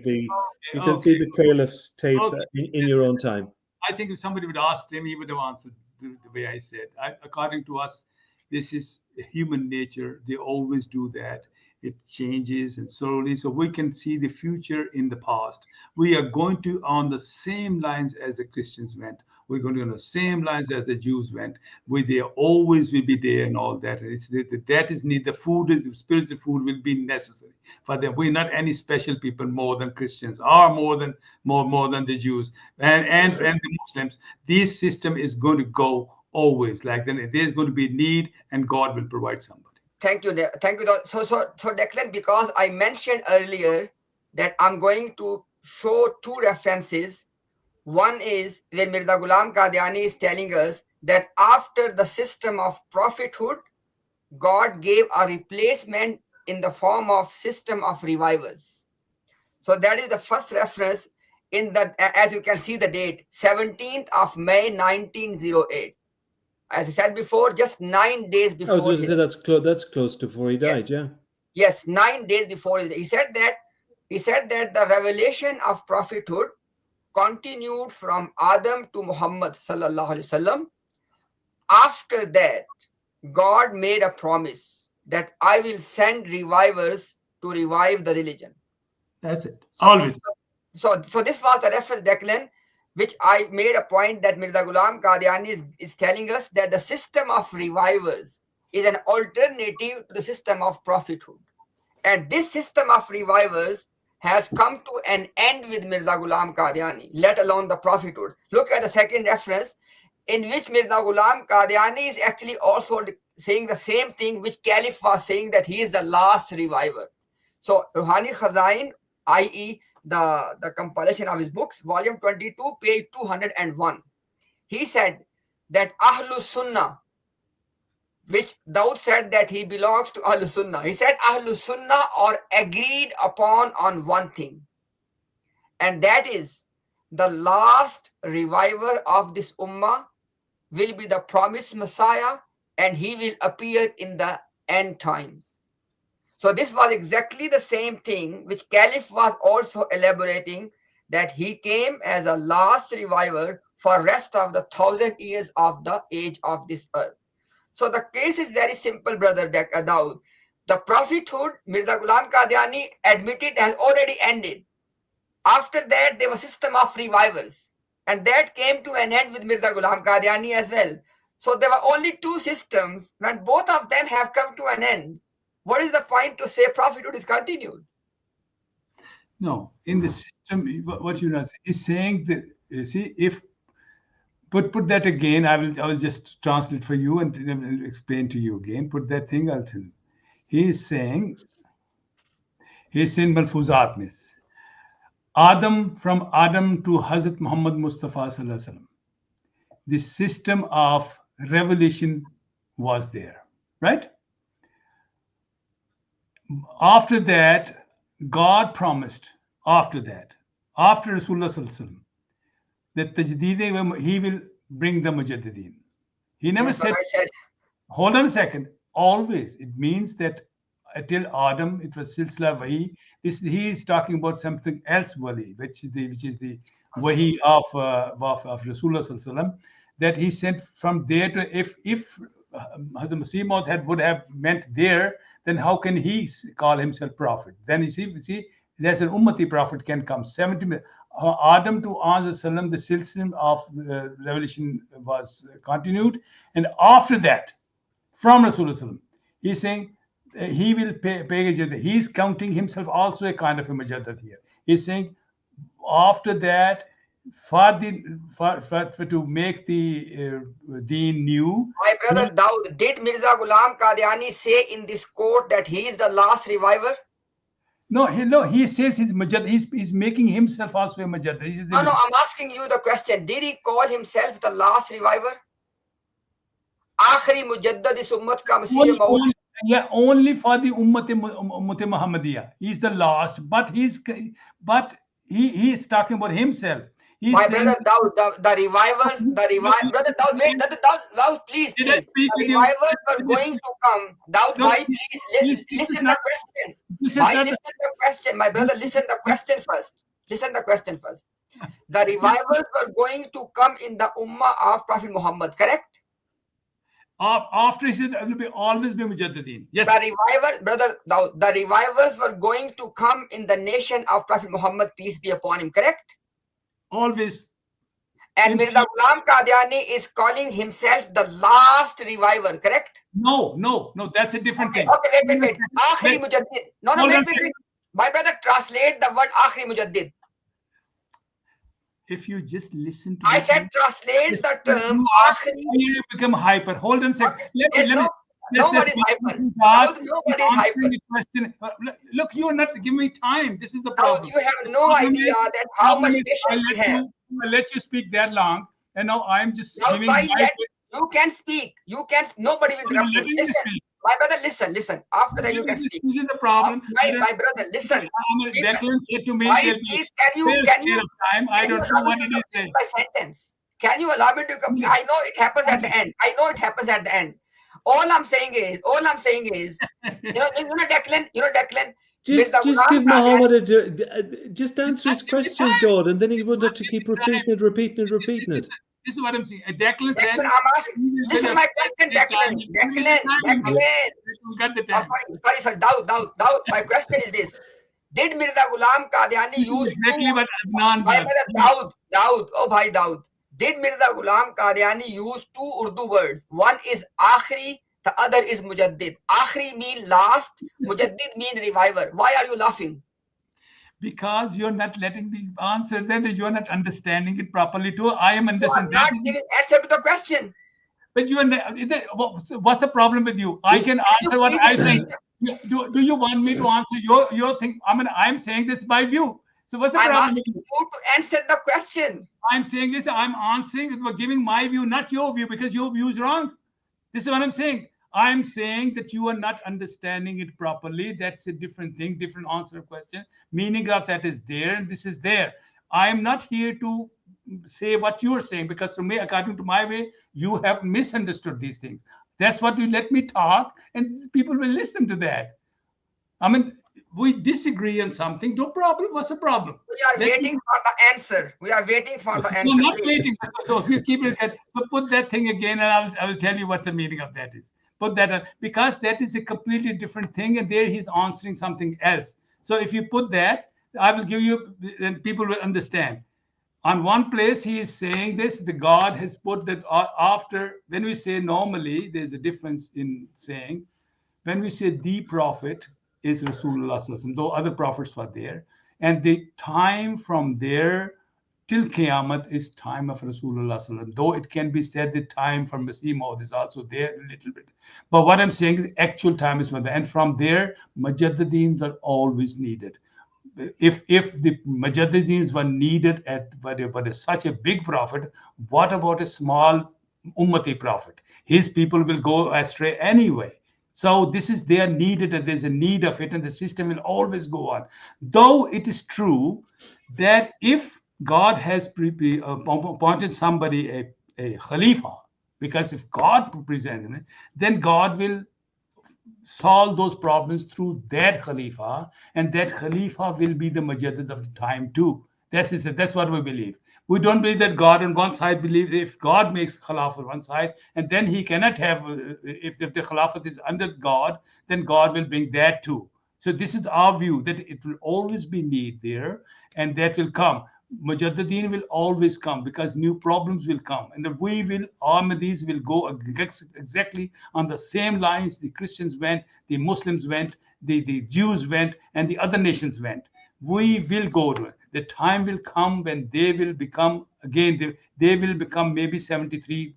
Caliph's tape in your own time. I think if somebody would ask him, he would have answered the way I said. According to us, this is human nature. They always do that. It changes and slowly. So we can see the future in the past. We are going to on the same lines as the Christians went. We're going to be on the same lines as the Jews went. They always will be there and all that. That is need. The food, the spiritual food will be necessary for them. We're not any special people more than Christians or more than the Jews and the Muslims. This system is going to go always. Like then there's going to be need, and God will provide somebody. Thank you. So Declan, because I mentioned earlier that I'm going to show two references. One is when Mirza Ghulam Qadiani is telling us that after the system of prophethood, God gave a replacement in the form of system of revivers. So that is the first reference in the, as you can see the date, 17th of May 1908. As I said before, just 9 days before. I was going to say that's close to before he died. Yeah. Yes, 9 days before he said that the revelation of prophethood continued from Adam to Muhammad sallallahu alaihi wasallam. After that, God made a promise that I will send revivers to revive the religion. That's it. Always. So this was the reference, Declan, which I made a point that Mirza Ghulam Qadiani is telling us that the system of revivers is an alternative to the system of prophethood. And this system of revivers has come to an end with Mirza Ghulam Qadiani, let alone the prophethood. Look at the second reference, in which Mirza Ghulam Qadiani is actually also saying the same thing which Caliph was saying, that he is the last reviver. So Ruhani Khazain, i.e. the compilation of his books, volume 22, page 201. He said that Ahlus Sunnah, which Dawood said that he belongs to Ahlus Sunnah. He said Ahlus Sunnah are agreed upon on one thing, and that is the last reviver of this ummah will be the promised Messiah, and he will appear in the end times. So this was exactly the same thing which Caliph was also elaborating, that he came as a last reviver for rest of the 1,000 years of the age of this earth. So the case is very simple, Brother Dawood. The prophethood, Mirza Ghulam Qadiani admitted, has already ended. After that, there was a system of revivers, and that came to an end with Mirza Ghulam Qadiani as well. So there were only two systems. When both of them have come to an end, what is the point to say prophethood is continued? No, in the system, what you're not saying is saying that, you see, if put that again, I will just translate for you and explain to you again. Put that thing, I'll tell you. He's saying Malfuzat mein, from Adam to Hazrat Muhammad Mustafa sallallahu alaihi wasallam, the system of revelation was there, right? After that, God promised, after Rasulullah sallallahu alaihi wasallam, that Tajdeed, he will bring the Mujaddideen. He never said, hold on a second, always. It means that till Adam, it was Silsila Wahi. He is talking about something else, Wali, which is the Wahi of Rasulullah sallallahu alaihi wasallam, that he sent from there to, if Hazrat Masih Maud would have meant there, then how can he call himself prophet? Then you see, there's an Ummati prophet can come. 70 Adam to Salam, the system of revelation was continued. And after that, from Rasulullah, he's saying he will pay Jaddad. He's counting himself also a kind of a Mujaddad here. He's saying after that, for to make the deen new. My brother Dawud, did Mirza Ghulam Qadiani say in this quote that he is the last reviver? No, he says he's Mujaddid. He's making himself also a Mujaddid. No, I'm asking you the question. Did he call himself the last reviver? Akhri Mujaddid is Ummat ka Masih Maud. Yeah, only for the Ummat Muhammadiyah. He's the last, but he is talking about himself. My brother Dawud, the revivers, brother Dawud, wait, Dawud, please. The revivers were going to come. Dawud, bhai, please listen the question. Bhai, listen the question. My brother, listen the question first. Listen the question first. The revivers were going to come in the Ummah of Prophet Muhammad, correct? After he said, there will always be Mujaddideen. Yes. The revivers, brother Dawud, the revivers were going to come in the nation of Prophet Muhammad, peace be upon him, correct? Always. And Mirza Ghulam Qadiani is calling himself the last reviver, correct? No, that's a different thing. Okay, wait. Akhri Mujaddid. No, wait. My brother, translate the word Akhri Mujaddid. If you just listen to I said translate the term Akhri. You become hyper. Hold on a second. Okay. Nobody's hyper. Nobody's hyper. Look, you are not giving me time. This is the problem. You have no idea that how much patience you have. I let you speak that long, and now I'm just giving you can speak. You can. Nobody will interrupt you. Listen, my brother. Listen. After that, you can speak. This is the problem. My brother, listen. Declan said to me, please, can you? I don't know what it is. My sentence. Can you allow me to complete? I know it happens at the end. All I'm saying is, you know, Declan. Just give Muhammad just answer his question, Dodd, and then he wouldn't have to keep repeating it. This is what I'm saying. Declan said. I'm asking. Listen, my question, Declan. Got the time. Sorry, Dawud. My question is this: did Mirza Ghulam Qadiani use exactly what Adnan does? Dawud. Oh, bhai Dawud. Did Mirza Ghulam Qadiani use two Urdu words? One is Akhri, the other is Mujaddid. Akhri mean last, Mujaddid mean reviver. Why are you laughing? Because you're not letting me answer, then you're not understanding it properly too. I am understanding. You are not giving answer to the question. But you are. What's the problem with you? I can answer what I think. Do you want me to answer your thing? I'm saying this by view. So what's the problem? I'm asking you to answer the question. I'm saying this. I'm answering. We're giving my view, not your view, because your view is wrong. This is what I'm saying. I'm saying that you are not understanding it properly. That's a different thing, different answer to question. Meaning of that is there, and this is there. I'm not here to say what you're saying, because for me, according to my way, you have misunderstood these things. That's what you let me talk, and people will listen to that. We disagree on something. No problem. What's the problem? We are waiting for the answer. I'm not waiting. So if you keep it, so put that thing again, and I will tell you what the meaning of that is. Put that on, because that is a completely different thing, and there he's answering something else. So if you put that, I will give you, then people will understand. On one place, he is saying this, the God has put that after, when we say normally, there's a difference in saying, when we say the prophet is Rasulullah, though other prophets were there, and the time from there till Qiyamah is time of Rasulullah, though it can be said the time from Masih Maud is also there a little bit. But what I'm saying is the actual time is from there, and from there, Mujaddideen are always needed. If the Mujahdideens were needed but such a big prophet, what about a small Ummati prophet? His people will go astray anyway. So they are needed, and there's a need of it, and the system will always go on. Though it is true that if God has appointed somebody a Khalifa, because if God presented it, then God will solve those problems through that Khalifa, and that Khalifa will be the Mujaddid of the time too. That's what we believe. We don't believe that God on one side believes if God makes Khilafah on one side, and then he cannot have, if the Khilafah is under God, then God will bring that too. So this is our view, that it will always be need there, and that will come. Mujaddideen will always come, because new problems will come, and Ahmadis will go exactly on the same lines the Christians went, the Muslims went, the Jews went, and the other nations went. We will go to it. The time will come when they will become, again, they will become maybe 73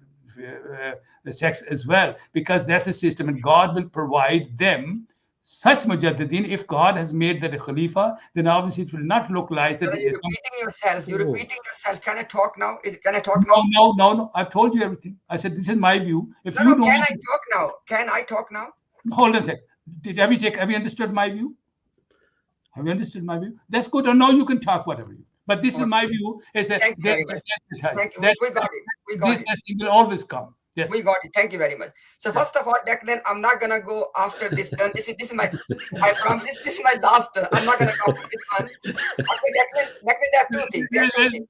sects as well, because that's a system, and God will provide them such mujaddideen. If God has made that a khalifa, then obviously it will not look like that. Brother, you're repeating yourself. You're Oh. repeating yourself. Can I talk now? Can I talk now? No. I've told you everything. I said this is my view. If No, you no. don't, Can I talk now? Can I talk now? hold on a sec. Have you understood my view? Have you understood my view? That's good. Or now you can talk whatever you. But this is my view. It's a, Thank you very much. Thank you. We got it. We got it. This thing will always come. Yes. We got it. Thank you very much. So first of all, Declan, I'm not gonna go after this turn. This is my. I promise. This is my last turn. I'm not gonna go after this one. Okay, Declan, there are two things. There are two things.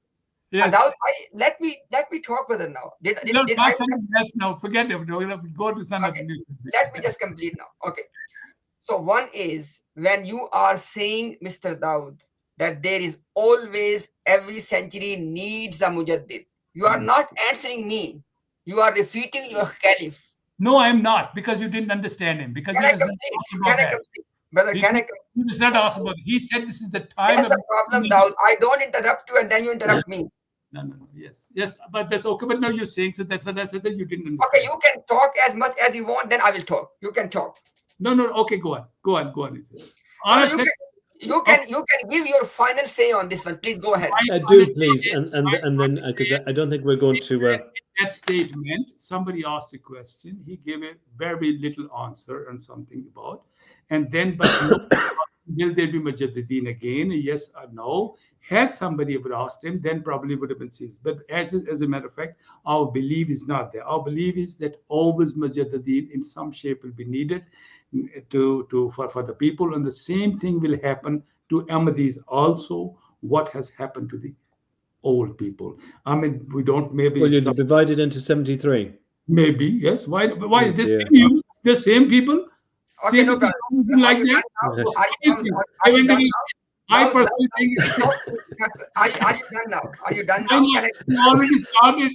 Yes. Let me talk, brother. Now, did Talk I? something else now. Forget it. We'll have to go to some other news. Let me just complete now. Okay. So one is when you are saying, Mr. Dawood, that there is always every century needs a mujaddid. You are not answering me. You are refuting your caliph. No, I'm not, because you didn't understand him. Because Can I complete? Brother, can I complete? He was not asked about it. He said this is the time. That's the problem, Dawood. I don't interrupt you and then you interrupt me. No. Yes, but that's okay. But now you're saying, so that's what I said, that you didn't understand. Okay, you can talk as much as you want, then I will talk. You can talk. No. Okay, go on. You can give your final say on this one. Please go ahead. Do please, and then because I don't think we're going to. That statement, somebody asked a question. He gave a very little answer on something about, and then but will there be mujaddideen again? Yes or no? Had somebody ever asked him, then probably would have been serious. But as a matter of fact, our belief is not there. Our belief is that always mujaddideen in some shape will be needed for the people, and the same thing will happen to Ahmadis also. What has happened to the old people? I mean, we don't maybe. Well, you're divided into 73. Maybe yes. Why? Oh, The same people? Okay, no problem. Like that? I personally think. Are you done now? Are you done now? They already started.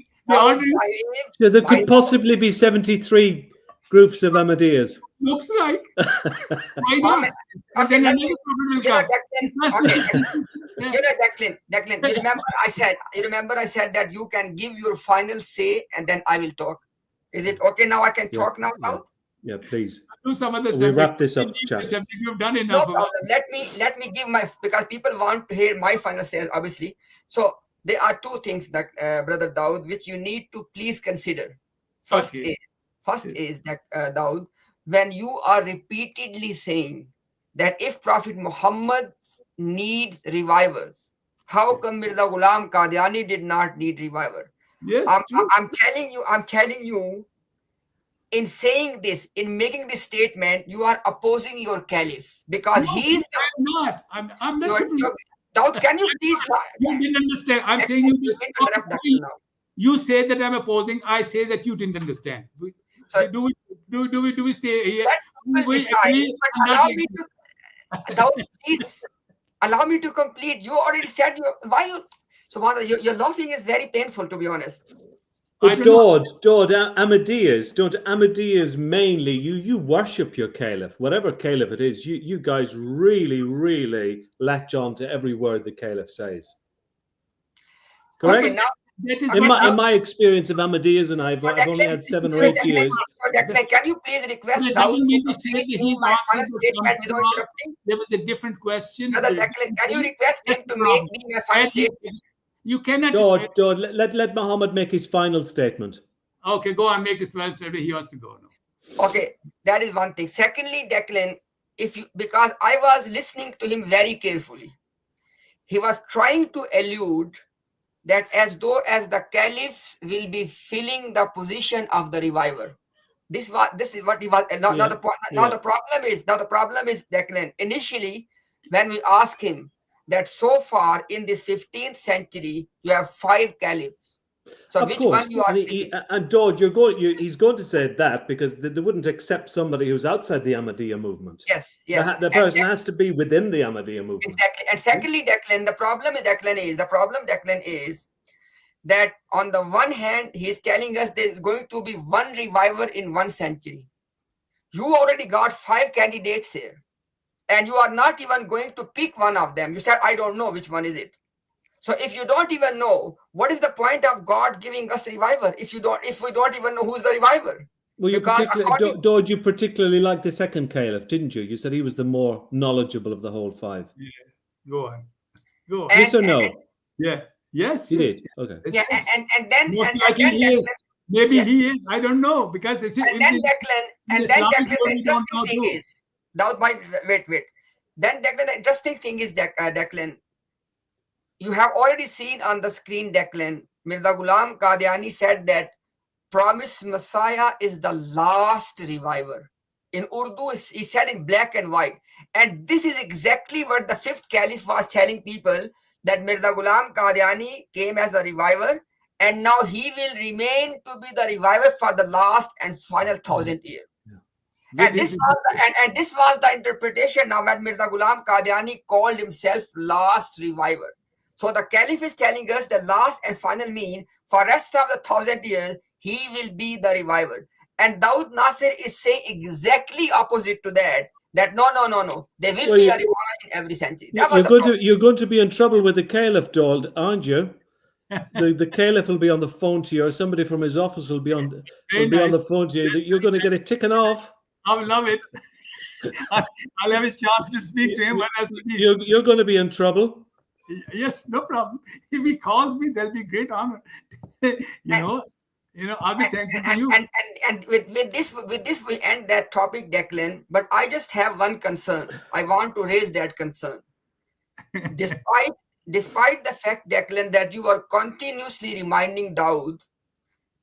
So there could possibly be 73 groups of Ahmadiyas. Looks like. Why not? Okay, Then let another me. problem will come. Declan. You remember I said that you can give your final say and then I will talk. Is it okay now? I can talk now. Yeah, please. Do some other. We wrap this up, chat. You've done No enough. problem. Let me give my, because people want to hear my final say, obviously. So there are two things that Brother Dawood, which you need to please consider. First is that Dawood, when you are repeatedly saying that if Prophet Muhammad needs revivers, how come Mirza Ghulam Qadiani did not need reviver? Yes, I'm telling you, in saying this, in making this statement, you are opposing your caliph, because he's. I'm not. I'm not. Dawood, can you please? You didn't understand. I'm saying you say that I'm opposing. I say that you didn't understand. So do we stay here? Dawoud, please allow me to complete. You already said your laughing is very painful, to be honest. But Dawoud, Ahmadiyas mainly, you worship your caliph, whatever caliph it is. You guys really latch on to every word the caliph says. Correct? Okay, now, in my experience of Ahmadiyas, and I've only had 7 or 8 years. Can you please request Dawoud to complete my final statement without interrupting? There was a different question. Brother Declan, can you request him to make me my final statement? You cannot. Dawoud, let Muhammad make his final statement. Okay, go on, make his final statement. He wants to go now. Okay, that is one thing. Secondly, Declan, because I was listening to him very carefully, he was trying to allude that as though as the caliphs will be filling the position of the reviver. This is what he was. Now the problem is Declan. Initially, when we asked him that so far in this 15th century you have 5 caliphs. So of which course. one you are? And Dawoud, he's going to say that because they wouldn't accept somebody who's outside the Ahmadiyya movement. Yes. The person has to be within the Ahmadiyya movement. Exactly. And secondly, Declan, the problem is that on the one hand, he's telling us there's going to be 1 reviver in 1 century. You already got 5 candidates here, and you are not even going to pick one of them. You said, I don't know which one is it. So if you don't even know, what is the point of God giving us reviver if we don't even know who's the reviver? Well, Because Dawah, you particularly liked the second caliph, didn't you? You said he was the more knowledgeable of the whole five. Yeah. Go on. Go on. Yes or no? Yeah. Yes. You yes. did. Okay. Yeah, and then Most and likely then he is. Maybe yeah. he is. I don't know, because it's and then Declan, the interesting thing is, wait. Then Declan, the interesting thing is Declan, you have already seen on the screen, Declan, Mirza Ghulam Qadiani said that promised Messiah is the last reviver. In Urdu, he said in black and white. And this is exactly what the fifth caliph was telling people, that Mirza Ghulam Qadiani came as a reviver, and now he will remain to be the reviver for the last and final 1,000 years. Yeah. And this was the interpretation now that Mirza Ghulam Qadiani called himself last reviver. So the caliph is telling us the last and final mean for rest of the 1,000 years, he will be the reviver. And Daud Nasir is saying exactly opposite to that. That no. There will be a revival in every century. You're going to be in trouble with the caliph, Dawah, aren't you? The caliph will be on the phone to you, or somebody from his office will be on the phone to you. You're going to get it ticking off. I will love it. I'll have a chance to speak to him. You're going to be in trouble. Yes, no problem. If he calls me, there'll be great honor. I'll be thankful to you. And with this we end that topic, Declan. But I just have one concern. I want to raise that concern. Despite the fact, Declan, that you are continuously reminding Daud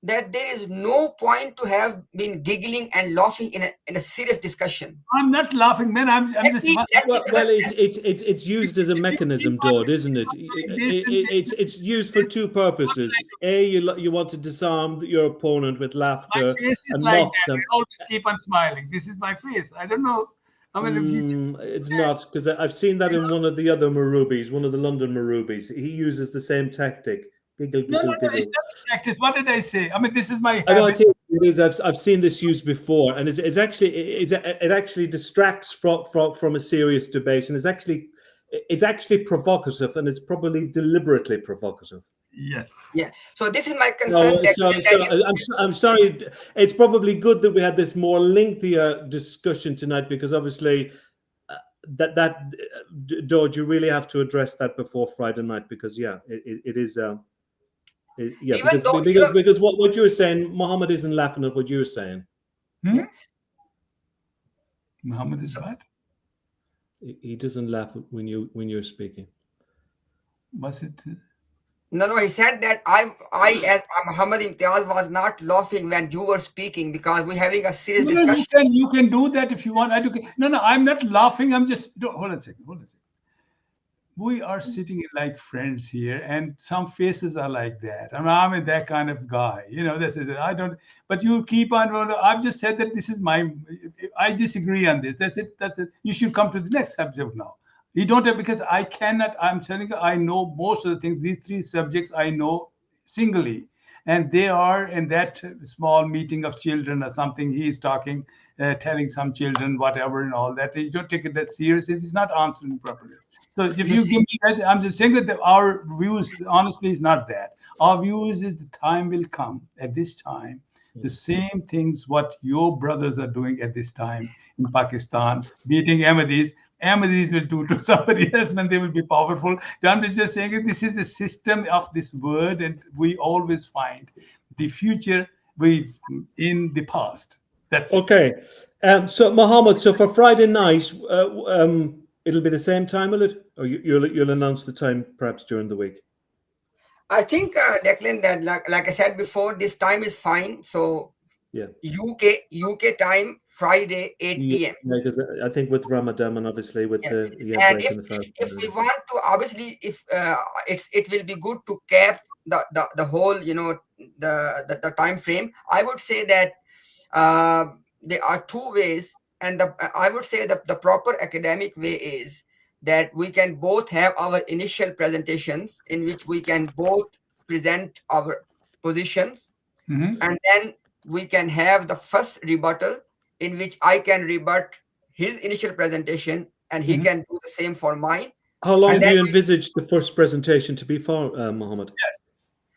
that there is no point to have been giggling and laughing in a serious discussion. I'm not laughing, man. I'm just. It's used as a mechanism, Dawah, isn't it? It's used for two purposes. A, you want to disarm your opponent with laughter. My face is and like mock that. them. I always keep on smiling. This is my face. I don't know. I mean, it's not, because I've seen that in one of the other Marubis, one of the London Marubis. He uses the same tactic. Giggle. It's not practice. What did I say? I mean, this is my habit. I know it is. I've seen this used before, and it actually distracts from a serious debate, and it's actually provocative, and it's probably deliberately provocative. Yes. Yeah. So this is my concern. I'm sorry. It's probably good that we had this more lengthier discussion tonight, because obviously Dawah, you really have to address that before Friday night, because it is. Because what you were saying, Muhammad isn't laughing at what you were saying. Yeah. Muhammad is bad. He doesn't laugh when you're speaking. Was it? No. He said that I as Muhammad Imtiaz was not laughing when you were speaking, because we're having a serious discussion. You can do that if you want. No, I'm not laughing. I'm just. Hold on a second. We are sitting like friends here, and some faces are like that. I mean, I'm that kind of guy. This is it. I don't. But you keep on. I've just said that this is my. I disagree on this. That's it. You should come to the next subject now. You don't have, because I cannot. I'm telling you, I know most of the things. These three subjects I know singly, and they are in that small meeting of children or something. He is talking, telling some children whatever and all that. You don't take it that seriously. It's not answering properly. So if you give me that, I'm just saying that our views, honestly, is not that. Our views is the time will come at this time. The same things what your brothers are doing at this time in Pakistan, beating Ahmadis. Ahmadis will do to somebody else when they will be powerful. I'm just saying that this is the system of this world, and we always find the future in the past. That's okay. So Muhammad, for Friday night, it'll be the same time, will it? Or you'll announce the time perhaps during the week? I think, Declan, that like I said before, this time is fine. So yeah, UK time, Friday, 8 p.m. Yeah, because I think with Ramadan and obviously with and if we want to, obviously, if it will be good to cap the whole, the time frame. I would say that there are two ways. And I would say that the proper academic way is that we can both have our initial presentations in which we can both present our positions, and then we can have the first rebuttal in which I can rebut his initial presentation and he can do the same for mine. How long And do then you envisage the first presentation to be for, Mohammed? Yes.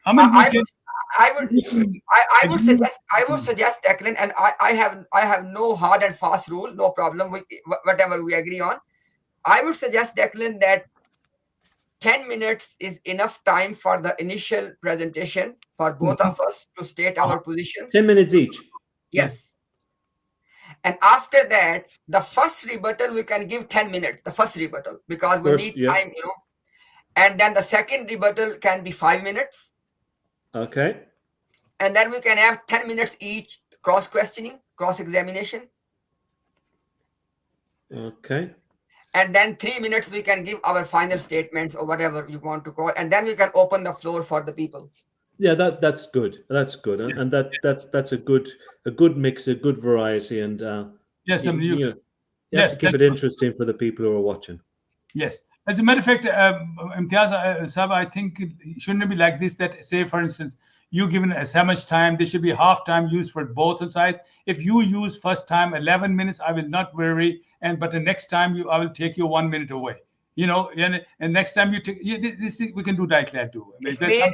I mean, we I can, I would suggest Declan, and I have no hard and fast rule, no problem with whatever we agree on. I would suggest Declan that 10 minutes is enough time for the initial presentation for both of us to state our positions. 10 minutes each. Yes. And after that, the first rebuttal we can give 10 minutes, the first rebuttal, because we need time, you know. And then the second rebuttal can be 5 minutes. Okay. And then we can have 10 minutes each cross-questioning, cross-examination. Okay. And then 3 minutes we can give our final statements or whatever you want to call. And then we can open the floor for the people. Yeah, that's good. That's good, and that's a good mix, a good variety, and yes, you have to keep it interesting for the people who are watching. Yes. As a matter of fact, Imtiaz Sahab, I think it shouldn't be like this, that say, for instance, you given us how much time, there should be half time used for both sides. If you use first time 11 minutes, I will not worry. But the next time I will take you 1 minute away. You know, and next time you take, we can do DICLAN too. I mean,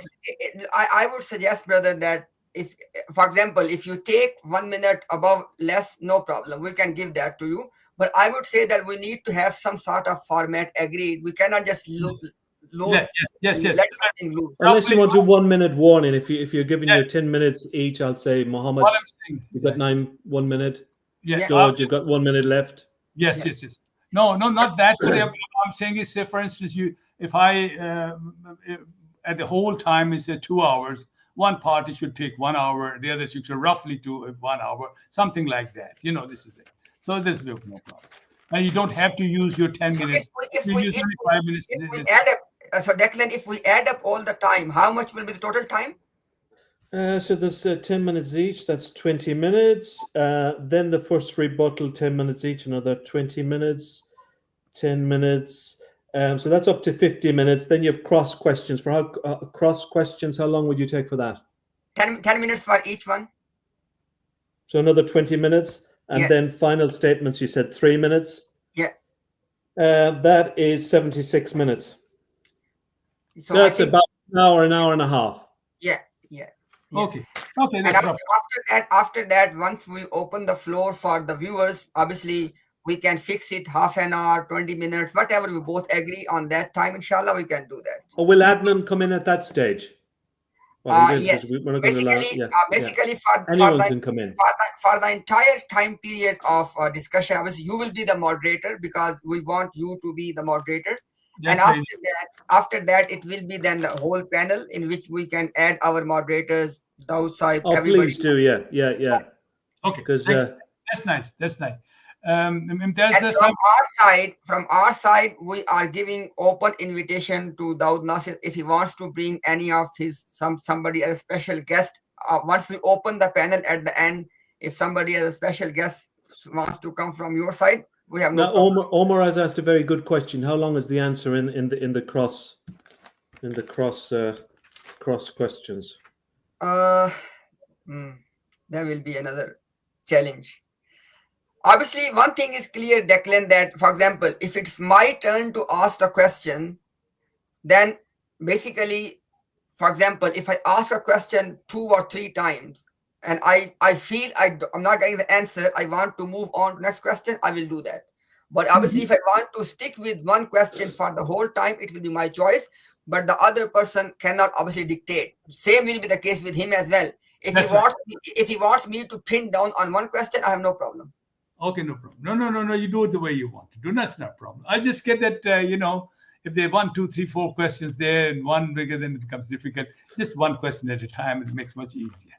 I would suggest, brother, that if, for example, if you take 1 minute above less, no problem. We can give that to you. But I would say that we need to have some sort of format agreed. We cannot just lose. Yes. Unless you want to 1 minute warning. If you're giving you 10 minutes each, I'll say, Mohammed, you've got 1 minute. Yeah. George, you've got 1 minute left. Yes. No, not that. What I'm saying is, say, for instance, if I at the whole time is 2 hours, one party should take 1 hour, the other should roughly to 1 hour, something like that. You know, this is it. So there's no problem. And you don't have to use your 10 minutes. If we add up, so Declan, if we add up all the time, how much will be the total time? So there's 10 minutes each. That's 20 minutes. Then the first rebuttal, 10 minutes each. Another 20 minutes, 10 minutes. So that's up to 50 minutes. Then you have cross questions. For cross questions, how long would you take for that? 10 minutes for each one. So another 20 minutes. And then final statements, you said 3 minutes. Yeah. That is 76 minutes. So that's about an hour and a half. Yeah. Okay. And after that, once we open the floor for the viewers, obviously we can fix it half an hour, 20 minutes, whatever we both agree on that time. Inshallah, we can do that. Or will Adnan come in at that stage? Yes. Basically, anyone can come in. For the entire time period of discussion, obviously you will be the moderator because we want you to be the moderator. Yes, and after that, it will be then the whole panel in which we can add our moderators, the outside. Oh, everybody. Please do, yeah. Okay, because that's nice. And from our side, we are giving open invitation to Dawood Nasir if he wants to bring any of somebody as a special guest. Once we open the panel at the end, if somebody as a special guest wants to come from your side, we have no problem. Omar has asked a very good question. How long is the answer in the cross questions? There will be another challenge. Obviously, one thing is clear, Declan, that, for example, if it's my turn to ask the question, then basically, for example, if I ask a question 2 or 3 times and I feel I'm not getting the answer, I want to move on to the next question, I will do that. But obviously, if I want to stick with one question for the whole time, it will be my choice. But the other person cannot obviously dictate. Same will be the case with him as well. If he wants me to pin down on one question, I have no problem. Okay, no problem. No. You do it the way you want to do. That's not a problem. I just get that, if they 1, 2, 3, 4 questions there and one bigger, then it becomes difficult. Just one question at a time. It makes much easier.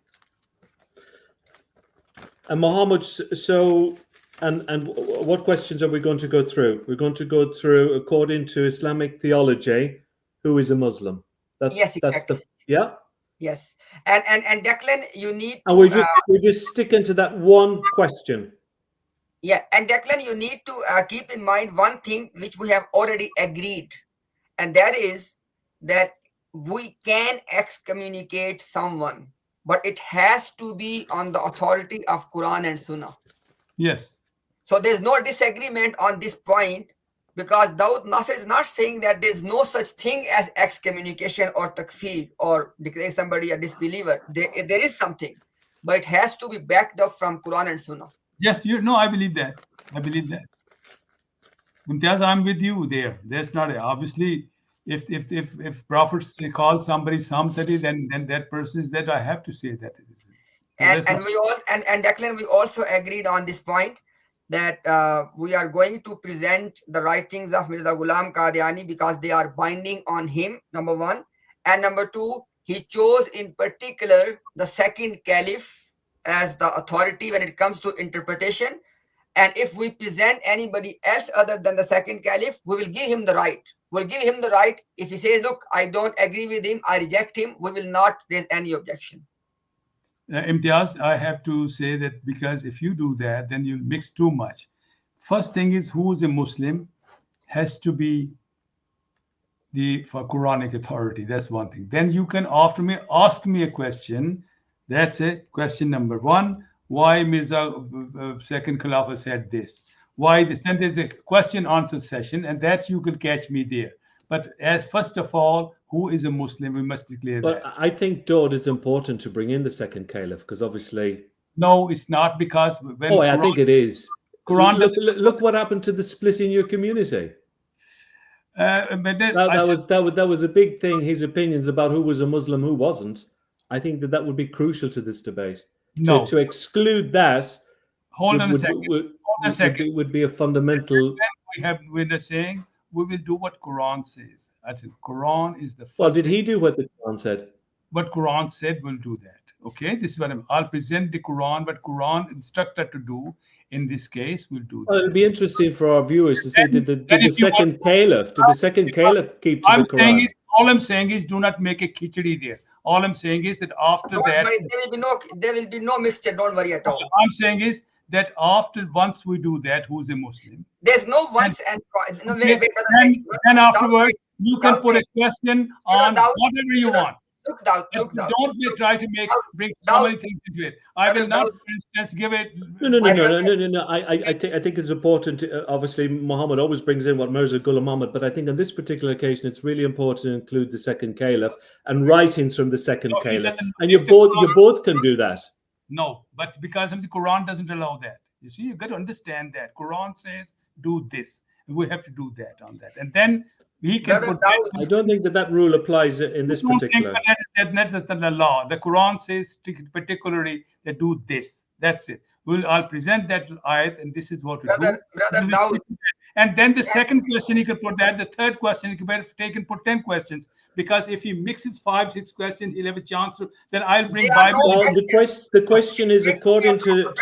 And Mohammed, so, and what questions are we going to go through? We're going to go through, according to Islamic theology, who is a Muslim? Yes, exactly. Yes. And Declan, you need to... And we're just sticking to that one question. Yeah, and Declan, you need to keep in mind one thing which we have already agreed, and that is that we can excommunicate someone, but it has to be on the authority of Quran and Sunnah. Yes. So there's no disagreement on this point because Daud Nasser is not saying that there's no such thing as excommunication or takfir or declaring somebody a disbeliever. There is something, but it has to be backed up from Quran and Sunnah. Yes, I believe that. I believe that. Mumtaz, I'm with you there. That's not obviously if prophets call somebody somebody, then that person is that I have to say that. And we all and Declan, we also agreed on this point that we are going to present the writings of Mirza Ghulam Qadiani because they are binding on him, number one, and number two, he chose in particular the second caliph as the authority when it comes to interpretation. And if we present anybody else other than the second caliph, we will give him the right. We'll give him the right. If he says, look, I don't agree with him, I reject him, we will not raise any objection. Imtiaz, I have to say that because if you do that, then you mix too much. First thing is, who is a Muslim has to be for Quranic authority. That's one thing. Then you can ask me a question. That's it. Question number one. Why Mirza second Khalifa said this? Why this? Then there's a question answer session, and that you can catch me there. But as first of all, who is a Muslim? We must declare that. But I think, Daud, it's important to bring in the second caliph because obviously. No, it's not, because when I think it is. Quran look what happened to the split in your community. That was a big thing. His opinions about who was a Muslim, who wasn't. I think that would be crucial to this debate. No. To exclude that. Hold on a second. Would be a fundamental. We're not saying we will do what Quran says. I think Quran is the first. Well, did he do what the Quran said? What Quran said, we'll do that. Okay, this is what I'll present the Quran. What Quran instructed to do in this case, we'll do. Well, it'll be interesting for our viewers to say, did the second caliph keep to the Quran? All I'm saying is, do not make a khichdi there. All I'm saying is that after that, there will be no mixture. Don't worry at all. All I'm saying is that once we do that, who's a Muslim? There's no once and no. Then afterwards, you can put a question on whatever you want. Look down. Don't try to bring so many things into it. I will not, for instance, give it. No. I think it's important. Obviously, Muhammad always brings in what Mirza Ghulam Muhammad, but I think on this particular occasion, it's really important to include the second caliph and writings from the second caliph. And you both can do that. No, but because the Quran doesn't allow that. You see, you got to understand that Quran says do this. We have to do that on that, and then. He can I don't think that rule applies in this particular. That is the law. The Quran says particularly that do this. That's it. I'll present that ayat, and this is what we do. And then the second question, he could put that. The third question, he could put 10 questions. Because if he mixes 5, 6 questions, he'll have a chance to. Then I'll bring Bible. Well, the question is according to.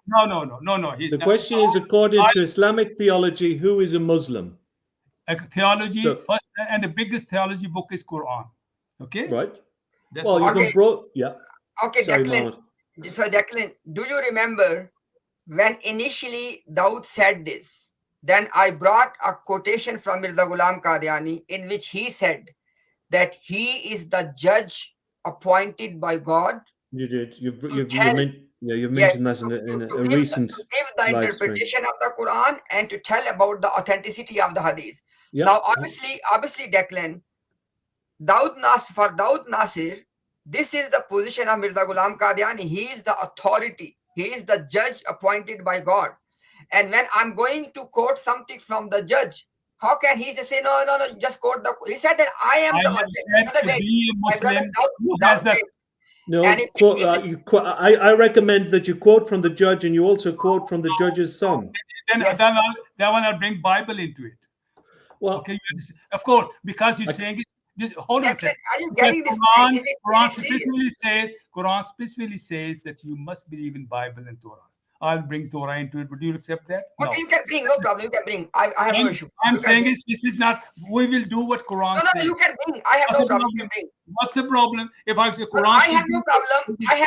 No. The question is according to Islamic theology, who is a Muslim? Theology first, and the biggest theology book is Quran. Okay, right. That's Okay, Declan. So Declan, do you remember when initially Daud said this? Then I brought a quotation from Mirza Ghulam Qadiani in which he said that he is the judge appointed by God. You did. You've mentioned that in a recent. To give the interpretation of the Quran and to tell about the authenticity of the Hadith. Yeah. Now, obviously, Declan, for Daud Nasir, this is the position of Mirza Ghulam Qadiani. He is the authority. He is the judge appointed by God. And when I'm going to quote something from the judge, how can he say, no, just quote the... He said that I am the Muslim. No, I recommend that you quote from the judge and you also quote from the judge's son. Then that one I'll bring Bible into it. Well, okay, of course, because you're saying it. Just hold on a second. Are you getting this? Quran specifically says that you must believe in Bible and Torah. I'll bring Torah into it. Would you accept that? Okay, you can bring. No problem. You can bring. I have no issue. I'm saying this is not. We will do what Quran says. No, you can bring. I have no problem. You can bring. What's the problem? If I say Quran, I have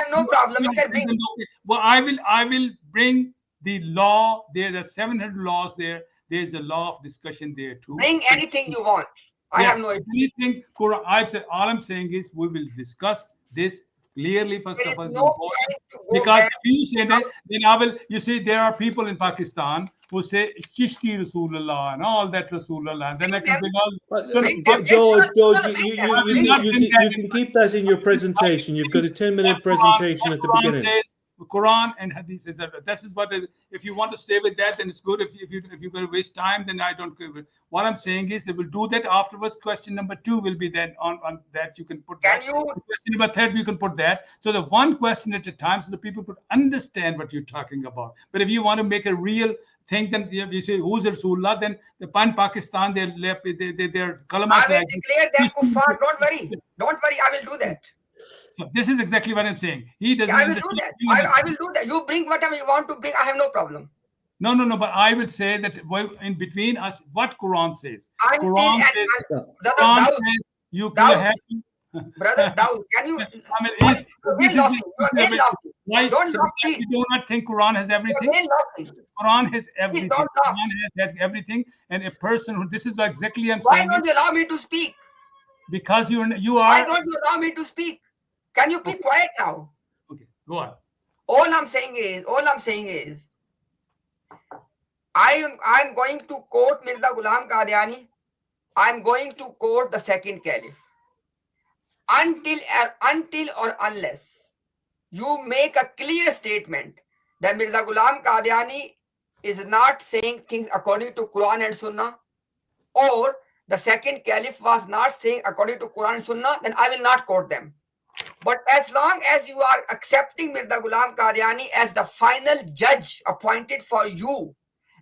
no problem. You can bring. Well, I will bring the law. There are 700 laws there. There's a law of discussion there too. Bring anything you want. I have no issue. Anything Quran. All I'm saying is we will discuss this Clearly, first There of is all, it's no important. point to go Because back. if you say that, then I will, you see, there are people in Pakistan who say Chishti Rasulullah and all that Rasulullah. And then I can bring all. Bring them. Yes, George, Bring you them. I will Bring not them. bring that you can keep that in your presentation. You've got a 10-minute presentation at the Quran beginning. says, Quran and Hadith says that. This is what. If you want to stay with that, then it's good. If you're going to waste time, then I don't care. What I'm saying is, they will do that afterwards. Question number 2 will be then on that. You can put. Can that. you? Question number 3, you can put that. So the one question at a time, so the people could understand what you're talking about. But if you want to make a real thing, then you say who's Rasulullah, then the Pan Pakistan, they're kalamas. I will declare them kuffar. Don't worry. Don't worry. I will do that. So this is exactly what I'm saying. He doesn't. I will do that. I will do that. You bring whatever you want to bring. I have no problem. No. But I would say that in between us, what Quran says. Until Quran and says, Brother Quran Daud, says you Daud, have to. Brother Daud, can you? I mean, You're again laughing. You're again laughing. Why? Don't laugh, please. You do not think Quran has You're everything? again laughing. Quran has everything. don't laugh. Quran has everything, and a person who this is exactly I'm Why saying. don't you allow me to speak? Because you Why are. don't you allow me to speak? Can you be quiet now? Okay, go on. All I'm saying is, I'm going to quote Mirza Ghulam Qadiani. I'm going to quote the second caliph. Until or unless you make a clear statement that Mirza Ghulam Qadiani is not saying things according to Quran and Sunnah, or the second caliph was not saying according to Quran and Sunnah, then I will not quote them. But as long as you are accepting Mirza Ghulam Qadiani as the final judge appointed for you,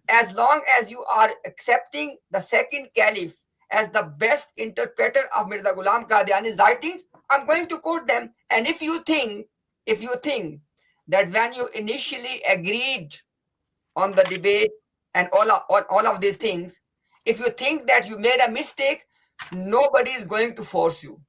as long as you are accepting the second caliph as the best interpreter of Mirza Ghulam Qadiani's writings, I'm going to quote them. And if you think that when you initially agreed on the debate and all of these things, if you think that you made a mistake, nobody is going to force you.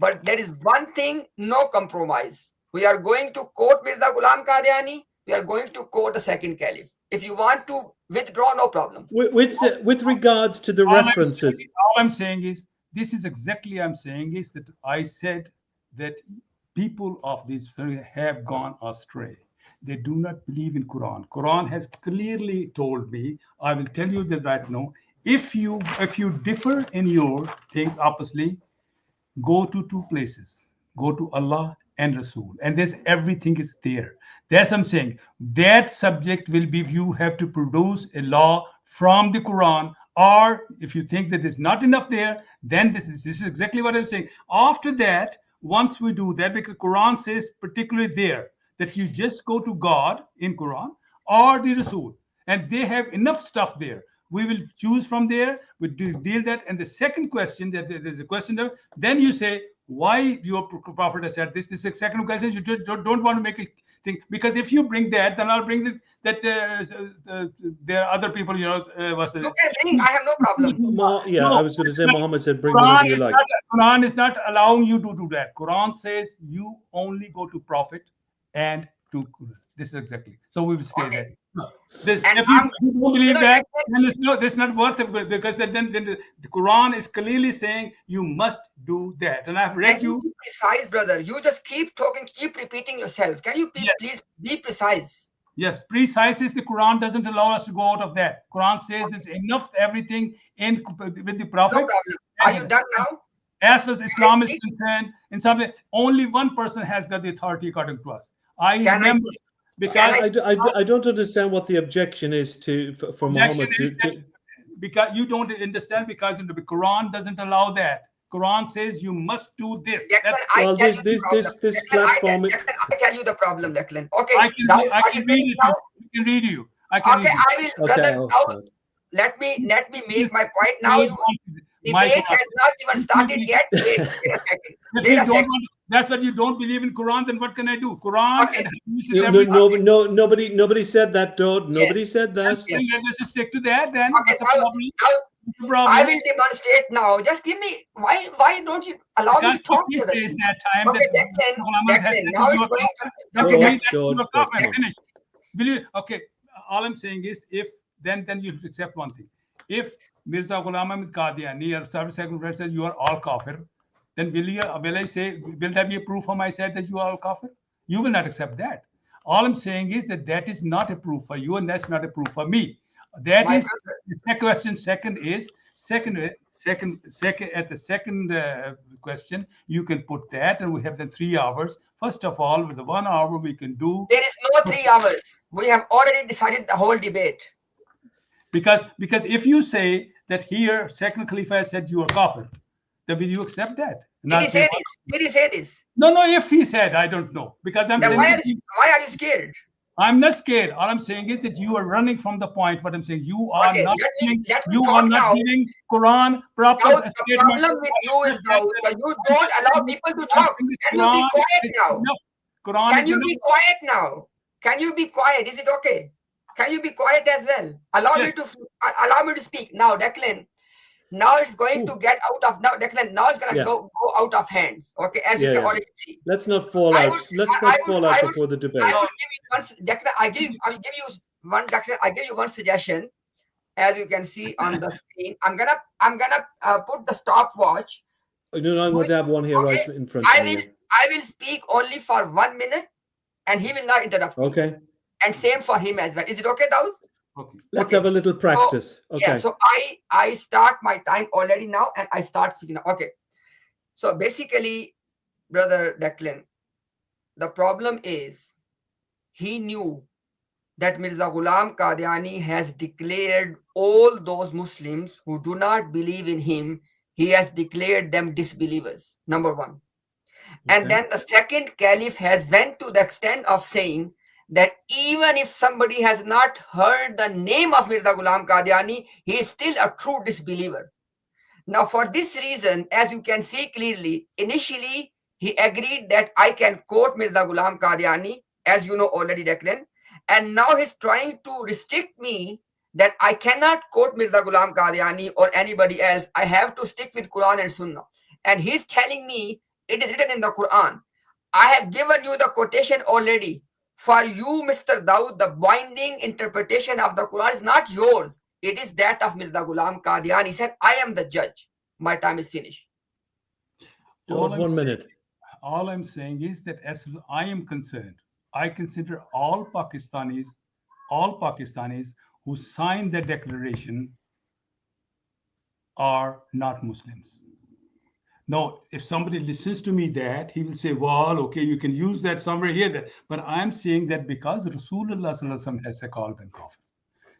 But there is one thing, no compromise. We are going to quote Mirza Ghulam Qadiani. We are going to quote the second caliph. If you want to withdraw, no problem. With regards to the references. All I'm saying is, this is exactly I'm saying is that I said that people of this have gone astray. They do not believe in Quran. Quran has clearly told me, I will tell you that right now, if you differ in your thing oppositely, go to 2 places. Go to Allah and Rasul. And there's everything is there. That's what I'm saying. That subject will be, you have to produce a law from the Quran, or if you think that there's not enough there, then this is exactly what I'm saying. After that, once we do that, because Quran says particularly there that you just go to God in Quran or the Rasul, and they have enough stuff there. We will choose from there. We deal that. And the second question, that there's a question of, then you say why your prophet has said this. This is the second question. You don't want to make a thing, because if you bring that, then I'll bring this, that there are other people. You can bring. I have no problem. I was going to say, Muhammad said, bring whatever you like. Quran is not allowing you to do that. Quran says you only go to prophet and to Quran. This is exactly. So we will stay there. If you don't believe that, then it's not worth it, because then the Quran is clearly saying you must do that. And I've read you. Be precise, brother. You just keep talking, keep repeating yourself. Can you please be precise? Yes, precise is the Quran doesn't allow us to go out of that. Quran says there's enough everything in with the prophet. No problem. Are you done now? As far as Islam is concerned, in some way, only one person has got the authority according to us. I remember. Because I don't understand what the objection is for Muhammad to. Because you don't understand, because the Quran doesn't allow that. Quran says you must do this. Declan, this platform. I tell you the problem, Declan. Okay, I can read it. I can read you. I can read I will, brother. Now, let me make my point. Now, debate has not even started yet. Wait a second. That's what you don't believe in Quran. Then what can I do? Quran. Okay. Nobody said that, Dawah. Nobody said that. Let's just stick to that then. Okay, I will demonstrate now. Just give me. Why don't you allow me to talk to them? That time okay, Declan. Now it's going. Okay, okay. All I'm saying is, if then you have to accept one thing. If Mirza Ghulam Ahmad Qadiani or Second says you are all kafir, then will I say, will that be a proof for my side that you are kafir? You will not accept that. All I'm saying is that is not a proof for you, and that's not a proof for me. That My is brother, the second question. Second at the second question, you can put that, and we have the 3 hours. First of all, with the 1 hour, we can do. there is no 3 hours. We have already decided the whole debate. Because if you say that here, second Khalifa said you are kafir, then will you accept that? Did he say this? Did he say this? No, if he said, I don't know. Because I'm Then saying why are you scared? I'm not scared. All I'm saying is that you are running from the point. What I'm saying, you are Okay, not let me you talk are not now. giving Quran proper Now, the statement. problem with you is now that you don't allow people to talk. Can you be quiet now? Quran Can is you enough. be quiet now? Can you be quiet? Is it okay? Can you be quiet as well? Allow me to speak now, Declan. Now it's going to get out of now, Declan. Now it's gonna go out of hands. Okay, as you can already see. Let's not fall out. Let's not fall out before the debate. I will give you one, Declan. I will give you one, Declan. I give you one suggestion. As you can see on the screen, I'm gonna put the stopwatch. No, I'm going to have one here right in front of me. I will speak only for 1 minute, and he will not interrupt me. Okay. And same for him as well. Is it okay, Daud? Okay. Let's have a little practice. So, okay. Yeah. So I start my time already now, and I start speaking now. Okay. So basically, Brother Declan, the problem is he knew that Mirza Ghulam Qadiani has declared all those Muslims who do not believe in him, he has declared them disbelievers, number one. And then the second caliph has went to the extent of saying that even if somebody has not heard the name of Mirza Ghulam Qadiani, he is still a true disbeliever. Now, for this reason, as you can see clearly, initially he agreed that I can quote Mirza Ghulam Qadiani, as you know already, Declan, and now he's trying to restrict me that I cannot quote Mirza Ghulam Qadiani or anybody else. I have to stick with Quran and Sunnah. And he's telling me it is written in the Quran. I have given you the quotation already. For you, Mr. Dawood, the binding interpretation of the Quran is not yours. It is that of Mirza Ghulam Qadiani. He said, I am the judge. My time is finished. One minute. All I'm saying is that as far as I am concerned, I consider all Pakistanis who signed the declaration are not Muslims. No, if somebody listens to me that, he will say, well, okay, you can use that somewhere here. But I'm saying that because Rasulullah has called them kafirs.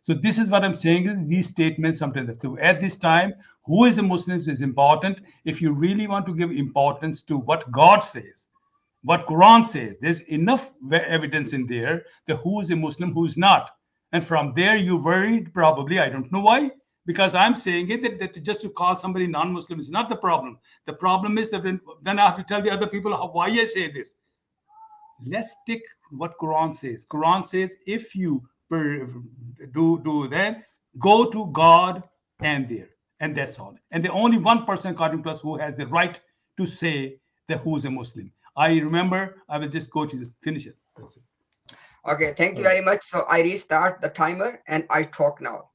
So this is what I'm saying. These statements sometimes, at this time, who is a Muslim is important. If you really want to give importance to what God says, what Quran says, there's enough evidence in there that who is a Muslim, who is not. And from there, you worried probably, I don't know why. Because I'm saying it that just to call somebody non-Muslim is not the problem. The problem is that then I have to tell the other people why I say this. Let's stick what Quran says. Quran says if you do that, go to God and there, and that's all. And the only one person according to us who has the right to say that who is a Muslim. I remember. I will just go to finish it. That's it. Okay, thank you very much. So I restart the timer and I talk now.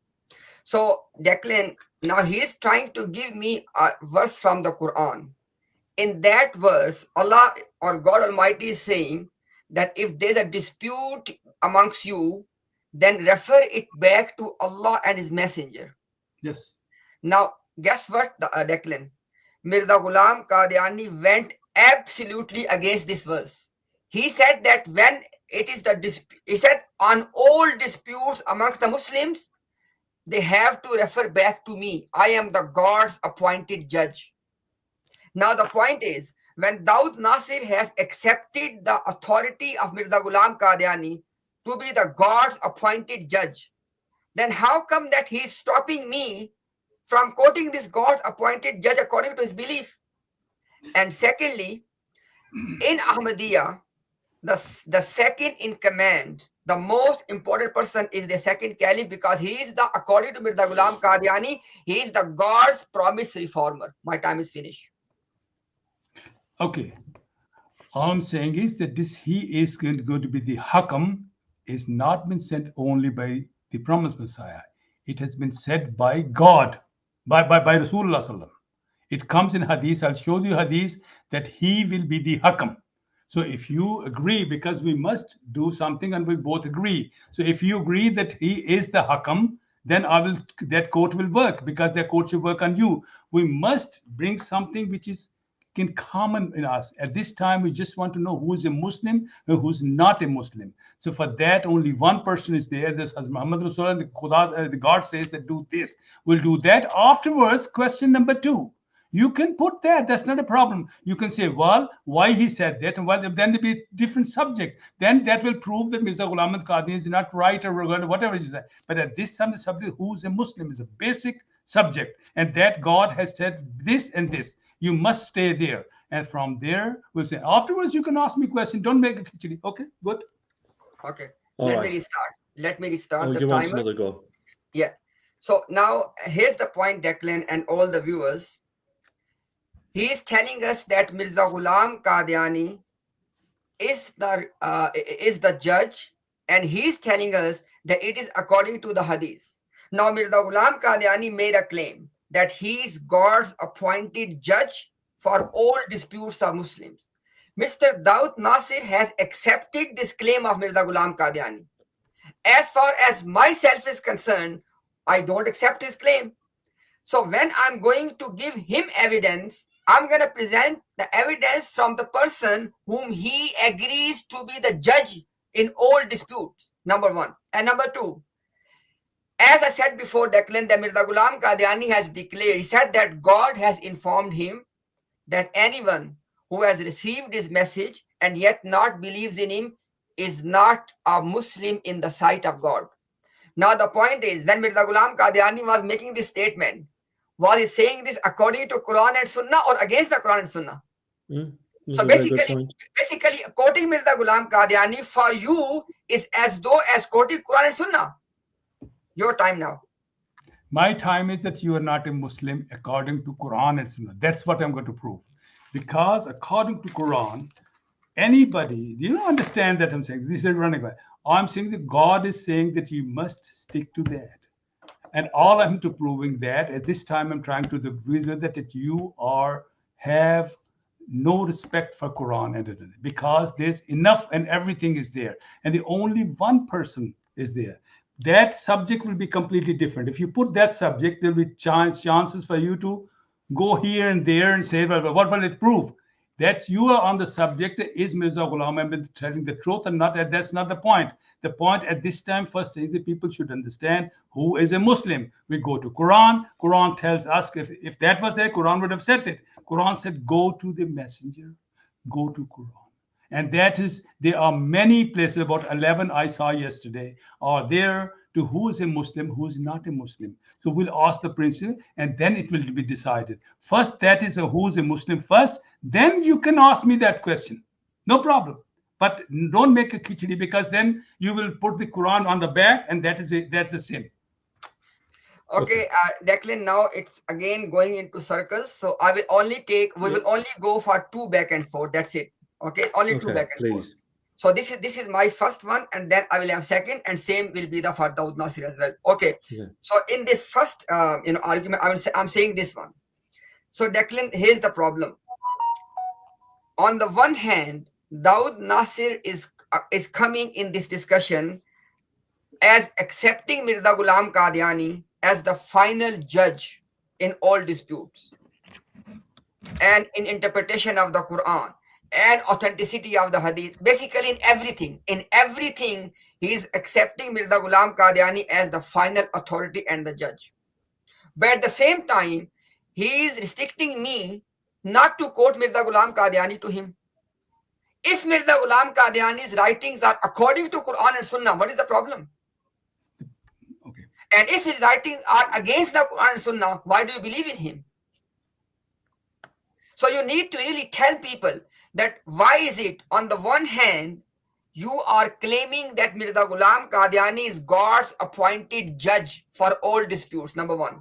So, Declan, now he is trying to give me a verse from the Quran. In that verse, Allah or God Almighty is saying that if there's a dispute amongst you, then refer it back to Allah and His Messenger. Yes. Now, guess what, Declan? Mirza Ghulam Qadiani went absolutely against this verse. He said that when it is the dispute, he said on all disputes amongst the Muslims, they have to refer back to me. I am the God's appointed judge. Now the point is, when Daud Nasir has accepted the authority of Mirza Ghulam Qadiani to be the God's appointed judge, then how come that he is stopping me from quoting this God's appointed judge according to his belief? And secondly, in Ahmadiyya, the second in command, the most important person is the second caliph because he is the, according to Mirza Ghulam Qadiani, he is the God's promised reformer. My time is finished. Okay. All I'm saying is that he is going to be the Hakam is not been sent only by the promised Messiah. It has been said by God, by Rasulullah Sallallahu. It comes in hadith. I'll show you hadith that he will be the hakam. So if you agree, because we must do something and we both agree. So if you agree that he is the hakam, then that court will work, because that court should work on you. We must bring something which is in common in us. At this time, we just want to know who is a Muslim and who's not a Muslim. So for that, only one person is there. This as Muhammad Rasulullah, the God says that do this. We'll do that. Afterwards, question number 2. You can put that. That's not a problem. You can say, well, why he said that, and then there'll be different subject. Then that will prove that Mirza Ghulam Qadiani is not right, or whatever it is. But at this time, the subject, who's a Muslim, is a basic subject, and that God has said this and this. You must stay there, and from there we'll say. Afterwards, you can ask me question. Don't make a khichdi. Okay, good. Okay. All Let right. me restart. Let me restart Oh, the you want timer. another go? Yeah. So now here's the point, Declan and all the viewers. He is telling us that Mirza Ghulam Qadiani is the judge, and he's telling us that it is according to the hadith. Now Mirza Ghulam Qadiani made a claim that he is God's appointed judge for all disputes of Muslims. Mr. Daud Nasir has accepted this claim of Mirza Ghulam Qadiani. As far as myself is concerned, I don't accept his claim. So when I'm going to give him evidence, I'm going to present the evidence from the person whom he agrees to be the judge in all disputes, number 1. And number 2, as I said before, Declan, that Mirza Ghulam Qadiani has declared, he said that God has informed him that anyone who has received his message and yet not believes in him is not a Muslim in the sight of God. Now the point is, when Mirza Ghulam Qadiani was making this statement, was he saying this according to Quran and Sunnah or against the Quran and Sunnah? So basically, quoting Mirza Ghulam Qadiani for you is as though as quoting Quran and Sunnah. Your time now. My time is that you are not a Muslim according to Quran and Sunnah. That's what I'm going to prove. Because according to Quran, anybody, do you understand that I'm saying? This is running away. I'm saying that God is saying that you must stick to that. And all I'm to proving that at this time, I'm trying to visualize that you have no respect for Quran and because there's enough and everything is there. And the only one person is there. That subject will be completely different. If you put that subject, there'll be chances for you to go here and there and say, well, what will it prove? That you are on the subject, is Mirza Ghulam telling the truth or not? That's not the point. The point at this time, first thing, that people should understand who is a Muslim. We go to Quran. Quran tells us, if that was there, Quran would have said it. Quran said, go to the messenger, go to Quran. And that is, there are many places, about 11 I saw yesterday, are there to who is a Muslim, who is not a Muslim. So we'll ask the principle, and then it will be decided. First, that is who is a Muslim first, then you can ask me that question. No problem. But don't make a khichdi, because then you will put the Quran on the back, and that's a sin. Okay, Declan, now it's again going into circles. So I will only we will only go for 2 back and forth. That's it. Okay, only 2 back and forth. So this is my first one, and then I will have second, and same will be the for Daud Nasir as well. Okay. Yeah. So in this first argument, I'm saying this one. So Declan, here's the problem. On the one hand, Daud Nasir is coming in this discussion as accepting Mirza Ghulam Qadiani as the final judge in all disputes and in interpretation of the Quran and authenticity of the hadith. Basically in everything, he is accepting Mirza Ghulam Qadiani as the final authority and the judge. But at the same time, he is restricting me not to quote Mirza Ghulam Qadiani to him. If Mirza Ghulam Qadiani's writings are according to Quran and Sunnah, what is the problem? Okay. And if his writings are against the Quran and Sunnah, why do you believe in him? So you need to really tell people that why is it, on the one hand, you are claiming that Mirza Ghulam Qadiani is God's appointed judge for all disputes, number 1.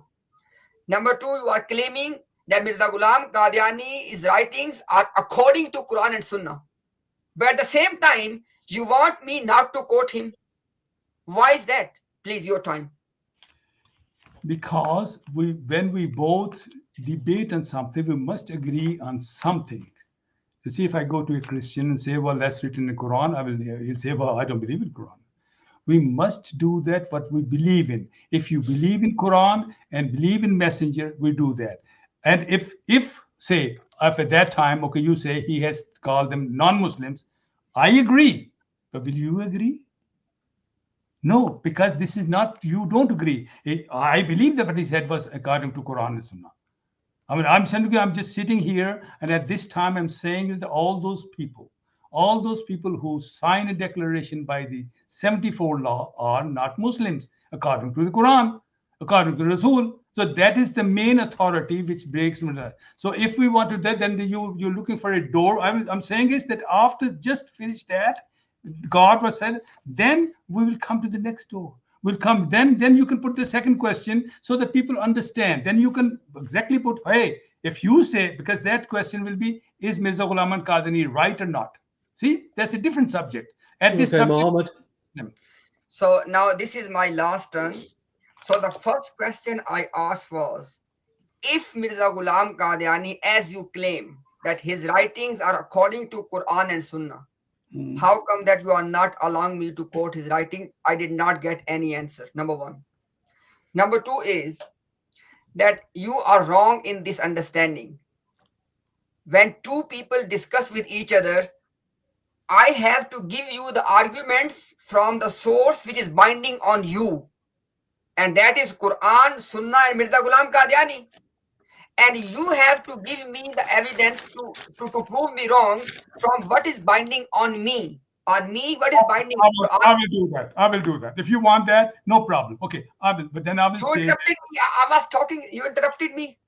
Number 2, you are claiming that Mirza Ghulam Qadiani's writings are according to Quran and Sunnah. But at the same time, you want me not to quote him. Why is that? Please, your time. Because when we both debate on something, we must agree on something. You see, if I go to a Christian and say, well, that's written in the Quran, he'll say, well, I don't believe in Quran. We must do that what we believe in. If you believe in Quran and believe in Messenger, we do that. And if say, if at that time, okay, you say he has called them non-Muslims, I agree. But will you agree? No, because this is not, you don't agree. I believe that what he said was according to Quran and Sunnah. I mean, I'm just sitting here, and at this time I'm saying that all those people who sign a declaration by the 74 law are not Muslims, according to the Quran, according to Rasul. So that is the main authority which breaks that. So if we want to do that, then you're looking for a door. I'm saying is that after just finish that, God was said, then we will come to the next door. We'll come, then you can put the second question so that people understand. Then you can exactly put, hey, if you say, because that question will be, is Mirza Ghulam Qadiani right or not? See, that's a different subject. At this subject, Muhammad. So now this is my last turn. So the first question I asked was, if Mirza Ghulam Qadiani, as you claim, that his writings are according to Quran and Sunnah, how come that you are not allowing me to quote his writing? I did not get any answer, number one. Number two is that you are wrong in this understanding. When two people discuss with each other, I have to give you the arguments from the source which is binding on you. And that is Quran, Sunnah, and Mirza Ghulam Qadiani. And you have to give me the evidence to prove me wrong from what is binding on me. On me, what is binding on Quran? I will do that. I will do that. If you want that, no problem. Okay, I will. But then I will You say. interrupted me. I was talking. You interrupted me.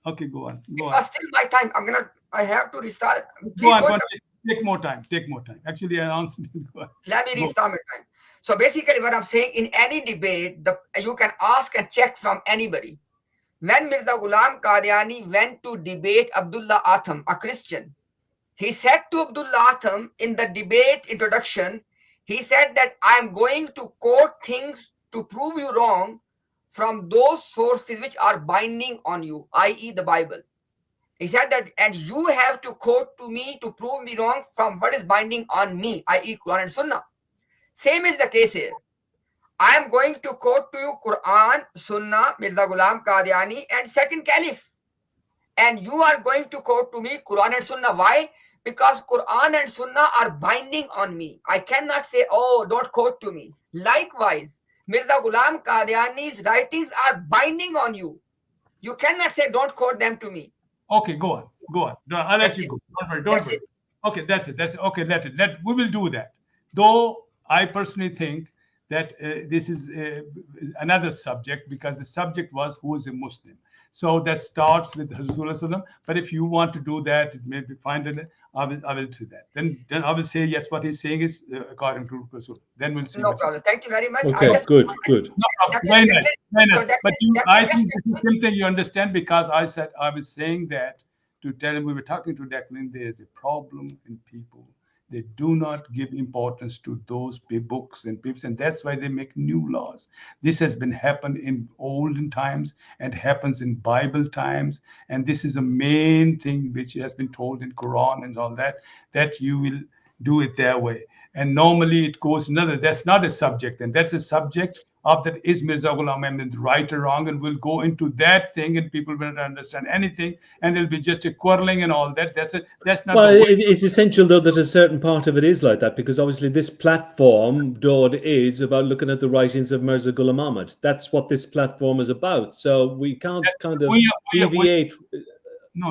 Okay, go on. It was still my time. I have to restart. Go on. Take more time. Actually, I answered. Let me restart my time. So basically, what I'm saying, in any debate, you can ask and check from anybody. When Mirza Ghulam Qadiani went to debate Abdullah Atham, a Christian, he said to Abdullah Atham in the debate introduction, he said that I am going to quote things to prove you wrong from those sources which are binding on you, i.e. the Bible. He said that, and you have to quote to me to prove me wrong from what is binding on me, i.e. Quran and Sunnah. Same is the case here. I am going to quote to you Quran, Sunnah, Mirza Ghulam Qadiani, and second Caliph. And you are going to quote to me Quran and Sunnah. Why? Because Quran and Sunnah are binding on me. I cannot say, oh, don't quote to me. Likewise, Mirza Ghulam Qadiani's writings are binding on you. You cannot say, don't quote them to me. Okay, go on. I'll let you go. Don't worry. Okay, that's it. Okay, we will do that. Though I personally think that this is another subject, because the subject was who is a Muslim. So that starts with Rasulullah. But if you want to do that, maybe find it. I will do that. Then I will say yes. What he's saying is according to Rasul. Then we'll see. No problem. Thank you very much. Okay, good. No problem. Very nice. But I think this is something you understand, because I was saying that to tell him, we were talking to Declan. There's a problem in people. They do not give importance to those books and people, and that's why they make new laws. This has been happened in olden times and happens in Bible times, and this is a main thing which has been told in Quran and all that you will do it their way. And normally it goes another. That's not a subject, and that's a subject of that is Mirza Ghulam Ahmad right or wrong, and we'll go into that thing, and people will not understand anything, and it'll be just a quarreling and all that. That's not. Well, it's essential though that a certain part of it is like that, because obviously this platform, Dawah, is about looking at the writings of Mirza Ghulam Ahmad. That's what this platform is about. So we can't deviate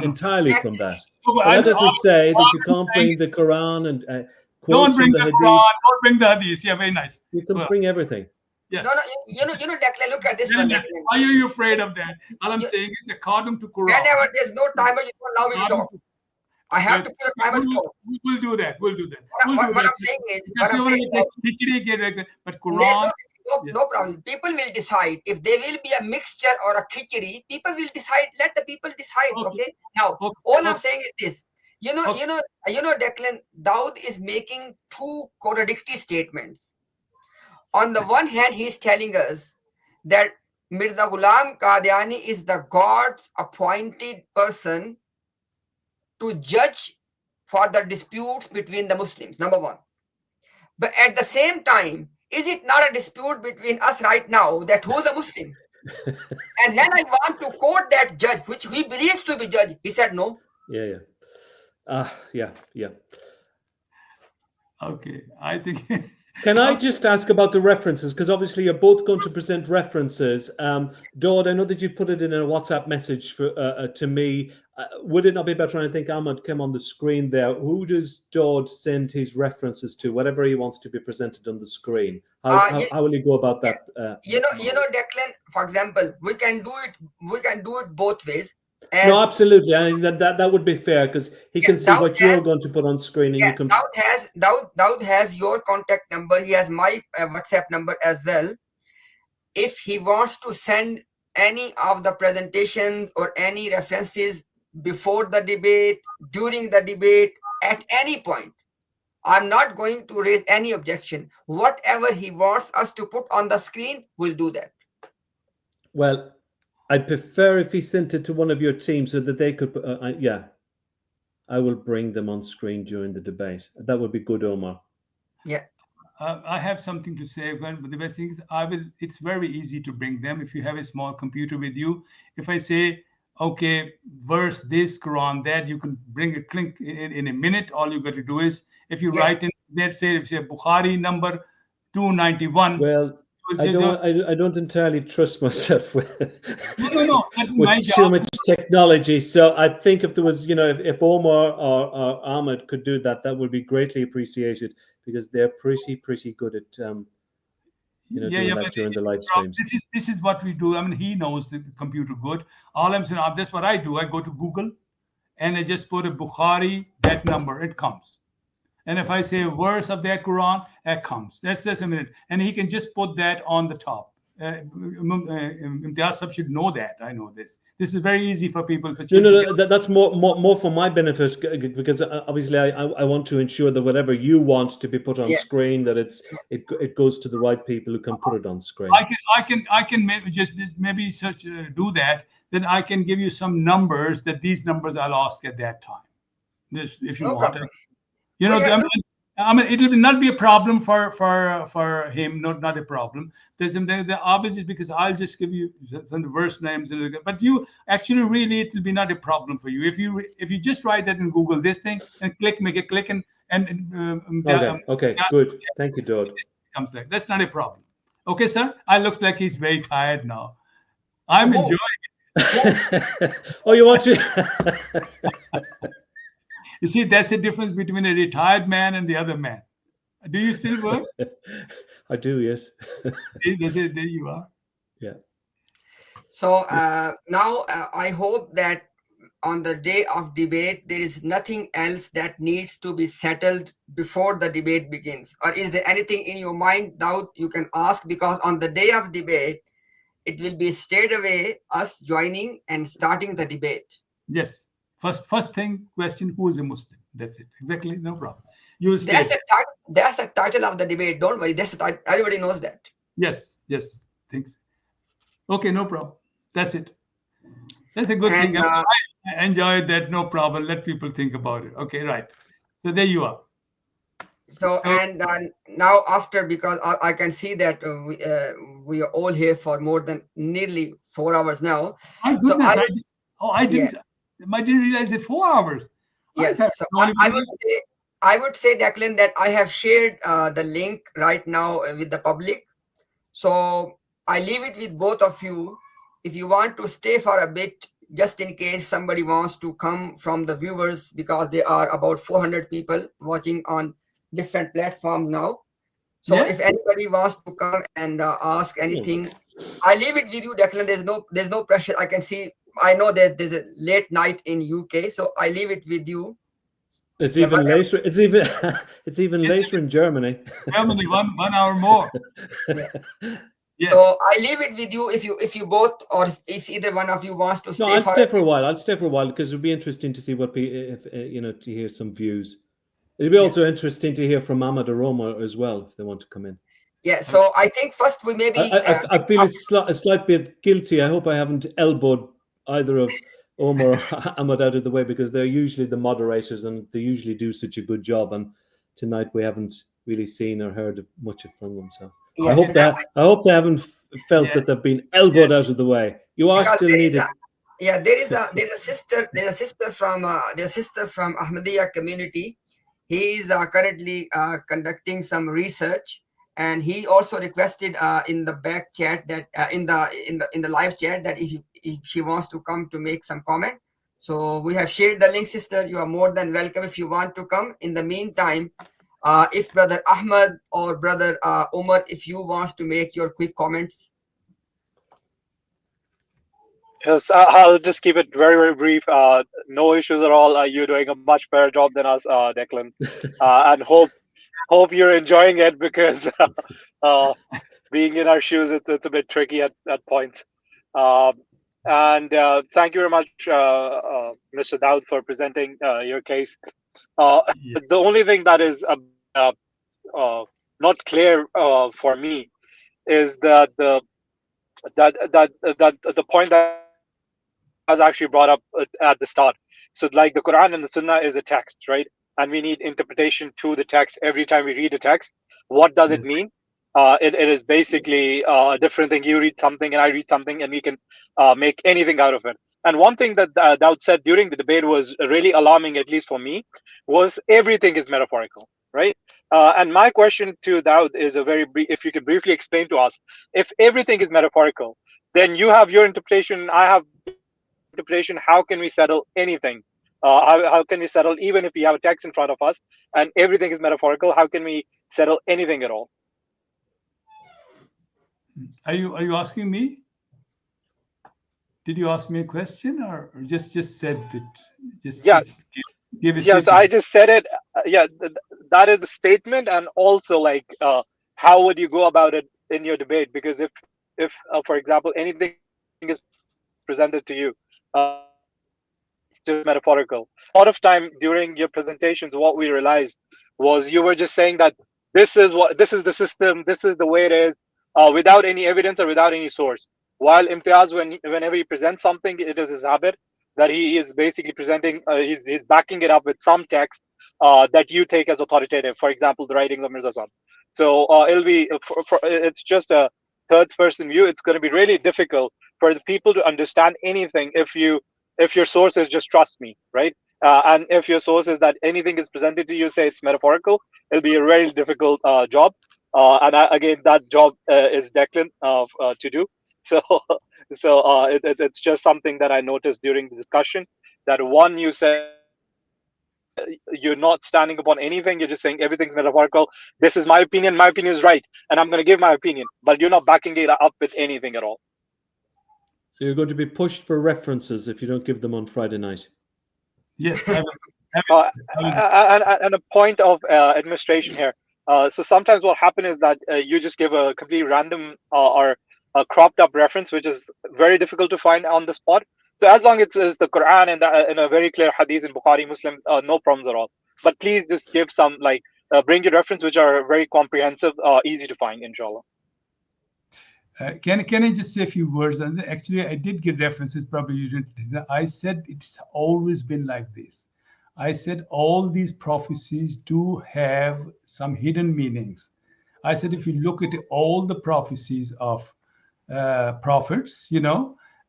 entirely from that. That doesn't say that you can't bring the Quran and don't bring the Hadith. Quran, don't bring the Hadith. Yeah, very nice. You can bring everything. Yes. No, Declan, look at this one. Why are you afraid of that? All I'm saying is according to Quran. Whenever there's no timer, you don't allow me to talk. I have to put a timer to talk. We'll do that. What I'm saying is, but Quran. No problem. People will decide if there will be a mixture or a khichdi. People will decide. Let the people decide. Okay. Now, all I'm saying is this. You know, Declan, Daud is making two contradictory statements. On the one hand, he is telling us that Mirza Ghulam Qadiani is the God's appointed person to judge for the disputes between the Muslims, number one. But at the same time, is it not a dispute between us right now that who's a Muslim? And when I want to quote that judge, which he believes to be judge, he said no. Yeah. Yeah. Okay, I think. Can I just ask about the references? Because obviously you're both going to present references. Daud, I know that you put it in a WhatsApp message for, to me. Would it not be better? And I think Ahmad came on the screen there. Who does Daud send his references to? Whatever he wants to be presented on the screen. How will he go about that? You know, Declan. For example, we can do it both ways. No, absolutely. I mean, that would be fair because he can see what you're going to put on screen, and you can. Daud has your contact number. He has my WhatsApp number as well. If he wants to send any of the presentations or any references before the debate, during the debate, at any point, I'm not going to raise any objection. Whatever he wants us to put on the screen, we'll do that. Well, I'd prefer if he sent it to one of your teams so that they could. I will bring them on screen during the debate. That would be good, Omar. Yeah. I have something to say. But the best thing is, it's very easy to bring them if you have a small computer with you. If I say, okay, verse this, Quran that, you can bring a link in a minute. All you got to do is, if you write in, let's say, if you say Bukhari number 291. Well, I don't entirely trust myself with with too much technology. So I think if there was, if Omar or Ahmed could do that, that would be greatly appreciated because they're pretty good at doing that during the live streams. This is what we do. I mean, he knows the computer good. All I'm saying, that's what I do. I go to Google and I just put a Bukhari, that number, it comes. And if I say a verse of that Quran, that comes. That's just a minute. And he can just put that on the top. Imtiaz should know that. I know this. This is very easy for people. That's more for my benefit because obviously I want to ensure that whatever you want to be put on screen, that it goes to the right people who can put it on screen. I can maybe do that. Then I can give you some numbers that these numbers I'll ask at that time. If you want. I mean, it will not be a problem for him. Not a problem. The obvious is because I'll just give you some verse names, but you actually really it will be not a problem for you if you just write that in Google this thing and make a click and okay, good. Thank you, Daud. Comes like that's not a problem. Okay, sir. I looks like he's very tired now. I'm enjoying it. Oh, you want to? You see, that's the difference between a retired man and the other man. Do you still work? I do, yes. There you are. Yeah. So now I hope that on the day of debate, there is nothing else that needs to be settled before the debate begins. Or is there anything in your mind, Daud, you can ask? Because on the day of debate, it will be straight away us joining and starting the debate. Yes. First thing, question, who is a Muslim? That's it. Exactly, no problem. That's the title of the debate. Don't worry. Everybody knows that. Yes. Thanks. Okay, no problem. That's it. That's a good thing. I enjoyed that. No problem. Let people think about it. Okay, right. So there you are. So and now after, because I can see that we are all here for more than nearly 4 hours now. My goodness. I didn't. Yeah. I didn't realize it 4 hours. Yes, so I would say, Declan, that I have shared the link right now with the public. So I leave it with both of you. If you want to stay for a bit, just in case somebody wants to come from the viewers, because there are about 400 people watching on different platforms now. So if anybody wants to come and ask anything, I leave it with you, Declan. There's no pressure. I can see. I know that there's a late night in UK, so I leave it with you. It's even later. It's even later in Germany. Germany, 1 hour more. Yeah. So I leave it with you if you both, or if either one of you wants to stay. No, I'll stay for a while. I'll stay for a while because it'll be interesting to see what to hear some views. It'll be also interesting to hear from Ahmad or Omar as well if they want to come in. Yeah, so I think first we maybe I feel a slight bit guilty. I hope I haven't elbowed either of Omar or Ahmad out of the way, because they're usually the moderators and they usually do such a good job. And tonight we haven't really seen or heard much from them. So yeah, I hope they haven't felt that they've been elbowed out of the way. You are because still needed. there's a sister from Ahmadiyya community. He is currently conducting some research, and he also requested in the back chat that in the live chat that if she wants to come to make some comment. So we have shared the link, sister. You are more than welcome if you want to come. In the meantime, if brother Ahmad or brother Omar, if you want to make your quick comments. Yes, I'll just keep it very, very brief. No issues at all. You're doing a much better job than us, Declan, and hope you're enjoying it, because being in our shoes, it's a bit tricky at points. And thank you very much, Mr. Daud, for presenting your case. The only thing that is not clear for me is that the point that was actually brought up at the start. So, like, the Quran and the Sunnah is a text, right? And we need interpretation to the text every time we read a text. What does it mean? It is basically a different thing. You read something and I read something, and we can make anything out of it. And one thing that Daud said during the debate was really alarming, at least for me, was everything is metaphorical, right? And my question to Daud is if you could briefly explain to us, if everything is metaphorical, then you have your interpretation, I have interpretation. How can we settle anything? How can we settle, even if we have a text in front of us and everything is metaphorical? How can we settle anything at all? Are you asking me? Did you ask me a question, or just said it? Just give it. Yeah. So I just said it. Yeah, that is a statement, and also, like, how would you go about it in your debate? Because if for example, anything is presented to you, it's just metaphorical. A lot of time during your presentations, what we realized was you were just saying that this is the system, this is the way it is, without any evidence or without any source. While Imtiaz, whenever he presents something, it is his habit that he is basically presenting, he's backing it up with some text that you take as authoritative. For example, the writings of Mirza. So it'll be it's just a third person view. It's going to be really difficult for the people to understand anything if your source is just trust me, right? And if your source is that anything is presented to you, say it's metaphorical, it'll be a very difficult job. And again, that job is Declan to do. So it's just something that I noticed during the discussion, that one, you said you're not standing upon anything, you're just saying everything's metaphorical. This is my opinion is right, and I'm going to give my opinion, but you're not backing it up with anything at all. So you're going to be pushed for references if you don't give them on Friday night. Yes. And a point of administration here. So sometimes what happens is that you just give a completely random or a cropped up reference, which is very difficult to find on the spot. So as long as it's the Quran and a very clear hadith in Bukhari, Muslim, no problems at all. But please just give some, like, bring your reference which are very comprehensive, easy to find, inshallah. Can I just say a few words? And actually, I did give references. Probably you didn't. I said it's always been like this. I said all these prophecies do have some hidden meanings. I said if you look at all the prophecies of prophets,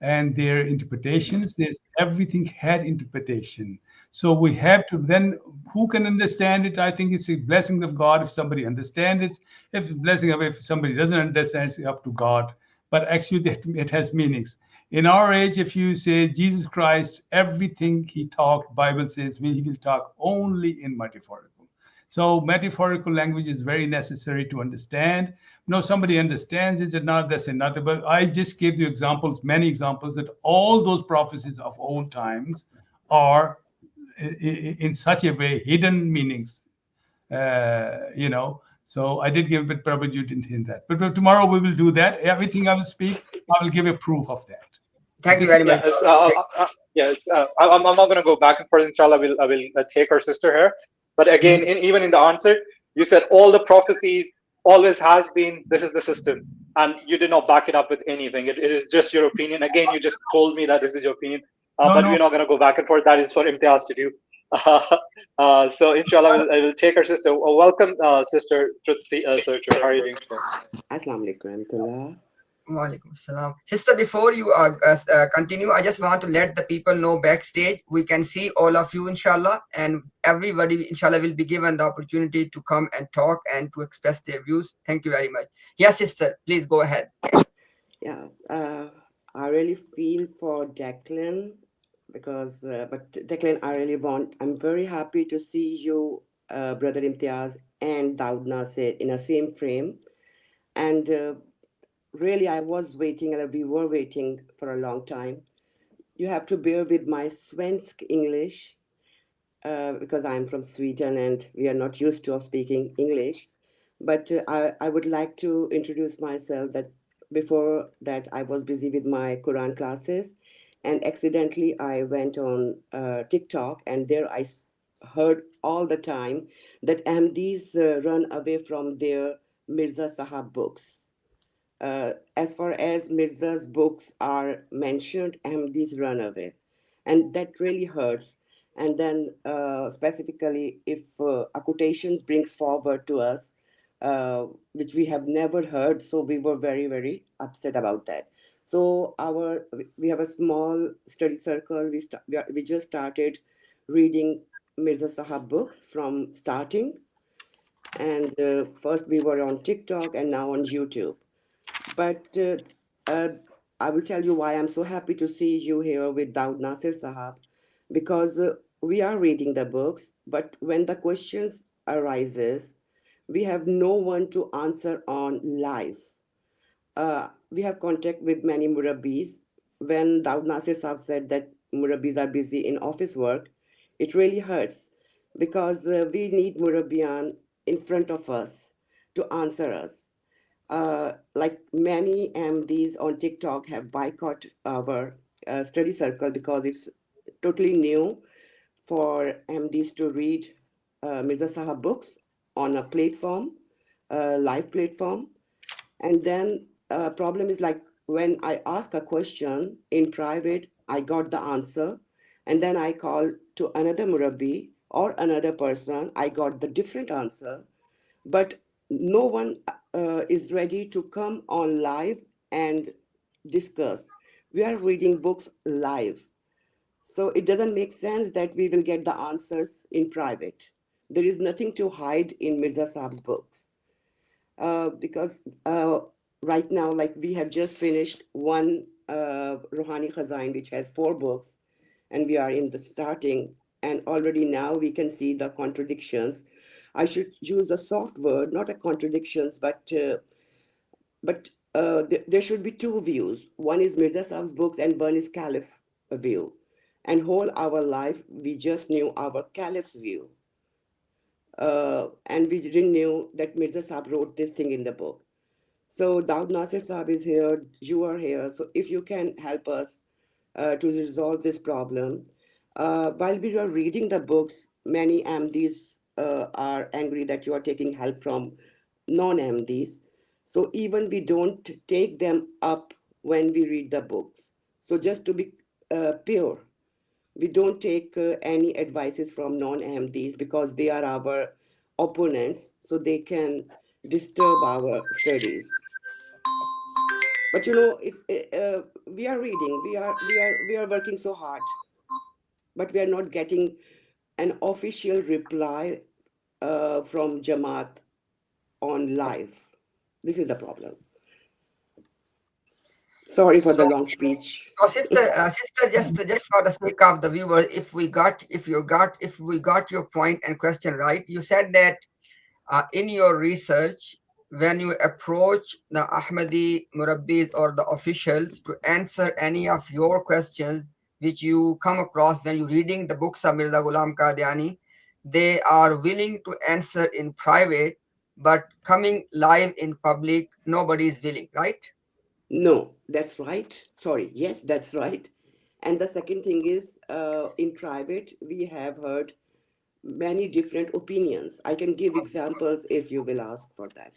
and their interpretations, everything had interpretation. So we have to then, who can understand it? I think it's a blessing of God if somebody understands it. If it's a blessing of, if somebody doesn't understand, it's up to God. But actually it has meanings. In our age, if you say Jesus Christ, everything he talked, Bible says he will talk only in metaphorical. So metaphorical language is very necessary to understand. Somebody understands it or not, that's another. But I just gave you examples, many examples, that all those prophecies of old times are in such a way hidden meanings, So I did give, but probably you didn't hint that. But tomorrow we will do that. Everything I will speak, I will give a proof of that. Thank you very much. Yes, I'm not going to go back and forth. Inshallah, I will take our sister here. But again, even in the answer, you said all the prophecies always has been, this is the system, and you did not back it up with anything. It is just your opinion. Again, you just told me that this is your opinion, but No. we're not going to go back and forth. That is for Imtiaz to do. So inshallah, I will take our sister. Welcome, sister Truth Searcher. How are you doing today? Assalamu alaikum warahmatullah. Walaikum assalam. Sister, before you continue, I just want to let the people know backstage. We can see all of you, inshallah, and everybody, inshallah, will be given the opportunity to come and talk and to express their views. Thank you very much. Yes, sister, please go ahead. Yeah, I really feel for DECLAN because, but DECLAN, I'm very happy to see you, Brother Imtiaz and Daud Nasir in the same frame. And really, I was waiting, and we were waiting for a long time. You have to bear with my svensk English because I'm from Sweden and we are not used to speaking English. But I would like to introduce myself that before that I was busy with my Quran classes, and accidentally I went on TikTok, and there I heard all the time that Ahmadis run away from their Mirza Sahab books. As far as Mirza's books are mentioned, Ahmadis run away. And that really hurts. And then specifically, if a quotation brings forward to us, which we have never heard, so we were very, very upset about that. So we have a small study circle. We just started reading Mirza Sahab books from starting. And first we were on TikTok and now on YouTube. But I will tell you why I'm so happy to see you here with Daud Nasir Sahab, because we are reading the books, but when the questions arises, we have no one to answer on live. We have contact with many murabbis. When Daud Nasir Sahab said that murabbis are busy in office work, it really hurts because we need murabbiyan in front of us to answer us. Like many MDs on TikTok have boycotted our study circle because it's totally new for MDs to read Mirza Sahab books on a platform, live platform. And then problem is like when I ask a question in private, I got the answer. And then I call to another Murabbi or another person, I got the different answer. But no one is ready to come on live and discuss. We are reading books live. So it doesn't make sense that we will get the answers in private. There is nothing to hide in Mirza Saab's books. Because right now, like we have just finished one Rouhani Khazain, which has 4 books, and we are in the starting, and already now we can see the contradictions. I should use a soft word, not a contradictions, but there should be 2 views. One is Mirza Saab's books and one is Caliph view. And whole our life, we just knew our Caliph's view. And we didn't know that Mirza Saab wrote this thing in the book. So Daud Nasir Saab is here, you are here. So if you can help us to resolve this problem. While we are reading the books, many MDs are angry that you are taking help from non-MDs. So even we don't take them up when we read the books. So just to be pure, we don't take any advices from non-MDs because they are our opponents, so they can disturb our studies. But you know, if we are reading, we are working so hard, but we are not getting an official reply from Jamaat on live. This is the problem. Sorry for the long speech. So, sister, just for the sake of the viewer, if we got your point and question right, you said that in your research, when you approach the Ahmadi Murabbis or the officials to answer any of your questions which you come across when you're reading the books of Mirza Ghulam Qadiani, they are willing to answer in private, but coming live in public, nobody is willing, right? No, that's right. Sorry. Yes, that's right. And the second thing is, in private, we have heard many different opinions. I can give examples if you will ask for that.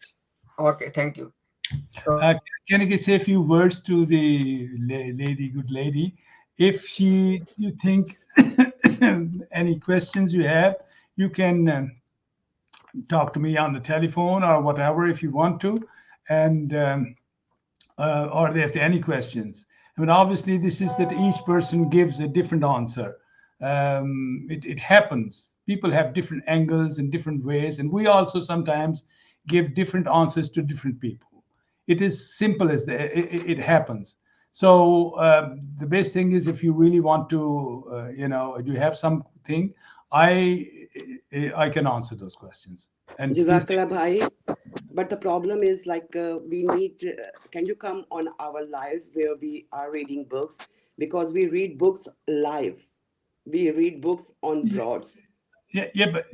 Okay, thank you. So, Can I say a few words to the good lady? If you think any questions you have, you can talk to me on the telephone or whatever if you want to, and or if there are any questions. I mean, obviously, this is that each person gives a different answer. It happens. People have different angles and different ways, and we also sometimes give different answers to different people. It is simple as that. It happens. So the best thing is if you really want to, do you have something? I can answer those questions. And Jazakallah bhai. But the problem is like we need. Can you come on our lives where we are reading books, because we read books live. We read books on broads. Yeah, but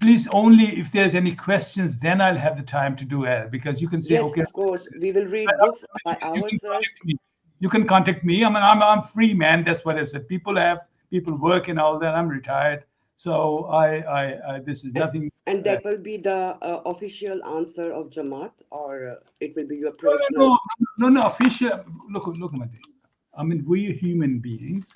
please only if there's any questions, then I'll have the time to do it, because you can say, Yes, okay, of course, we will read books by you can ourselves. contact me. You can contact me. I mean, I'm free, man. That's what I've said. People work and all that. I'm retired, so I this is nothing. And that will be the official answer of Jamaat, or it will be your No, personal. no. Official. Look, Madi. I mean, we're human beings,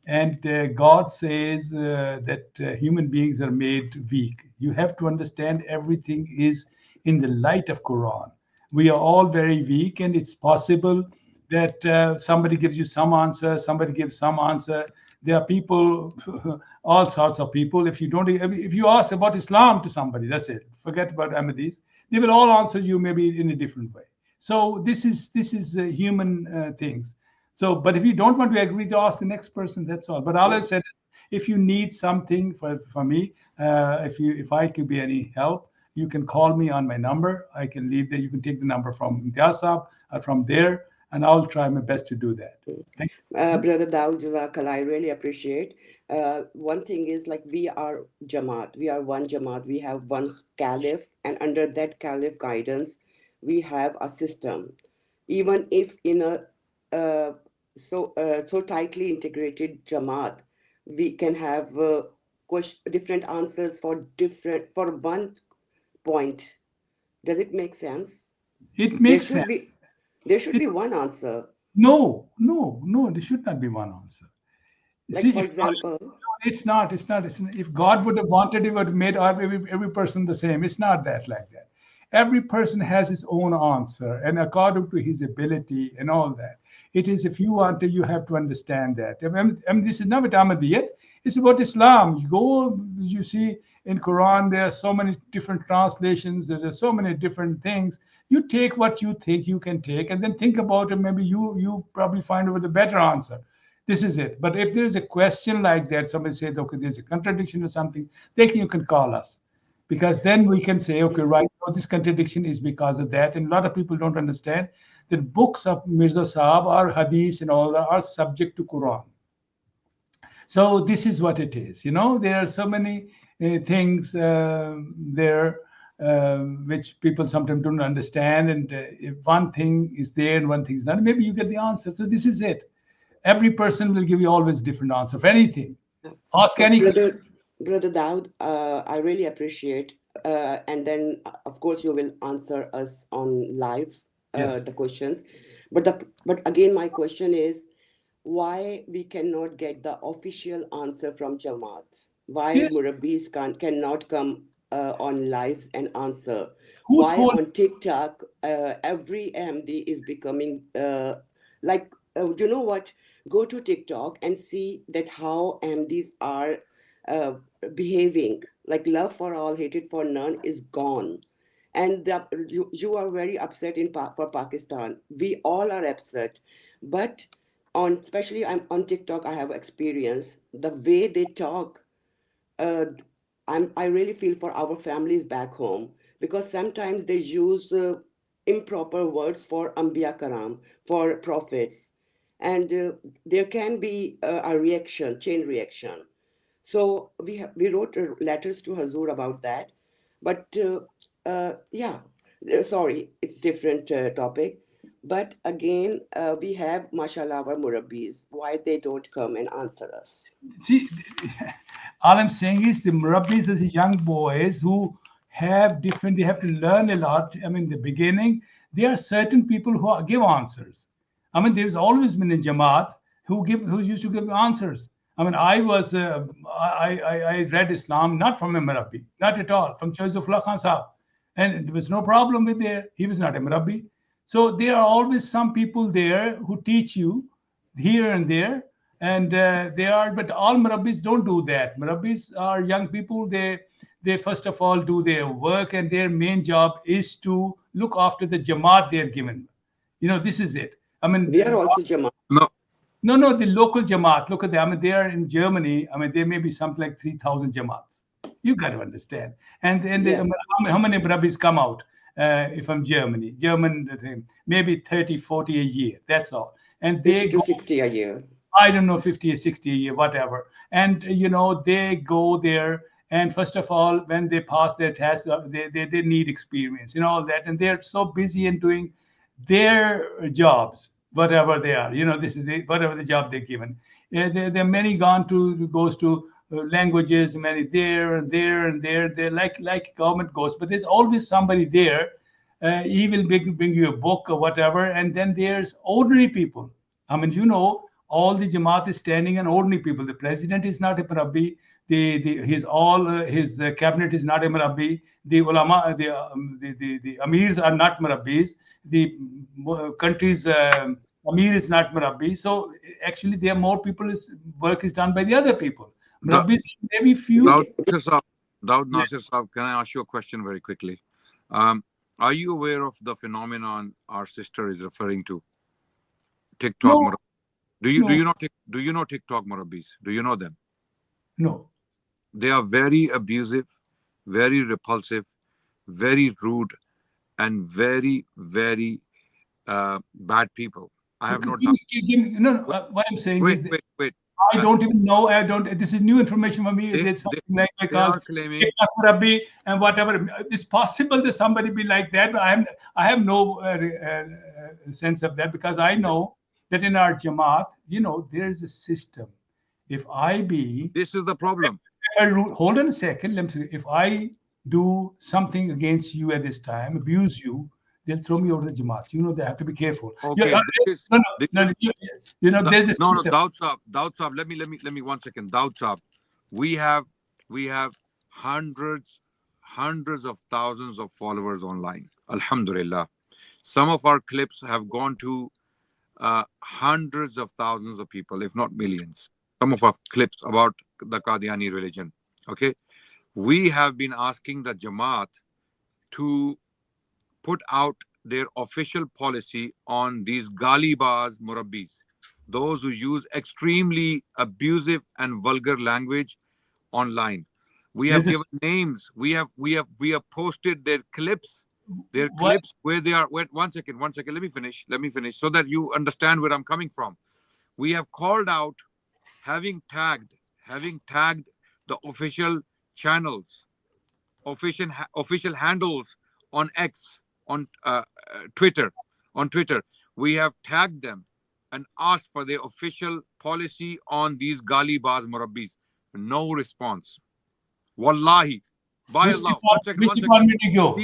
and God says that human beings are made weak. You have to understand everything is in the light of Quran. We are all very weak, and it's possible that somebody gives you some answer, somebody gives some answer. There are people, all sorts of people. If you ask about Islam to somebody, that's it. Forget about Ahmadis. They will all answer you maybe in a different way. So this is human things. So, but if you don't want to agree, to ask the next person. That's all. But all I said, if you need something for me, if I could be any help, you can call me on my number. I can leave there. You can take the number from Imtiaz from there, and I'll try my best to do that. Thank you. Brother Dawud, Jazakallah, I really appreciate. One thing is like we are Jamaat. We are one Jamaat. We have one Caliph, and under that Caliph guidance, we have a system. Even if in a so tightly integrated Jamaat, we can have different answers for one point. Does it make sense? It makes sense. There should be one answer. No. There should not be one answer. Like, See, for example, it's not. If God would have wanted, He would have made every person the same. It's not that like that. Every person has his own answer, and according to his ability and all that. It is, if you want to, you have to understand that. I mean, this is not about Ahmadiyat. It's about Islam. You see in Quran, there are so many different translations. There are so many different things. You take what you think you can take, and then think about it. Maybe you probably find out the better answer. This is it. But if there is a question like that, somebody says, okay, there's a contradiction or something, then you can call us. Because then we can say, okay, right, this contradiction is because of that. And a lot of people don't understand that books of Mirza Sahab or Hadith and all that are subject to Quran. So this is what it is. There are so many things there which people sometimes don't understand. And if one thing is there and one thing is not, maybe you get the answer. So this is it. Every person will give you always different answer for anything. Ask any question. Brother Dawud, I really appreciate. And then, of course, you will answer us on live the questions. But again, my question is, why we cannot get the official answer from Jamaat? Why Murabbis cannot come on lives and answer? Why on TikTok every Ahmadi is becoming like, you know what? Go to TikTok and see that how Ahmadis are behaving. Like love for all, hatred for none is gone. And you are very upset for Pakistan. We all are upset. But especially on TikTok, I have experience the way they talk. I really feel for our families back home, because sometimes they use improper words for Anbiya Karam, for prophets. And there can be a reaction, chain reaction. So we wrote letters to Hazur about that. But sorry, it's different topic. But again, we have, mashallah, our Murabbis. Why they don't come and answer us? See, all I'm saying is the Murabbis as young boys who have different, they have to learn a lot. I mean, in the beginning, there are certain people who give answers. I mean, there's always been a Jamaat who used to give answers. I mean, I read Islam not from a Murabbi, not at all, from Choizullah Khan Sahib. And there was no problem with there. He was not a Murabbi. So there are always some people there who teach you here and there. And but all Murabbis don't do that. Murabbis are young people. They first of all do their work, and their main job is to look after the Jamaat they're given. This is it. I mean, we are also Jamaat. No, the local Jamaat. Look at them. I mean, they are in Germany. I mean, there may be something like 3,000 Jamaats. You got to understand. And how many Murabbis come out if I'm Germany? Maybe 30, 40 a year. That's all. And they 50 to 60 a year. I don't know, 50 or 60 a year, whatever. And, they go there. And first of all, when they pass their test, they need experience, all that. And they're so busy in doing their jobs, whatever they are. This is whatever the job they're given. There are many goes to languages, many there and there and there. They're like government goes. But there's always somebody there. He will bring you a book or whatever. And then there's ordinary people. I mean, all the Jamaat is standing on ordinary people. The president is not a Murabbi. His cabinet is not a Murabbi. The ulama, the amirs are not Murabbis. The country's amir is not Murabbi. So actually, there are more people. Work is done by the other people. Murabbis, maybe few. Dawud Nasir Saab, can I ask you a question very quickly? Are you aware of the phenomenon our sister is referring to? TikTok. No. Do you know TikTok Murabbis? Do you know them? No. They are very abusive, very repulsive, very rude, and very, very bad people. I have no doubt. What I'm saying is... Wait. I don't even know. This is new information for me. It's something like I call Murabbi and whatever. It's possible that somebody be like that, but I have no sense of that, because I know that in our Jamaat, there is a system. If this is the problem. Hold on a second. Let me say, if I do something against you at this time, abuse you, they'll throw me over the Jamaat. They have to be careful. Okay. There's a system. Dawud Saab, let me 1 second. Dawud Saab, we have hundreds of thousands of followers online. Alhamdulillah. Some of our clips have gone to hundreds of thousands of people, if not millions. Some of our clips about the Qadiani religion. Okay. We have been asking the Jamaat to put out their official policy on these Galibaz Murabbis, those who use extremely abusive and vulgar language online. We have given names. We have posted their clips. Where they are. Wait, 1 second. Let me finish so that you understand where I'm coming from. We have called out, having tagged the official channels, official handles on X, on Twitter. We have tagged them and asked for their official policy on these Galibaz Murabbis. No response. Wallahi. By Allah. 1 second.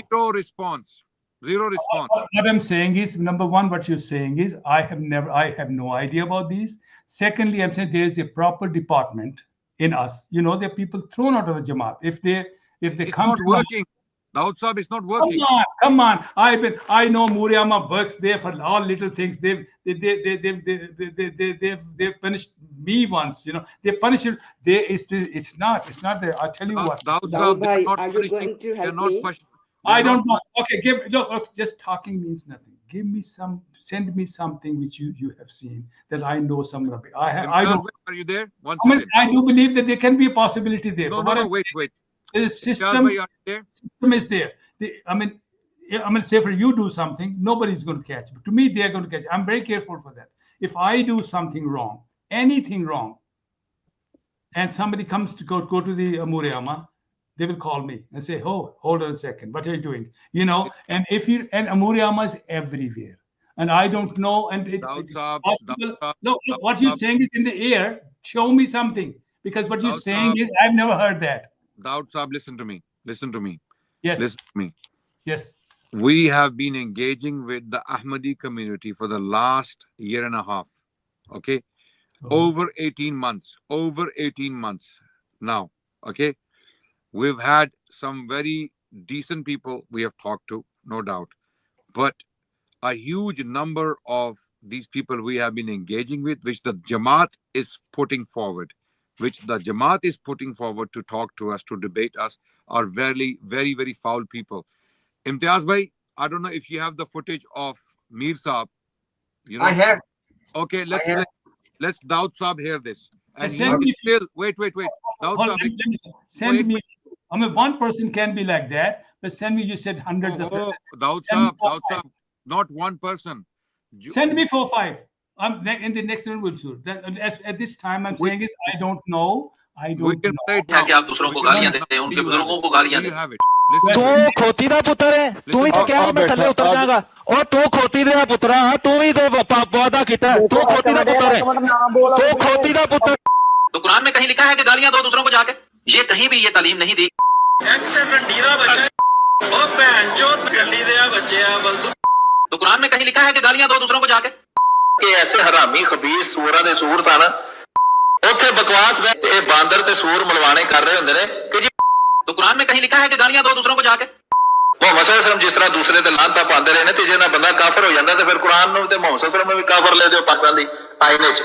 Zero response. What I'm saying is, number one, what you're saying is, I have no idea about these. Secondly, I'm saying there is a proper department in us. There are people thrown out of the Jamaat. If they come not working. Dawud Saab, it's not working. Come on. I know Muriama works there for all little things. They've punished me once. They punish it. It's not there. I'll tell you what. Dawud Saab, are you going to help me? I don't know. Okay, look, just talking means nothing. Send me something which you have seen that I know some Rabbi. I don't. Are you there? I do believe that there can be a possibility there. No, wait. The system is there. Say for you do something, nobody's going to catch. But to me, they're going to catch. I'm very careful for that. If I do something wrong, anything wrong, and somebody comes to go to the Muriama, they will call me and say, "Oh, hold on a second. What are you doing?" And Muriama is everywhere. And I don't know. And it's possible. Look, what you're saying is in the air. Show me something. Because what you're saying is, I've never heard that. Dawud Saab, listen to me. Yes. Listen to me. Yes. We have been engaging with the Ahmadi community for the last year and a half. Okay. Over 18 months. Over 18 months now. Okay. We've had some very decent people we have talked to, no doubt. But a huge number of these people we have been engaging with, which the Jamaat is putting forward, to talk to us, to debate us, are very, very, very foul people. Imtiaz bhai, I don't know if you have the footage of Mirza. You know? I have. Okay, let's Daud Saab hear this. And he Send me- is still wait. Daud Hold on, Saab, let me send me. I mean, one person can be like that, but send me. You said hundreds of. Daud Send me Saab, not one person. Send me 4 5. I'm in the next one will shoot. At this time, I'm saying is I don't know. I We don't can know. play it now. कि आप दूसरों को गालियां देते हैं, उनके बुजुर्गों को गालियां You देते हैं। have it. Listen तू to it. खोती दा पुत्र है तू ही तो क्या मैं थल्ले उतर जाऊंगा और तू खोती दा पुत्र है तू ही तो वादा कीता है तू खोती दा पुत्र है तू खोती दा पुत्र तो कुरान में कहीं लिखा है कि गालियां दो दूसरों को जाके? ये कहीं भी ये तालीम नहीं दी। तो कुरान में कहीं लिखा है कि गालियां दो दूसरों को जाके? ਇਹ ਐਸੇ ਹਰਾਮੀ ਖਬੀਸ ਸੂਰਾਂ ਦੇ ਸੂਰ ਸਨ ਉੱਥੇ ਬਕਵਾਸ ਵਿੱਚ ਇਹ ਬਾਂਦਰ ਤੇ ਸੂਰ ਮਲਵਾਣੇ ਕਰ ਰਹੇ ਹੁੰਦੇ ਨੇ ਕਿ ਜੀ तो कुरान में कहीं लिखा है कि गालियां दो दूसरों को जाके? ਮੁਹੰਮਦ ਸੱਲੱਲਾਹੁ ਅਲੈहि ਵਸੱਲਮ ਜਿਸ ਤਰ੍ਹਾਂ ਦੂਸਰੇ ਤੇ ਲਾਂਤਾਂ ਪਾਉਂਦੇ ਰਹੇ ਨੇ ਤੇ ਜੇ ਨਾ ਬੰਦਾ ਕਾਫਰ ਹੋ ਜਾਂਦਾ ਤੇ ਫਿਰ ਕੁਰਾਨ ਨੂੰ ਤੇ ਮੁਹੰਮਦ ਸੱਲੱਲਾਹੁ ਅਲੈहि ਵਸੱਲਮ ਨੂੰ ਵੀ ਕਾਫਰ ਲੈ ਦਿਓ ਪਾਕਿਸਤਾਨ ਦੀ ਆਇਨੇ 'ਚ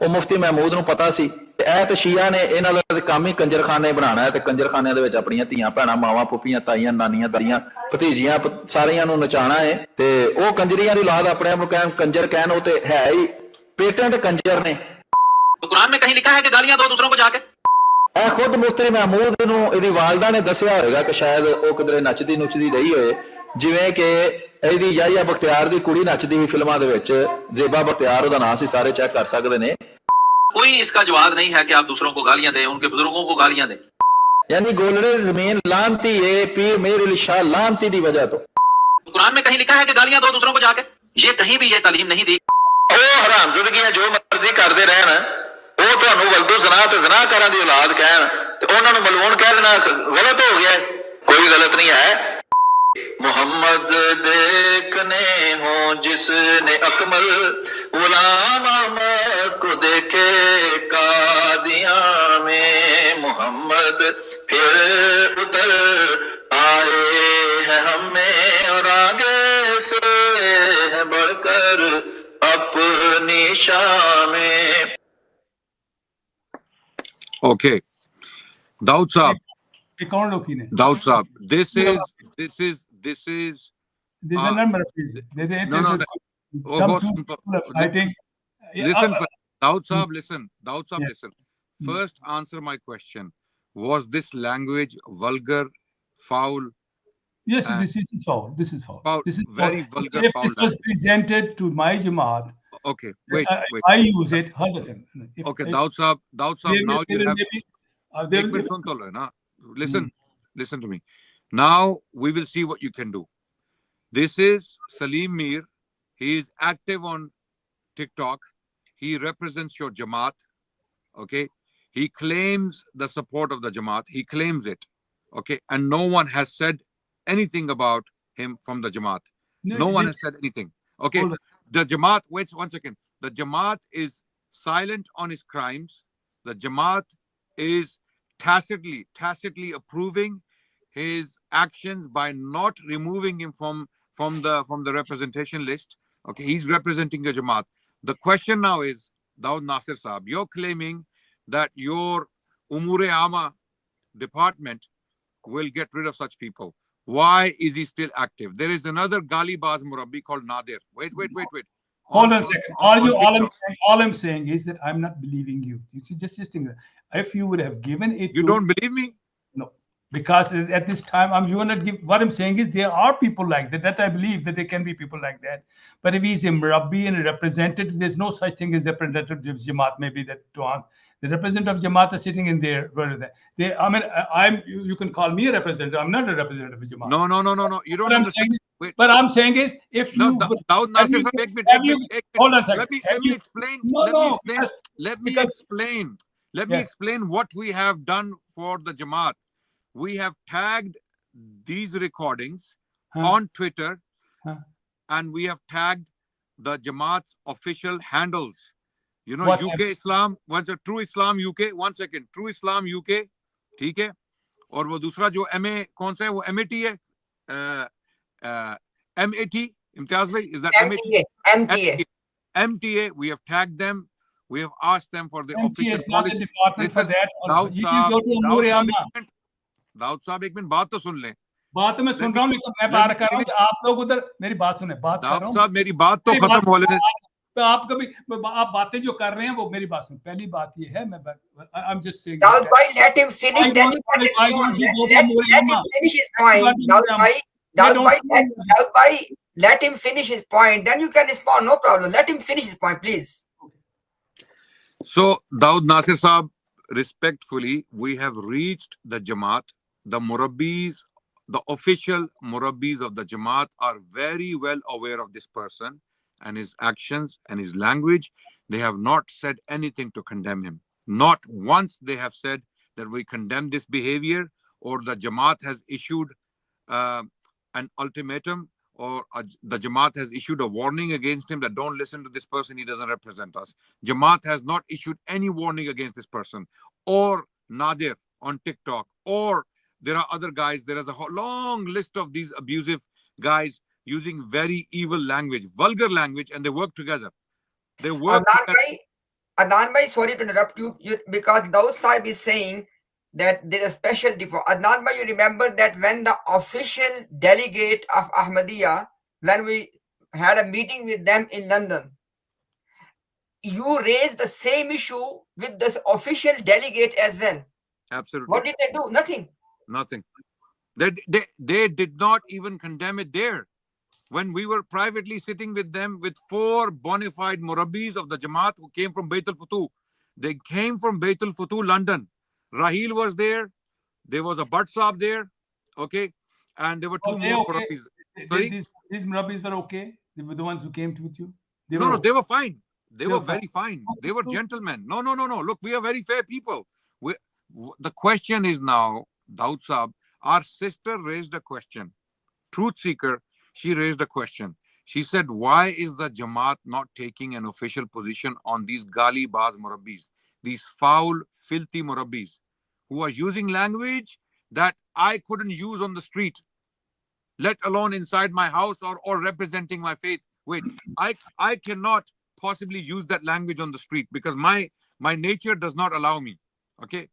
ਉਹ ਮੁਫਤੀ ਮਹਿਮੂਦ ਨੂੰ ਪਤਾ ਸੀ ਤੇ ਇਹ ਤੇ ਸ਼ੀਆ ਨੇ ਇਹਨਾਂ ਦਾ ਕੰਮ ਹੀ ਕੰਜਰਖਾਨੇ ਬਣਾਉਣਾ ਹੈ ਤੇ ਕੰਜਰਖਾਨਿਆਂ ਦੇ ਵਿੱਚ ਆਪਣੀਆਂ ਧੀਆਂ ਭੈਣਾਂ ਮਾਵਾਂ ਪੁੱਪੀਆਂ ਤਾਈਆਂ ਨਾਨੀਆਂ ਦਾਦੀਆਂ ਭਤੀਜੀਆਂ ਸਾਰਿਆਂ ਨੂੰ ਨਚਾਉਣਾ ਹੈ ਤੇ ਉਹ ਕੰਜਰੀਆਂ ਦੀ ਔਲਾਦ ਆਪਣੇ ਆਪ ਨੂੰ ਕਹਿਣ ਕੰਜਰ ਕਹਿਣ ਉਹ ਤੇ ਹੈ ਹੀ ਪੇਟੈਂਟ ਕੰਜਰ ਨੇ। तो कुरान में कहीं लिखा है कि गालियां दो दूसरों को जाके? ਇਹ ਖੁਦ ਮੁਫਤੀ ਮਹਿਮੂਦ ਨੂੰ ਇਹਦੀ ਵਾਲਦਾ ਨੇ ਦੱਸਿਆ ਹੋਵੇਗਾ ਕਿ ਸ਼ਾਇਦ ਉਹ ਕਿਧਰੇ ਨੱਚਦੀ ਨੁੱਚਦੀ ਰਹੀ ਹੋਏ ਜਿਵੇਂ ਕਿ ਇਹਦੀ ਯਾਹਿਆ ਬਖਤਿਆਰ ਦੀ ਕੁੜੀ ਨੱਚਦੀ ਹੋਈ ਫਿਲਮਾਂ ਦੇ ਵਿੱਚ ਜ਼ੇਬਾ ਬਖਤਿਆਰ ਉਹਦਾ ਨਾਂ ਸੀ ਸਾਰੇ ਚੈੱਕ ਕਰ ਸਕਦੇ ਨੇ। कोई इसका जवाब नहीं है कि आप दूसरों को गालियां दें, उनके बुजुर्गों को गालियां दें। यानी गोलड़े जमीन लानती है पीर मेर अली शाह लानती दी वजह तो तो कुरान में कहीं लिखा है कि गालियां दो दूसरों को जाके? ये कहीं भी ये तालीम नहीं दी। ਉਹ ਹਰਾਮਜ਼ਦਗੀਆਂ ਜੋ ਮਰਜ਼ੀ ਕਰਦੇ ਰਹਿਣ ਉਹ ਤੁਹਾਨੂੰ ਵਲਦੋ ਜ਼ਨਾ ਤੇ ਜ਼ਨਾਕਾਰਾਂ ਦੀ ਔਲਾਦ ਕਹਿਣ ਤੇ ਉਹਨਾਂ ਨੂੰ ਮਲੂਨ ਕਹਿ ਦੇਣਾ ਗਲਤ ਹੋ ਗਿਆ ਕੋਈ ਗਲਤ ਨਹੀਂ ਹੈ। मोहम्मद देखने हो जिसने अकमल गुलाम अहमद को देखे कादियां में मोहम्मद फिर उतर आए हैं हमें और आगे से है बढ़कर अपनी शान में। Okay. Daud Saab. कौन लोग ने? Daud Saab. This is There's a number of reasons. no. Fighting. Listen, Daud Saab, listen. Listen. First, answer my question. Was this language vulgar, foul? Yes, this is foul. This is foul. Foul. This is Very foul. vulgar, If foul this was language. presented to my Jamaat, Okay, wait. I use it. Hold on a second. Okay, Daud Saab, now you have... they will- Listen to me. Now we will see what you can do. This is Salim Mir. He is active on TikTok. He represents your Jamaat. Okay. He claims the support of the Jamaat. He claims it. Okay. And no one has said anything about him from the Jamaat. No one has said anything. Okay. The Jamaat, wait 1 second. The Jamaat is silent on his crimes. The Jamaat is tacitly approving his actions by not removing him from the representation list. Okay, he's representing the Jamaat. The question now is, Daud Nasir Saab, you're claiming that your Umure Ama department will get rid of such people. Why is he still active? There is another Galibaz Murabbi called Nadir. Wait. Hold on a second. All I'm saying is that I'm not believing you. You see, just think that if you would have given it, You don't believe me? No, because at this time, you will not give. What I'm saying is there are people like that. That I believe that there can be people like that. But if he's a Murabbi and a representative, there's no such thing as representative of Jamaat. Maybe that to answer. The representative of Jamaat is sitting in there. You can call me a representative. I'm not a representative of Jamaat. No. You don't understand. Wait. But I'm saying is, if you Daud Nasir Saab, hold on a second. Let me explain. Let me explain what we have done for the Jamaat. We have tagged these recordings on Twitter, and we have tagged the Jamaat's official handles. You know, What UK Islam, what's a True Islam UK? 1 second, True Islam UK, ठीक है? और वो दूसरा जो MA कौन सा है? वो MAT है? MAT, इम्तियाज भाई, is that MAT? MTA. We have tagged them. We have asked them for the official policy. Department for that. Dawood साहब एक मिनट बात तो सुन लें. बात तो मैं सुन रहा हूँ, लेकिन मैं बात कर रहा हूँ, आप लोग उधर मेरी बात सुने. बात कर रहा हूँ. साहब मेरी बात तो खत्म हो लेने. तो आप कभी आप बातें जो कर रहे हैं वो मेरी बात सुन. पहली बात ये है, मैं I'm just saying. Dawud bhai, let him finish. Then you can respond. Let him finish his point. Dawud bhai, let him finish his point. Then you can respond. No problem. Let him finish his point, please. So, Dawud Nasir Saab, respectfully, we have reached the Jamaat. The Murabbis, the official Murabbis of the Jamaat are very well aware of this person and his actions and his language. They have not said anything to condemn him. Not once they have said that we condemn this behavior, or the Jamaat has issued an ultimatum, or the Jamaat has issued a warning against him that don't listen to this person, he doesn't represent us. Jamaat has not issued any warning against this person, or Nadir on TikTok, or there are other guys. There is a long list of these abusive guys using very evil language, vulgar language, and they work together. They work Adnan bhai, sorry to interrupt you, because Dawud Sahib is saying that there's a special depot. Adnan bhai, you remember that when the official delegate of Ahmadiyya, when we had a meeting with them in London, you raised the same issue with this official delegate as well. Absolutely. What did they do? Nothing. Nothing. They did not even condemn it there. When we were privately sitting with them with 4 bona fide Murabbis of the Jamaat who came from Bait al-Futuh. They came from Bait al-Futuh, London. Rahil was there. There was a Bhatt Saab there. Okay. And there were 2 more Murabbis. Sorry? These Murabbis were okay? They were the ones who came with you? They were fine. They were very fine. They were gentlemen. No. Look, we are very fair people. The question is now, Dawud Saab, our sister raised a question. Truth seeker, she raised a question. She said, why is the Jamaat not taking an official position on these Gali Baz Murabbis, these foul, filthy Murabbis, who are using language that I couldn't use on the street, let alone inside my house or representing my faith. Wait, I cannot possibly use that language on the street because my nature does not allow me. Okay?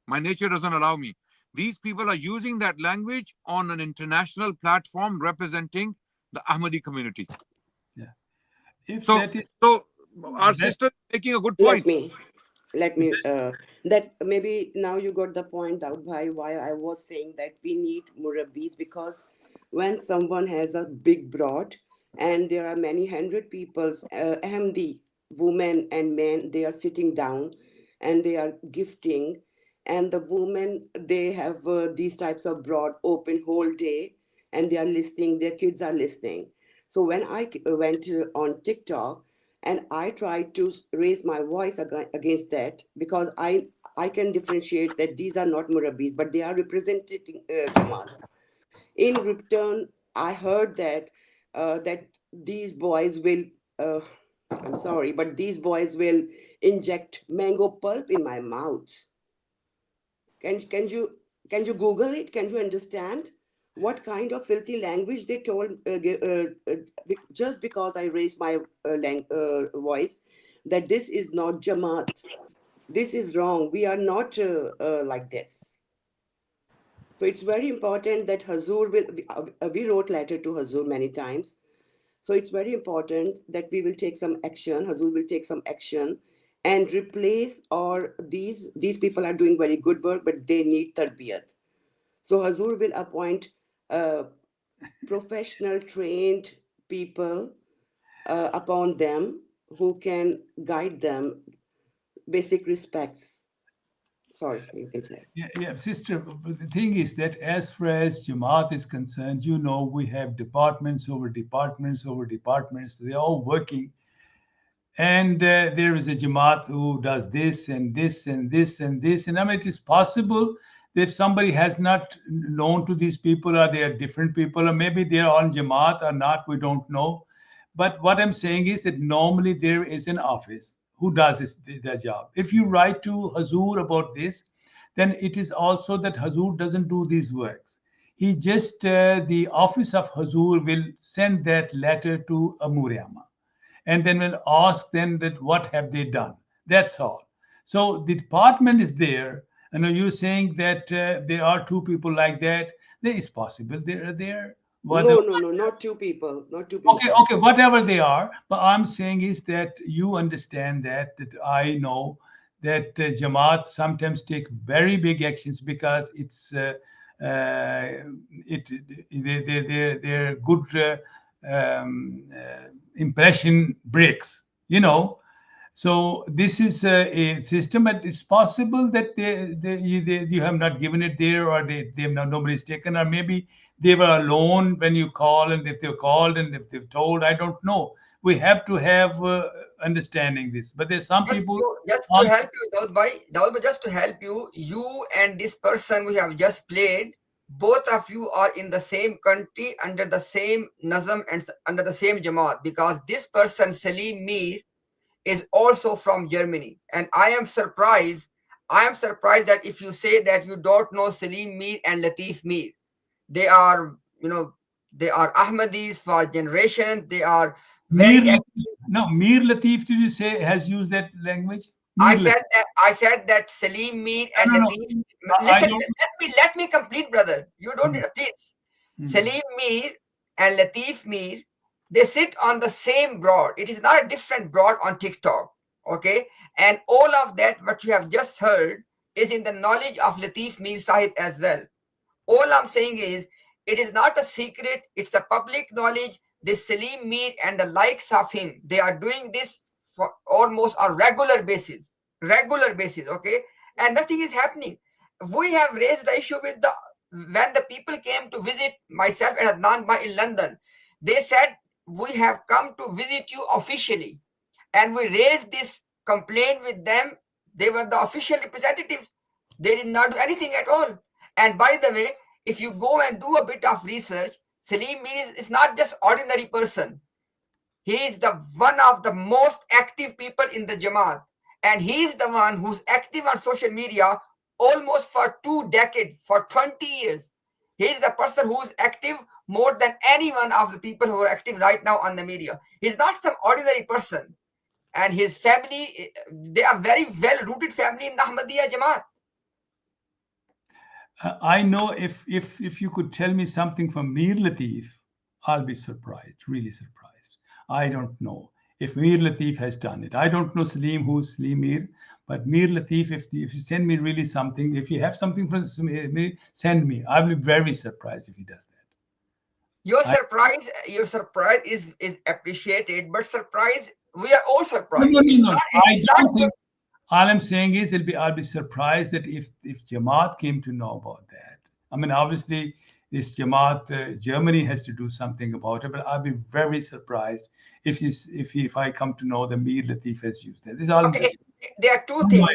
My nature doesn't allow me. These people are using that language on an international platform representing the Ahmadi community. Yeah. So our sister is making a good point. Let me that maybe now you got the point, Dawud bhai, why I was saying that we need Murabbis, because when someone has a big broad and there are many hundred people, Ahmadi women and men, they are sitting down and they are gifting. And the women, they have these types of broad open whole day and they are listening, their kids are listening. So when I went on TikTok and I tried to raise my voice against that, because I can differentiate that these are not Murabbis, but they are representing Jamaat. In return, I heard that that these boys will, I'm sorry, but these boys will inject mango pulp in my mouth. Can you Google it? Can you understand what kind of filthy language they told? Just because I raised my voice, that this is not Jamaat. This is wrong. We are not like this. So it's very important that Hazur will. We wrote letter to Hazur many times. So it's very important that we will take some action. Hazur will take some action. And replace, or these people are doing very good work, but they need tarbiyat. So Hazur will appoint professional, trained people upon them who can guide them, basic respects. Sorry, you can say. Yeah, sister, the thing is that as far as Jamaat is concerned, you know, we have departments over departments over departments. They're all working. And there is a Jamaat who does this and this and this and this. And I mean, it is possible if somebody has not known to these people, or they are different people, or maybe they are on Jamaat or not, we don't know. But what I'm saying is that normally there is an office who does their job. If you write to Hazur about this, then it is also that Hazur doesn't do these works. He just, the office of Hazur will send that letter to Amuriama, and then will ask them that what have they done. That's all. So the department is there. And you're saying that there are two people like that. There is possible there are there. No, not two people. Not two people. Okay, whatever they are. But I'm saying is that you understand that I know that Jamaat sometimes take very big actions because it's their good impression breaks. So this is a system, but it's possible that you have not given it there, or they have not, nobody's taken, or maybe they were alone when you call, and if they've called and if they've told, I don't know. We have to have understanding this. But there's some people. Just to help you, Dawah, just to help you, you and this person we have just played, both of you are in the same country under the same Nazam and under the same Jamaat, because this person, Salim Mir, is also from Germany. And I am surprised that if you say that you don't know Salim Mir and Latif Mir, they are Ahmadis for generations. They are very Mir Latif, did you say, has used that language? I said that Salim Mir and Latif. Listen, let me complete, brother. You don't need to, please. Salim Mir and Latif Mir, they sit on the same broad. It is not a different broad on TikTok. Okay. And all of that, what you have just heard, is in the knowledge of Latif Mir Sahib as well. All I'm saying is, it is not a secret. It's a public knowledge. This Salim Mir and the likes of him, they are doing this for almost on regular basis. Okay. And nothing is happening. We have raised the issue when the people came to visit myself and Adnan in London. They said, we have come to visit you officially, and we raised this complaint with them. They were the official representatives. They did not do anything at all. And by the way, if you go and do a bit of research, Salim Mir is not just ordinary person. He is one of the most active people in the Jamaat, and he is the one who's active on social media almost for 2 decades, for 20 years. He is the person who is active more than any one of the people who are active right now on the media. He's not some ordinary person. And his family, they are very well-rooted family in the Ahmadiyya Jamaat. I know if you could tell me something from Mir Latif, I'll be surprised, really surprised. I don't know if Mir Latif has done it. I don't know who's Salim Mir, but Mir Latif, if you send me really something, if you have something from Mir, send me. I'll be very surprised if he does that. Your surprise is appreciated, but surprise, we are all surprised. No. All I'm saying is I'll be surprised that if Jamaat came to know about that. I mean, obviously, this Jamaat, Germany has to do something about it, but I'll be very surprised if I come to know that Mir Latif has used that. This is all. Okay, there are two things.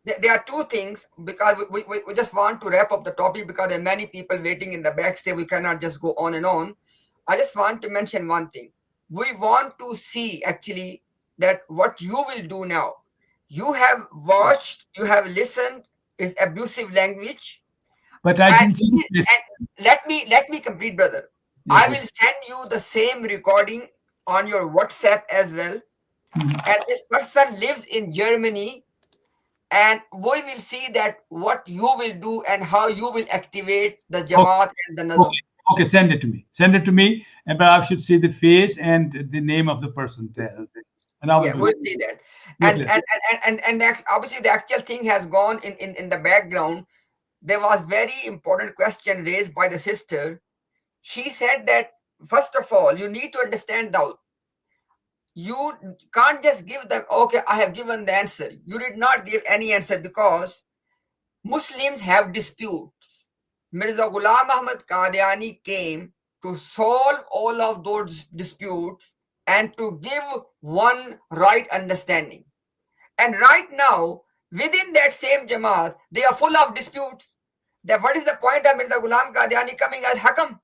There are two things, because we just want to wrap up the topic, because there are many people waiting in the backstage. We cannot just go on and on. I just want to mention one thing. We want to see actually that what you will do now. You have watched, you have listened, is abusive language. But I can see this. Let me complete, brother. Yes, I will send you the same recording on your WhatsApp as well. And this person lives in Germany, and we will see that what you will do and how you will activate the Jamaat and the Nazam. Okay, send it to me. Send it to me, and but I should see the face and the name of the person there. And we'll see that. And obviously the actual thing has gone in the background. There was very important question raised by the sister. She said that, first of all, you need to understand Dawah. You can't just give them, okay, I have given the answer. You did not give any answer, because Muslims have disputes. Mirza Ghulam Ahmad Qadiani came to solve all of those disputes and to give one right understanding. And right now, within that same Jamaat, they are full of disputes. Then what is the point of Mirza Ghulam Qadiani coming as Hakam?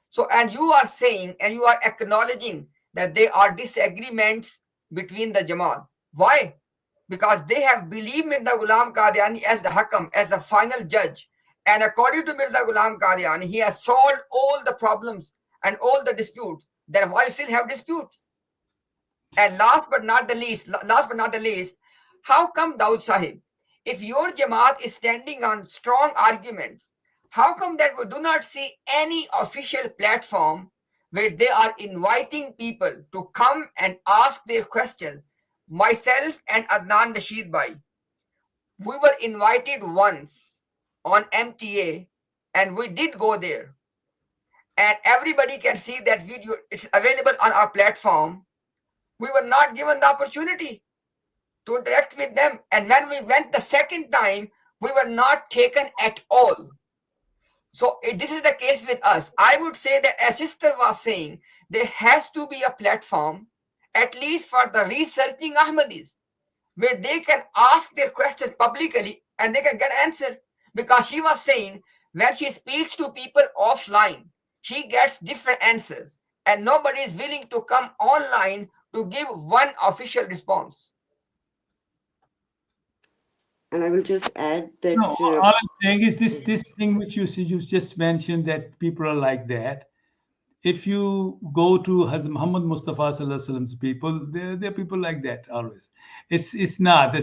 So, and you are saying and you are acknowledging that there are disagreements between the Jamaat. Why? Because they have believed Mirza Ghulam Qadiani as the Hakam, as the final judge. And according to Mirza Ghulam Qadiani, he has solved all the problems and all the disputes. Then why you still have disputes? And last but not the least, how come Daud Sahib, if your Jamaat is standing on strong arguments, how come that we do not see any official platform where they are inviting people to come and ask their questions? Myself and Adnan Rashid Bhai, we were invited once on MTA and we did go there. And everybody can see that video. It's available on our platform. We were not given the opportunity to interact with them. And when we went the second time, we were not taken at all. So this is the case with us. I would say that, as sister was saying, there has to be a platform, at least for the researching Ahmadis, where they can ask their questions publicly and they can get answer. Because she was saying, when she speaks to people offline, she gets different answers. And nobody is willing to come online to give one official response. And I will just add that. No, all I'm saying is this thing which you just mentioned, that people are like that. If you go to Hazrat Muhammad Mustafa Sallallahu Alaihi Wasallam's people, they're people like that always. It's not.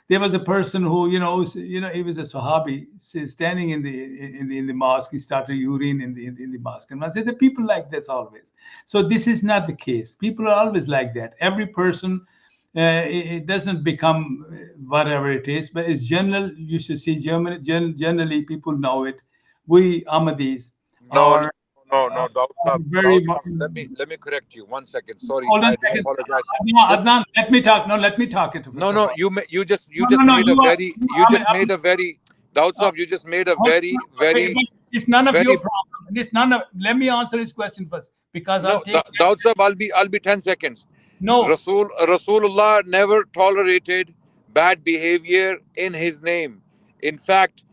There was a person who he was a Sahabi standing in the mosque. He started urine in the mosque, and I said the people like this always. So this is not the case. People are always like that. Every person. It doesn't become whatever it is, but it's general. You should see generally people know it. We Ahmadis are. No, Dawah Sahab, let me correct you. 1 second. Sorry, I apologize. Adnan, let me talk. No, let me talk it. No, you just made a very Dawah Sahab, you just made a very It's none of your problem. It's none of. Let me answer his question first, because Dawah Sahab, I'll be 10 seconds. No, Rasulullah never tolerated bad behavior in his name. In fact,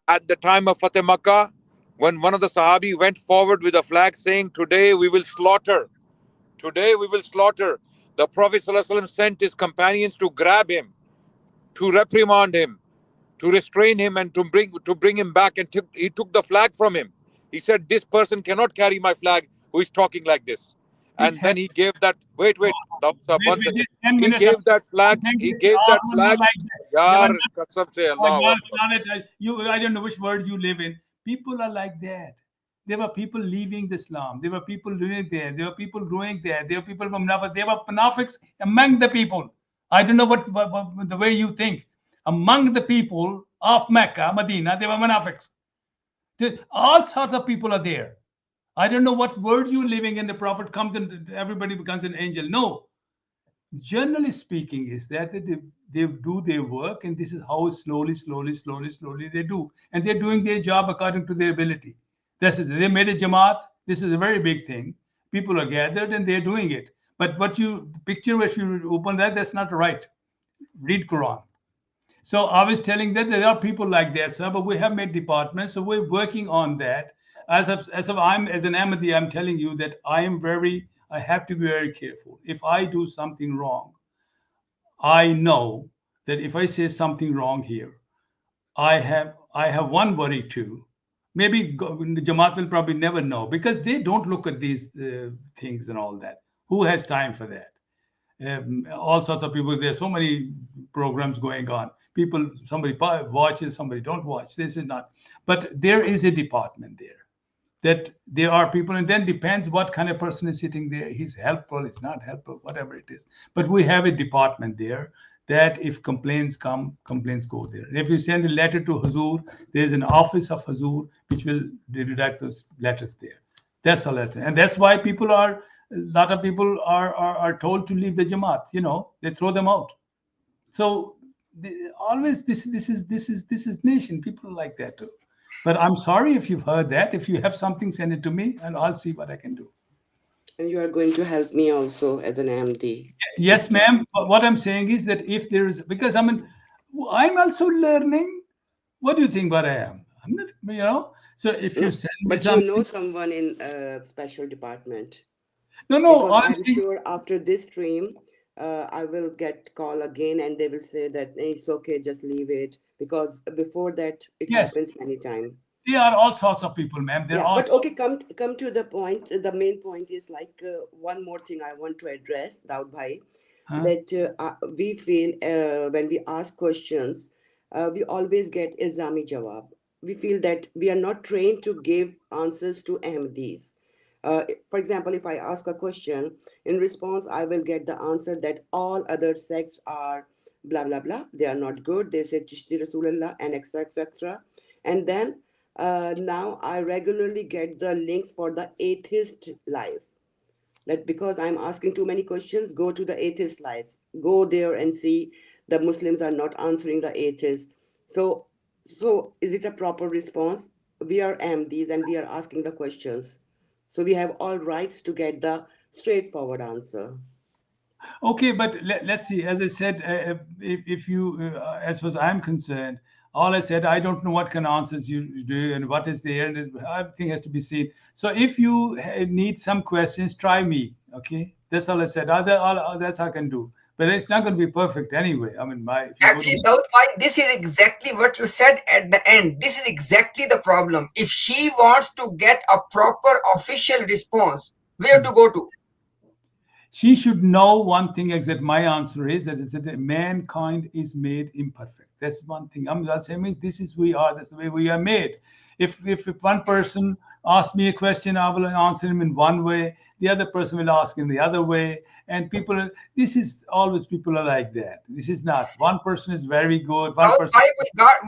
at the time of Fateh Makkah, when one of the Sahabi went forward with a flag saying, today we will slaughter, the Prophet ﷺ sent his companions to grab him, to reprimand him, to restrain him, and to bring him back, and he took the flag from him. He said, this person cannot carry my flag who is talking like this. And then he gave that. Wait. He gave that flag. Yaar, kasam se Allah. I don't know which world you live in. People are like that. There were people leaving Islam. There were people doing there. There were people going there. There were people from Nafas. There were munafiqs among the people. I don't know what the way you think. Among the people of Mecca, Medina, there were munafiqs. All sorts of people are there. I don't know what world you're living in. The Prophet comes and everybody becomes an angel. No. Generally speaking, is that they do their work, and this is how slowly they do. And they're doing their job according to their ability. That's it. They made a Jamaat. This is a very big thing. People are gathered and they're doing it. But what you picture, if you open that's not right. Read Quran. So I was telling that there are people like that, sir, but we have made departments, so we're working on that. As an Ahmadi, I'm telling you that I have to be very careful. If I do something wrong, I know that if I say something wrong here, I have one worry too. Maybe the Jamaat will probably never know, because they don't look at these things and all that. Who has time for that? All sorts of people. There are so many programs going on. Somebody watches, somebody don't watch. This is not. But there is a department there. That there are people, and then depends what kind of person is sitting there. He's helpful, he's not helpful, whatever it is. But we have a department there that if complaints come, complaints go there. And if you send a letter to Hazur, there's an office of Hazur which will redact those letters there. That's all that. And that's why a lot of people are told to leave the Jamaat. They throw them out. So always this is nation. People like that too. But I'm sorry if you've heard that. If you have something, send it to me, and I'll see what I can do. And you are going to help me also as an MD. Yes, ma'am. What I'm saying is that if there is, because I'm also learning. What do you think what I am? You know, so if you No, send me but you something, know someone in a special department. no, Because all I'm I'm saying, sure after this stream, I will get call again and they will say that "Hey, it's okay, just leave it." Because before that, it yes, happens many times. there are all sorts of people, ma'am. There Yeah, are but okay, come to the point. The main point is like one more thing I want to address, Daud Bhai, that we feel when we ask questions, we always get ilzami jawab. We feel that we are not trained to give answers to Ahmadis. For example, if I ask a question, in response, I will get the answer that all other sects are blah blah blah. They are not good. They say Chishti Rasulullah and etc etc. And then now I regularly get the links for the atheist life. That because I'm asking too many questions, go to the atheist life. Go there and see the Muslims are not answering the atheists. So is it a proper response? We are Ahmadis and we are asking the questions. So we have all rights to get the straightforward answer. okay, but let's see. As I said, if you, as far as I'm concerned, all I said, I don't know what kind of answers you do and what is there, and everything has to be seen. So if you need some questions, try me. Okay, that's all I said. That's all I can do. But it's not going to be perfect anyway. I mean, Actually, Daud Bhai, this is exactly what you said at the end. This is exactly the problem. If she wants to get a proper official response, where to go to? She should know one thing. Except my answer is that mankind is made imperfect. That's one thing. I'm not saying this is we are. That's the way we are made. If one person asks me a question, I will answer him in one way. The other person will ask in the other way. And people, this is always people are like that. This is not. One person is very good. One person. Daud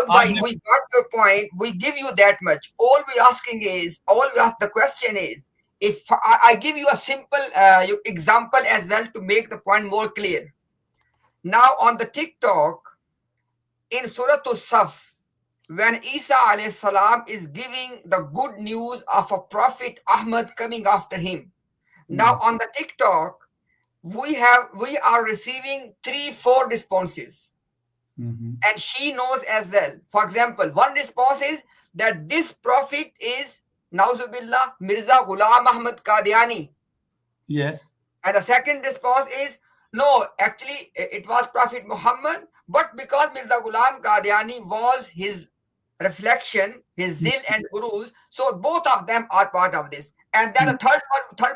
Bhai, we got your point. We give you that much. All we ask, the question is, if I give you a simple example as well to make the point more clear. Now on the TikTok, in Surah As-Saf, when Isa alayhi salam is giving the good news of a prophet Ahmad coming after him. Now on the TikTok, we are receiving 3-4 responses. And she knows as well. For example, one response is that this prophet is Nauzubillah Mirza Ghulam Ahmad QADIANI. Yes. And the second response is no, actually it was Prophet Muhammad, but because Mirza Ghulam QADIANI was his reflection, his zil and gurus, so both of them are part of this. And then the third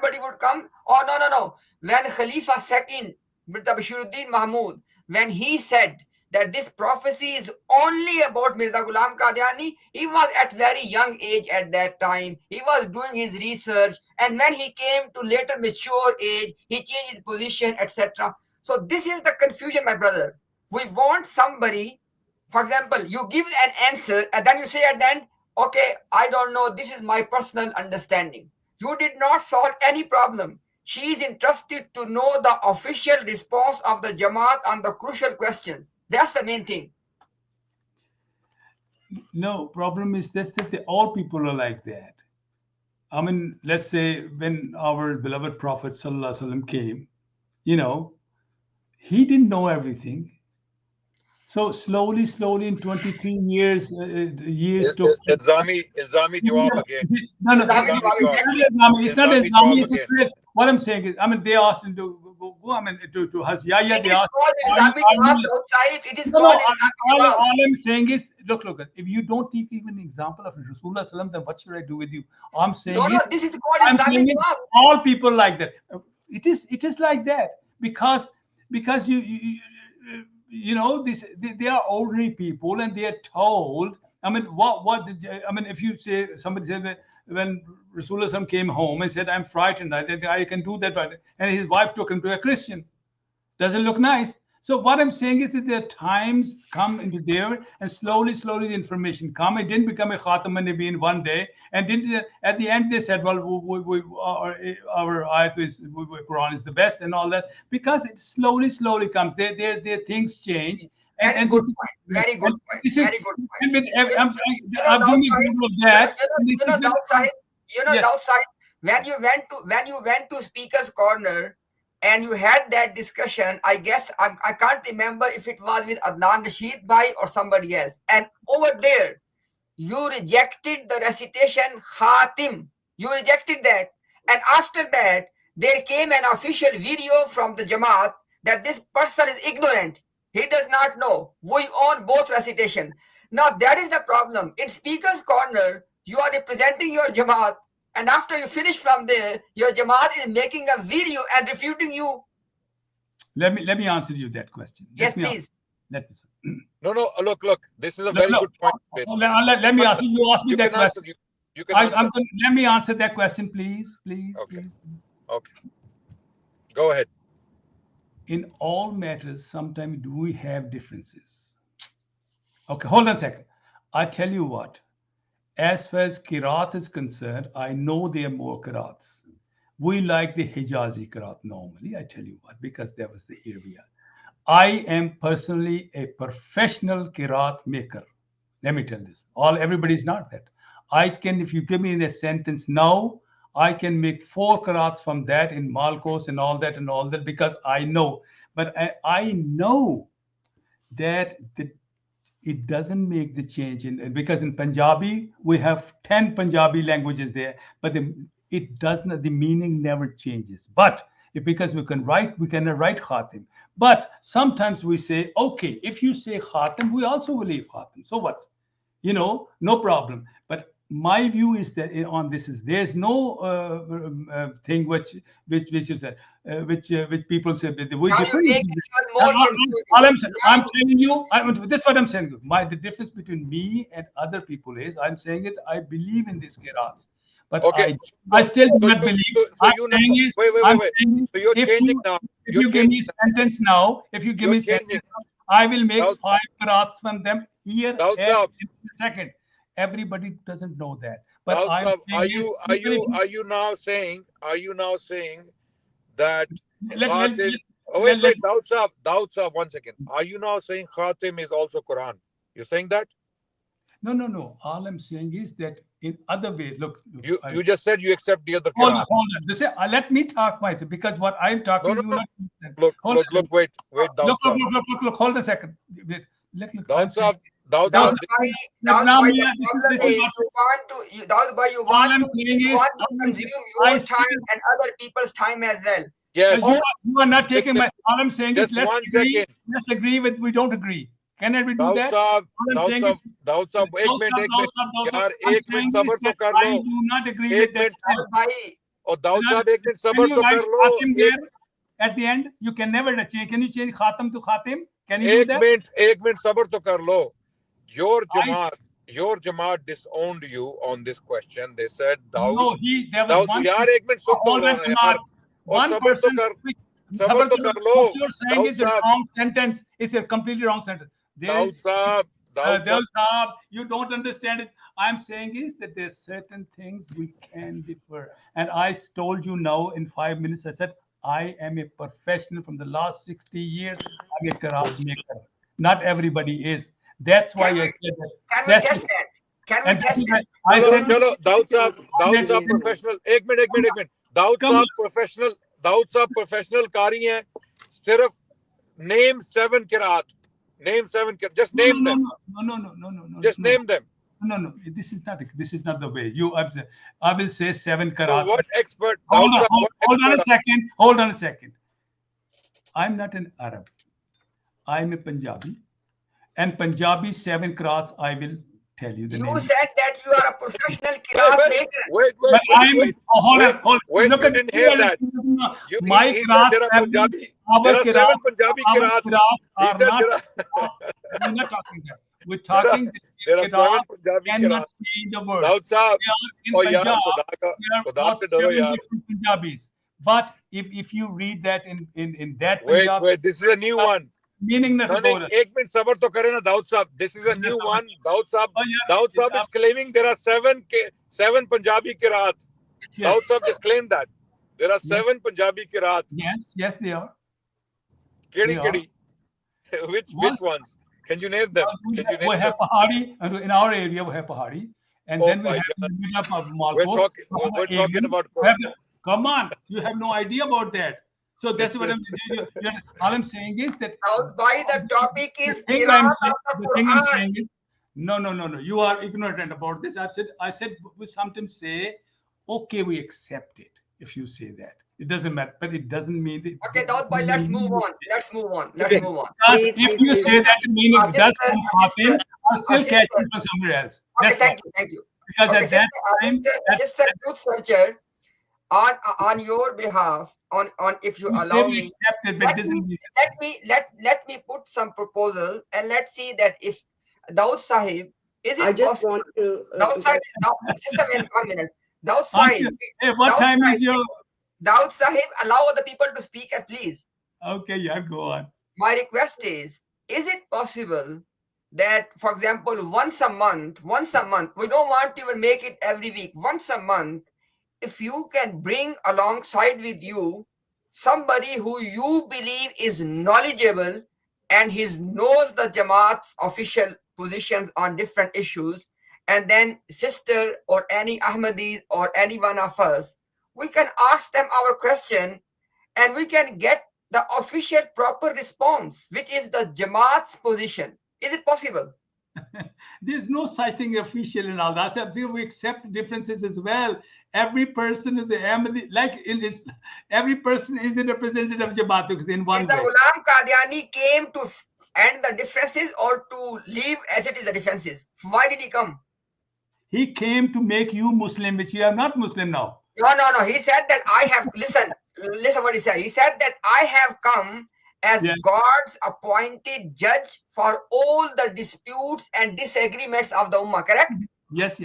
body would come. Oh no. When Khalifa II, Mirza Bashiruddin Mahmud, when he said that this prophecy is only about Mirza Ghulam QADIANI, he was at very young age at that time. He was doing his research, and when he came to later mature age, he changed his position, etc. So this is the confusion, my brother. We want somebody, for example, you give an answer and then you say at the end, okay, I don't know, this is my personal understanding. You did not solve any problem. She is interested to know the official response of the Jamaat on the crucial questions. That's the main thing. No, problem is that all people are like that. I mean, let's say when our beloved Prophet Sallallahu Alaihi Wasallam came, he didn't know everything. So slowly in 23 years to... Ilzami jawab again. No, it's not Ilzami. What I'm saying is, I mean, they asked him to go. I mean, to Haziyaya, they asked. It is called all I'm saying is, look. If you don't take even an example of Rasulullah Sallam, then what should I do with you? I'm saying this is called Ilzami jawab. All people like that. It is like that because you know, they are ordinary people and they are told. I mean, if you say, somebody said that when Rasulullah came home and said, I'm frightened, I think I can do that, and his wife took him to a Christian. Doesn't look nice. So what I'm saying is that there are times come into there, and slowly the information come. It didn't become a Khatam an-Nabi in one day, and at the end they said, well, our ayat is Quran is the best and all that, because it slowly comes. Their things change. Very good point. Very good point. Very good point. I'm giving an example of that. Daud Sahib, when you went to Speaker's Corner, and you had that discussion. I guess I can't remember if it was with Adnan Rashid Bhai or somebody else. And over there, you rejected the recitation Khatim. You rejected that. And after that, there came an official video from the Jamaat that this person is ignorant. He does not know. We own both recitation. Now that is the problem. In Speaker's Corner, you are representing your Jamaat, and after you finish from there, your Jamaat is making a video and refuting you. Let me answer you that question. Yes, please. Let me. No. Look. This is a very good point. Let me ask you. You asked me that question. You can answer. Let me answer that question, please. Okay. Please. Okay. Go ahead. In all matters, sometimes do we have differences? Okay, hold on a second. I tell you what. As far as Qiraat is concerned, I know there are more Qiraats. We like the Hijazi Qiraat normally, I tell you what, because that was the area. I am personally a professional Qiraat maker. Let me tell this. Everybody's not that. I can, if you give me a sentence now, I can make 4 Qiraats from that in Malkos and all that because I know. But I know that it doesn't make the change because in Punjabi we have 10 Punjabi languages there, but it does not, the meaning never changes. But because we can write Khatim. But sometimes we say, okay, if you say Khatim, we also believe Khatim. So what? No problem. But my view is that on this is there's no thing which people say that we different. I'm telling you, this is what I'm saying. The difference between me and other people is I'm saying it. I believe in this Qiraat, but okay. I still do not believe. So wait. So you're changing now. If you give me sentence now, I will make 5 Qiraats from them here. In a second. Everybody doesn't know that. But are you now saying that Khatim? Wait, Daud Saab, 1 second. Are you now saying Khatim is also Quran? You're saying that? No. All I'm saying is that in other ways, look. You just said you accept the other Hold Quran. on. Let me talk myself because what I'm talking. No. Look. Wait. Look. Hold on a second. Daud Saab. You want to consume your time and other people's time as well. Yes. You are not taking my. All I'm saying is let's agree with we don't agree. Can we do that? Daud Saab, 1 minute. यार 1 minute सब्र तो कर लो. I do not agree with that. और Daud Saab 1 minute सब्र तो कर लो. At the end, you can never change. Can you change Khatam to Khatim? Can you do that? 1 minute सब्र तो कर लो. Your Jamaat disowned you on this question. They said, Daud. No, there was one. यार 1 minute सुन लो ना यार. One person. What you're saying is a wrong sentence. It's a completely wrong sentence. Daud Saab, you don't understand it. I'm saying is that there's certain things we can differ. And I told you now in 5 minutes, I said, I am a professional from the last 60 years. I'm a Qiraat maker. Not everybody is. That's why I said that. Can we test that? Can we test that? Chalo, Daud Saab professional. 1 minute. Daud Saab professional Qari hai. Sirf name 7 Qiraat. Name 7. Just name them. No. Just name them. No. This is not the way. I will say 7 Qiraat. So what expert? Hold on a second. I'm not an Arab. I'm a Punjabi. And Punjabi 7 Qiraats, I will tell you the name. You said that you are a professional Qiraat maker. Wait. Hold on. Look, you didn't hear that. My Qiraat, there are 7 Punjabi Qiraats. We're not talking that. We're talking there are 7 Punjabi cannot Qiraats. change the word. Daud Saab. In Punjab, Punjabis. But if you read that in that Punjab, wait, this is a new one. Meaning that 1 minute sabr to kare na Daud Saab. This is a new one. Daud Saab is claiming there are 7 Punjabi Qiraat. Daud Saab just claimed that there are 7 Punjabi Qiraat. Yes, they are. Kedi. Which ones? Can you name them? We have Pahari, and in our area we have Pahari, and then we have Malkos. We're talking about. Come on, you have no idea about that. So that's Yes, what yes. all I'm saying is that Now, why the topic is the thing Quran I'm of saying, the the thing I'm Quran. saying is, no. You are ignorant about this. I said we sometimes say, okay, we accept it if you say that. It doesn't matter, but it doesn't mean that. Okay, Daud bhai, let's move on. Let's move on. Let's Okay. move on. Because Please, if please, you please. say that, meaning Our does sister, come our happen, sister, I'll still our catch sister. you from somewhere else. Okay, That's thank all. you, thank you. Because Okay, at that time, sister truth searcher, on your behalf, on if you you say allow we me, accept it, but it doesn't mean. let me put some proposal and let's see that if Daud Sahib, is I it just possible? want to. Daud Sahib, sister, 1 minute. Daud Aren't Sahib, you? Hey, what Daud time Sahib, is your? Daud Sahib, allow other people to speak, please. Okay, yeah, go on. My request is it possible that, for example, once a month, we don't want to even make it every week, once a month, if you can bring alongside with you somebody who you believe is knowledgeable and he knows the Jamaat's official positions on different issues, and then sister or any Ahmadis or any one of us, we can ask them our question and we can get the official proper response, which is the Jamaat's position. Is it possible? There's no such thing official in all that. So we accept differences as well. Every person is a Ahmadi, like in this, every person is a representative of Jamaat in one If the way. Ghulam Qadiani came to end the differences or to leave as it is the differences, why did he come? He came to make you Muslim, which you are not Muslim now. No. He said that I have, listen what he said. He said that I have come as God's appointed judge for all the disputes and disagreements of the Ummah, correct? Yes.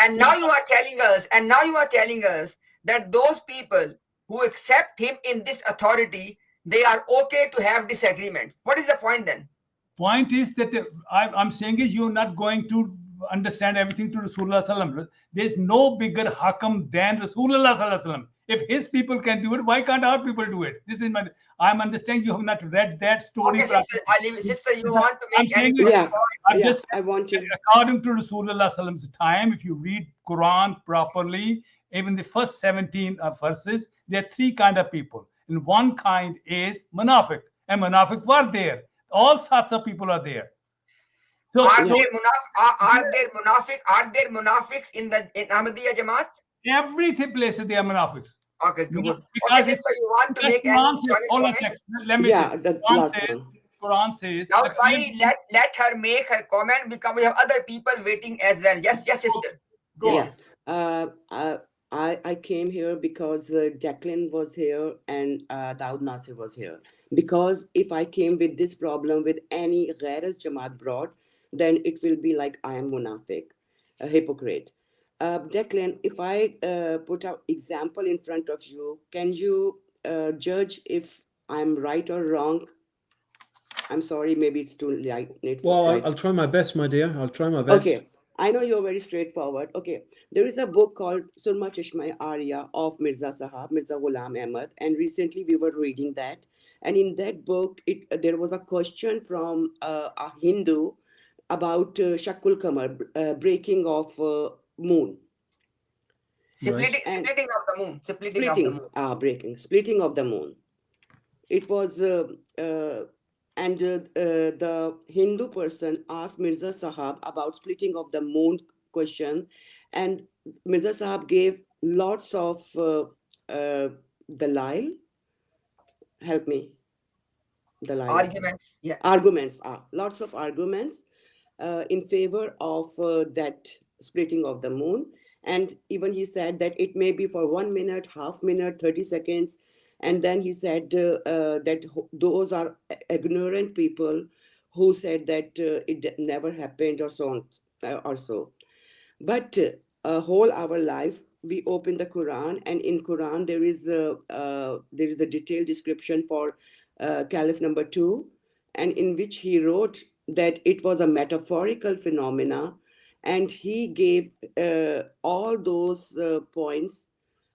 And now you are telling us that those people who accept him in this authority, they are okay to have disagreements. What is the point then? Point is that I'm saying is you're not going to understand everything to Rasulullah Sallam. There's no bigger hakam than Rasulullah Sallam. If his people can do it, why can't our people do it? This is I'm understanding you have not read that story. Okay, sister, you want to make any I want to. According to Rasulullah Sallam's time, if you read Quran properly, even the first 17 verses, there are three kind of people. And one kind is Munafiq. And Munafiq were there. All sorts of people are there. So, are there munafiqs in Ahmadiyya Jamaat? Every place they are munafiqs. Okay, good. Because okay, sister, you want to make Quran says. Now, why let her make her comment because we have other people waiting as well. Yes, sister. Yes. I came here because DECLAN was here and Daud Nasir was here. Because if I came with this problem with any Ghair's Jamaat brought, then it will be like I am Munafiq, a hypocrite. DECLAN, if I put an example in front of you, can you judge if I'm right or wrong? I'm sorry, maybe it's too late. Well, I'll try my best, my dear. I'll try my best. Okay. I know you're very straightforward. Okay. There is a book called Surma Chashma Arya of Mirza Sahab, Mirza Ghulam Ahmad. And recently we were reading that. And in that book, there was a question from a Hindu about Shakul Kamar, breaking of moon. Splitting of the moon. Splitting of the moon. It was, and the Hindu person asked Mirza Sahab about splitting of the moon question. And Mirza Sahab gave lots of dalil. Help me. Arguments. Yeah. Arguments. Lots of arguments in favor of that splitting of the moon. And even he said that it may be for 1 minute, half minute, 30 seconds. And then he said that those are ignorant people who said that it never happened or so on, But whole our life, we open the Quran, and in Quran there is a detailed description for Caliph number 2, and in which he wrote that it was a metaphorical phenomena, and he gave all those points.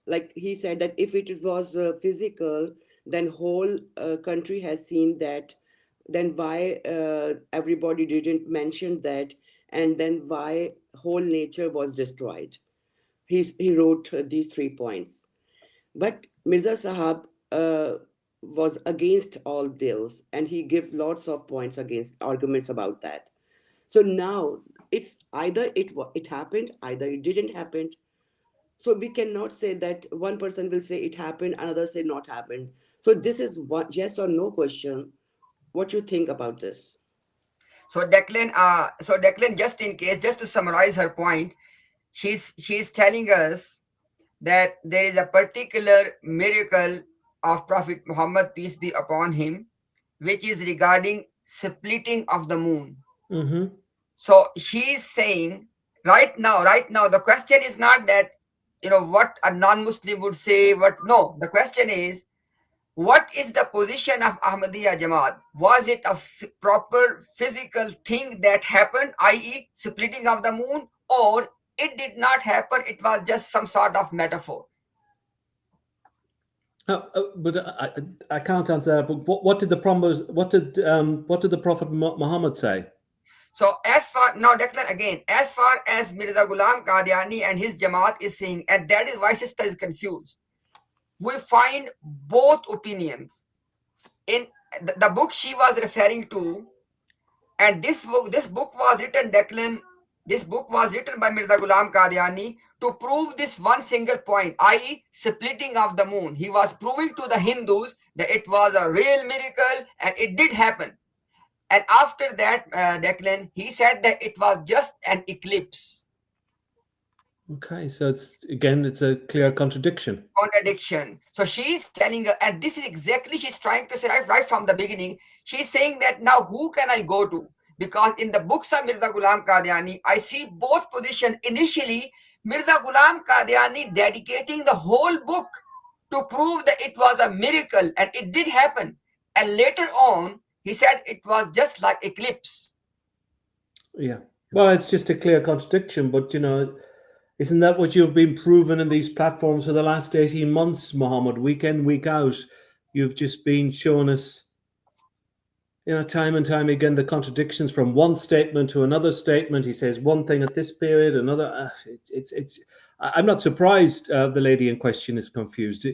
Like he said that if it was physical, then whole country has seen that, then why everybody didn't mention that, and then why whole nature was destroyed. He wrote these 3 points. But Mirza Sahab was against all those, and he gave lots of points against arguments about that. So now it's either it happened, either it didn't happen. So we cannot say that one person will say it happened, another say not happened. So this is one yes or no question. What you think about this? So Declan, just in case, just to summarize her point, she's telling us that there is a particular miracle of Prophet Muhammad, peace be upon him, which is regarding splitting of the moon. Mm-hmm. So she's saying right now, the question is not that, what a non-Muslim would say, no, the question is, what is the position of Ahmadiyya Jamaat? Was it a proper physical thing that happened, i.e. splitting of the moon, or it did not happen, it was just some sort of metaphor? But I can't answer that. But what did the Prophet Muhammad say? So as far as Mirza Ghulam Qadiani and his Jamaat is saying, and that is why sister is confused, we find both opinions in the book she was referring to, and this book was written, Declan. This book was written by Mirza Ghulam Qadiani to prove this one single point, i.e. splitting of the moon. He was proving to the Hindus that it was a real miracle and it did happen. And after that, Declan, he said that it was just an eclipse. Okay, so it's a clear contradiction. So she's telling her, and this is exactly she's trying to say right from the beginning. She's saying that now who can I go to? Because in the books of Mirza Ghulam Qadiani, I see both positions. Initially, Mirza Ghulam Qadiani dedicating the whole book to prove that it was a miracle and it did happen. And later on, he said it was just like eclipse. Yeah. Well, it's just a clear contradiction, but isn't that what you've been proven in these platforms for the last 18 months, Muhammad? Week in, week out, you've just been showing us, time and time again, the contradictions from one statement to another statement. He says one thing at this period, another. I'm not surprised the lady in question is confused.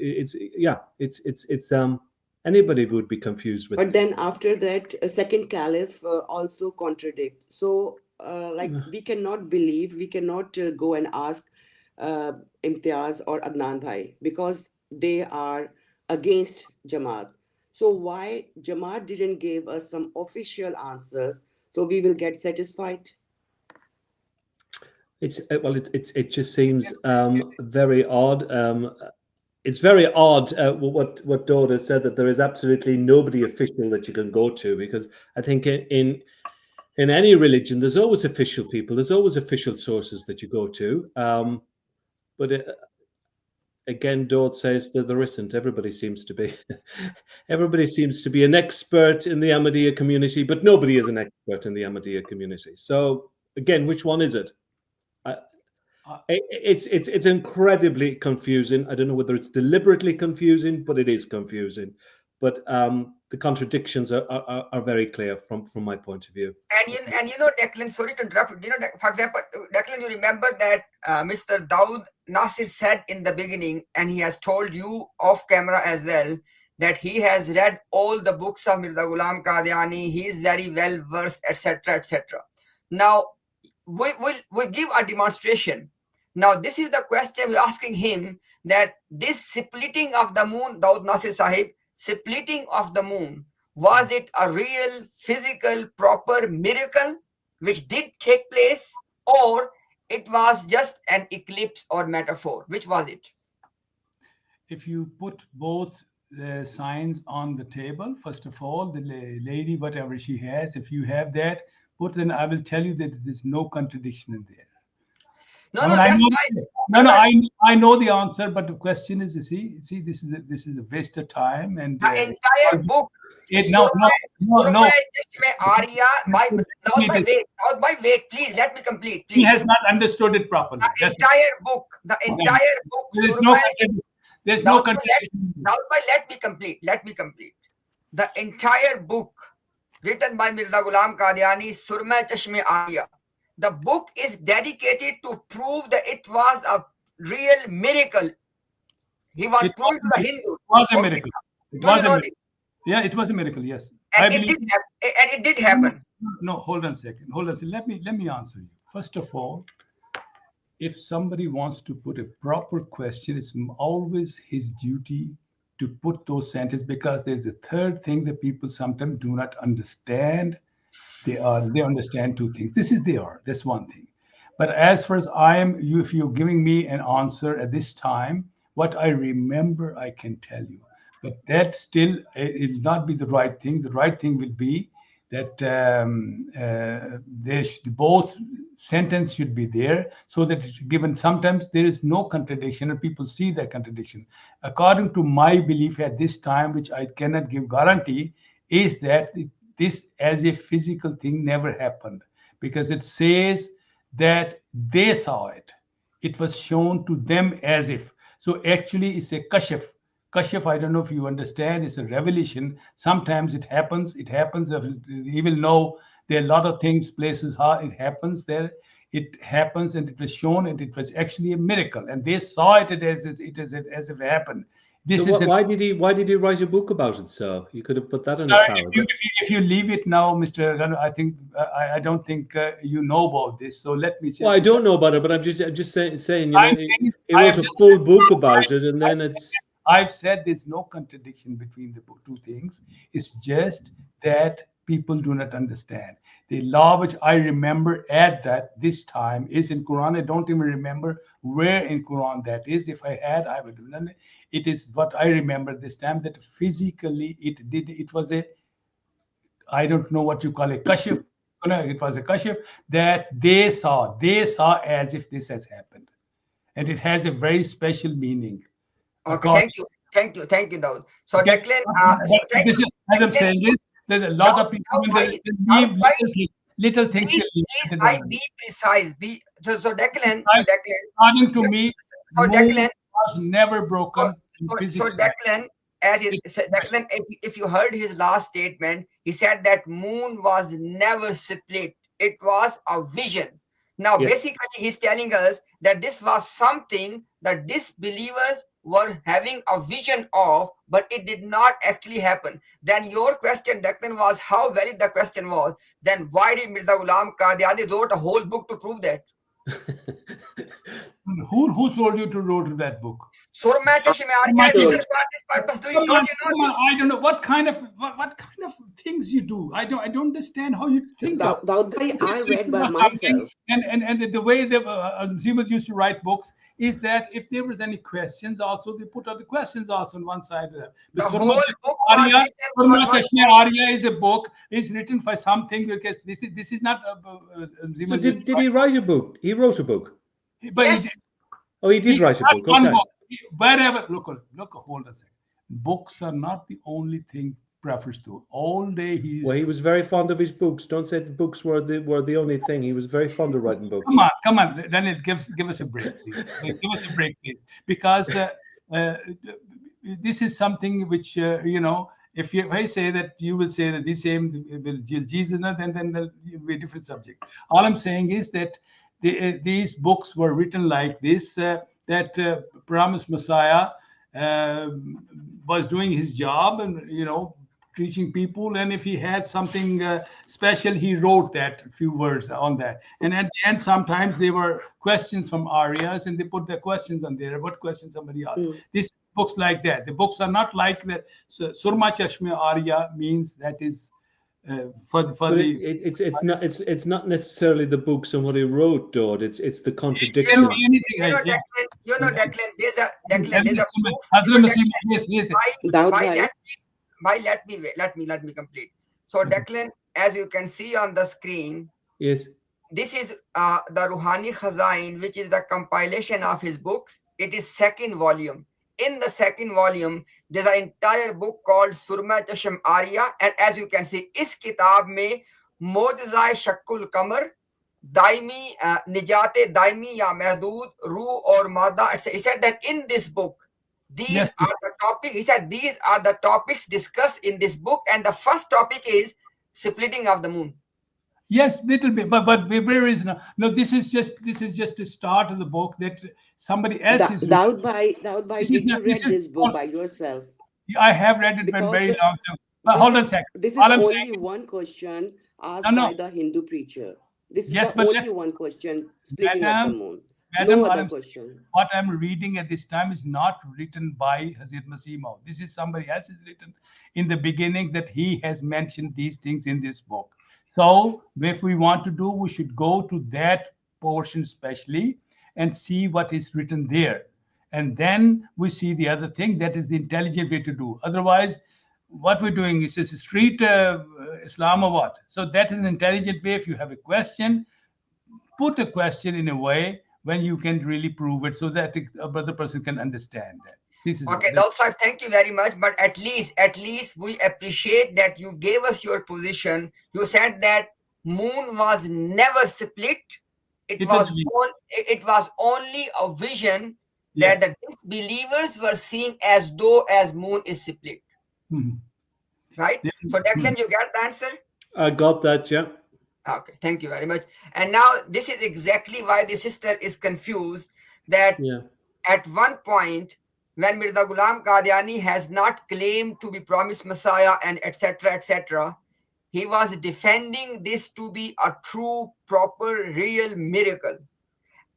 Anybody would be confused with. But then after that, a second caliph also contradict. So. We cannot believe, we cannot go and ask Imtiaz or Adnan Bhai because they are against Jamaat. So why Jamaat didn't give us some official answers so we will get satisfied? It just seems very odd. It's very odd what Dawah said, that there is absolutely nobody official that you can go to, because I think in any religion, there's always official people. There's always official sources that you go to. But again, Dawah says that there isn't. Everybody seems to be an expert in the Ahmadiyya community, but nobody is an expert in the Ahmadiyya community. So again, which one is it? It's incredibly confusing. I don't know whether it's deliberately confusing, but it is confusing. But the contradictions are very clear from my point of view. And Declan, sorry to interrupt. For example, Declan, you remember that Mr. Dawood Nasir said in the beginning, and he has told you off camera as well, that he has read all the books of Mirza Ghulam Qadiani. He is very well versed, etc., etc. Now we give a demonstration. Now this is the question we're asking him, that this splitting of the moon, Dawood Nasir Sahib, splitting of the moon, was it a real physical proper miracle which did take place, or it was just an eclipse or metaphor? Which was it? If you put both the signs on the table, first of all, the lady, whatever she has, if you have that, then I will tell you that there's no contradiction in there. I know the answer, but the question is, you see, this is a waste of time, and the entire book. No. Wait, please let me complete. Please. He has not understood it properly. The entire book. There's no contradiction. Let me complete. The entire book written by Mirza Ghulam Qadiani, Surma Chashme Ariya. The book is dedicated to prove that it was a real miracle. He was proving to the Hindus. It was a miracle. It Do was you a know miracle. Yeah, it was a miracle. Yes, and I it believe. did and it did happen. No, hold on a second. Hold on a second. Let me answer you. First of all, if somebody wants to put a proper question, it's always his duty to put those sentences, because there's a third thing that people sometimes do not understand. They understand two things. That's one thing. But as far as if you're giving me an answer at this time, what I remember, I can tell you. But that still it will not be the right thing. The right thing will be that both sentence should be there, so that given sometimes there is no contradiction and people see that contradiction. According to my belief at this time, which I cannot give guarantee, is that this as a physical thing never happened, because it says that they saw it. It was shown to them as if. So actually it's a kashf. Kashf, I don't know if you understand, it's a revelation. Sometimes it happens. He will know there are a lot of things, places how it happens there. It happens, and it was shown, and it was actually a miracle. And they saw it as if it happened. Why did he write a book about it, sir? You could have put that in a paragraph. If you leave it now, Mr. Rano, I think I don't think you know about this. So let me say. Well, I don't know about it, but I'm just saying. You know, he wrote a full book about it, and then it's. I've said there's no contradiction between the two things. It's just that people do not understand. The law which I remember at this time is in Quran. I don't even remember where in Quran that is. If I had, I would have done it. It is what I remember this time, that physically it was a, I don't know what you call a kashf. It was a kashf that they saw as if this has happened. And it has a very special meaning. Okay, thank you, Dawud. So Declan, this is, as I'm saying, is there's a lot of people leave little things. Please, I be precise. So Declan, according to me, so Declan was never broken. So Declan, Declan, if you heard his last statement, he said that moon was never split. It was a vision. Now, basically, he's telling us that this was something that disbelievers were having a vision of, but it did not actually happen. Then your question, Declan, was how valid the question was. Then why did Mirza Ghulam Qadiani wrote a whole book to prove that? Who told you to write that book? I don't know what kind of things you do. I don't understand how you think. I read by myself. And the way the Zimas used to write books is that if there was any questions, also they put out the questions also on one side. The whole book Arya is a book. It's written for something, because this is not. So did he write a book? He wrote a book. But yes. He did write a book. One okay. book. Wherever look, hold on a second. Books are not the only thing prefers to. All day he was very fond of his books. Don't say the books were the only thing. He was very fond of writing books. Come on. Then it give us a break, please. Give us a break, please, because this is something which If I say that, you will say that the same will Jesus, then there'll be a different subject. All I'm saying is that these books were written like this. That promised Messiah was doing his job and teaching people, and if he had something special, he wrote that few words on that. And at the end, sometimes there were questions from Aryas, and they put their questions on there. What question somebody asked? This books like that. The books are not like that. So, Surma Chashme Arya means that is. It's not necessarily the books and what he wrote, though. It's the contradiction. Declan, there's a let me complete. So Declan, as you can see on the screen, yes, this is the Ruhani Khazain, which is the compilation of his books. It is second volume. In the second volume, there's an entire book called Surma Chasham Arya, and as you can see, is kitab mein Mojizai Shakul Kamar, Daimi Nijate Daimi Ya Mahdood Ruh or Mada. He said that in this book, these are the topics. He said these are the topics discussed in this book, and the first topic is splitting of the moon. Yes, little bit, but where is no? This is just the start of the book that somebody else is. Dawud Bhai, did you read this book by yourself? I have read it for a very long time. But hold on a second. This is All I'm only saying, one question asked No, no. by the Hindu preacher. This is Yes, the but only that's- one question splitting of the Madam, moon. Madam, No all other I'm- question. what I'm reading at this time is not written by Hazrat Masih Maud. This is somebody else has written in the beginning that he has mentioned these things in this book. So if we want to do, we should go to that portion especially and see what is written there. And then we see the other thing. That is the intelligent way to do. Otherwise, what we're doing is a street Islam or what? So that is an intelligent way. If you have a question, put a question in a way when you can really prove it so that a other person can understand that. This is Okay, Dawah Sahib, thank you very much. But at least we appreciate that you gave us your position. You said that moon was never split. It was only a vision that the disbelievers were seeing as though as moon is split. Right? So Declan, you got the answer? I got that, yeah. Okay, thank you very much. And now this is exactly why the sister is confused that at one point when Mirza Ghulam Qadiani has not claimed to be promised Messiah and etc., he was defending this to be a true, proper, real miracle.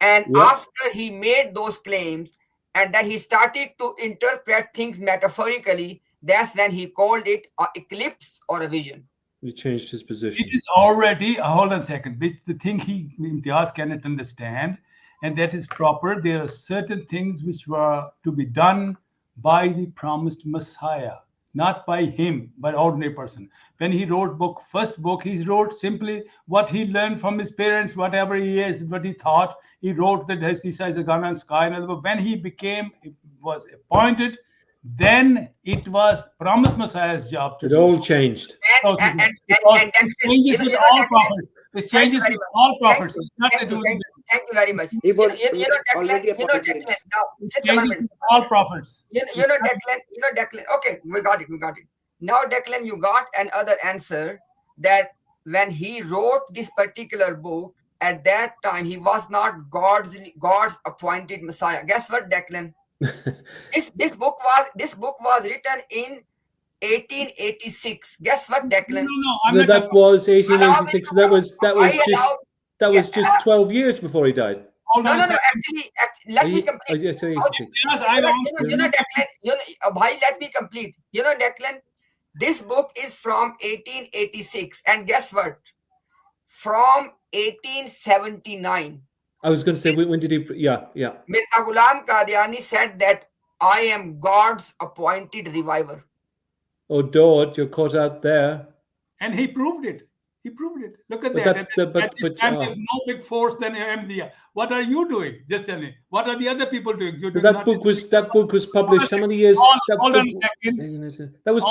And after he made those claims and then he started to interpret things metaphorically, that's when he called it an eclipse or a vision. He changed his position. It is already, hold on a second, the thing Imtiaz cannot understand, and that is proper. There are certain things which were to be done by the promised Messiah, not by him, by ordinary person. When he wrote first book, he wrote simply what he learned from his parents, whatever he is, what he thought. He wrote that he says the Ghana and sky. But when he was appointed, then it was promised Messiah's job to do. It all changed. It changes with all prophets. It changes with all prophets. It's not to do with Thank you very much. Declan, now, just a moment. All prophets. Declan. Okay, we got it. Now, Declan, you got another answer that when he wrote this particular book, at that time he was not God's appointed Messiah. Guess what, Declan? This book was written in 1886. Guess what, Declan? No, that was 1886. That was just 12 years before he died. No. Actually, let me complete. Bhai, let me complete. Declan, this book is from 1886, and guess what? From 1879. I was going to say, when did he? Yeah. Mirza Ghulam Qadiani said that I am God's appointed reviver. Oh, Dawah, you're caught out there. And he proved it. Look at that. There's no big force than Ahmadiyya. What are you doing? Just tell me. What are the other people doing? That book was published how many years? Hold on a second. That was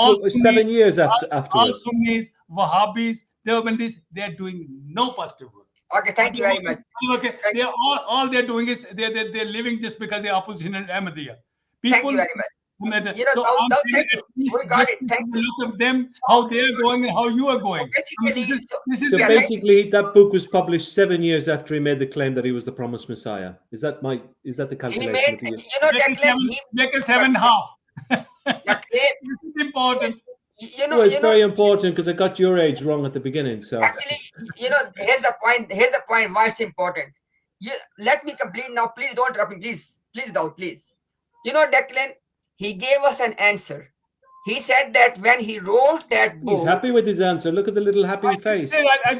7 years afterwards. All Sunnis, Wahhabis, Deobandis, they're doing no positive work. Okay, thank you very much. Okay, they're all they're doing is they're living just because they're opposition to Ahmadiyya. Thank you very much. We got it. Thank you. Look at them, how they're going and how you are going. Basically, that book was published 7 years after he made the claim that he was the promised Messiah. Is that the calculation? Make it 7.5. It's important. It's very important because I got your age wrong at the beginning. So actually, here's the point why it's important. Let me complete now. Please don't interrupt me. Please, Dawah, please. Declan, he gave us an answer. He said that when he wrote that book, he's happy with his answer. Look at the little happy face. I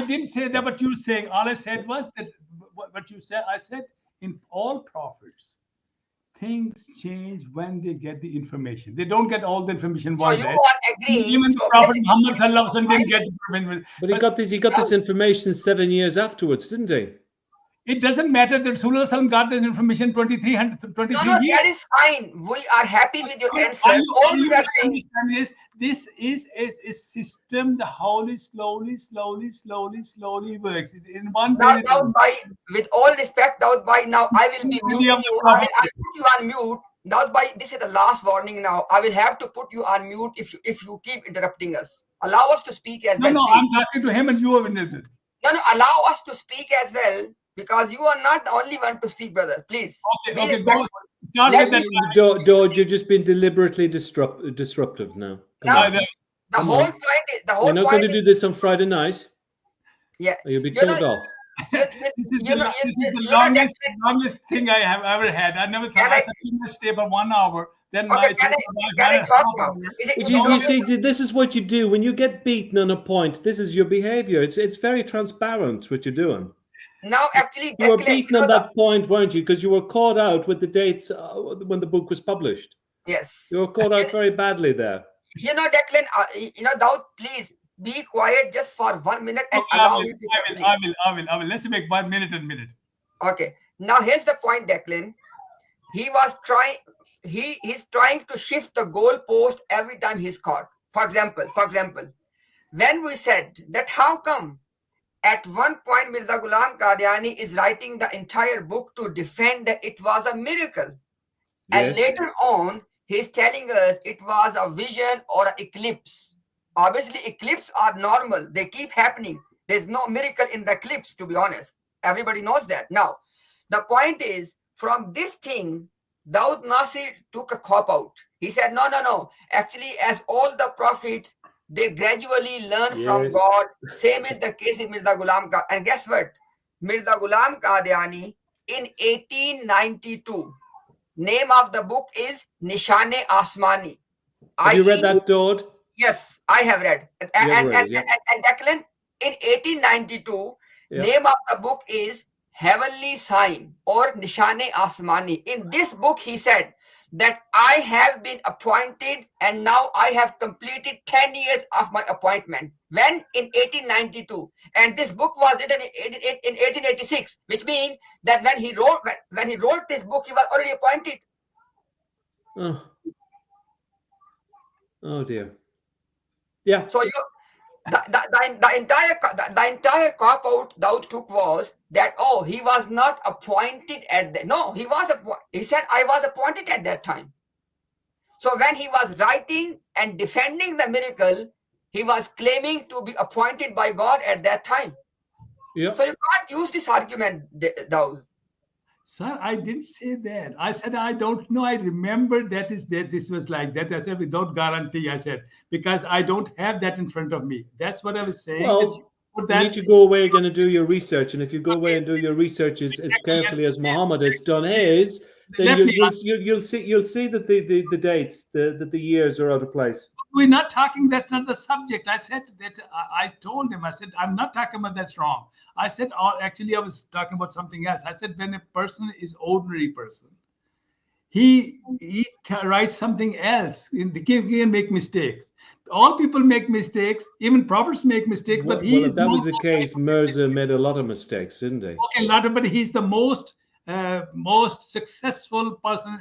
didn't say that. What you saying? All I said was that what you said. I said in all prophets, things change when they get the information. They don't get all the information one day. So you are agreeing. Even the Prophet Muhammad sallallahu alaihi wasallam didn't get information. But he got this information 7 years afterwards, didn't he? It doesn't matter that Rasulullah got this information 23 years. No, that is fine. We are happy with your answer. All we are saying is this is a system. The Holy slowly works. In one now, with all respect, Dawah, now I will be muting you. I'll put you on mute. Dawah, this is the last warning now. I will have to put you on mute if you keep interrupting us. Allow us to speak as well. No, I'm talking to him and you have interrupted. No, allow us to speak as well. Because you are not the only one to speak, brother. Please. Okay, go. Start let with me that. George, you're just being deliberately disruptive now. Come now on. the Come whole on. point is the You're whole not going point to is, do this on Friday night, yeah, or you'll be you know, told off. This is the longest thing I have ever had. I never thought I thought you must stay for 1 hour. Then okay, my can I talk now? Is it You okay? see, this is what you do when you get beaten on a point. This is your behavior. It's very transparent what you're doing. Now, actually, You were Declan, beaten on that point, weren't you? Because you were caught out with the dates when the book was published. yes, You were caught out very badly there. you know, Declan, Daud, please be quiet just for 1 minute and Okay, allow me to complete. I will. Let's make 1 minute and minute. Okay, now here's the point, Declan. He's trying to shift the goalpost every time he's caught. For example, when we said that how come at one point Mirza Ghulam Qadiani is writing the entire book to defend that it was a miracle, and later on he's telling us it was a vision or an eclipse. Obviously, eclipses are normal; they keep happening. There's no miracle in the eclipse, to be honest. Everybody knows that. Now, the point is, from this thing, Daud Nasir took a cop out. He said, no. Actually, as all the prophets, they gradually learn from God. Same is the case with Mirza Ghulam Qadiani. And guess what? Mirza Ghulam Qadiani in 1892, name of the book is Nishane Asmani. Have you read that, Daud? Yes, I have read. And Declan, in 1892, name of the book is Heavenly Sign or Nishane Asmani. In this book, he said that I have been appointed and now I have completed 10 years of my appointment. When? In 1892. And this book was written in 1886, which means that when he wrote this book, he was already appointed. Oh dear. Yeah. So the entire cop out Daud took was that he was not appointed he said I was appointed at that time. So when he was writing and defending the miracle, he was claiming to be appointed by God at that time. Yeah. So you can't use this argument, Daud. Sir, I didn't say that. I said, I don't know. I remember that this was like that. I said, without guarantee, I said, because I don't have that in front of me. That's what I was saying. Well, you need to go away and do your research. And if you go away and do your research as carefully as Muhammad has done his, then you'll see that the dates, the years are out of place. We're not talking, that's not the subject. I said that, I told him, I said, I'm not talking about that's wrong. I said, actually, I was talking about something else. I said, when a person is ordinary person, he writes something else. He can make mistakes. All people make mistakes. Even prophets make mistakes. But if that was the case, Mirza made a lot of mistakes, didn't he? Okay, a lot of, but he's the most successful person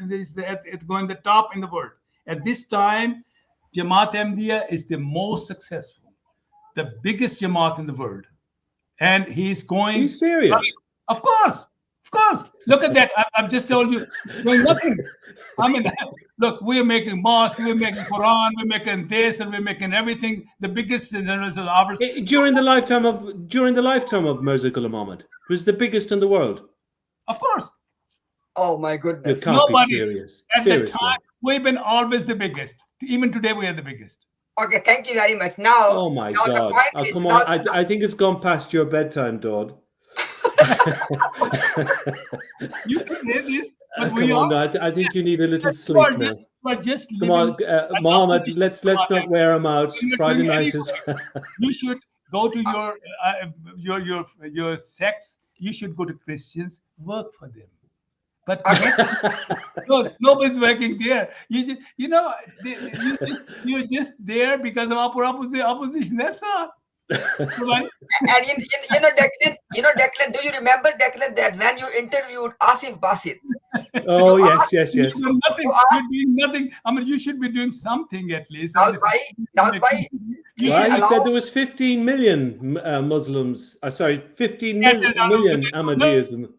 going the top in the world. At this time, Jamaat Ahmadiyya is the most successful, the biggest Jamaat in the world. And he's going... Are you serious? Of course. Look at that. I've just told you. Doing nothing. I mean, look, we're making mosque, we're making Quran, we're making this, and we're making everything. The biggest generals of ours. During the lifetime of Mirza Ghulam Ahmad, was the biggest in the world. Of course. Oh my goodness. You can't be serious. At the time, we've been always the biggest. Even today, we are the biggest. Okay, thank you very much. Now, oh my God! Come on, I think it's gone past your bedtime, Daud. You can say this, but come on, I think you need a little sleep now. Come on, Muhammad. Let's not wear him out. Friday night is. You should go to your sects. You should go to Christians. Work for them. But nobody's working there. You're just there because of opposition. That's all. And Declan, do you remember, Declan, that when you interviewed Asif Basit? Oh yes. You're doing nothing. I mean, you should be doing something at least. He said there was 15 million Muslims. 15 million Ahmadis.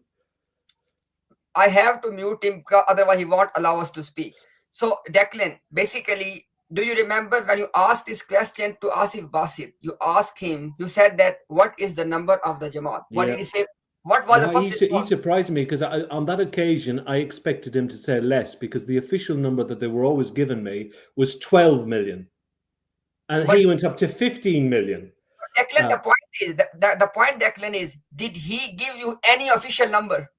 I have to mute him, otherwise he won't allow us to speak. So, Declan, basically, do you remember when you asked this question to Asif Basit? You asked him, you said that, what is the number of the Jamaat? What did he say? What was the Why, first he response? surprised me because on that occasion I expected him to say less, because the official number that they were always giving me was 12 million, and But he went up to 15 million. Declan, the point is the point, Declan, is, did he give you any official number?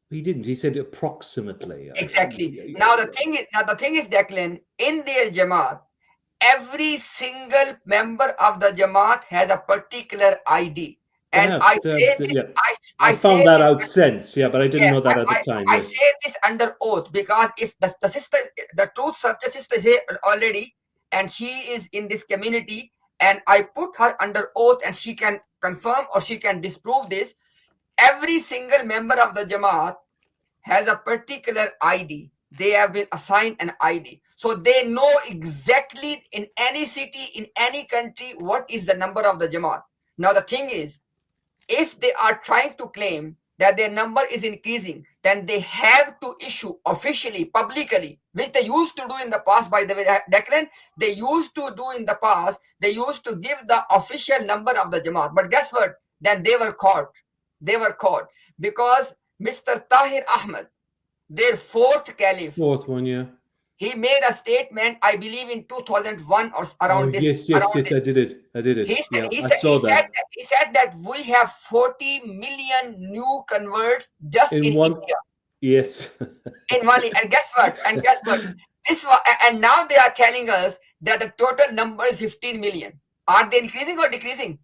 He didn't. He said approximately. Exactly. Now the thing is, Declan, in their Jamaat, every single member of the Jamaat has a particular ID. And I found that out since, but I didn't know that at the time. I say this under oath, because if the sister, the truth searcher sister is here already, and she is in this community, and I put her under oath, and she can confirm or she can disprove this. Every single member of the Jamaat has a particular ID. They have been assigned an ID. So they know exactly in any city, in any country, what is the number of the Jamaat. Now the thing is, if they are trying to claim that their number is increasing, then they have to issue officially, publicly, which they used to do in the past, by the way, Declan, they used to do in the past, they used to give the official number of the Jamaat. But guess what? Then they were caught. They were caught because Mr. Tahir Ahmad, their fourth caliph, fourth one, he made a statement, I believe in 2001 or around this. Yes, I did it. He said that we have 40 million new converts just in India. Yes. In 1 year. And guess what? This was, and now they are telling us that the total number is 15 million. Are they increasing or decreasing?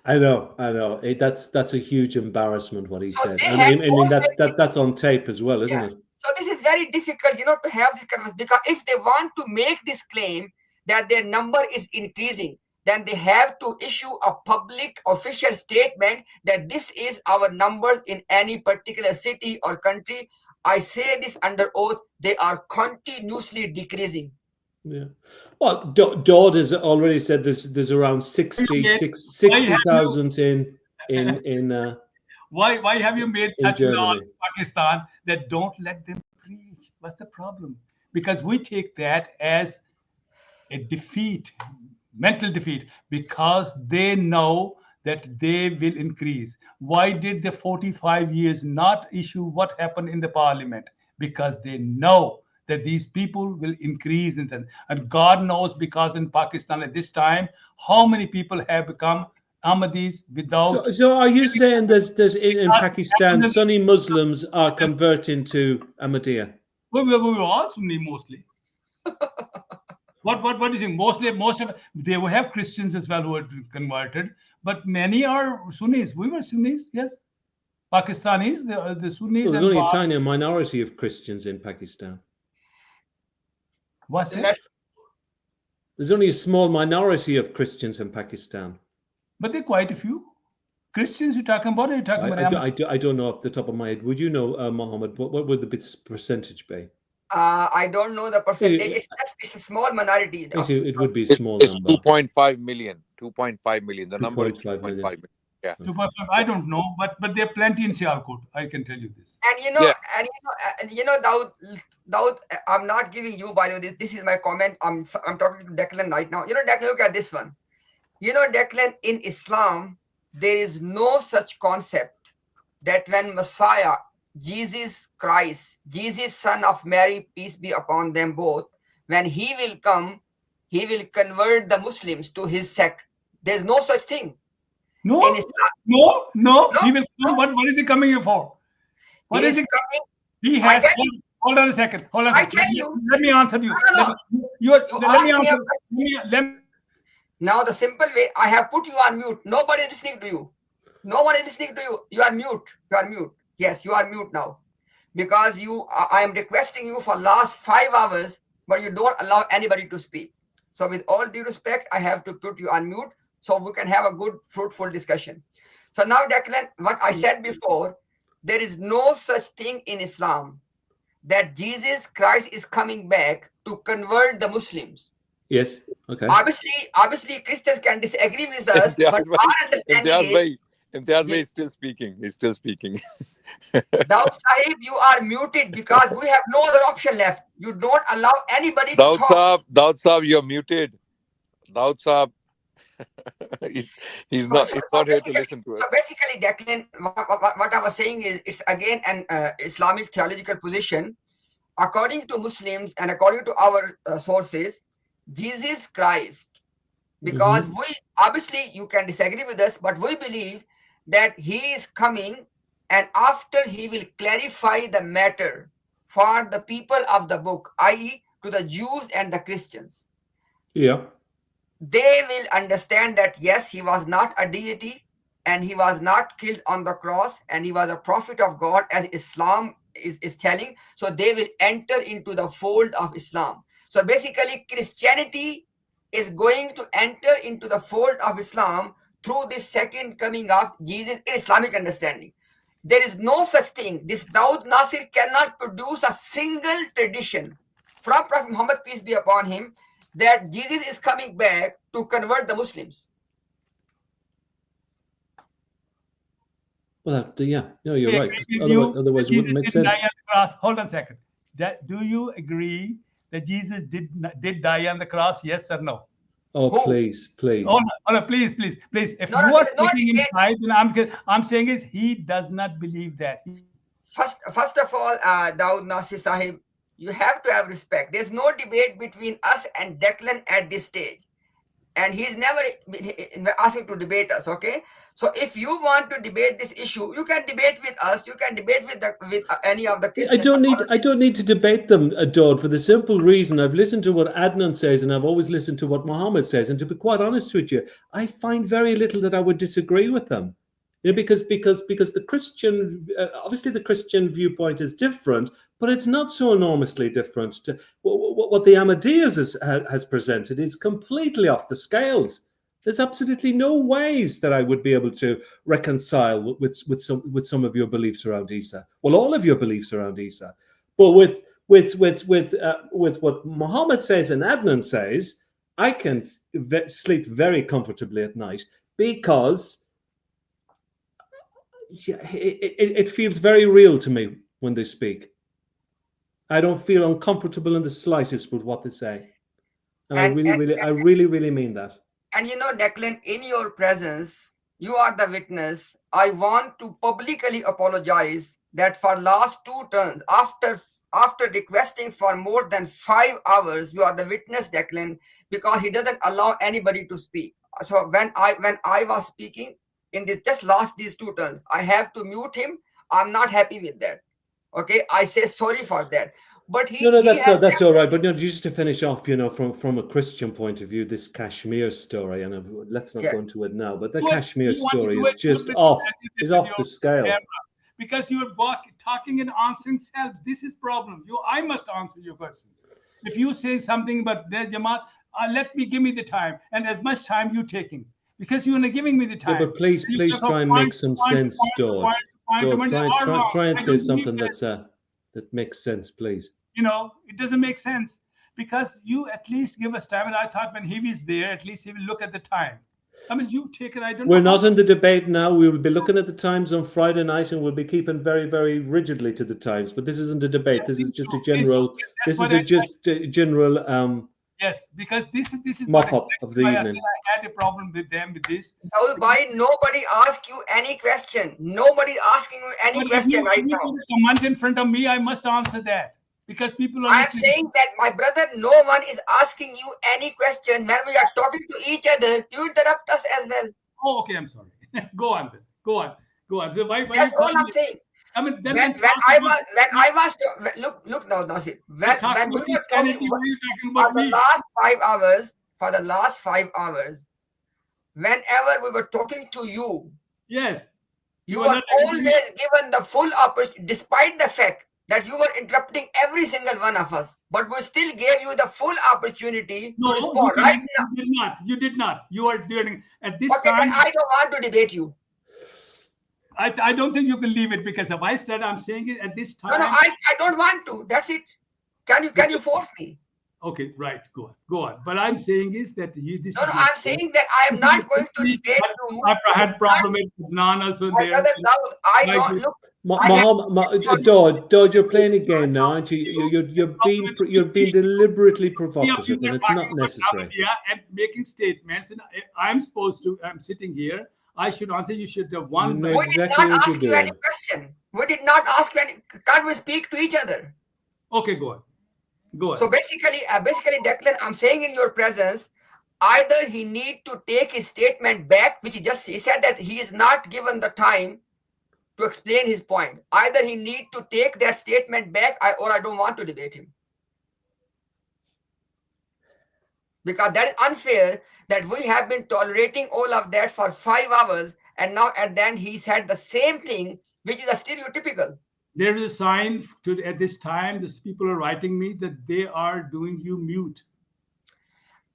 I know. That's a huge embarrassment what he said. I mean that's on tape as well, isn't it? So this is very difficult, to have this conversation, because if they want to make this claim that their number is increasing, then they have to issue a public official statement that this is our numbers in any particular city or country. I say this under oath, they are continuously decreasing. Yeah. Well, Dodd has already said there's around 60,000 in Why have you made such laws in Pakistan that don't let them preach? What's the problem? Because we take that as a defeat, mental defeat, because they know that they will increase. Why did the 45 years not issue what happened in the parliament? Because they know that these people will increase. And God knows, because in Pakistan at this time, how many people have become Ahmadis without... So are you saying there's in Pakistan, Sunni Muslims are converting to Ahmadiyya? We were all Sunni mostly. What do you think? Most of they will have Christians as well who are converted, but many are Sunnis. We were Sunnis, yes. Pakistanis, the Sunnis. There's only a tiny minority of Christians in Pakistan. What's it? There's only a small minority of Christians in Pakistan. But there are quite a few. Christians you're talking about? Or you're talking about I don't know off the top of my head. Would you know, Mohammed, what would the percentage be? I don't know the percentage. It's a small minority. It would be a small number. 2.5 million. 2.5 million. The number is 2.5 million. Yeah. 2.5. I don't know, but there are plenty in Sialkot. I can tell you this. And Dawud, I'm not giving you, by the way, this is my comment. I'm talking to Declan right now. Declan, look at this one. Declan, in Islam, there is no such concept that when Messiah, Jesus Christ, Jesus, son of Mary, peace be upon them both, when he will come, he will convert the Muslims to his sect. There's no such thing. No, in Islam. No. He will come. What is he coming here for? What is he coming? He has. Hold on a second. Hold on. Let me answer you. Now, the simple way, I have put you on mute. Nobody is listening to you. No one is listening to you. You are mute. Yes, you are mute now. Because I am requesting you for last 5 hours, but you don't allow anybody to speak. So with all due respect, I have to put you on mute so we can have a good, fruitful discussion. So now, Declan, what I said before, there is no such thing in Islam that Jesus Christ is coming back to convert the Muslims. Yes. Okay. Obviously, Christians can disagree with us, but our understanding is... Imtiaz Bhai is still speaking. He's still speaking. Dawud Sahib, you are muted because we have no other option left. You don't allow anybody to talk. Dawud Sahib, you're muted. Dawud Sahib. He's not here to listen to us. So basically, Declan, what I was saying is it's again an Islamic theological position. According to Muslims and according to our sources, Jesus Christ, because we obviously you can disagree with us, but we believe that he is coming and after he will clarify the matter for the people of the book, i.e. to the Jews and the Christians. Yeah. They will understand that yes, he was not a deity and he was not killed on the cross and he was a prophet of God as Islam is telling. So they will enter into the fold of Islam. So basically Christianity is going to enter into the fold of Islam through this second coming of Jesus in Islamic understanding. There is no such thing. This Daud Nasir cannot produce a single tradition from Prophet Muhammad, peace be upon him, that Jesus is coming back to convert the Muslims. Well, yeah, no, you're right. Otherwise, it wouldn't make sense. Hold on a second. Do you agree that Jesus did die on the cross? Yes or no? Oh, please. Oh, no, please. If you are taking him side, then I'm saying is he does not believe that. First of all, Daud Nasir Sahib, you have to have respect. There's no debate between us and Declan at this stage. And he's never been asking to debate us, okay? So if you want to debate this issue, you can debate with us. You can debate with any of the Christians. I don't need to debate them, Daud, for the simple reason I've listened to what Adnan says and I've always listened to what Muhammad says. And to be quite honest with you, I find very little that I would disagree with them. You know, because the Christian, obviously the Christian viewpoint is different, but it's not so enormously different. To what the Ahmadis has presented is completely off the scales. There's absolutely no ways that I would be able to reconcile with some of your beliefs around Isa. Well, all of your beliefs around Isa, but with what Muhammad says and Adnan says, I can sleep very comfortably at night because it feels very real to me when they speak. I don't feel uncomfortable in the slightest with what they say. And I really mean that. And you know, Declan, in your presence, you are the witness. I want to publicly apologize that for last 2 turns, after requesting for more than 5 hours, you are the witness, Declan, because he doesn't allow anybody to speak. So when I was speaking in this these 2 turns, I have to mute him. I'm not happy with that. Okay, I say sorry for that. But that's all right. But just to finish off, from a Christian point of view, this Kashmir story, and let's not go into it now. But the Kashmir story is just off the scale. Because you are talking and answering self. This is problem. I must answer your questions. If you say something about their Jamaat, give me the time, and as much time you taking, because you are not giving me the time. Yeah, but please try and make some sense, Daud. Try and say something that makes sense, please. It doesn't make sense because you at least give us time. And I thought when he was there, at least he will look at the time. I mean, you take it. We're not in the debate now. We will be looking at the times on Friday night, and we'll be keeping very, very rigidly to the times. But this isn't a debate. This is just a general. Yes, because this is mop up of the evening. I had a problem with them with this. Why nobody asked you any question? Nobody asking you any question right now. Comment in front of me, I must answer that because people are. I am saying that, my brother, no one is asking you any question. When we are talking to each other, you interrupt us as well. Oh, okay. I'm sorry. Go on. So why that's all I'm saying. I mean, when I was look now, Nasir. When we were talking about for the last 5 hours, whenever we were talking to you, yes, you were always given the full opportunity, despite the fact that you were interrupting every single one of us, but we still gave you the full opportunity to respond. Right now, you did not. You are doing at this time. But I don't want to debate you. I don't think you can leave it because if I said I'm saying it at this time. No, I don't want to. That's it. Can you force me? Okay, right. Go on. But I'm saying is that this. No, I'm saying that I am not going to debate you. I've had problem with Adnan also My there. brother Dawud, I don't look. Dodd, you're playing a game now, aren't you? You're being deliberately provocative, and it's not necessary. And making statements, and I'm sitting here. I should answer. You should have one. You know We did exactly not what ask you're you any doing. question. We did not ask you any. Can't we speak to each other? Okay, go on. Go on. So basically, Declan, I'm saying in your presence, either he need to take his statement back, which he said that he is not given the time to explain his point. Either he need to take that statement back, or I don't want to debate him. Because that is unfair that we have been tolerating all of that for 5 hours, and now at the end he said the same thing, which is a stereotypical. There is a sign at this time. These people are writing me that they are doing you mute.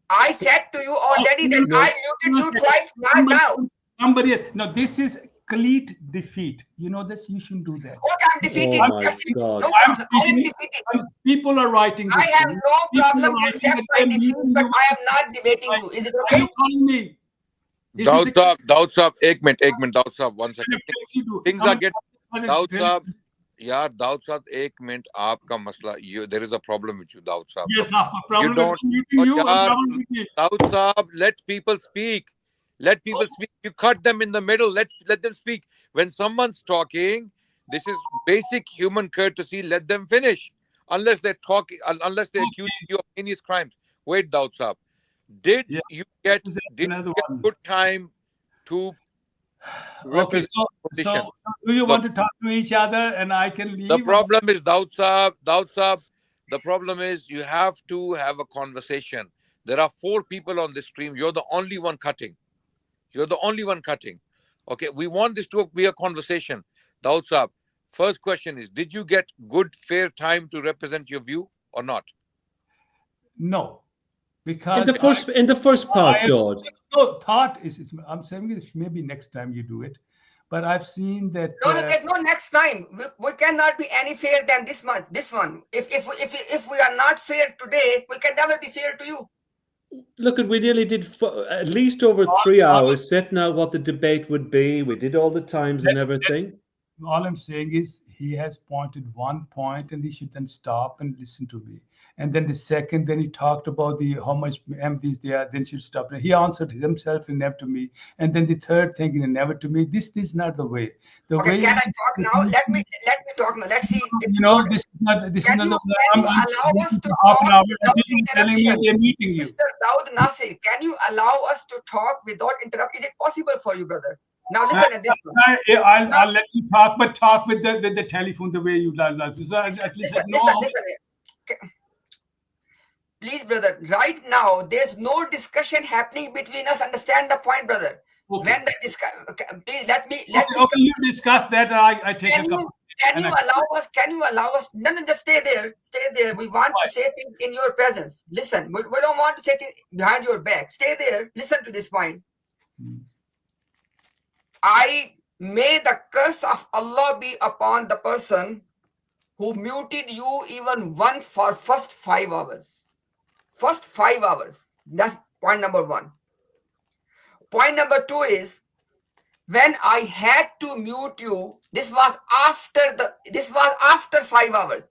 I said to you already that I muted you twice, not now. Somebody else. No, this is complete defeat. You know this. You shouldn't do that. Okay, I'm defeated. Oh my God. No problem. I am defeated. People are writing this. I have no problem except my defeat, but I am not debating you. Is it okay? Are you calling me? Daud Saab, ek minute, Daud Saab, 1 second. Things are getting. Daud Saab, yaar, Daud Saab, ek minute, aapka masla, there is a problem with you, Daud Saab. Yes, aapka problem is Daud Saab, let people speak. Let people speak. You cut them in the middle. Let them speak. When someone's talking, this is basic human courtesy. Let them finish. Unless they're talking, unless they accuse you of heinous crimes. Wait, Daud Saab. Did you get good time to okay, so do you want to talk to each other and I can leave? The problem is, Daud Saab, the problem is you have to have a conversation. There are 4 people on the stream. You're the only one cutting. Okay, we want this to be a conversation. Daud Saab, first question is, did you get good, fair time to represent your view or not? No. Because in the first part, Daud. No, thought is I'm saying this maybe next time you do it, but I've seen that. No, there's no next time. We cannot be any fair than this one. If we are not fair today, we can never be fair to you. Look, we nearly did at least over 3 hours setting out what the debate would be. We did all the times and everything. All I'm saying is he has pointed one point and he should then stop and listen to me. And then the second, then he talked about how much Ahmadis there are, then should stop. And he answered himself and never to me. And then the third thing, and never to me. This is not the way. Okay, can I talk now? Let me talk now. Let's see. This is not. Can you allow us to talk without interruption? Mr. Daud Nasir, can you allow us to talk without interruption? Is it possible for you, brother? Now listen at this one. I'll let you talk, but talk with the telephone the way you like. Listen. Please, brother, right now, there's no discussion happening between us. Understand the point, brother. Okay. When the discussion, please let me. Okay, you discuss that. I take a couple. Can you allow us? No, just stay there. Stay there. We want to say things in your presence. Listen, we don't want to say things behind your back. Stay there. Listen to this point. May the curse of Allah be upon the person who muted you even once for first 5 hours. First 5 hours. That's point number 1. Point number 2 is, when I had to mute you, this was after 5 hours.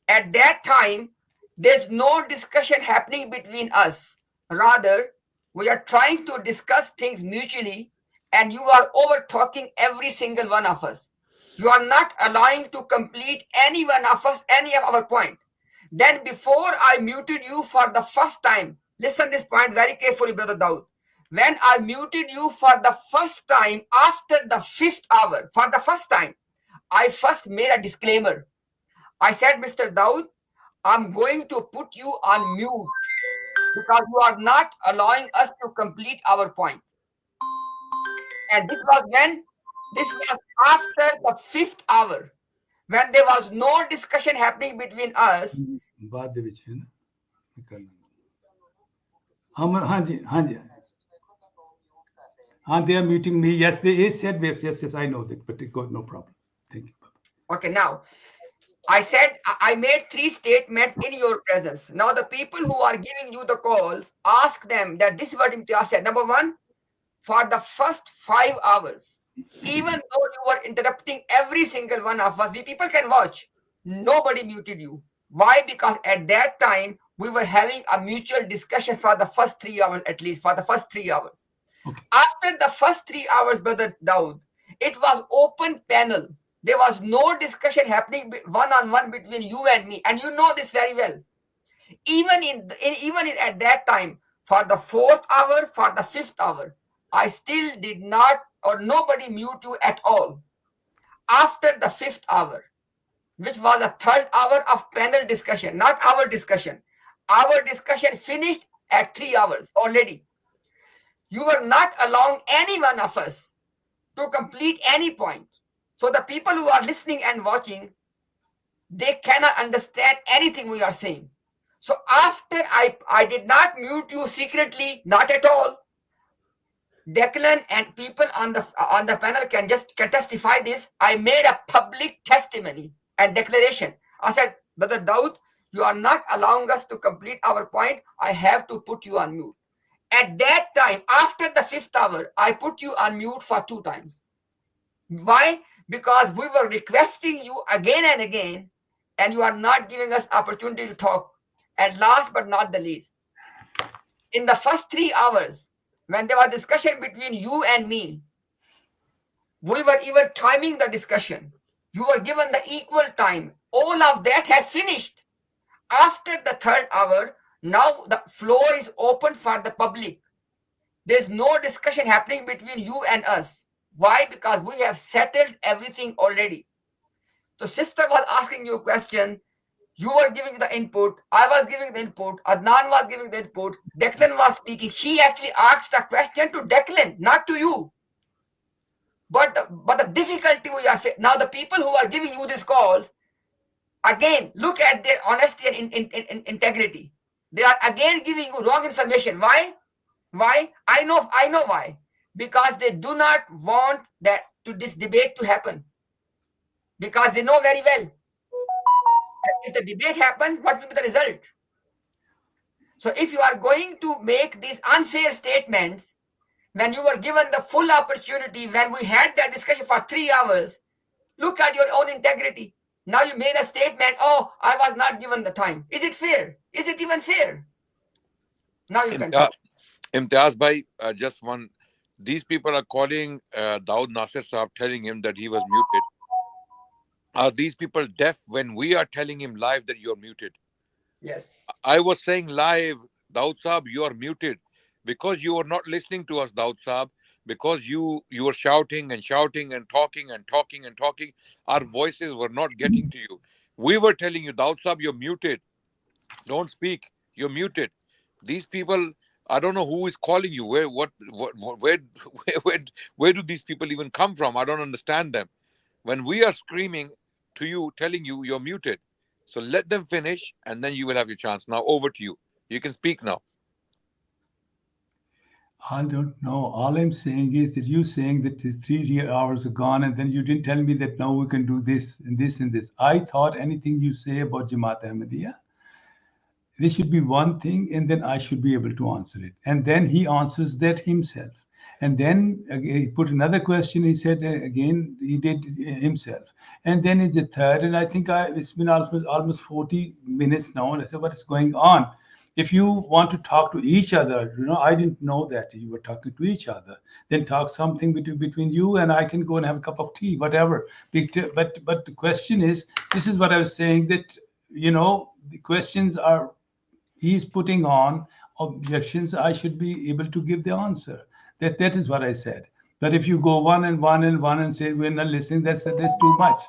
At that time, there's no discussion happening between us. Rather, we are trying to discuss things mutually, and you are over talking every single one of us. You are not allowing to complete any one of us, any of our point. Then before I muted you for the first time, listen this point very carefully, Brother Daud. When I muted you for the first time after the 5th hour, for the first time, I first made a disclaimer. I said, Mr. Daud, I'm going to put you on mute because you are not allowing us to complete our point. And this was after the 5th hour, when there was no discussion happening between us. They are muting me. Yes, they said yes, I know that, but it got no problem. Thank you. Okay, now, I said I made 3 statements in your presence. Now the people who are giving you the calls, ask them that this is what Imtiaz said. Number one, for the first 5 hours, even though you were interrupting every single one of us, we people can watch. Nobody muted you. Why? Because at that time we were having a mutual discussion for the first 3 hours, at least for the first 3 hours. Okay. After the first 3 hours, Brother Daud, it was open panel. There was no discussion happening one-on-one between you and me, and you know this very well. Even at that time, for the 4th hour, for the 5th hour, I still did not, or nobody mute you at all. After the 5th hour, which was the 3rd hour of panel discussion, not our discussion. Our discussion finished at 3 hours already. You were not allowing any one of us to complete any point. So the people who are listening and watching, they cannot understand anything we are saying. So after I did not mute you secretly, not at all. Declan and people on the panel can testify this. I made a public testimony and declaration. I said, Brother Daud, you are not allowing us to complete our point. I have to put you on mute. At that time, after the 5th hour, I put you on mute for 2 times. Why? Because we were requesting you again and again, and you are not giving us opportunity to talk. And last but not the least, in the first 3 hours, when there was discussion between you and me, we were even timing the discussion. You were given the equal time. All of that has finished. After the 3rd hour, now the floor is open for the public. There's no discussion happening between you and us. Why? Because we have settled everything already. So sister was asking you a question. You were giving the input. I was giving the input. Adnan was giving the input. Declan was speaking. She actually asked a question to Declan, not to you. But the difficulty we are facing now, the people who are giving you these calls, again, look at their honesty and integrity. They are again giving you wrong information. Why? Why? I know why. Because they do not want this debate to happen. Because they know very well that if the debate happens, what will be the result? So if you are going to make these unfair statements, when you were given the full opportunity, when we had that discussion for 3 hours, look at your own integrity. Now you made a statement, oh, I was not given the time. Is it fair? Is it even fair? Now you can talk. Imtiaz Bhai, just one. These people are calling Daud Nasir Saab, telling him that he was muted. Are these people deaf when we are telling him live that you're muted? Yes. I was saying live, Daud Saab, you are muted. Because you were not listening to us, Daud Saab, because you were shouting and talking and talking, our voices were not getting to you. We were telling you, Daud Saab, you're muted. Don't speak. You're muted. These people, I don't know who is calling you. Where do these people even come from? I don't understand them. When we are screaming to you, telling you you're muted. So let them finish and then you will have your chance. Now over to you. You can speak now. I don't know. All I'm saying is that you saying that the 3 hours are gone and then you didn't tell me that now we can do this and this and this. I thought anything you say about Jamaat Ahmadiyya, there should be one thing and then I should be able to answer it. And then he answers that himself. And then he put another question. He said again, he did himself. And then it's a third. And I think it's been almost 40 minutes now. And I said, what is going on? If you want to talk to each other, I didn't know that you were talking to each other. Then talk something between you and I can go and have a cup of tea, whatever. But the question is, this is what I was saying, that, the questions are, he's putting on objections. I should be able to give the answer. That is what I said. But if you go one and say we're not listening, that's too much.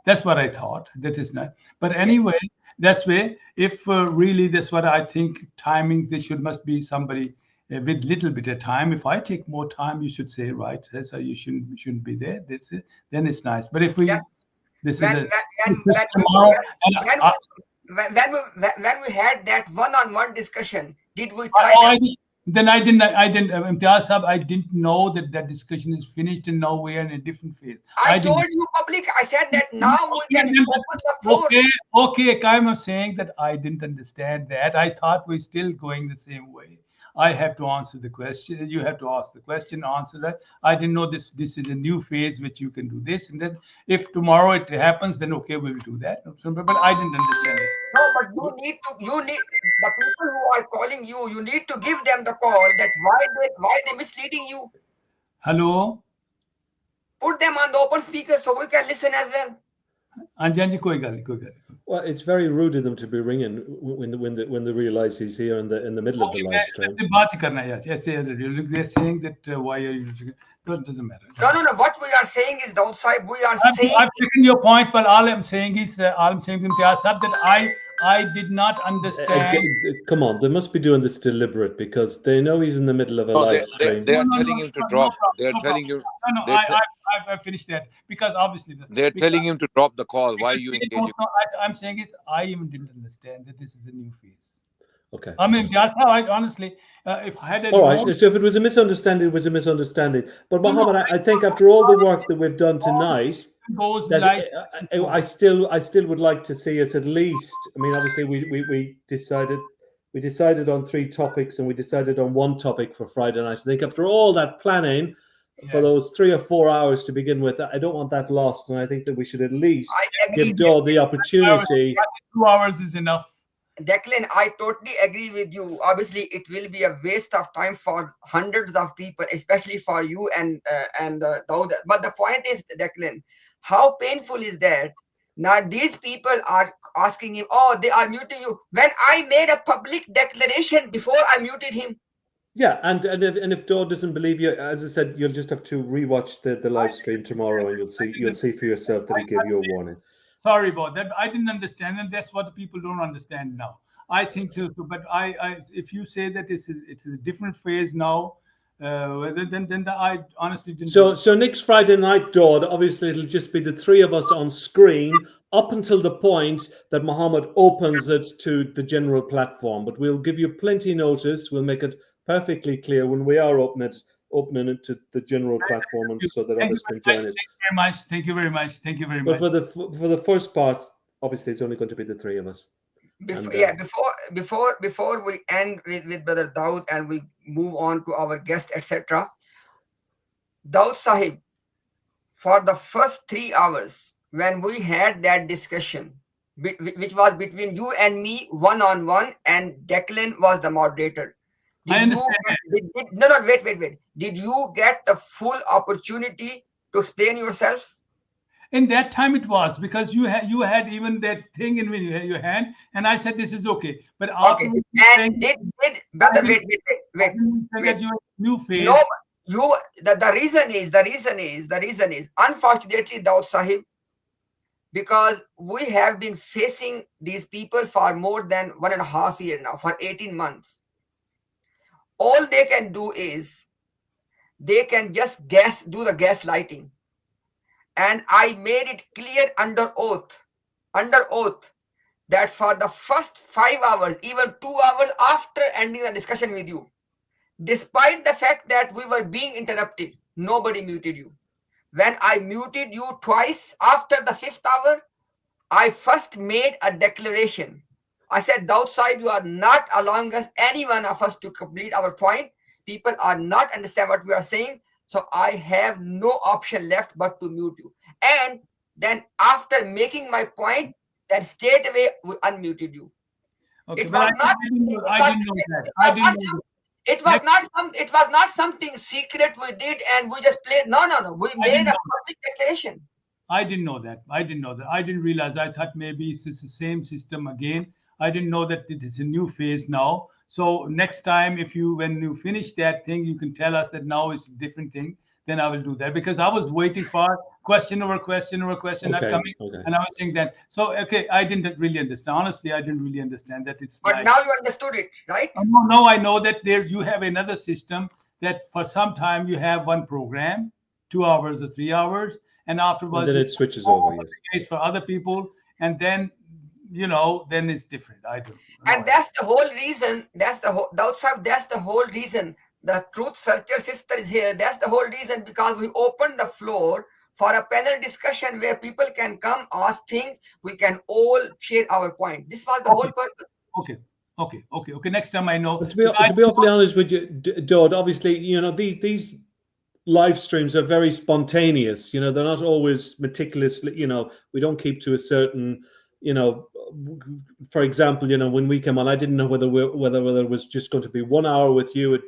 That's what I thought. That is not. But anyway, that's where, if really that's what I think, timing, must be somebody with little bit of time. If I take more time, you should say, right, so you shouldn't be there. That's it. Then it's nice. But if we, when we had that one-on-one discussion, did we try? Then I didn't, Imtiaz Sahab, I didn't know that that discussion is finished and now we are in a different phase. I told you public, I said that now we can open the floor. Okay, I'm saying that I didn't understand that. I thought we're still going the same way. I have to answer the question. You have to ask the question, answer that. I didn't know this is a new phase which you can do this, and then if tomorrow it happens, then okay, we will do that. But I didn't understand it. No, but you need the people who are calling you. You need to give them the call that why they misleading you. Hello. Put them on the open speaker so we can listen as well. Well, it's very rude of them to be ringing when they realize he's here in the middle of the live stream. Yes, they're saying that why are you? It doesn't matter. No. What we are saying is downside. We are saying. I've taken your point, but all I'm saying is that I did not understand. Come on, they must be doing this deliberate because they know he's in the middle of a live stream. They are telling him to drop. They are telling you. No, I've finished that because obviously they're telling him to drop the call. Why are you engaging? I'm saying is I even didn't understand that this is a new phase. Okay. I mean, that's how I honestly, if I had. All right. So if it was a misunderstanding, it was a misunderstanding. But Mohammed, I think after all the work that we've done tonight, I still would like to see us at least. I mean, obviously we decided on 3 topics and we decided on 1 topic for Friday night. I think after all that planning for those 3 or 4 hours to begin with, I don't want that lost, and I think that we should at least give Daw the opportunity. 2 hours is enough. Declan, I totally agree with you. Obviously, it will be a waste of time for hundreds of people, especially for you and Dawud. But the point is, Declan, how painful is that? Now these people are asking him, oh, they are muting you. When I made a public declaration before I muted him. Yeah, and if Daw doesn't believe you, as I said, you'll just have to rewatch the live stream tomorrow, and you'll see for yourself that he gave you a warning. Sorry about that. I didn't understand, and that's what the people don't understand now. I think so, but if you say that it's a different phase now, then I honestly didn't. So next Friday night, Daw, obviously it'll just be the 3 of us on screen up until the point that Mohammed opens it to the general platform. But we'll give you plenty notice. We'll make it perfectly clear when we are opening it to the general platform, and so that others can join us. Thank you very much. But for the first part, obviously it's only going to be the 3 of us. Before we end with Brother Dawud and we move on to our guest, etc. Dawud Sahib, for the first 3 hours when we had that discussion, which was between you and me one-on-one, and Declan was the moderator. Wait. Did you get the full opportunity to explain yourself? In that time it was, because you had even that thing in your hand, and I said this is okay. But after and brother, wait. New phase. No, the reason is unfortunately, Dawud Sahib, because we have been facing these people for more than 1.5 years now, for 18 months. All they can do is they can just do the gaslighting. And I made it clear under oath, that for the first 5 hours, even 2 hours after ending the discussion with you, despite the fact that we were being interrupted, nobody muted you. When I muted you twice after the 5th hour, I first made a declaration. I said, Dawud Sahib, you are not allowing any one of us to complete our point. People are not understand what we are saying. So I have no option left but to mute you. And then after making my point, then straight away we unmuted you. Okay, it was not something secret we did and we just played. No. We made a public declaration. I didn't know that. I didn't realize. I thought maybe it's the same system again. I didn't know that it is a new phase now. So next time, when you finish that thing, you can tell us that now it's a different thing. Then I will do that, because I was waiting for question over question not coming, and I was saying that. So I didn't really understand. Honestly, I didn't really understand that it's. But now you understood it, right? No, I know that you have another system that for some time you have one program, 2 hours or 3 hours, and afterwards then it switches over. Yes. For other people, and then you know, then it's different. I don't know. And that's the whole reason. That's the whole reason. The truth searcher sister is here. That's the whole reason, because we opened the floor for a panel discussion where people can come, ask things. We can all share our point. This was the whole purpose. Okay. Next time I know. But to be awfully honest with you, Dawd, obviously, you know, these live streams are very spontaneous. You know, they're not always meticulously. You know, we don't keep to a certain. You know, for example, you know, when we came on, I didn't know whether it was just going to be 1 hour with you.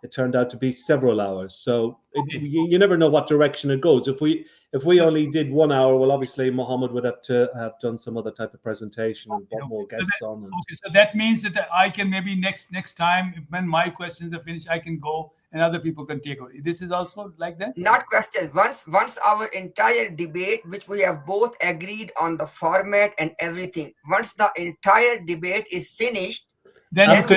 It turned out to be several hours. So you never know what direction it goes. If we only did 1 hour, well, obviously Mohammed would have to have done some other type of presentation and brought more guests on. Okay, so that means that I can maybe next time when my questions are finished, I can go and other people can take over. This is also like that? Not questions. Once our entire debate, which we have both agreed on the format and everything, once the entire debate is finished, then after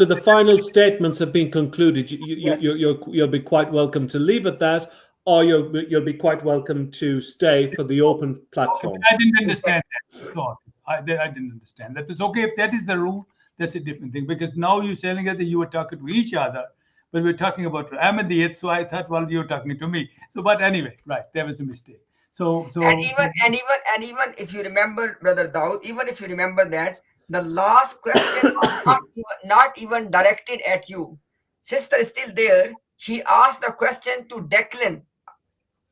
the final statements have been concluded, you'll be quite welcome to leave at that, or you'll be quite welcome to stay for the open platform. I didn't understand that. Sorry, I didn't understand that. It's okay if that is the rule. That's a different thing, because now you're telling us that you were talking to each other, but we're talking about Ahmadiyat, so I thought, well, you're talking to me. So, but anyway, right, there was a mistake. So and even if you remember, Brother Dawud, even if you remember that the last question was not even directed at you. Sister is still there. She asked a question to DECLAN.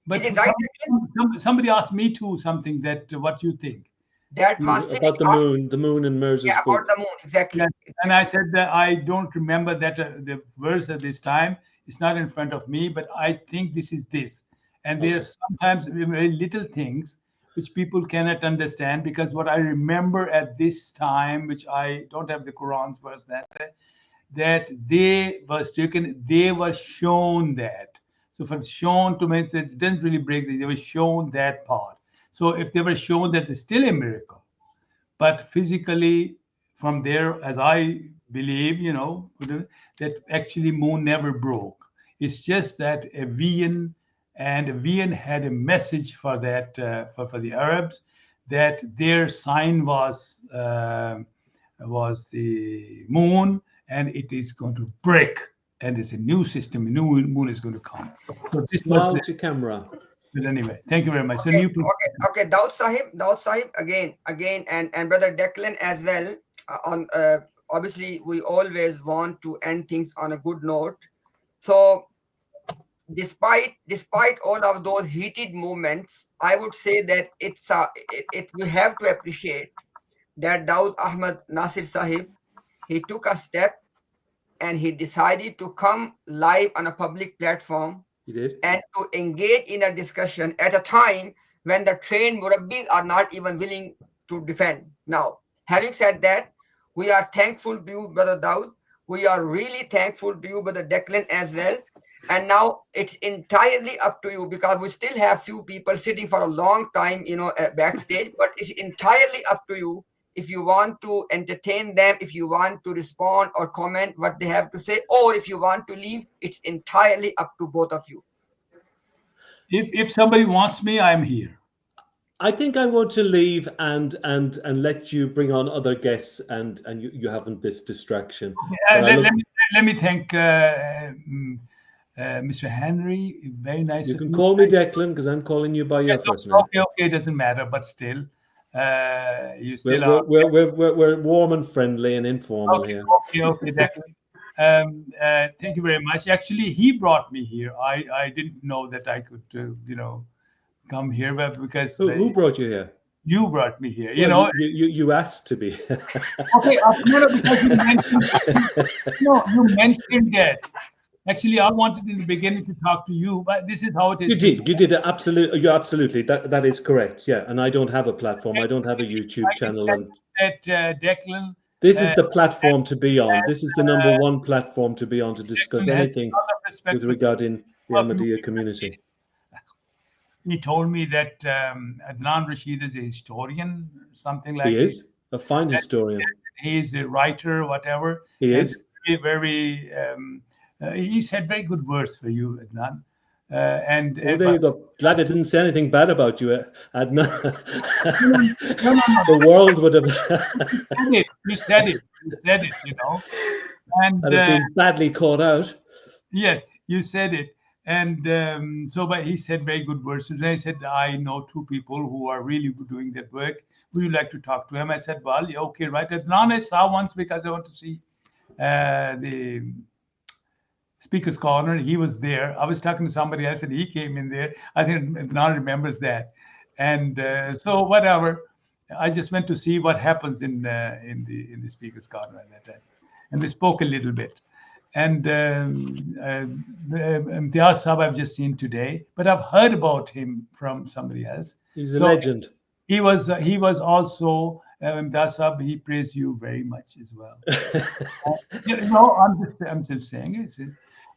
But is it right, DECLAN? Somebody asked me too something that what you think. That was about the moon and Mirza's book. About the moon, exactly. And I said that I don't remember that the verse at this time. It's not in front of me, but I think this is this. And there are sometimes very little things which people cannot understand, because what I remember at this time, which I don't have the Quran's verse that they were shown that. So for shown to mean it didn't really break, they were shown that part. So if they were shown that, it's still a miracle. But physically, from there, as I believe, you know, that actually moon never broke. It's just that a Vian had a message for that for the Arabs, that their sign was the moon, and it is going to break, and it's a new system, a new moon is going to come. So this Smile to camera. But anyway, thank you very much. Okay, okay. Dawud Sahib, again, and Brother DECLAN as well. Obviously, we always want to end things on a good note. So, despite all of those heated moments, I would say that we have to appreciate that Dawud Ahmad Nasir Sahib, he took a step and he decided to come live on a public platform. He did. And to engage in a discussion at a time when the trained murabbis are not even willing to defend. Now, having said that, we are thankful to you, Brother Dawud. We are really thankful to you, Brother DECLAN, as well. And now it's entirely up to you, because we still have few people sitting for a long time, you know, backstage. But it's entirely up to you if you want to entertain them, if you want to respond or comment what they have to say, or if you want to leave. It's entirely up to both of you. If somebody wants me, I'm here. I think I want to leave and let you bring on other guests, and you haven't this distraction. Let me thank Mr. Henry. Very nice. You can call me Declan, because I'm calling you by your first name. Okay, it doesn't matter, but still, you still are. We're warm and friendly and informal here. Okay, Declan. Thank you very much. Actually, he brought me here. I didn't know that I could, come here, but because who brought you here? You brought me here. You asked to be. Okay, no, because you mentioned that. Actually, I wanted in the beginning to talk to you, but this is how it is. You did absolutely. You're absolutely. That is correct. Yeah, and I don't have a platform. I don't have a YouTube channel. And Declan. This is the platform to be on. This is the number one platform to be on to discuss anything with regarding the Ahmadiyya community. He told me that Adnan Rashid is a historian, something like that. He is a fine historian. He is a writer, whatever. He is. Very, he said very good words for you, Adnan. Oh, there you go. Glad I didn't say anything bad about you, Adnan. No. The world would have You said it. You know, and I'd have been badly caught out. yes, you said it. And but he said very good words. And I said, I know two people who are really doing that work. Would you like to talk to him? I said, well, yeah, okay, right. Adnan I saw once because I want to see the Speaker's Corner. He was there. I was talking to somebody else and he came in there. I think Adnan remembers that. And so whatever, I just went to see what happens in the Speaker's Corner at that time. And we spoke a little bit. And Imtiaz Sahab I've just seen today, but I've heard about him from somebody else. He's a legend. He was also Imtiaz Sahab. He praised you very much as well. I'm just saying it.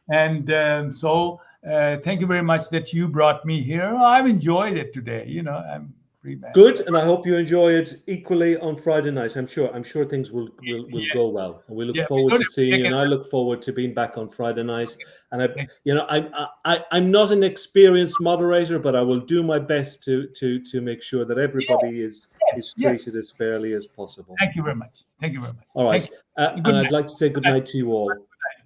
And so thank you very much that you brought me here. I've enjoyed it today. You know, I'm free man. Good, and I hope you enjoy it equally on Friday night. I'm sure things will go well. And we look forward to seeing you, and I look forward to being back on Friday night. And I'm not an experienced moderator, but I will do my best to make sure that everybody is treated as fairly as possible. Thank you very much. Thank you very much. All right, and I'd like to say good night to you all.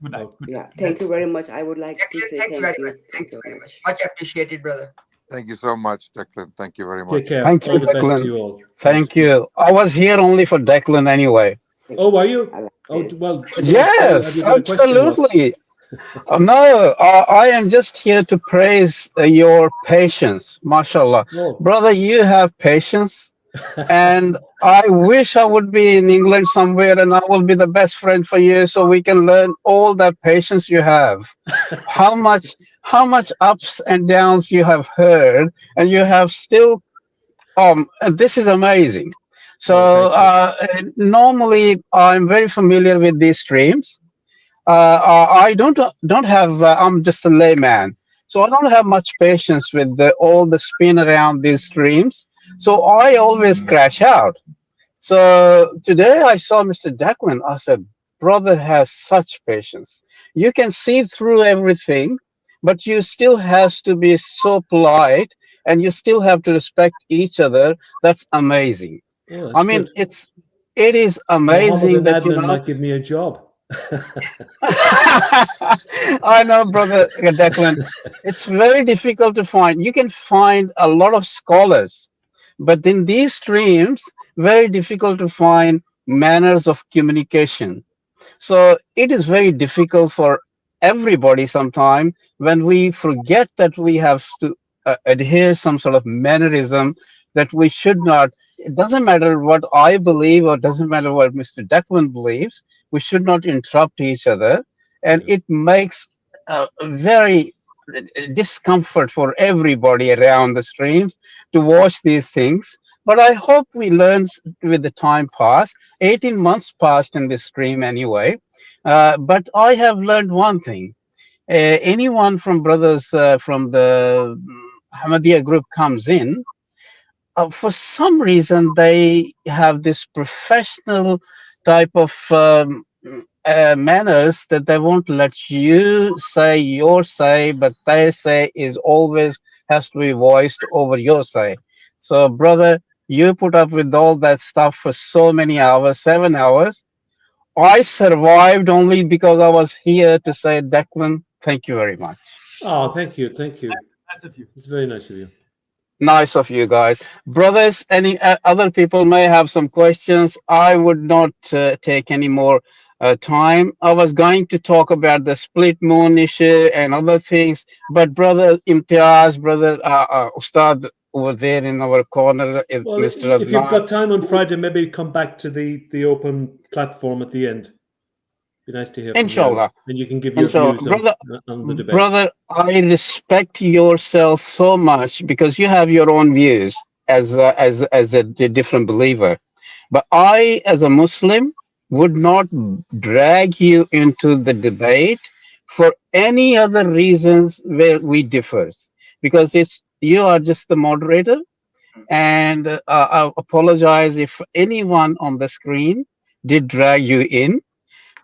Good night. Yeah, thank you very much. I would like to say thank you very much. Thank you very much. Much appreciated, brother. Thank you so much, Declan. Thank you very much. Take care. Thank you, All the best to Declan. you all. Thank you. I was here only for Declan anyway. Oh, were you? Oh, well. Yes, absolutely. No, I am just here to praise your patience. MashaAllah. Oh. Brother, you have patience. And I wish I would be in England somewhere and I will be the best friend for you so we can learn all that patience you have. How much ups and downs you have heard, and you have still and this is amazing. So normally I'm very familiar with these streams. I don't have I'm just a layman, so I don't have much patience with all the spin around these streams. So I always crash out. So today I saw Mr. Declan. I said, brother has such patience. You can see through everything, but you still has to be so polite, and you still have to respect each other. That's amazing. Oh, I mean, good. it is amazing that Adnan might give me a job. I know, brother Declan. It's very difficult to find. You can find a lot of scholars, but in these streams, very difficult to find manners of communication. So it is very difficult for everybody sometimes when we forget that we have to adhere some sort of mannerism that we should not. It doesn't matter what I believe, or doesn't matter what Mr. Declan believes. We should not interrupt each other, and it makes very discomfort for everybody around the streams to watch these things. But I hope we learn with the time pass. 18 months passed in this stream anyway. But I have learned one thing. Anyone from brothers from the Ahmadiyya group comes in, for some reason they have this professional type of manners that they won't let you say your say, but they say is always has to be voiced over your say. So brother, you put up with all that stuff for so many hours, 7 hours. I survived only because I was here to say, Declan, thank you very much. Oh, thank you. Thank you. Nice of you. It's very nice of you. Nice of you guys. Brothers, any other people may have some questions. I would not take any more time. I was going to talk about the split moon issue and other things, but brother Imtiaz, brother Ustad over there in our corner, Well, Mr. if you've Adnan. got time on Friday, maybe come back to the open platform at the end. Be nice to hear from Inshallah. you. And you can give your views on the debate. Brother, I respect yourself so much because you have your own views as a different believer. But I, as a Muslim, would not drag you into the debate for any other reasons where we differ, because you are just the moderator. And I apologize if anyone on the screen did drag you in.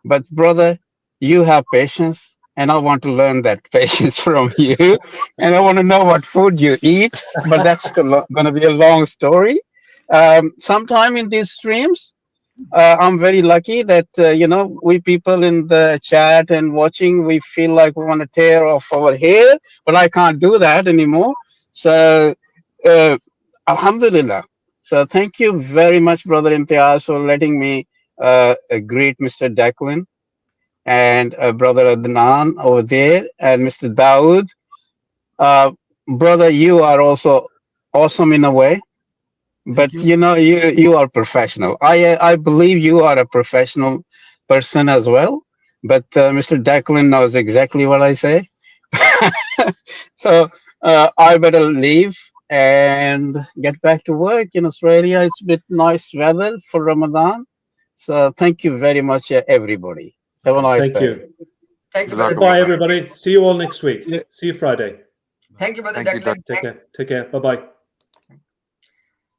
But brother, you have patience. and I want to learn that patience from you, and I want to know what food you eat. But that's going to be a long story. Sometime in these streams, I'm very lucky that we people in the chat and watching, we feel like we want to tear off our hair, but I can't do that anymore. So, uh, Alhamdulillah. So, thank you very much, Brother Imtiaz, for letting me greet Mr. Declan and Brother Adnan over there, and Mr. Dawood. Uh, Brother, you are also awesome in a way, but you are professional. I believe you are a professional person as well. But Mr. Declan knows exactly what I say. So I better leave and get back to work in Australia. It's a bit nice weather for Ramadan. So thank you very much, everybody. Have a nice Thank day. you. Thank you, Brother Bye, Declan. everybody. See you all next week. See you Friday. Thank you, Brother Thank you, Declan. Take care. Take care. Bye-bye.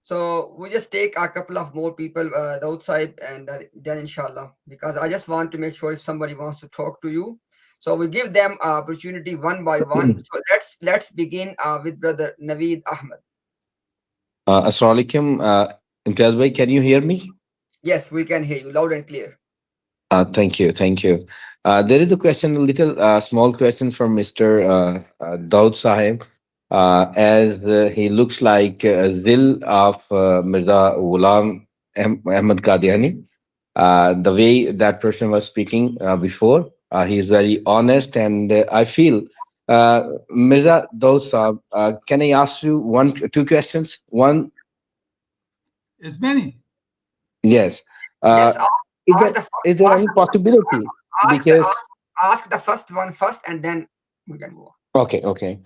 So we just take a couple of more people outside, and then inshallah, because I just want to make sure if somebody wants to talk to you, so we give them opportunity one by one. So let's begin with Brother Naveed Ahmed. Assalamu alaikum. Imtiaz bhai, can you hear me? Yes, we can hear you loud and clear. Thank you, thank you. There is a question, a little small question from Mr. Daud Sahib. As he looks like Zil of Mirza Ghulam Ahmad Qadiani. The way that person was speaking before, he is very honest, and I feel Mirza Daud Sahib, can I ask you two questions? One, As many. yes. Yes, Is there any possibility? Because ask the first one first, and then we can move on. okay.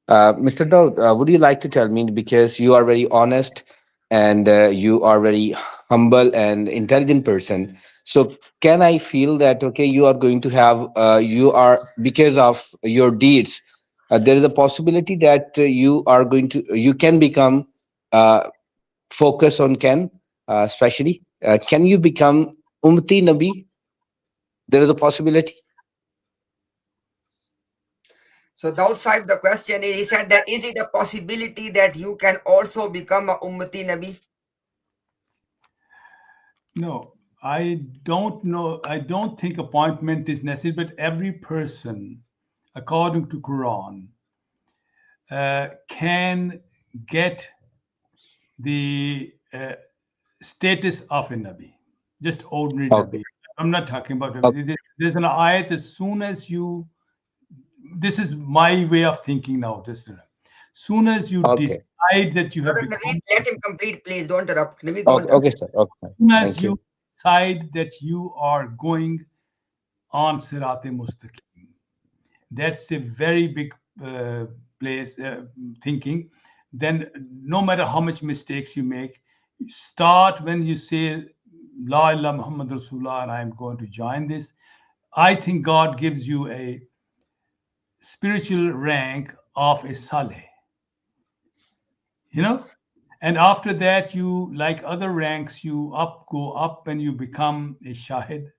Mr. Daud, would you like to tell me, because you are very honest and you are very humble and intelligent person, so can I feel that okay, you are going to have you are, because of your deeds, there is a possibility that you can become focus on especially can you become Ummati Nabi? There is a possibility. So outside the question is, he said that is it a possibility that you can also become a Ummati Nabi? No, I don't know. I don't think appointment is necessary, but every person, according to Quran, can get the status of a Nabi, just ordinary Nabi. I'm not talking about Nabi. There's an ayat, as soon as you, this is my way of thinking now, as soon as you decide that you have become, Naveed, let him complete, please. Don't interrupt. Naveed, Okay, sir. Okay. As soon as you decide that you are going on Sirat-e-Mustaqim, that's a very big place thinking. Then no matter how much mistakes you make, start when you say La ilaha Muhammad Rasulullah and I am going to join this. I think God gives you a spiritual rank of a Saleh, and after that, you, like other ranks, you go up and you become a Shahid,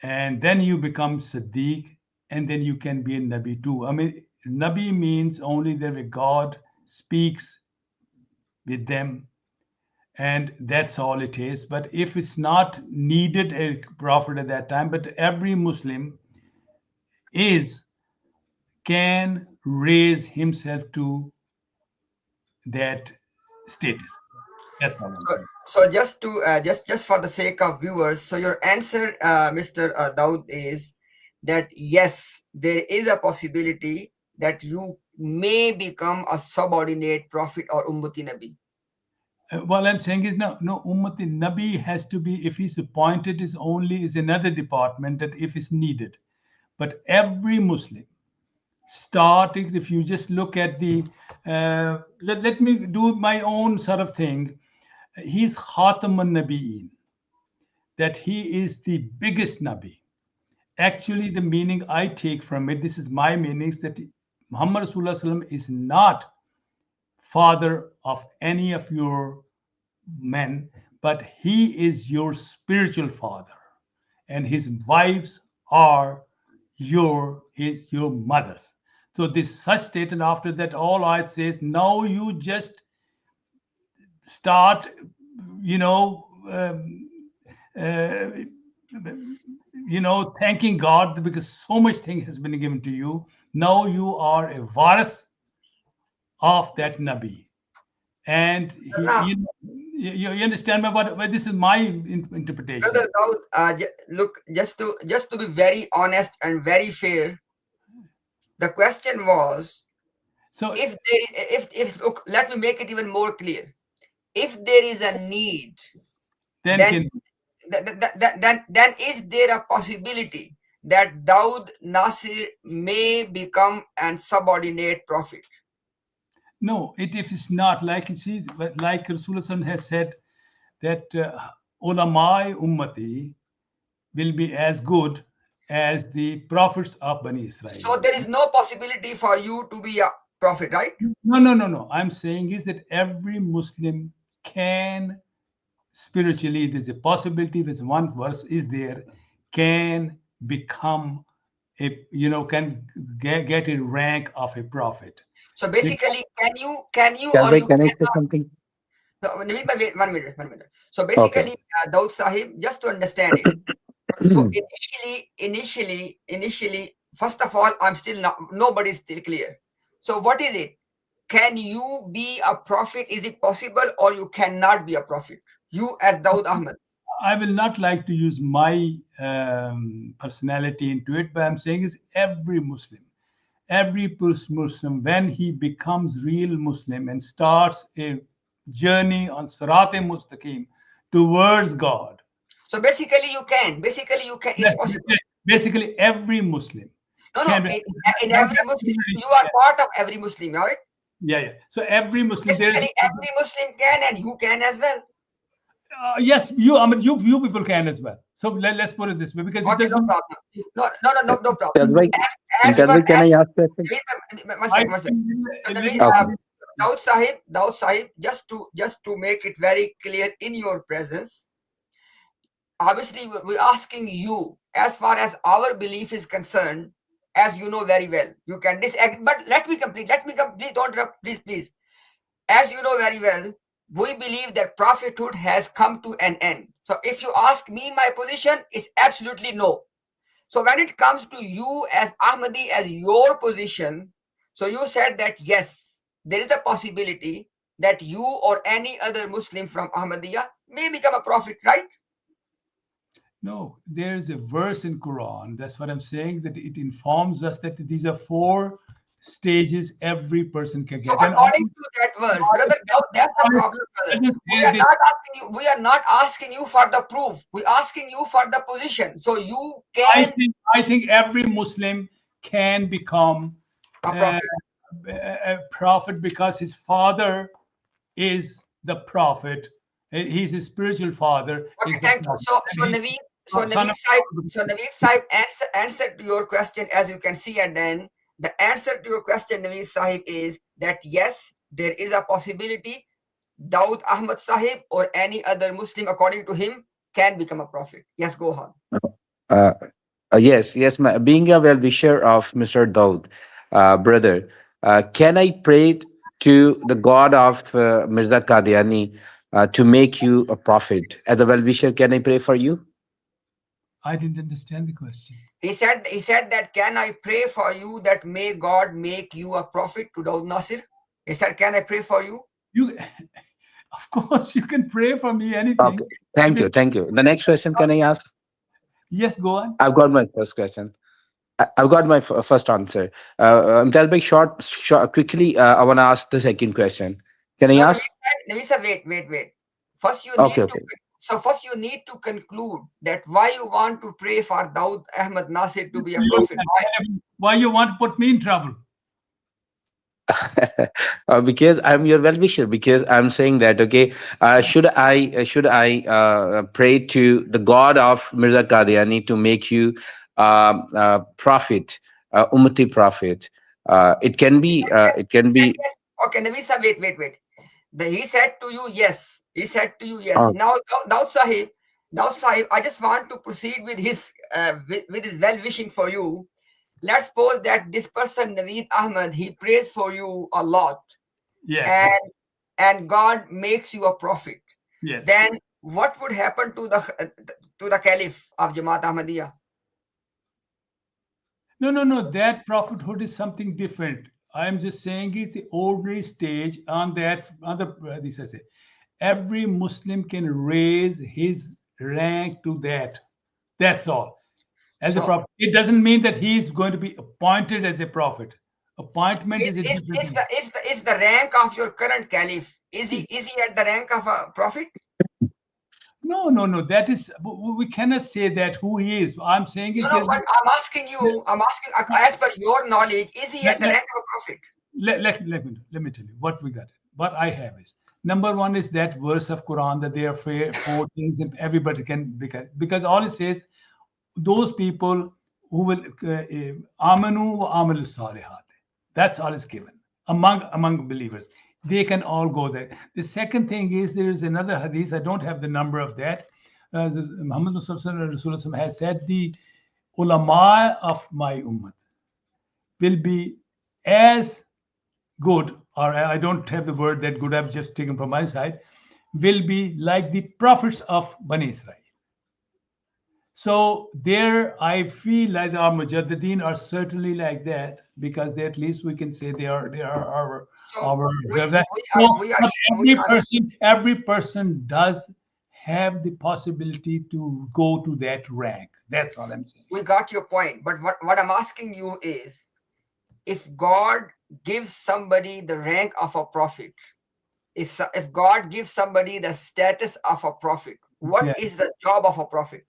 and then you become Siddiq, and then you can be a Nabi too. I mean, Nabi means only that God speaks with them, and that's all it is. But if it's not needed a prophet at that time, but every Muslim can raise himself to that status. That's all I'm saying. So just to just for the sake of viewers, so your answer, Mr. Daud, is that yes, there is a possibility that you may become a subordinate prophet or Ummati Nabi. What I'm saying is no Ummati Nabi has to be, if he's appointed, is another department that if it's needed. But every Muslim, starting, if you just look at the, let me do my own sort of thing. He's Khatamun Nabi'in, that he is the biggest Nabi. Actually, the meaning I take from it, this is my meanings, that Muhammad Rasulullah is not father of any of your men, but he is your spiritual father, and his wives are your mother's. So this such state, and after that all ayat says, now you just start, thanking God because so much thing has been given to you. Now you are a varis of that Nabi. And you understand what this is my interpretation. Brother Daud, look, just to be very honest and very fair, the question was, so if look, let me make it even more clear. If there is a need, then is there a possibility that Daud Nasir may become an subordinate prophet? No, if it's not, like you see, like Rasulullah has said that ulama ummati will be as good as the prophets of Bani Israel. So there is no possibility for you to be a prophet, right? No. I'm saying is that every Muslim can spiritually, there's a possibility, there's one verse is there, can become can get a rank of a prophet. So basically, can you Can I say something? No, wait, one minute. So basically, Daud Sahib, just to understand it. So initially, first of all, nobody's still clear. So what is it? Can you be a prophet? Is it possible, or you cannot be a prophet? You as Daud Ahmad. I will not like to use my personality into it, but I'm saying is every Muslim, when he becomes real Muslim and starts a journey on Sirat-e-Mustaqim towards God. So basically you can. It's possible. Basically every Muslim. No. In every Muslim, you are part of every Muslim, right? Yeah. So every Muslim. Basically, every Muslim can, and you can as well. Yes, you people can as well. So let's put it this way, because okay, no problem. No problem. Can I ask that? Daud Sahib, just to make it very clear in your presence, obviously we're asking you, as far as our belief is concerned, as you know very well, you can disagree, but let me complete, don't interrupt, please. As you know very well, we believe that prophethood has come to an end. So if you ask me my position, it's absolutely no. So when it comes to you as Ahmadi, as your position, so you said that yes, there is a possibility that you or any other Muslim from Ahmadiyya may become a prophet, right? No, there's a verse in Quran. That's what I'm saying, that it informs us that these are 4 stages every person can get. So according to that verse, brother, that's the problem, brother. We are not asking you for the proof. We're asking you for the position. So you can. I think every Muslim can become a prophet because his father is the prophet. He's his spiritual father. Okay, thank you. So Naveed Sahib answered to your question, as you can see, and then the answer to your question, Naveed Sahib, is that yes, there is a possibility Daud Ahmad Sahib or any other Muslim, according to him, can become a prophet. Yes, go on. Yes. Being a well-wisher of Mr. Daud, brother, can I pray to the God of Mirza Qadiani to make you a prophet? As a well-wisher, can I pray for you? I didn't understand the question. He said that, can I pray for you that may God make you a prophet to Daud Nasir? He said, can I pray for you? Of course, you can pray for me, anything. Okay. Thank you. The next question, can I ask? Yes, go on. I've got my first question. I've got my first answer. Tell me short, quickly, I want to ask the second question. Can I ask? Wait. First, you need to conclude that why you want to pray for Daud Ahmad Nasir to be a prophet. Why you want to put me in trouble? Because I'm your well-wisher. Because I'm saying that, okay, should I pray to the God of Mirza Qadiani to make you prophet, ummati prophet? It can be. Yes. Okay, Navisa, wait. He said to you yes. Now, Daud Sahib, I just want to proceed with his well-wishing for you. let's suppose that this person, Naveed Ahmed, he prays for you a lot. Yes. And God makes you a prophet. Yes. Then what would happen to the Caliph of Jamaat Ahmadiyya? No. That prophethood is something different. I am just saying it the ordinary stage on that. This I say, every Muslim can raise his rank to that. That's all. As a prophet, it doesn't mean that he is going to be appointed as a prophet. Appointment is a different thing. Is the rank of your current Caliph, is he at the rank of a prophet? No. That is, we cannot say that who he is. I'm saying it. No, but I'm asking as per your knowledge, is he at the rank of a prophet? Let me tell you what we got. What I have is, number one is that verse of Quran that there are four things and everybody can, because all it says, those people who will amanu wa amalu salihat. That's all is given among believers. They can all go there. The second thing is, there is another hadith. I don't have the number of that. Muhammad Rasulullah has said, the ulama of my ummah will be as good, or I don't have the word that good, I've just taken from my side, will be like the prophets of Bani Israel. So there, I feel like our Mujaddideen are certainly like that, because they, at least we can say they are our. Every person does have the possibility to go to that rank. That's all I'm saying. We got your point, but what I'm asking you is, if God gives somebody the rank of a prophet, if God gives somebody the status of a prophet, what is the job of a prophet?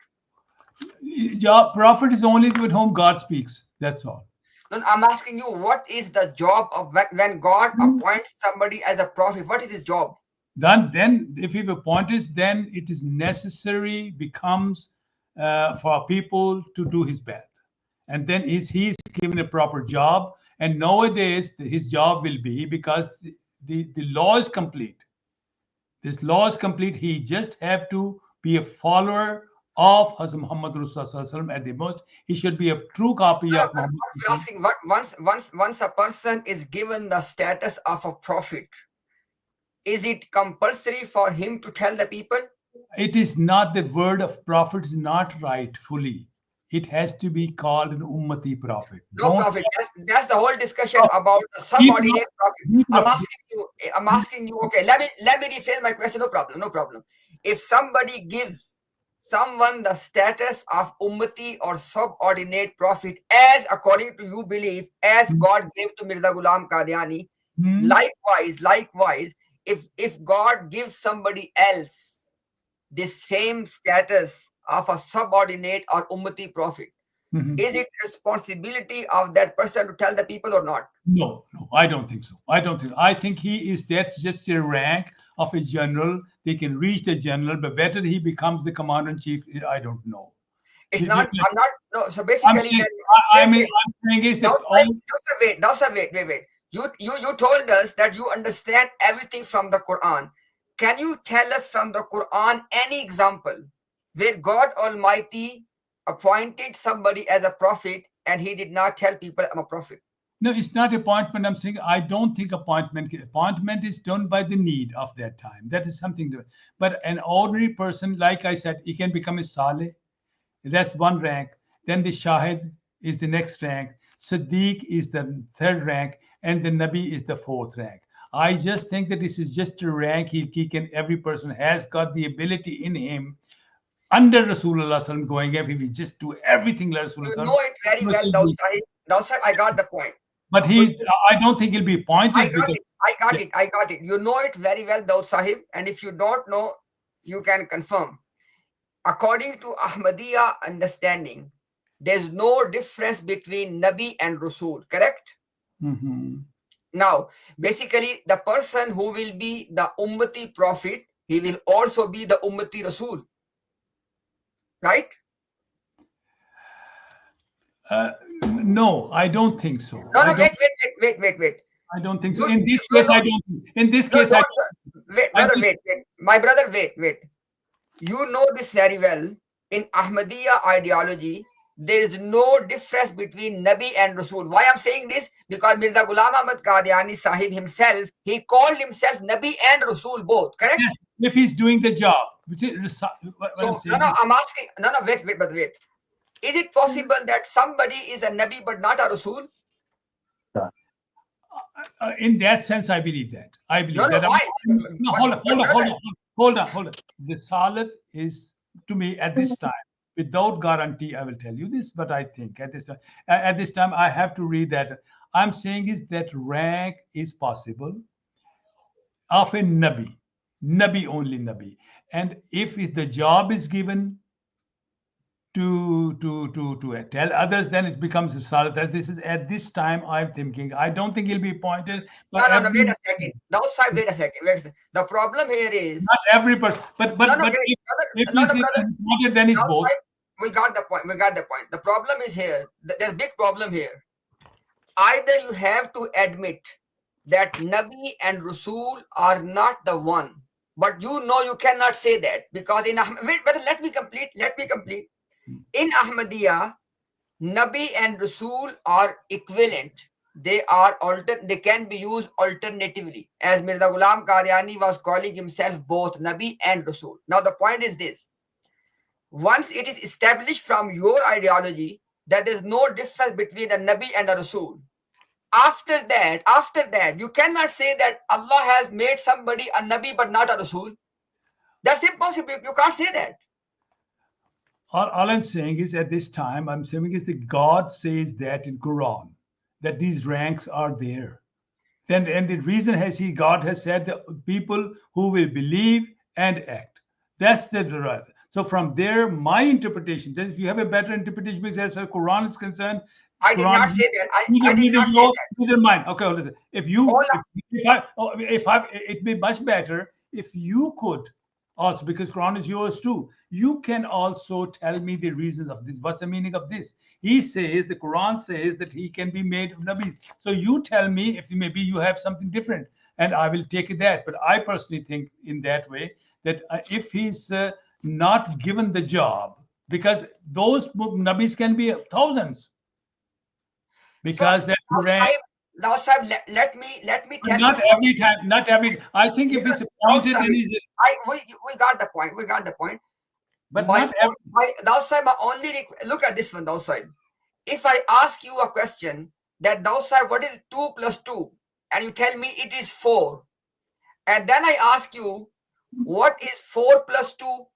Prophet is only with whom God speaks. That's all. No, I'm asking you, what is the job of when God appoints somebody as a prophet? What is his job? Then if he appoints, then it is necessary, becomes for people to do his best, and then he's given a proper job. And nowadays his job will be, because the law is complete. This law is complete. He just have to be a follower of Hazrat Muhammad Rasulullah. At the most, he should be a true copy of Muhammad. I'm asking, once a person is given the status of a prophet, is it compulsory for him to tell the people? It is not, the word of prophet is not right fully. It has to be called an ummati prophet. Prophet. That's the whole discussion about the subordinate prophet. I'm asking you. Okay, let me rephrase my question. No problem. If somebody gives someone the status of ummati or subordinate prophet, as according to you believe, as God gave to Mirza Ghulam Qadiani, likewise, if God gives somebody else this same status of a subordinate or ummati prophet, is it responsibility of that person to tell the people or not? No, I don't think so. I think that's just a rank of a general. They can reach the general, but whether he becomes the commander-in-chief, I don't know. It's not. I'm not. No. So basically, I'm saying is that. Wait. You told us that you understand everything from the Quran. Can you tell us from the Quran any example where God Almighty appointed somebody as a prophet and he did not tell people I'm a prophet? No, it's not appointment. I'm saying I don't think appointment is done by the need of that time. That is something different. But an ordinary person, like I said, he can become a Saleh. That's one rank. Then the Shahid is the next rank. Siddiq is the third rank, and the Nabi is the fourth rank. I just think that this is just a rank. He can. Every person has got the ability in him, under Rasulullah going up. If he just do everything like Rasulullah. You know it very well, Dawah Sahib. I got the point. But I don't think he'll be appointed. I got it. You know it very well, Dawah Sahib. And if you don't know, you can confirm. According to Ahmadiyya understanding, there's no difference between Nabi and Rasul, correct? Now, basically, the person who will be the Ummati Prophet, he will also be the Ummati Rasul. Right? No, I don't think so. No, wait. I don't think so. In this case, I don't. In this case, wait. My brother, wait. You know this very well. In Ahmadiyya ideology, there is no difference between Nabi and Rasul. Why I'm saying this? Because Mirza Ghulam Ahmad Qadiani Sahib himself, he called himself Nabi and Rasul both, correct? Yes, if he's doing the job. Which is, what I'm saying no, I'm asking, wait. Is it possible that somebody is a Nabi but not a Rasul? In that sense, I believe that. I believe that. Why? No, hold on. The Salat is, to me, at this time, without guarantee, I will tell you this, but I think at this time, I have to read that. I'm saying is that rank is possible of a Nabi only Nabi. And if the job is given to tell others, then it becomes a salat. This is at this time I'm thinking. I don't think he'll be appointed. No, wait a second. Wait a second. The problem here is not every person, but if he's appointed, then he's both. We got the point. The problem is here. There's a big problem here. Either you have to admit that Nabi and Rasul are not the one, but you cannot say that because let me complete. In Ahmadiyya, Nabi and Rasul are equivalent. They can be used alternatively, as Mirza Ghulam Qadiani was calling himself both Nabi and Rasul. Now the point is this: once it is established from your ideology that there is no difference between a Nabi and a Rasul, after that, you cannot say that Allah has made somebody a Nabi but not a Rasul. That's impossible. You can't say that. All I'm saying is at this time, I'm saying is that God says that in Quran, that these ranks are there. And the reason God has said that people who will believe and act. That's the right. So from there, my interpretation, that if you have a better interpretation, because as far as Quran is concerned, I did not say that. I did not say that. Neither mine. Okay, listen. It would be much better if you could also, because Quran is yours too. You can also tell me the reasons of this. What's the meaning of this? He says, the Quran says that he can be made of Nabis. So you tell me if maybe you have something different, and I will take that. But I personally think in that way that if he's not given the job, because those Nabis can be thousands. Because that's rank. Now, sir, let me tell you. Not every. I think if it's appointed, we got the point. But not every. Sir, look at this one, sir. If I ask you a question that sir, what is 2 plus 2, and you tell me it is 4, and then I ask you what is 4 plus 2,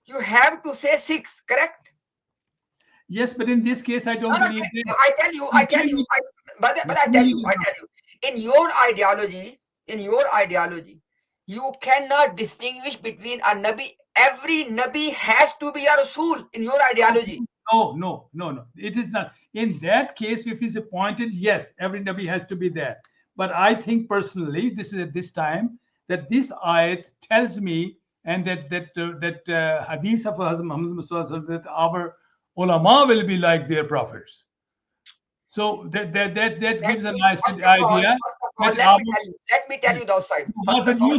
you have to say 6, correct? Yes, but in this case, I don't believe this. I tell you. In your ideology, you cannot distinguish between a Nabi. Every Nabi has to be a Rasul in your ideology. No. It is not. In that case, if he's appointed, yes, every Nabi has to be there. But I think personally, this is at this time, that this ayat tells me, and that hadith of Hazrat Muhammad Mustafa, that our ulama will be like their prophets. So that gives a nice idea. Let me tell you those sides. Let me tell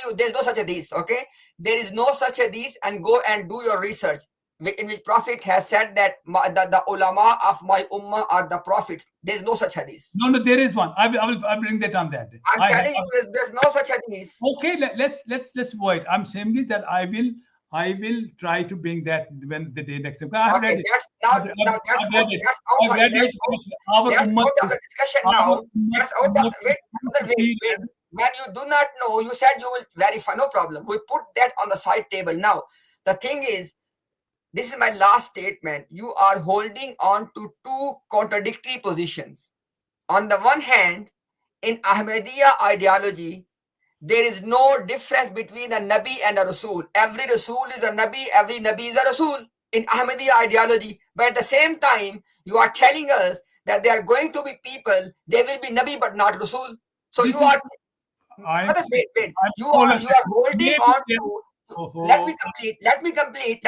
you, there's no such a hadith. Okay, there is no such a hadith, and go and do your research. In which Prophet has said that the ulama of my ummah are the prophets. There is no such hadith. No, there is one. I will bring that on that day. I'm telling you, there's no such hadith. Okay, let's wait. I'm saying that I will try to bring that when the day next time. I've read it. That's out of the discussion now. Wait. When you do not know, you said you will verify. No problem. We put that on the side table. Now, the thing is, this is my last statement. You are holding on to two contradictory positions. On the one hand, in Ahmadiyya ideology, there is no difference between a Nabi and a Rasul. Every Rasul is a Nabi, every Nabi is a Rasul in Ahmadiyya ideology. But at the same time, you are telling us that there are going to be people, they will be Nabi but not Rasul. So wait. You are holding on to... Let me complete.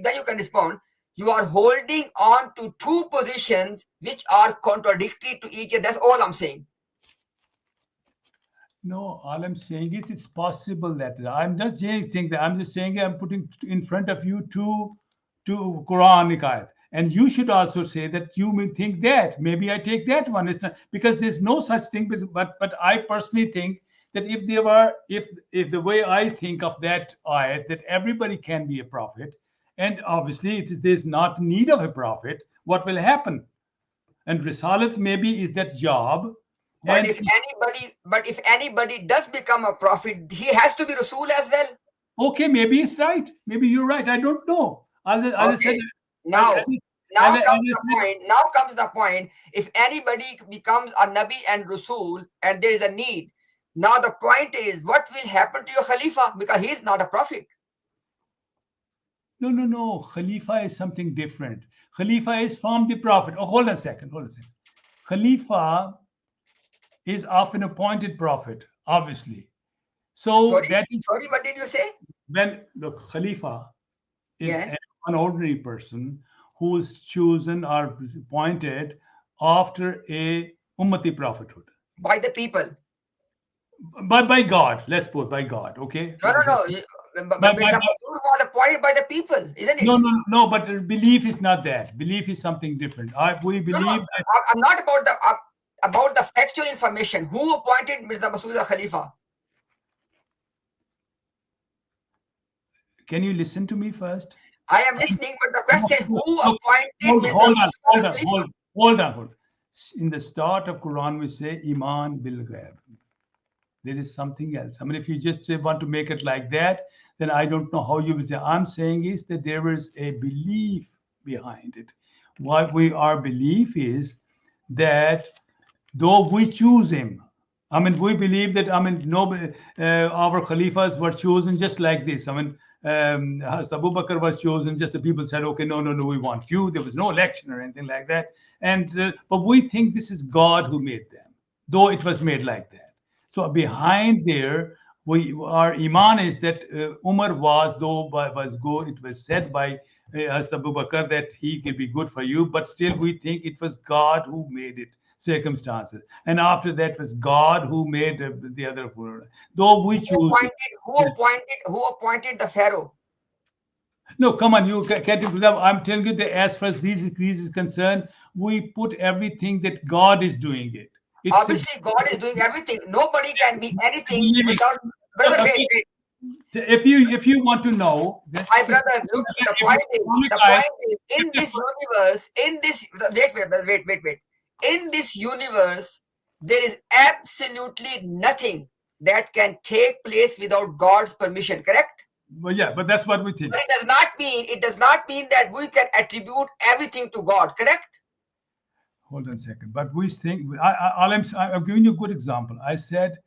Then you can respond. You are holding on to two positions which are contradictory to each other. That's all I'm saying. No, all I'm saying is it's possible that I'm not saying that. I'm just saying I'm putting in front of you two Quranic ayat. And you should also say that you may think that maybe I take that one. It's not, because there's no such thing. But I personally think that if the way I think of that ayat, that everybody can be a prophet, and obviously there's not need of a prophet, what will happen? And Risalat maybe is that job. But if anybody does become a prophet, he has to be Rasul as well. Okay, maybe it's right. Maybe you're right. I don't know. Okay. Now comes the point. If anybody becomes a Nabi and Rasul and there is a need, now the point is, what will happen to your Khalifa? Because he is not a prophet. No. Khalifa is something different. Khalifa is from the prophet. Oh, hold on a second. Khalifa is of an appointed prophet, obviously. So sorry, what did you say? When look, Khalifa is an ordinary person who is chosen or appointed after a ummati prophethood. By the people. By God. Let's put by God. Okay. No. But was appointed by the people, isn't it? No. But belief is not that. Belief is something different. We believe. That I'm not about the factual information. Who appointed Mirza Masud as Khalifa? Can you listen to me first? I am listening, but the question: who appointed Mirza Masud as Khalifa? Hold on. In the start of Quran, we say Iman bil Ghaib. There is something else. I mean, if you just want to make it like that, then I don't know how you will say. I'm saying is that there is a belief behind it. Our belief is that though we choose him, I mean, we believe that, I mean, our Khalifas were chosen just like this. I mean, Abu Bakr was chosen, just the people said, okay, no, we want you. There was no election or anything like that. And but we think this is God who made them, though it was made like that. So behind there, our iman is that Umar was, it was said by Abu Bakr that he can be good for you, but still we think it was God who made it, circumstances. And after that was God who made the other. Though we choose. Who appointed the Pharaoh? No, come on, you can't. I'm telling you that as far as this is concerned, we put everything that God is doing it. Obviously, God is doing everything. Nobody can be anything without. Brother, wait. If you want to know, my brother, look. The point is, in this universe, wait. In this universe, there is absolutely nothing that can take place without God's permission. Correct? Well, yeah, but that's what we think. But it does not mean that we can attribute everything to God. Correct? Hold on a second. But we think, I'm giving you a good example. I said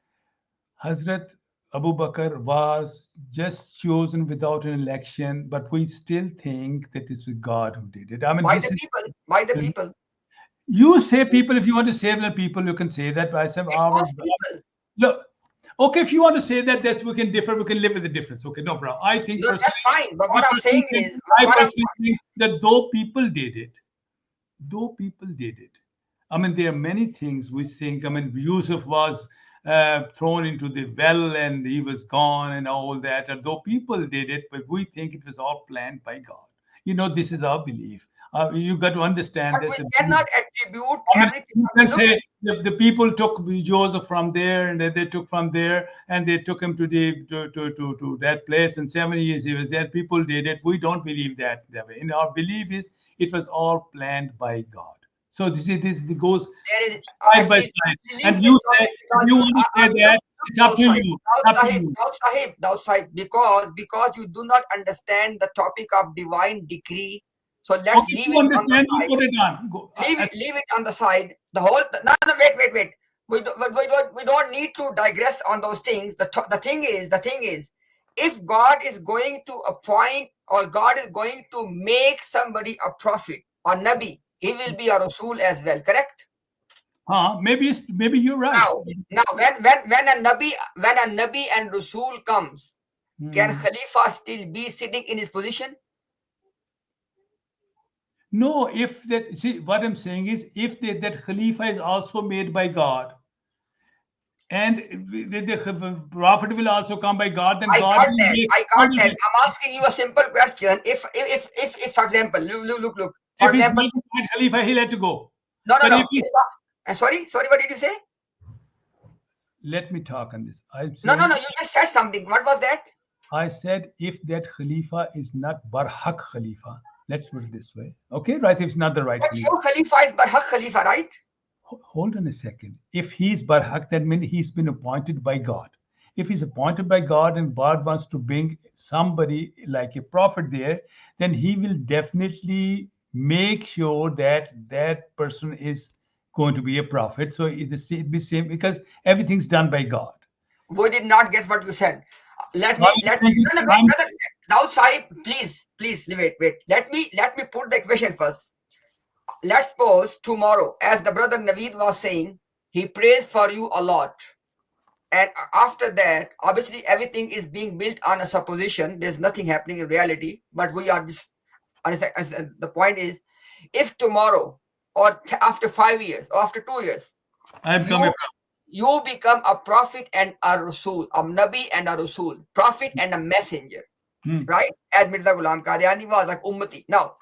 Hazrat Abu Bakr was just chosen without an election, but we still think that it's God who did it. I mean, by the people. You say people, if you want to save the people, you can say that. But I said our people. Look, okay, if you want to say that, we can differ. We can live with the difference. Okay, no problem. I think that's fine. But what I'm saying is, I personally think that though people did it, I mean, there are many things we think. I mean, Yusuf was thrown into the well and he was gone and all that. And though people did it, but we think it was all planned by God. You know, this is our belief. You got to understand but that. We cannot attribute everything. You can say the people took Joseph from there, and they took from there, and they took him to that place. And 7 years he was there. People did it. We don't believe that way. In our belief is it was all planned by God. So this goes side by side. And you say if you want to say that, it's up to you. Dawah Sahib, because you do not understand the topic of divine decree. So let's leave it on the side. Put it on. Leave it on the side. The whole wait. We don't need to digress on those things. The thing is, if God is going to appoint or God is going to make somebody a prophet or Nabi, he will be a Rasul as well. Correct? Maybe you're right. Now when a Nabi and Rasul comes, can Khalifa still be sitting in his position? No, what I'm saying is, if that Khalifa is also made by God, and the prophet will also come by God, then I God got that. I'm asking you a simple question. If for example, look. For If he's example, not the right Khalifa, he'll have to go. no, But if he, sorry, what did you say? let me talk on this. No, you just said something. What was that? I said if that Khalifa is not Barhaq Khalifa, let's put it this way. Okay, right? If it's not the right But Khalifa. your Khalifa is Barhaq Khalifa, right? Hold on a second. If he's Barhaq, that means he's been appointed by God. If he's appointed by God and God wants to bring somebody like a prophet there, then he will definitely make sure that that person is going to be a prophet. So it'll be same because everything's done by God. We did not get what you said. Let me brother Daud Sahib, please wait. Let me put the question first. Let's suppose tomorrow, as the brother Naveed was saying, he prays for you a lot. And after that, obviously everything is being built on a supposition. There's nothing happening in reality, but we are just understand. The point is, if tomorrow or after 5 years or after 2 years, you become a prophet and a Rasul, a Nabi and a Rasul, prophet and a messenger, right? As Mirza Ghulam Qadiani was like Ummati. Now,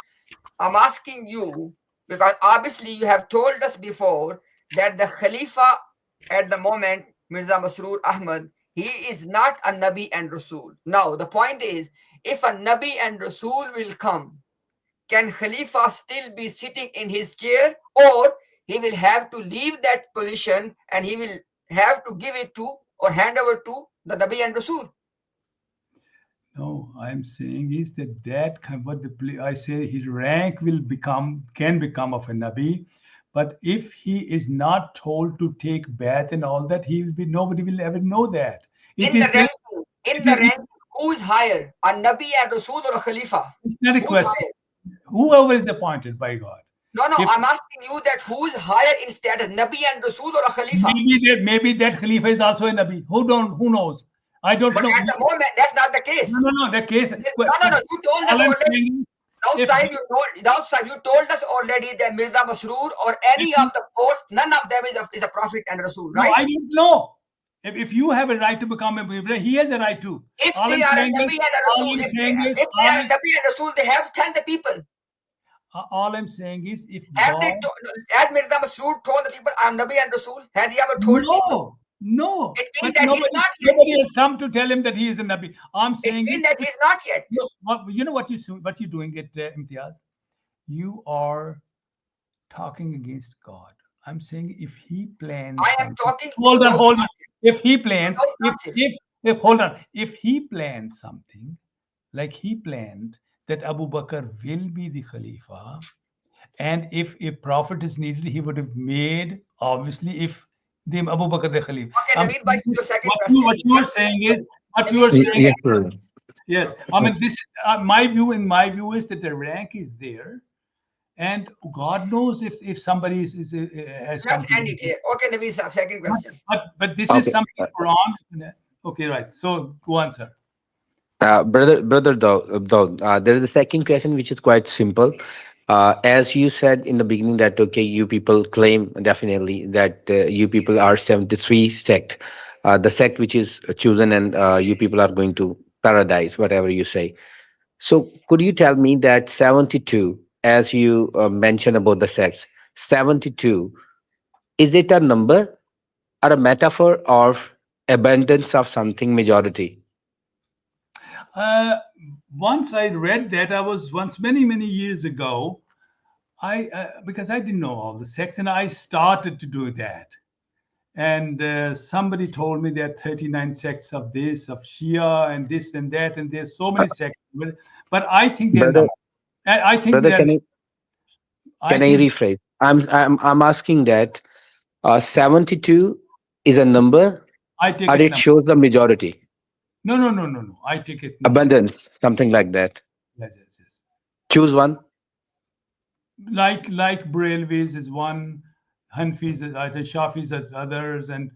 I'm asking you, because obviously you have told us before that the Khalifa at the moment, Mirza Masroor Ahmad, he is not a Nabi and Rasul. Now, the point is, if a Nabi and Rasul will come, can Khalifa still be sitting in his chair, or he will have to leave that position and he will have to give it to or hand over to the Nabi and Rasul? No, I'm saying is that I say his rank can become of a Nabi, but if he is not told to take bath and all that, nobody will ever know that. In the ranking, who is higher, a Nabi and Rasul or a Khalifa? It's not a question. Whoever is appointed by God. No, I'm asking you that who is higher in status, Nabi and Rasul or a Khalifa? Maybe that Khalifa is also a Nabi. Who knows? I don't know. But at the moment, that's not the case. No, the case. No, you told us already. Daud Sahib, you told us already that Mirza Masroor or any of the four, none of them is a prophet and Rasul, right? No, I don't know. If you have a right to become a believer, he has a right to. If they are a Nabi and a Rasul, if they are a Nabi and Rasul, they have to tell the people. All I'm saying is, if have they as Mirza Masroor told the people, I'm Nabi and Rasul, has he ever told people? No. It means that he's not yet. Nobody has come to tell him that he is a Nabi. I'm saying it means that he's not yet. You know what you're doing at Imtiaz? You are talking against God. I'm saying if he plans. I am talking. Hold on. If he plans, if he plans something, like he planned that Abu Bakr will be the Khalifa, and if a prophet is needed, he would have made, obviously, if the Abu Bakr the Khalifa. Okay, Naveed, by your second question. What you are saying is, yes. I mean, this is my view. In my view, is that the rank is there, and God knows if somebody has. Let's end it here. Okay, Naveed, second question. But this is something Quran. Okay, right. So go on, sir. Brother Daud, there is a second question which is quite simple. As you said in the beginning that, okay, you people claim definitely that you people are 73 sect, the sect which is chosen, and you people are going to paradise, whatever you say. So could you tell me that 72, as you mentioned about the sects, 72, is it a number or a metaphor of abundance of something, majority? Once I read that, I was once many years ago, because I didn't know all the sects, and I started to do that. And somebody told me there are 39 sects of this, of Shia, and this and that, and there's so many sects. But I think they're not. I think brother, can I rephrase? I'm asking that 72 is a number, or it shows the majority. No. I take it. Abundance, something like that. Yes. Choose one. Like Brailvis is one, Hanfis, Shafis is others, and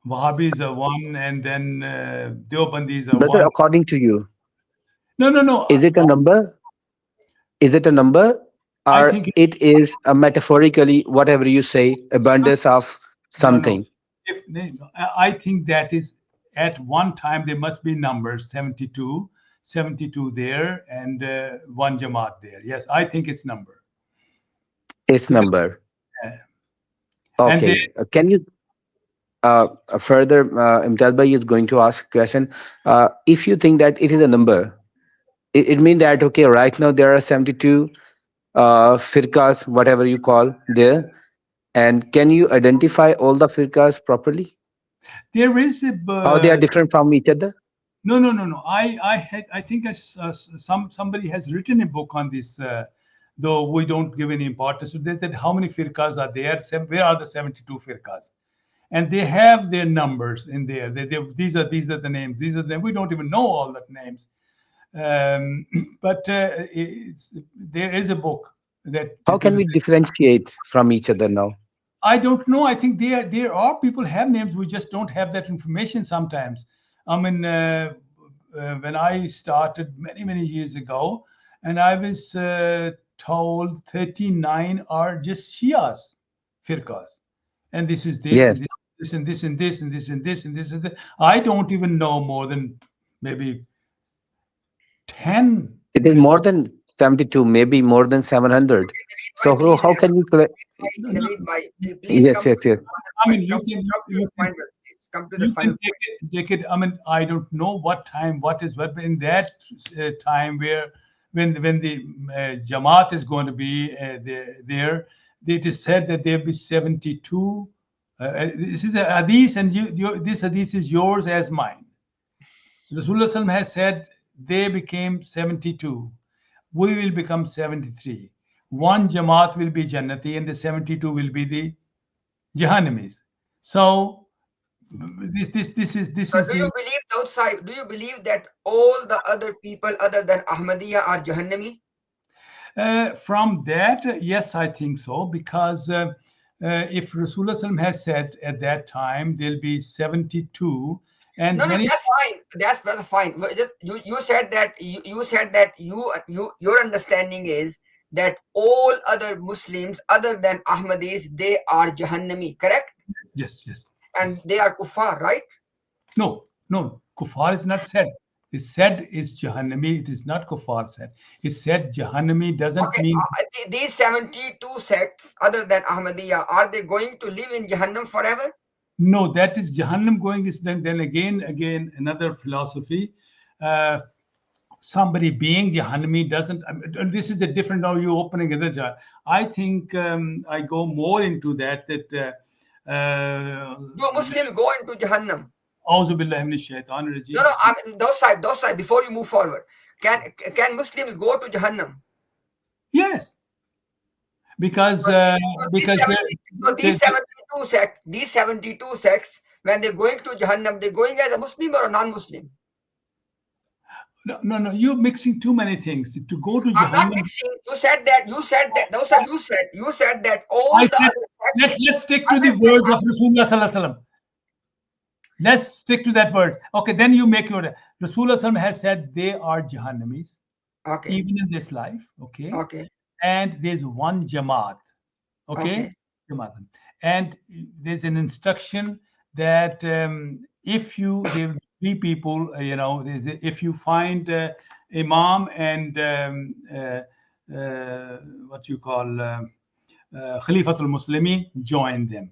Wahhabis are one, and then Deobandis are one. According to you. No. Is it a number? Or it is a metaphorically, whatever you say, abundance of something? I think that is, at one time there must be numbers 72. 72 there and one Jamaat there. Yes, I think it's number. It's Because, number. and they, Okay. Can you further, Imtiaz Bhai is going to ask a question. If you think that it is a number, it means that, okay, right now there are 72 firqas, whatever you call there. And can you identify all the firqas properly? there is a How they are different from each other? no. I think somebody has written a book on this, though we don't give any importance to that how many firqas are there, where are the 72 firqas, and they have their numbers in there. These are the names. These are them. We don't even know all the names, but there is a book that. How can we differentiate from each other now? I don't know. I think there are people have names. We just don't have that information sometimes. I mean, when I started many years ago, and I was told 39 are just Shias, firqas, and this is this, Yes. and this and this and this and this and this and this and this. I don't even know more than maybe 10. It is more than 72, maybe more than 700. So how can you Naveed Bhai, please Yes, come yes, yes. I mean, come to the final. Please come to the you final. can take it. I mean, I don't know what time, what is what, but in that time where when the Jamaat is going to be there, it is said that there will be 72. This is a hadith, and this hadith is yours as mine. Rasulullah Sallam has said they became 72. We will become 73. One Jamaat will be Jannati, and the 72 will be the Jahannamis. So this is So do you believe outside? Do you believe that all the other people other than Ahmadiyya are Jahannami? From that, yes, I think so, because if Rasulullah Sallam has said at that time there'll be 72, and No, that's fine. That's fine. You said that your understanding is that all other Muslims other than Ahmadis, they are Jahannami, correct? Yes. And they are kuffar, right? No. Kuffar is not said. It's said is Jahannami. It is not kuffar said. It's said Jahannami doesn't mean. These 72 sects other than Ahmadiyya, are they going to live in Jahannam forever? No, that is Jahannam going is then again another philosophy. Somebody being Jahannami doesn't. And this is a different. Now you opening another. I think I go more into that. Do Muslims go into Jahannam? No, I mean, those side. Before you move forward, can Muslims go to Jahannam? Yes, because these 72 sects, when they're going to Jahannam, they're going as a Muslim or a non-Muslim? No, you're mixing too many things. To go to Jahannam. I'm not mixing. You said that. You said that all the other sects. Let's stick to the words of Rasulullah Sallallahu Alaihi Wasallam. Let's stick to that word. Okay, then you make your Rasulullah Sallam has said they are Jahannamis. Okay. Even in this life. Okay. Okay. And there's one Jamaat. Okay. Jamaat. And there's an instruction that if you give 3 people, if you find Imam and what you call Khalifatul Muslimi, join them.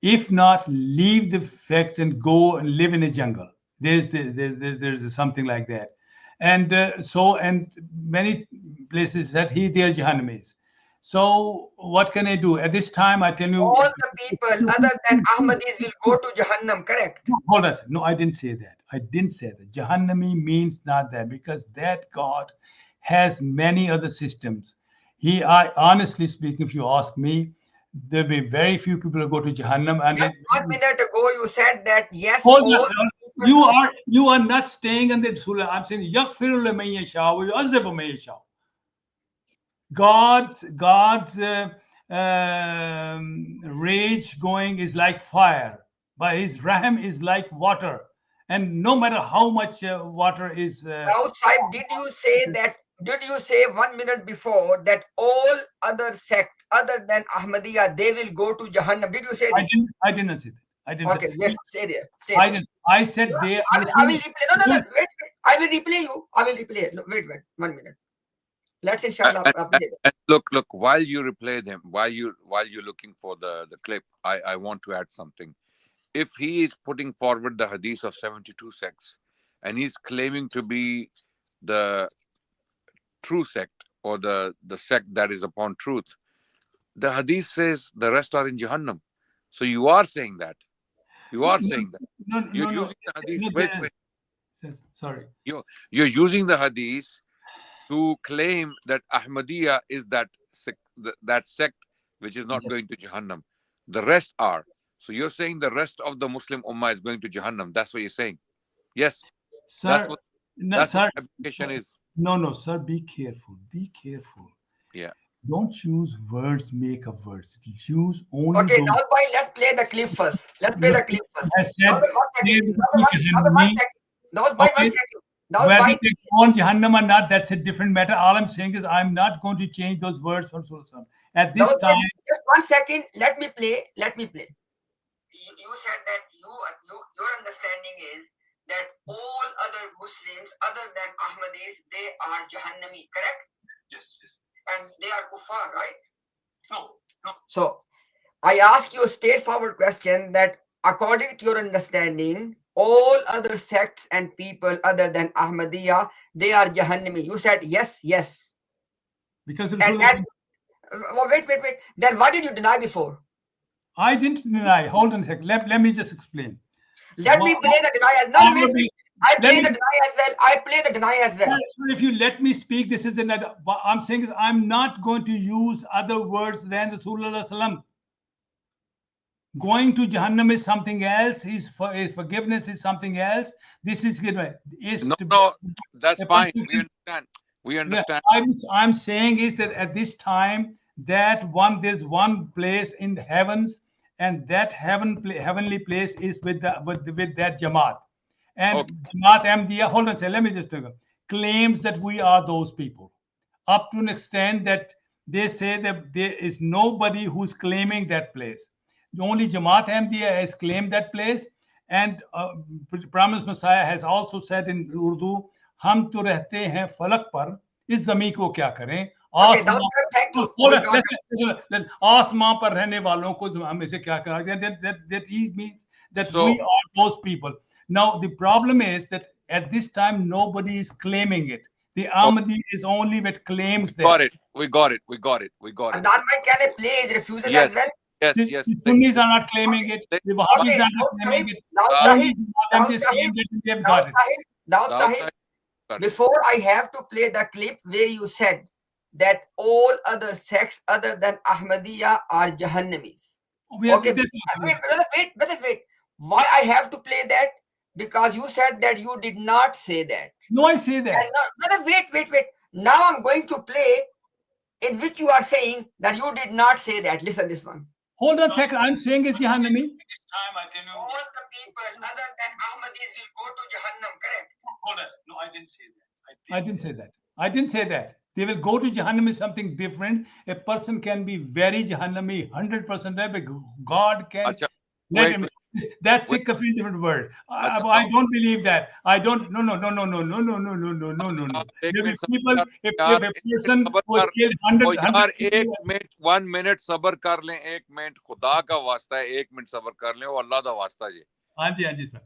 If not, leave the facts and go and live in a jungle. There's something like that. And and many places that they are Jahannamis. So what can I do? At this time, I tell you, all the people other than Ahmadis will go to Jahannam, correct? Hold on. No, I didn't say that. Jahannami means not that, because that God has many other systems. Honestly speaking, if you ask me, there'll be very few people who go to Jahannam. And just 1 minute ago, you said that yes. You are not staying in the Surah. I'm saying Yaghfiru liman yasha wa yu'azzibu man yasha. God's rage going is like fire, but His Rahim is like water. And no matter how much water is outside, did you say 1 minute before that all other sect other than Ahmadiyya, they will go to Jahannam? Did you say this? I did not say that. I didn't Okay, say. yes, stay there. Stay I there. didn't. I said they. I will replay. No, wait, wait. I will replay you. I will replay. No, wait. 1 minute. Let's inshallah play that. And look, while you replay them, while you're looking for the clip, I want to add something. If he is putting forward the hadith of 72 sects and he's claiming to be the true sect or the sect that is upon truth, the hadith says the rest are in Jahannam. So you are saying that. You are saying that. You're using the hadith. Wait. Sorry. You're using the hadith to claim that Ahmadiyya is that sect which is not going to Jahannam. The rest are. So you're saying the rest of the Muslim Ummah is going to Jahannam. That's what you're saying. Yes. Sir, that's what application is. No, sir, be careful. Be careful. Yeah. Don't use words, make up words. Use only Okay, those. Dawah bhai, let's play the clip first. Let's play the clip first. I said, Dawah bhai, 1 second. Whether they go on Jahannam or not, that's a different matter. All I'm saying is I'm not going to change those words from Surah. At this time, just 1 second. Let me play. You said that your understanding is that all other Muslims other than Ahmadis, they are Jahannami, correct? Yes. And they are kuffar, right? No. So I ask you a straightforward question that according to your understanding, all other sects and people other than Ahmadiyya, they are Jahannami. You said yes. Because wait. Then what did you deny before? I didn't deny. Hold on a second. Let me just explain. Let me play the deny as well. I play the deny as well. So if you let me speak, this is another. What I'm saying is I'm not going to use other words than Rasulullah Sallam. Going to Jahannam is something else. His forgiveness is something else. This is no, that's fine. We understand. I'm saying is that at this time there's one place in the heavens, and that heavenly place is with that Jamaat. And Jamaat Ahmadiyya, hold on a second, let me just claims that we are those people, up to an extent that they say that there is nobody who's claiming that place. Only Jamaat Ahmadiyya has claimed that place, and Promised Messiah has also said in Urdu, "Hum to rehte hain falak par, is zami ko kya kare?" आसमां पर रहने वालों को हमें से क्या करा? That he means that we are those people. Now the problem is that at this time nobody is claiming it. The Ahmadi is only what claims that. We got it. Adnan bhai, can I play his refusal as well? Yes. The Sunnis are not claiming it. The Wahhabis are not claiming it. Dawud Sahib, before I have to play the clip where you said that all other sects other than Ahmadiyya are Jahannamis. Okay, wait. Why I have to play that? Because you said that you did not say that. No, I say that. Wait. Now I'm going to play in which you are saying that you did not say that. Listen this one. Hold on a second. I'm saying it's Jahannami. This time I tell you, all the people other than Ahmadis will go to Jahannam, correct? Hold on. No, I didn't say that. I didn't say that. They will go to Jahannam is something different. A person can be very Jahannami, 100%, but God can let him. That's a completely different word. I don't believe that. I don't. No. There will people. If a person was killed 1 minute सबर कर लें, 1 minute खुदा का वास्ता है, 1 minute सबर कर लें, वो अल्लाह दा वास्ता जी. हाँ जी सर.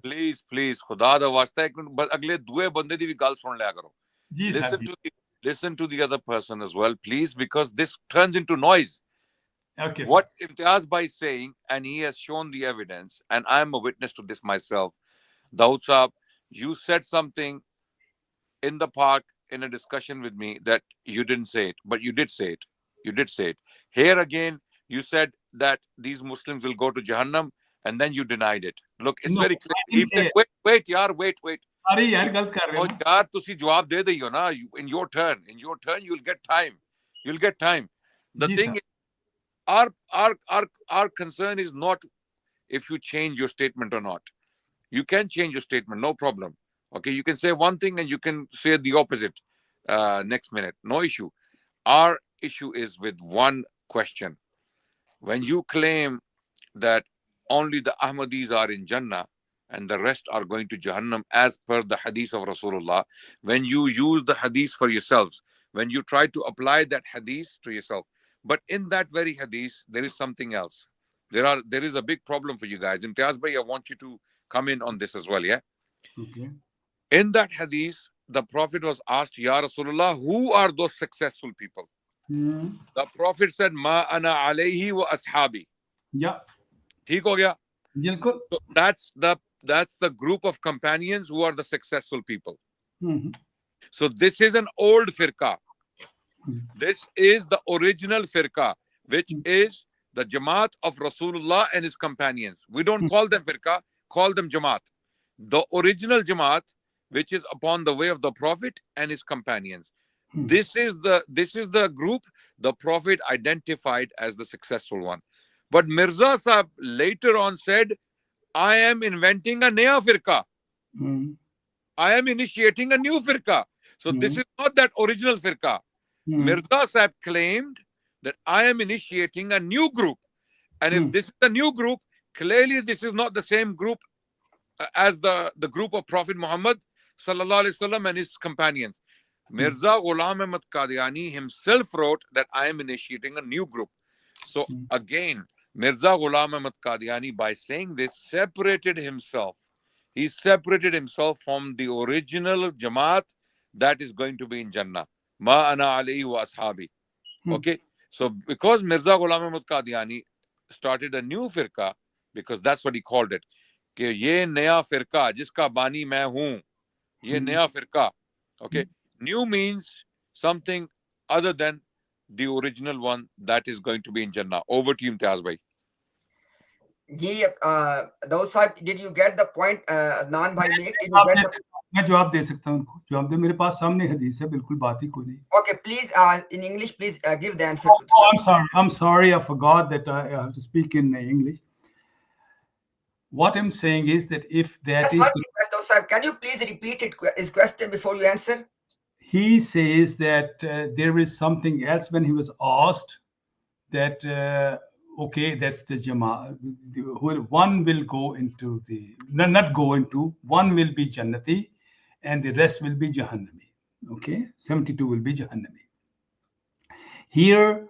Please खुदा दा वास्ता है, 1 मिनट अगले दूए बंदे दी भी गल सुन लिया करो. Listen to the other person as well, please, because this turns into noise. Okay. What Imtiaz Bhai is saying, and he has shown the evidence, and I am a witness to this myself. Dawud Saab, you said something in the park in a discussion with me that you didn't say it, but you did say it. You did say it. Here again, you said that these Muslims will go to Jahannam, and then you denied it. Look, it's very clear. Wait. अरे यार गलत कर रहे हो यार तुसी जवाब दे दियो ना. In your turn you'll get time. The thing is, our concern is not if you change your statement or not. You can change your statement, no problem. Okay, you can say one thing and you can say the opposite next minute, no issue. Our issue is with one question. When you claim that only the Ahmadis are in Jannah and the rest are going to Jahannam, as per the hadith of Rasulullah. When you use the hadith for yourselves, when you try to apply that hadith to yourself, but in that very hadith, there is something else. There is a big problem for you guys. Imtiaz Bhai, I want you to come in on this as well, yeah? Okay. In that hadith, the Prophet was asked, Ya Rasulullah, who are those successful people? The Prophet said, Ma ana alayhi wa ashabi. Yeah. Theek ho gaya? Bilkul. So that's the group of companions who are the successful people. So this is an old firqa. This is the original firqa, which is the Jamaat of Rasulullah and his companions. We don't call them firqa, call them Jamaat. The original Jamaat, which is upon the way of the Prophet and his companions. This is the group the Prophet identified as the successful one. But Mirza Sahib later on said, I am inventing a naya firqa. I am initiating a new firqa. So this is not that original firqa. Mirza Sahib claimed that I am initiating a new group. And if this is a new group, clearly this is not the same group as the group of Prophet Muhammad sallallahu alaihi wasallam and his companions. Mirza Ghulam Ahmad Qadiani himself wrote that I am initiating a new group. So again, Mirza Ghulam Ahmad Qadiani, by saying this, separated himself. He separated himself from the original Jamaat that is going to be in Jannah. Ma ana alayhi wa ashabi. Okay. So because Mirza Ghulam Ahmad Qadiani started a new firqa, because that's what he called it, कि ये नया फिरका जिसका बानी मैं हूं, ये नया फिरका. Okay, new means something other than the original one that is going to be in Jannah. Over to you, Imtiaz Bhai. जी दाऊद साहब, did you get the point Adnan bhai make? Did you get the... मैं जवाब दे सकता हूं उनको. जवाब दे, मेरे पास सामने हदीस है, बिल्कुल बात ही कोई नहीं. Okay, please in English, please give the answer. I'm sorry, I forgot that I have to speak in English. What I'm saying is that if that is... Can you please repeat his question before you answer? He says that there is something else when he was asked that, okay, that's the Jama'ah. One will go into the... Not go into, one will be Jannati and the rest will be Jahannami. Okay? 72 will be Jahannami. Here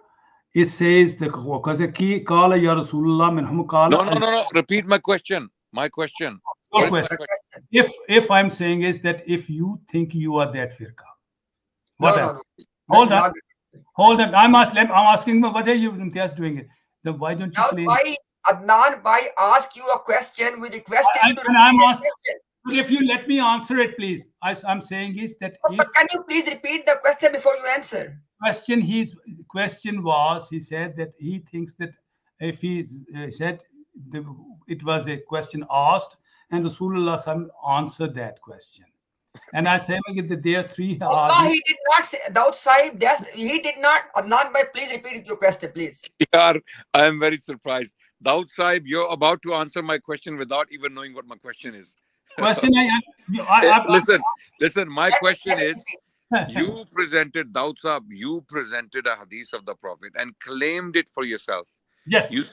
it says the Qala ya Rasulullah minhum qala. No. Repeat my question. My question. If I'm saying is that if you think you are that firqa. No. Hold on. I'm asking what are you Imtiaz doing it? Then why don't you explain? Adnan bhai ask you a question. We requested you to repeat the question. But if you let me answer it, please. I'm saying is that but can you please repeat the question before you answer? His question was, he said that he thinks that if he said it was a question asked and Rasulullah answered that question. And I say that there are three... Allah, he did not say, Daud Sahib, he did not. Adnan bhai, please repeat your question, please. Yeah, I am very surprised. Daud Sahib, you're about to answer my question without even knowing what my question is. Listen, my question is, you presented, Daud Sahib, you presented a hadith of the Prophet and claimed it for yourself. Yes. You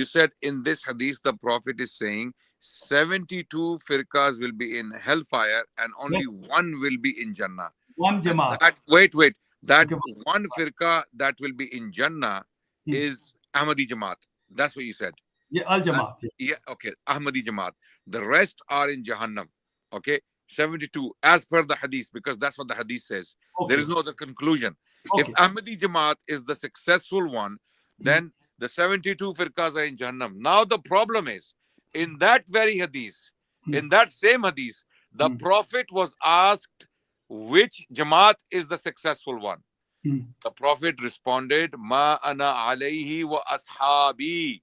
said in this hadith, the Prophet is saying 72 firqas will be in hellfire and only one will be in Jannah. One Jamaat. Wait. That one firqa that will be in Jannah is Ahmadi Jamaat. That's what you said. Yeah, Al-Jamaat. Yeah, okay. Ahmadi Jamaat. The rest are in Jahannam. Okay. 72 as per the hadith, because that's what the hadith says. Okay. There is no other conclusion. Okay. If Ahmadi Jamaat is the successful one, then the 72 firqas are in Jahannam. Now the problem is, in that very hadith, in that same hadith, the Prophet was asked which Jamaat is the successful one. The Prophet responded, Ma ana alayhi wa ashabi.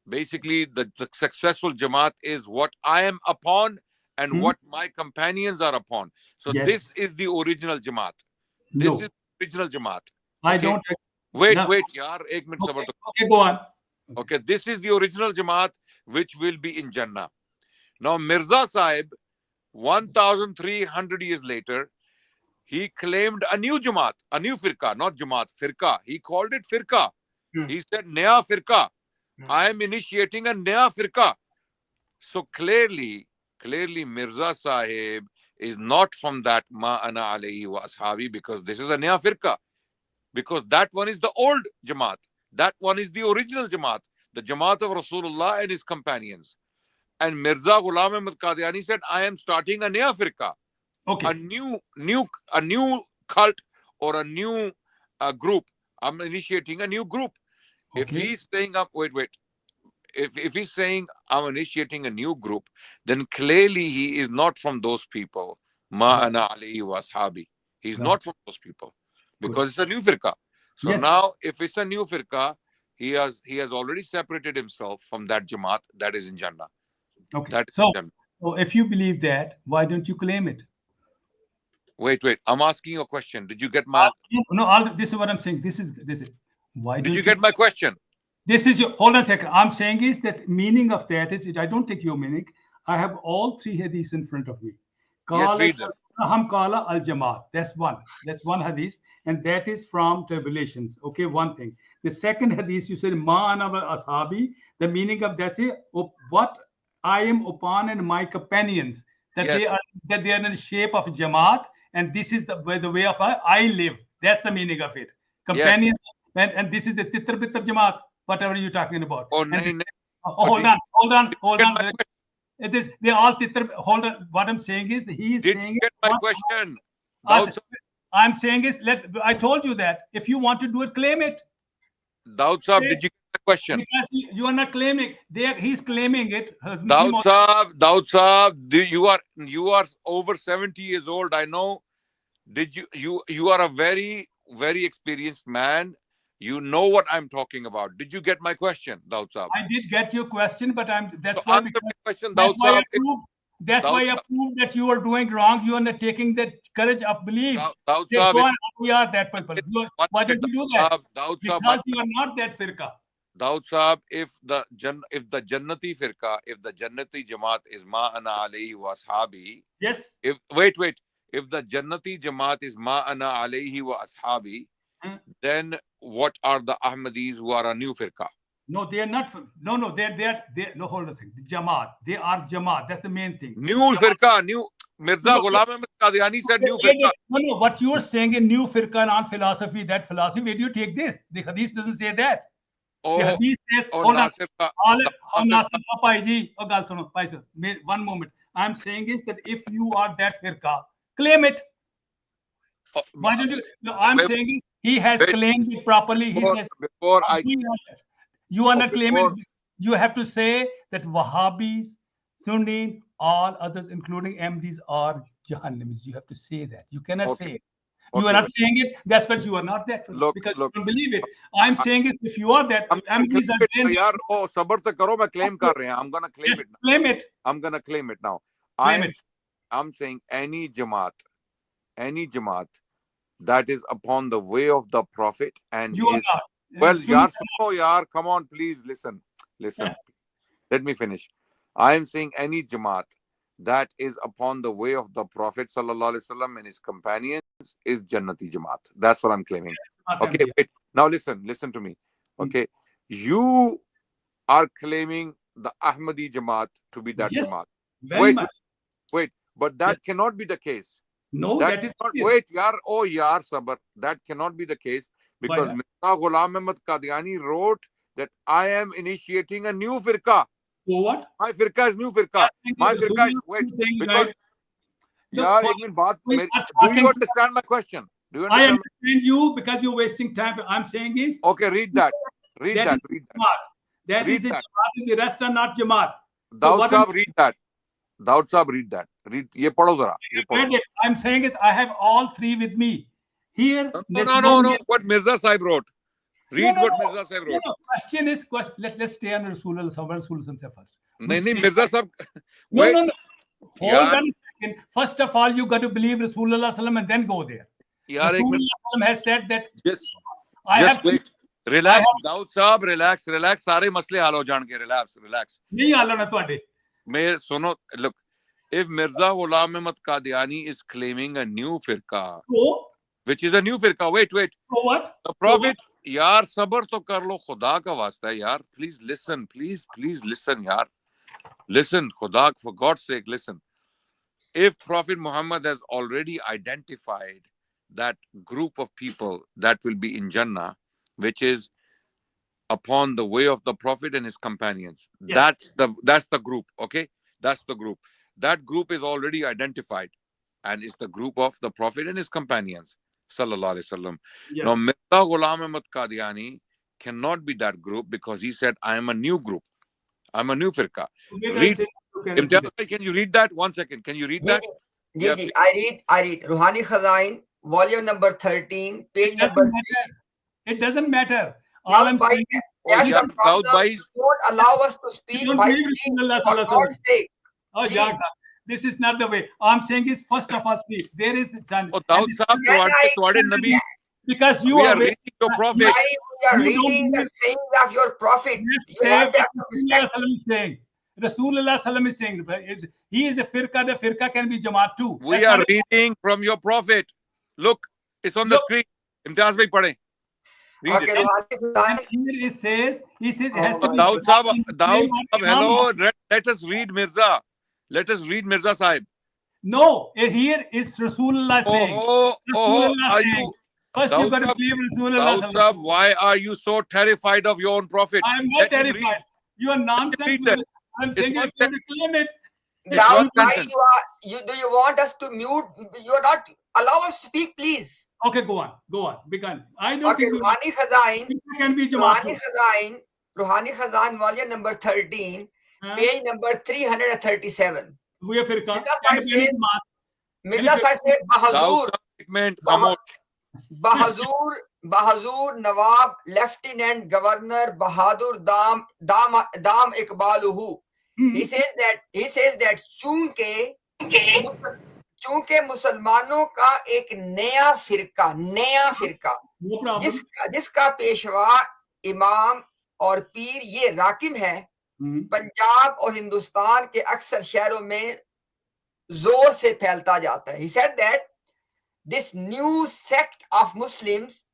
Basically, the successful Jamaat is what I am upon and what my companions are upon. So this is the original Jamaat. This is the original Jamaat. I don't... Wait, yaar, ek minute sabar. Okay, go on. Okay, this is the original Jamaat which will be in Jannah. Now, Mirza Sahib, 1,300 years later, he claimed a new Jamaat, a new firqa, not Jamaat, firqa. He called it firqa. He said, Naya firqa. I am initiating a naya firqa. So clearly Mirza Sahib is not from that ma ana alayhi wa ashabi, because this is a naya firqa. Because that one is the old Jamaat. That one is the original Jamaat, the Jamaat of Rasulullah and his companions. And Mirza Ghulam Ahmad Qadiani said, I am starting a naya firqa. Okay. A new cult or a new group. I'm initiating a new group. Okay. If he's saying, if he's saying I'm initiating a new group, then clearly he is not from those people. Ma ana alayhi wa ashabi. He's not from those people, because it's a new firqa. So now, if it's a new firqa, he has already separated himself from that Jamaat that is in Jannah. Okay. So if you believe that, why don't you claim it? Wait. I'm asking you a question. Did you get my? No. This is what I'm saying. This is. Why did you get my question? This is your. Hold on a second. I'm saying is that meaning of that is. I don't take your meaning. I have all three hadiths in front of me. Yes, read them. Qala al Jamaat. That's one. That's one hadith, and that is from Revelations. Okay, one thing. The second hadith, you said ma ana wa ashabi. The meaning of that is what I am upon and my companions. That they are in the shape of Jamaat. And this is the way of I live. That's the meaning of it. Companions, and this is the Titr Bitr Jamaat, whatever you're talking about. Oh, hold on. It is they all Titr. Hold on. What I'm saying is he is saying. Get my question. I'm saying is I told you that if you want to do it, claim it. Daud Saab, did you get the question? Because you are not claiming. He's claiming it. Daud Saab, you are over 70 years old. I know. Did you are a very, very experienced man. You know what I'm talking about. Did you get my question, Daud Saab? I did get your question, but that's why I proved that you are doing wrong. You are not taking the courage of belief. Daud Saab, we are that people. Why don't you do that? Because you are not that firqa. Daud Saab, if the Jannati firqa, if the Jannati Jamaat is ma ana alayhi wa ashabi. Yes. Wait. If the Jannati Jamaat is ma ana alayhi wa ashabi, then what are the Ahmadis who are a new firqa? No, they are not. No, they're no, hold on a second. The Jamaat. They are Jamaat. That's the main thing. New firqa, new. Mirza Ghulam Ahmad Qadiani said new firqa. No, what you are saying in new firqa, non-philosophy, that philosophy, where do you take this? The hadith doesn't say that. The hadith says, hold on. One moment. I'm saying is that if you are that firqa, claim it. Why don't you? No, I'm saying he has claimed it properly. You are not claiming. You have to say that Wahhabis, Sunni, all others, including Ahmadis, are Jahannamis. You have to say that. You cannot say it. You are not saying it. That's what you are not that. Because you don't believe it. I'm saying is if you are that, Ahmadis are claim kar rahe hain. I'm gonna claim it. Claim it. I'm gonna claim it now. I'm saying any Jamaat that is upon the way of the Prophet and you his. Are not. Yaar, come on, please listen. Let me finish. I am saying any Jamaat that is upon the way of the Prophet sallallahu alaihi wasallam and his companions is Jannati Jamaat. That's what I'm claiming. Okay, wait. Now listen to me. Okay, you are claiming the Ahmadi Jamaat to be that Jamaat. Wait, but that cannot be the case. No, that is not. Wait, yaar, sabar. That cannot be the case because Mirza Ghulam Ahmad Qadiani wrote that I am initiating a new firqa. So what? My firqa is new firqa. My firqa is because. Yeah, do you understand my question? Do you understand? I understand you because you're wasting time. I'm saying is okay. Read that. Read that. That is a Jamaat. The rest are not Jamaat. Daud Saab, read that. Daud Saab, read that. Read. Ye padho zara. I'm saying it. I have all three with me. Here. No. What Mirza Sahib wrote. Read what Mirza Sahib wrote. No. Question is let's stay on Rasulullah first. No, Mirza Sahib. No. Hold on a second. First of all, you got to believe Rasulullah and then go there. Rasulullah has said that. Just wait. Relax, Daud Saab. Relax. Sare masle hal ho jange. Relax. Nahi hal hona tuade. Look. If Mirza Ghulam Ahmad Qadiani is claiming a new firqa, which is a new firqa, wait. So what? The Prophet, यार सबर तो कर लो, खुदा का वास्ता है यार. Please listen, please listen यार. Listen, खुदा, for God's sake, listen. If Prophet Muhammad has already identified that group of people that will be in Jannah, which is upon the way of the Prophet and his companions, Yes. that's the group, okay? That's the group. That group is already identified, and it's the group of the Prophet and his companions, sallallahu alaihi wasallam. Yes. Now, Mirza Ghulam Ahmad Qadiani cannot be that group because he said, I am a new group. I'm a new firqa. Read, Imtiaz, can you read that? 1 second. Can you read that? Ji, ji, I read. Ruhani Khazain, volume number 13, page number 3. It doesn't matter. All I'm saying, that's the problem. Don't allow us to speak by for God's sake. Oh, yeah, this is not the way. I'm saying is first of all, speak. There is done. Oh, Daud Sahab, because you are reading your prophet. We are reading the sayings of your prophet. You have to respect. Rasulullah Sallam is saying, he is a firqa, the firqa can be Jamaat too. We are reading from your prophet. Look, it's on the screen. Imtiaz bhai padhe. Read it. Here it says, Daud Sahab, hello. Let us read Mirza. Let us read Mirza Sahib. No, here is Rasulullah saying. First you got to believe Rasulullah. Daud Sahab, why are you so terrified of your own prophet? I am not terrified. You are nonsense. I'm saying you have to claim it. Daud, why do you want us to mute? You are not allow us to speak, please. Okay, go on. Begin. I don't think Ruhani Khazain can be Ruhani Khazain, volume number 13, page number 337. We are firqa. Mirza Sahib said, Bahadur Nawab, Lieutenant Governor Bahadur Dam Iqbaluhu. He says that चूंकि मुसलमानों का एक नया फिरका जिसका पेशवा इमाम और पीर ये राकिम है, पंजाब और हिंदुस्तान के अक्सर शहरों में जोर से फैलता जाता है. He said that this new sect of Muslims,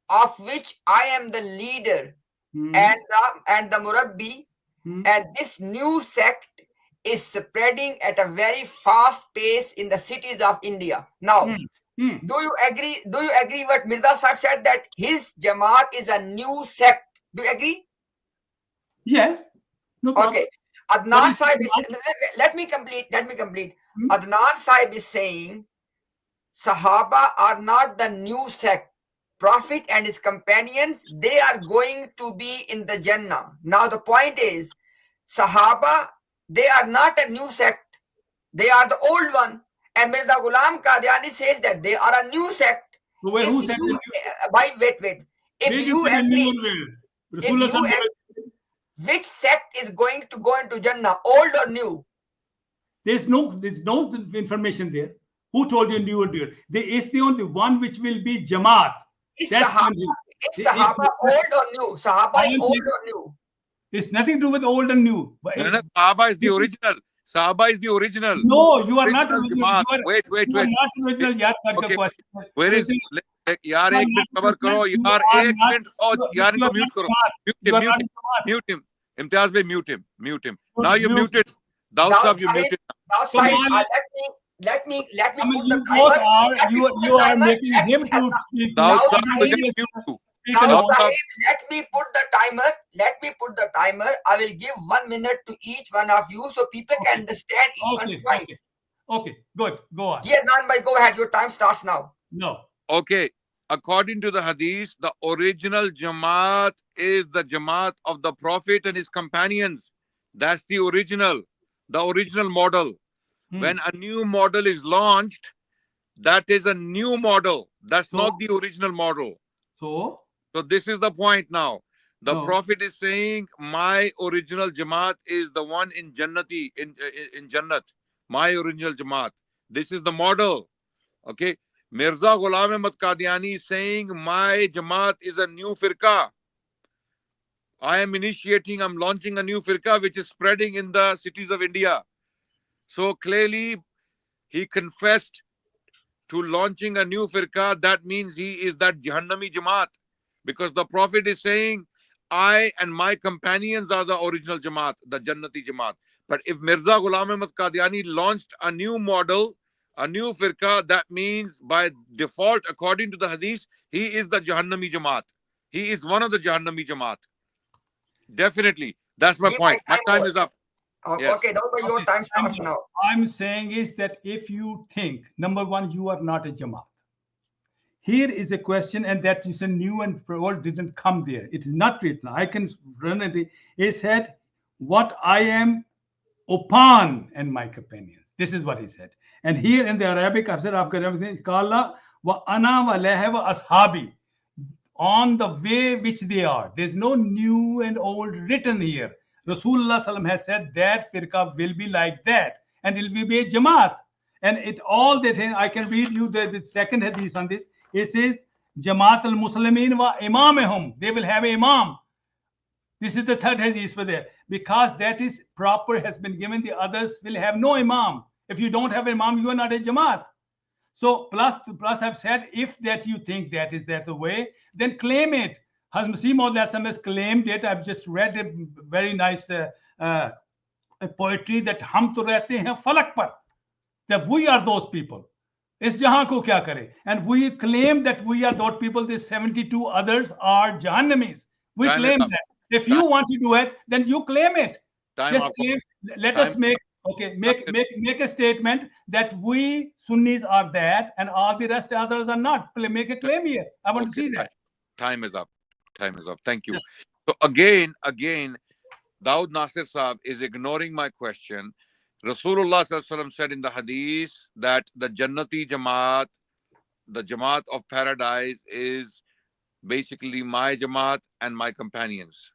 of which I am the leader and the Murabbi, and this new sect is spreading at a very fast pace in the cities of India. Now, do you agree? Do you agree what Mirza Sahib said, that his Jamaat is a new sect? Do you agree? Yes. No problem. Okay. Adnan Sahib is, let me complete. Adnan Sahib is saying Sahaba are not the new sect. Prophet and his companions, they are going to be in the Jannah. Now the point is, Sahaba, they are not a new sect. They are the old one. And Mirza Ghulam Qadiani says that they are a new sect. Wait. If you agree, which sect is going to go into Jannah, old or new? There's no information there. Who told you new or new? There is the only one which will be Jamaat. Is Sahaba old or new? Sahaba is old or new? It's nothing to do with old and new. Sahaba is the original. Sahaba is the original. No, you are not original. Wait. You are not original. Okay. Where is यार एक minute cover करो यार एक minute और यार इनको mute करो mute him Imtiaz भाई mute him now you muted Dawud Sahib, you muted let me put the timer. You are making him to speak. Dawud Sahib, let me put the timer. I will give 1 minute to each one of you so people can understand each one's point. Okay, good. Go on. Yeah, Adnan bhai, go ahead. Your time starts now. No. Okay. According to the hadith, the original Jamaat is the Jamaat of the Prophet and his companions. That's the original model. When a new model is launched, that is a new model. That's not the original model. So this is the point now. The Prophet is saying, my original Jamaat is the one in Jannati, in Jannat. My original Jamaat. This is the model. Okay. Mirza Ghulam Ahmad Qadiani is saying, my Jamaat is a new firqa. I'm launching a new firqa which is spreading in the cities of India. So clearly, he confessed to launching a new firqa. That means he is that Jahannami Jamaat. because the Prophet is saying, I and my companions are the original Jamaat, the Jannati Jamaat. But if Mirza Ghulam Ahmad Qadiani launched a new model, a new firqa, that means by default, according to the hadith, he is the Jahannami Jamaat. He is one of the Jahannami Jamaat. Definitely. That's my point. My time is up. Yes. Okay, Dawah, your time starts now. I'm saying is that if you think, number one, you are not a Jamaat. Here is a question, and that is a new and old didn't come there. It is not written. I can run it. It said, what I am upon and my companions. This is what he said. And here in the Arabic, I've said, everything, Kala wa ana wa lehe wa ashabi, on the way which they are. There's no new and old written here. Rasulullah Sallam has said that firqa will be like that, and it will be a Jamaat. And it all the thing, I can read you the second hadith on this. It says, Jamaat al-Muslimin wa imamahum. They will have an imam. This is the third hadith for there. Because that is proper, has been given, the others will have no imam. If you don't have an imam, you are not a Jamaat. So plus I've said, if that you think that is that the way, then claim it. Hazrat Masih Maud has claimed it. I've just read a very nice poetry that hum to rehte hain falak par, that we are those people. Is jahan ko kya kare? And we claim that we are those people. The 72 others are Jahannamis. We claim that. If you want to do it, then you claim it. Just claim. Let us make a statement that we Sunnis are that, and all the rest others are not. Make a claim here. I want to see that. Time is up. Time is up. Thank you. So again, Daud Nasir Saab is ignoring my question. Rasulullah said in the hadith that the Jannati Jamaat, the Jamaat of paradise, is basically my Jamaat and my companions,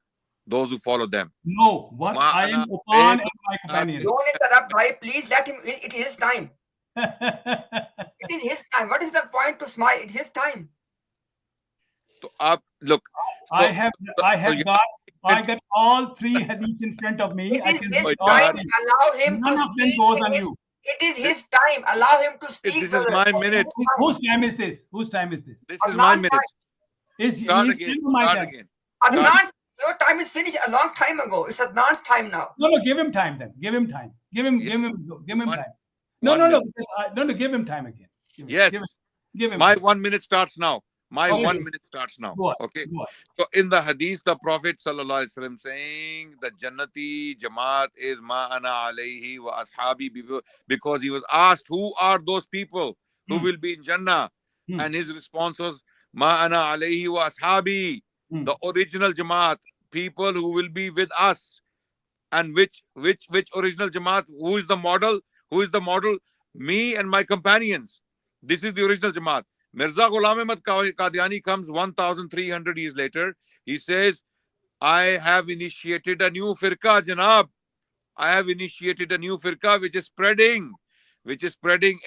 those who follow them. No, what I am upon and my companions. Don't interrupt, bhai. Please let him. It is his time. It is his time. What is the point to smile? It's his time. So, look, I got all three hadiths in front of me. It is his time. Allow him None to of them speak. goes on you. It is his time. Allow him to speak. This is my minute. Whose time is this? Whose time is this? This is my minute. Start again. Adnan, your time is finished a long time ago. It's Adnan's time now. No, give him time then. Give him time. Give him time. No, give him time again. Give him. My 1 minute starts now. My 1 minute starts now. Okay. So in the hadith, the Prophet ﷺ saying the Jannati Jamaat is ma ana alayhi wa ashabi, because he was asked who are those people who will be in Jannah, and his response was ma ana alayhi wa ashabi, the original Jamaat, people who will be with us. And which original Jamaat? Who is the model? Who is the model? Me and my companions. This is the original Jamaat. Mirza Ghulam Ahmad Qadiani comes 1,300 years later. He says, I have initiated a new firqa, Janab. I have initiated a new firqa which is spreading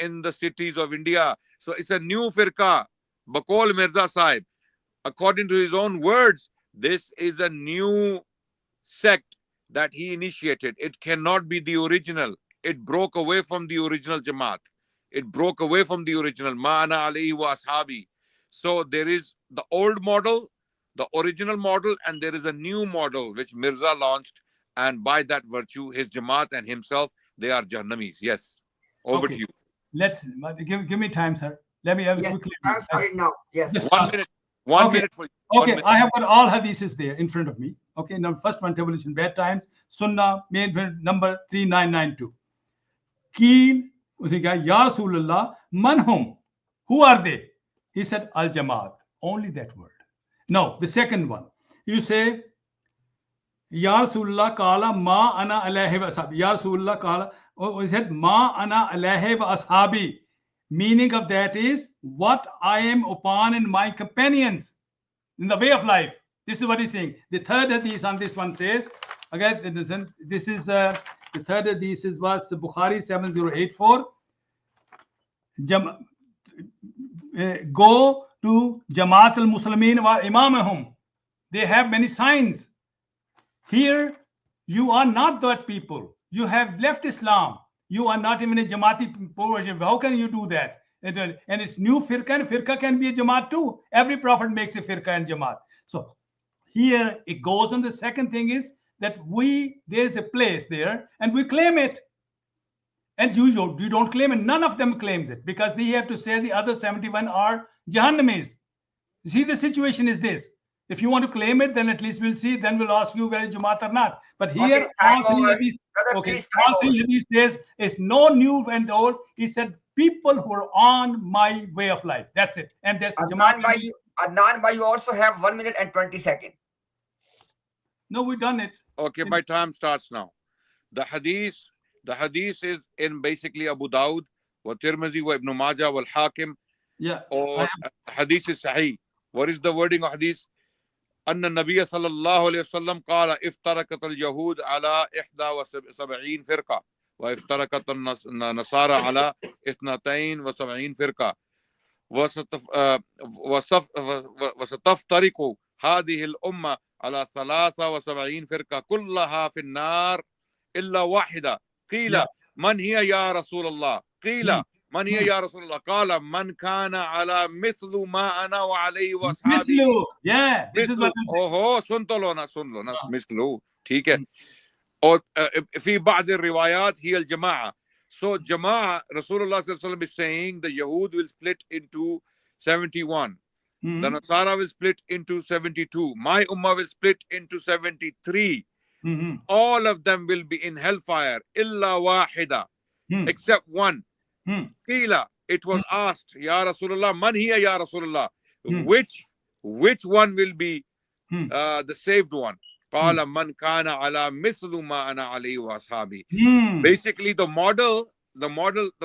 in the cities of India. So it's a new firqa. Baqol Mirza Sahib. According to his own words, this is a new sect that he initiated. It cannot be the original. It broke away from the original Jamaat. It broke away from the original Ma'ana alayhi wa ashabi. So there is the old model, the original model, and there is a new model which Mirza launched, and by that virtue, his Jamaat and himself, they are Jahannamis. Yes. Over to you. Let's give me time, sir. Let me quickly. I'm sorry now. Yes. 1 minute. One minute for you. Okay, I have got all hadiths there in front of me. Okay, now first one, Revolution Bad Times, Sunnah, main number 3992. Keen. Ya Rasulullah, manhum, who are they? He said, Al Jamaat, only that word. No, the second one, you say, Ya Rasulullah Kala ma ana alayhi wa ashabi. Ya Rasulullah Kala, he said, ma ana alayhi wa ashabi. Meaning of that is, what I am upon and my companions in the way of life. This is what he's saying. The third hadith on this one says, again, this is the third hadith was Bukhari 7084. Go to Jamaat al-Muslimin wa imamahum. They have many signs. Here, you are not that people. You have left Islam. You are not even a Jamaati version. How can you do that? And it's new firqa, and firqa can be a Jamaat too. Every prophet makes a firqa and Jamaat. So here it goes on. The second thing is that there is a place there and we claim it. And you don't claim it. None of them claims it because they have to say the other 71 are Jahannamis. You see, the situation is this. If you want to claim it, then at least we'll see. Then we'll ask you whether Jamaat or not. But here, Okay, all three hadith says it's no new and old. He said people who are on my way of life. That's it. And that's Adnan Bhai, you also have 1 minute and 20 seconds. No, we've done it. Okay, my time starts now. The hadith is in basically Abu Dawud, wa Tirmizi, wa Ibn Majah, wal Hakim. Yeah. Or hadith is sahih. What is the wording of hadith? أن النبي صلى الله عليه وسلم قال افترقت اليهود على 71 فرقة وافترقت النصارى على 72 فرقة وستفترق هذه الأمة على 73 فرقة كلها في النار إلا واحدة قيل من هي يا رسول الله قيل من هي يا رسول الله قال من كان على مثل ما أنا وعليه وأصحابي सुन लो ना مثله ठीक है और في بعض الروايات هي الجماعة. So Jama'ah, Rasulullah sallallahu alaihi wasallam is saying the Yahud will split into 71. The Nasara will split into 72. My Ummah will split into 73. All of them will be in hellfire. Illa wahida. Except one. Qila. It was asked, Ya Rasulullah, man hiya Ya Rasulullah? Which one will be the saved one? Qala man kana ala mithlu ma ana alayhi wa ashabi. Basically, the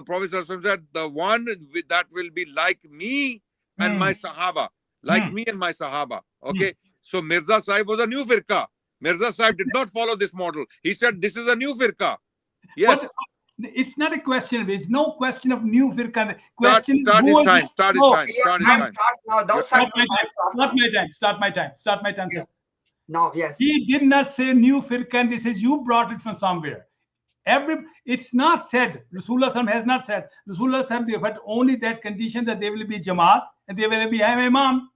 Prophet said, the one that will be like me and my Sahaba. Like me and my Sahaba. Okay. So Mirza Sahib was a new firqa. Mirza Sahib did not follow this model. He said, this is a new firqa. Yes. But it's not a question. It's no question of new firqa. Question start his time. Start my time. Yes. Now, yes. He did not say new firqa, and this is you brought it from somewhere. It's not said. Rasulullah has not said. Rasulullah had only that condition that they will be Jamaat and they will be Imam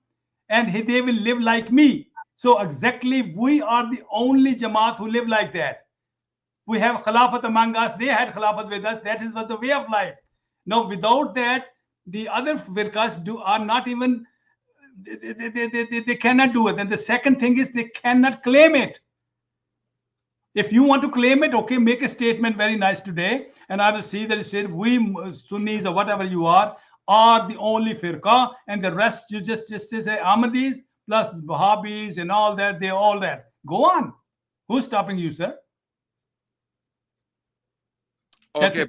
and they will live like me. So exactly, we are the only Jamaat who live like that. We have Khilafat among us. They had Khilafat with us. That is the way of life. Now, without that, the other firqas are not even. They cannot do it. And the second thing is they cannot claim it. If you want to claim it, okay, make a statement very nice today, and I will see that it said we Sunnis or whatever you are the only firqa, and the rest you just say Ahmadis plus Wahhabis and all that. They all that. Go on. Who's stopping you, sir? Okay,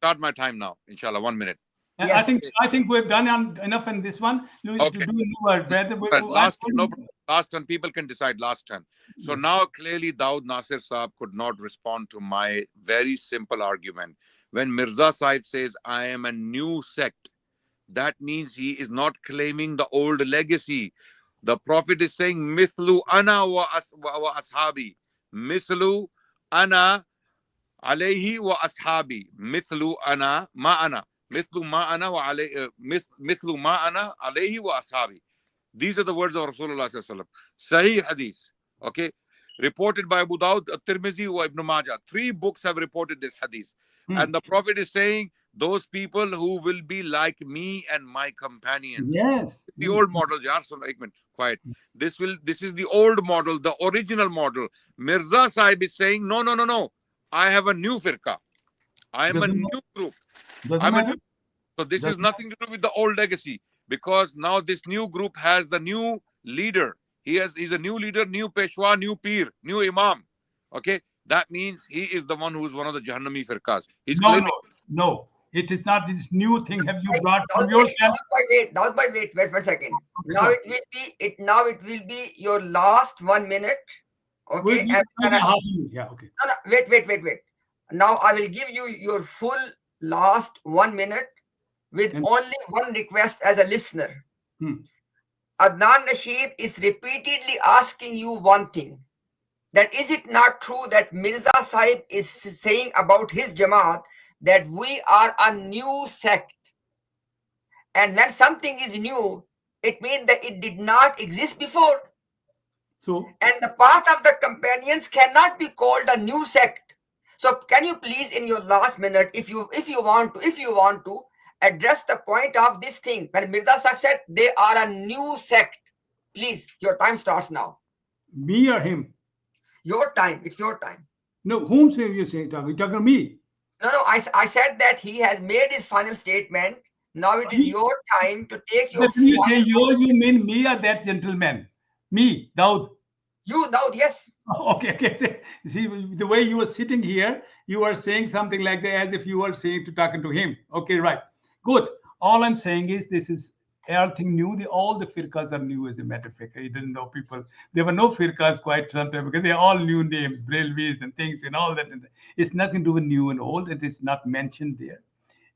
start my time now. Inshallah, 1 minute. Yes. I think we've done enough in this one. Okay. Last turn, people can decide last turn. So now clearly Daud Nasir Saab could not respond to my very simple argument. When Mirza Sahib says, I am a new sect, that means he is not claiming the old legacy. The Prophet is saying, Mithlu ana wa ashabi. Mithlu ana alayhi wa ashabi. Mithlu ana ma'ana. Mithlu ma'ana wa alayhi wa ashabi. These are the words of Rasulullah sallallahu alaihi wasallam. Sahih hadith. Okay. Reported by Abu Dawud, Tirmizi, wa Ibn Majah. 3 books have reported this hadith. And the Prophet is saying, those people who will be like me and my companions. Yes. The old model, quiet. This is the old model, the original model. Mirza Sahib is saying, no. I have a new firqa. I am a new group. So this is nothing to do with the old legacy, because now this new group has the new leader. He's a new leader, new Peshwa, new Peer, new Imam. Okay, that means he is the one who is one of the Jahannami firqas. No. It is not this new thing. Have you brought from yourself? Wait for a second. Now it will be your last 1 minute. Okay. Okay. No, wait. Now I will give you your full last 1 minute with only one request as a listener. Adnan Rashid is repeatedly asking you one thing. That is it not true that Mirza Sahib is saying about his Jamaat that we are a new sect? And when something is new, it means that it did not exist before. So, and the path of the companions cannot be called a new sect. So can you please, in your last minute, if you want to address the point of this thing, when Mirza Sahib said they are a new sect, please, your time starts now. me or him? Your time. It's your time. No, whom say you saying? You're talking to me. No, I said that he has made his final statement. Now it is your time to take your. When you say you mean me or that gentleman? Me, Daud. You, Daud, yes. Okay. See, the way you were sitting here, you were saying something like that, as if you were saying to talking to him. Okay, right. Good. All I'm saying is this is everything new. All the firqas are new, as a matter of fact. I didn't know people. There were no firqas quite some time because they're all new names, Brailwis and things and all that. It's nothing to do with new and old. It is not mentioned there.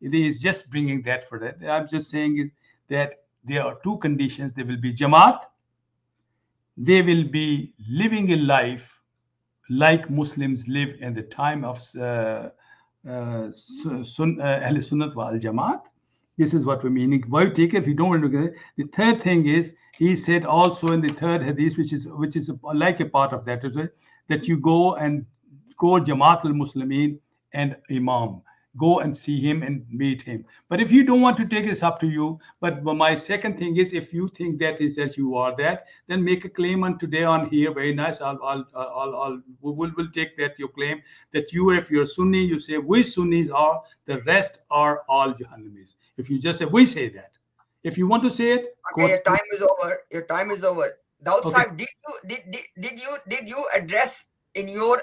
It is just bringing that for that. I'm just saying is that there are two conditions. There will be Jamaat. They will be living a life like Muslims live in the time of Ahl Sunnat wal Jamaat. This is what we're meaning. Why take it if you don't want to get it? The third thing is, he said also in the third hadith, which is like a part of that, that you go Jamaat al-Muslimin and Imam. Go and see him and meet him. But if you don't want to take it, it's up to you. But my second thing is, if you think that is that you are that, then make a claim on today on here. Very nice. We'll take that your claim that if you're Sunni, you say we Sunnis are, the rest are all Jahannamis. If you just say we say that. If you want to say it, okay, your time is over. Your time is over. Daud Sahib, did you address in your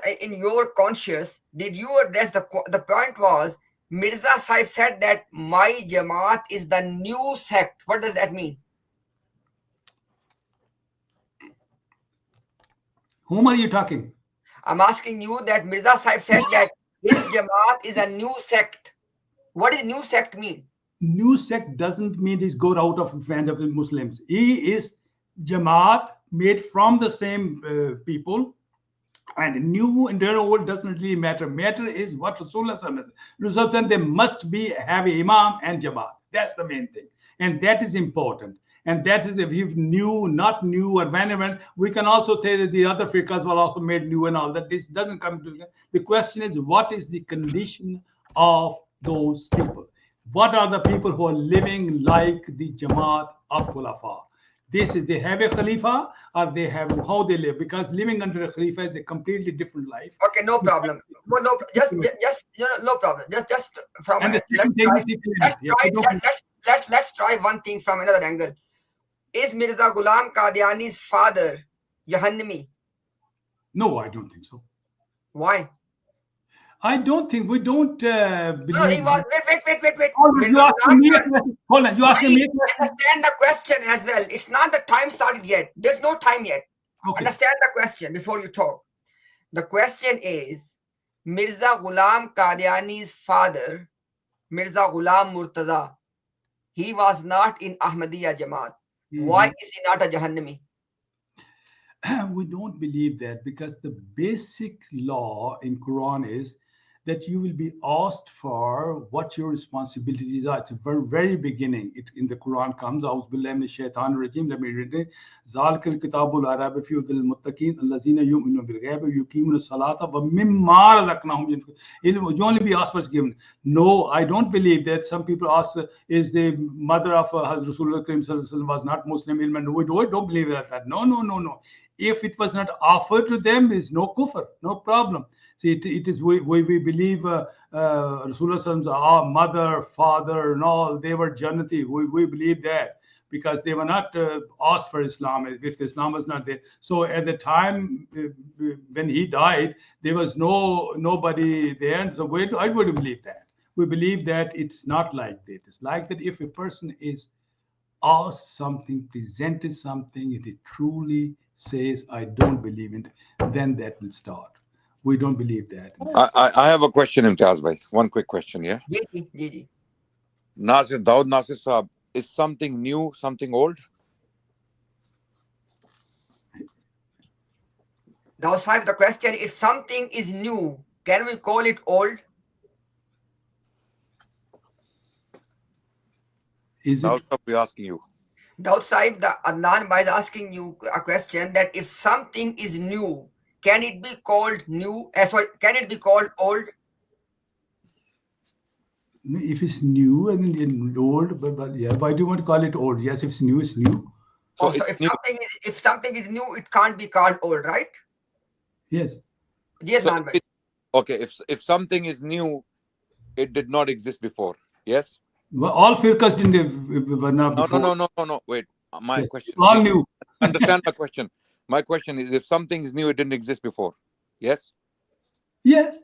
conscious? Did you address the point was Mirza Sahib said that my Jamaat is the new sect. What does that mean? Whom are you talking? I'm asking you that Mirza Sahib said that his Jamaat is a new sect. What does new sect mean? New sect doesn't mean he's got out of fans of the Muslims. He is Jamaat made from the same people. And new and old doesn't really matter. Matter is what Rasulullah said. They must have an Imam and Jamaat. That's the main thing. And that is important. And that is if you new, not new, or whenever, we can also say that the other firqas were also made new and all that. This doesn't come to the question is, what is the condition of those people? What are the people who are living like the Jamaat of Khulafa? This is, they have a Khalifa or they have how they live, because living under a Khalifa is a completely different life. Okay, no problem. No, just no problem. Just from let's try one thing from another angle. Is Mirza Ghulam Qadiani's father Jahannami? No, I don't think so. Why? I don't think we don't believe. No, he was. Wait. Hold on, you asking me. Understand the question as well. It's not the time started yet. There's no time yet. Okay. Understand the question before you talk. The question is, Mirza Ghulam Qadiani's father, Mirza Ghulam Murtaza, he was not in Ahmadiyya Jamaat. Why is he not a Jahannami? We don't believe that, because the basic law in Quran is that you will be asked for what your responsibilities are. It's the very, very beginning. It in the Quran comes, A'udhu billahi minash shaitanir rajim. Let me read it. Zalikal kitabul la rayba fihi hudal lil muttaqin allazina yu'minuna bil ghaibi wa yuqimuna salata wa mimma razaqnahum yunfiqun. You only be asked what's given. No, I don't believe that. Some people ask, is the mother of Hazrat Rasulullah was not Muslim? We don't believe that. No. If it was not offered to them, is no kufr, no problem. See, it is we believe Rasulullah, our mother, father, and all, they were Jannati. We believe that because they were not asked for Islam. If Islam was not there, so at the time when he died, there was nobody there. And so I would believe that. We believe that it's not like that. It's like that if a person is asked something, presented something, if it truly says, I don't believe it, then that will start. We don't believe that. I have a question, Imtiaz bhai. One quick question, yeah? Nasir, Daud Nasir Sahab, is something new, something old? Daud Sahib, the question is, something is new, can we call it old? Daud Sahab, we're asking you. Daud Saib, the Adnan is asking you a question that if something is new, can it be called new? Sorry, can it be called old? If it's new and then old, but yeah, why do you want to call it old? Yes, if it's new, it's new. So if something is new, it can't be called old, right? Yes. Yes, So Adnan. okay, if something is new, it did not exist before. Yes. Well, all firqas were not before. No. Wait, my question. All new. Understand my question. My question is, if something is new, it didn't exist before. Yes. Yes.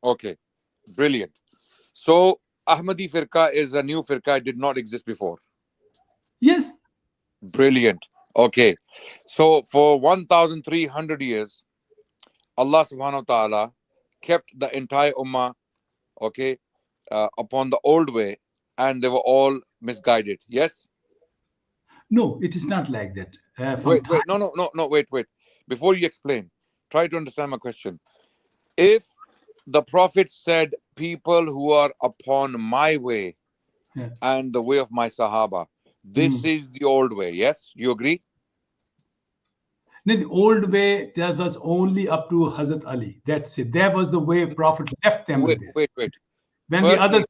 Okay, brilliant. So Ahmadi firqa is a new firqa. It did not exist before. Yes. Brilliant. Okay. So for 1,300 years, Allah subhanahu wa ta'ala kept the entire ummah, okay, upon the old way, and they were all misguided. Yes? No, it is not like that. Wait. No, wait. Before you explain, try to understand my question. If the Prophet said, people who are upon my way and the way of my Sahaba, this is the old way. Yes? You agree? No, the old way, that was only up to Hazrat Ali. That's it. That was the way Prophet left them with it. Wait. When the others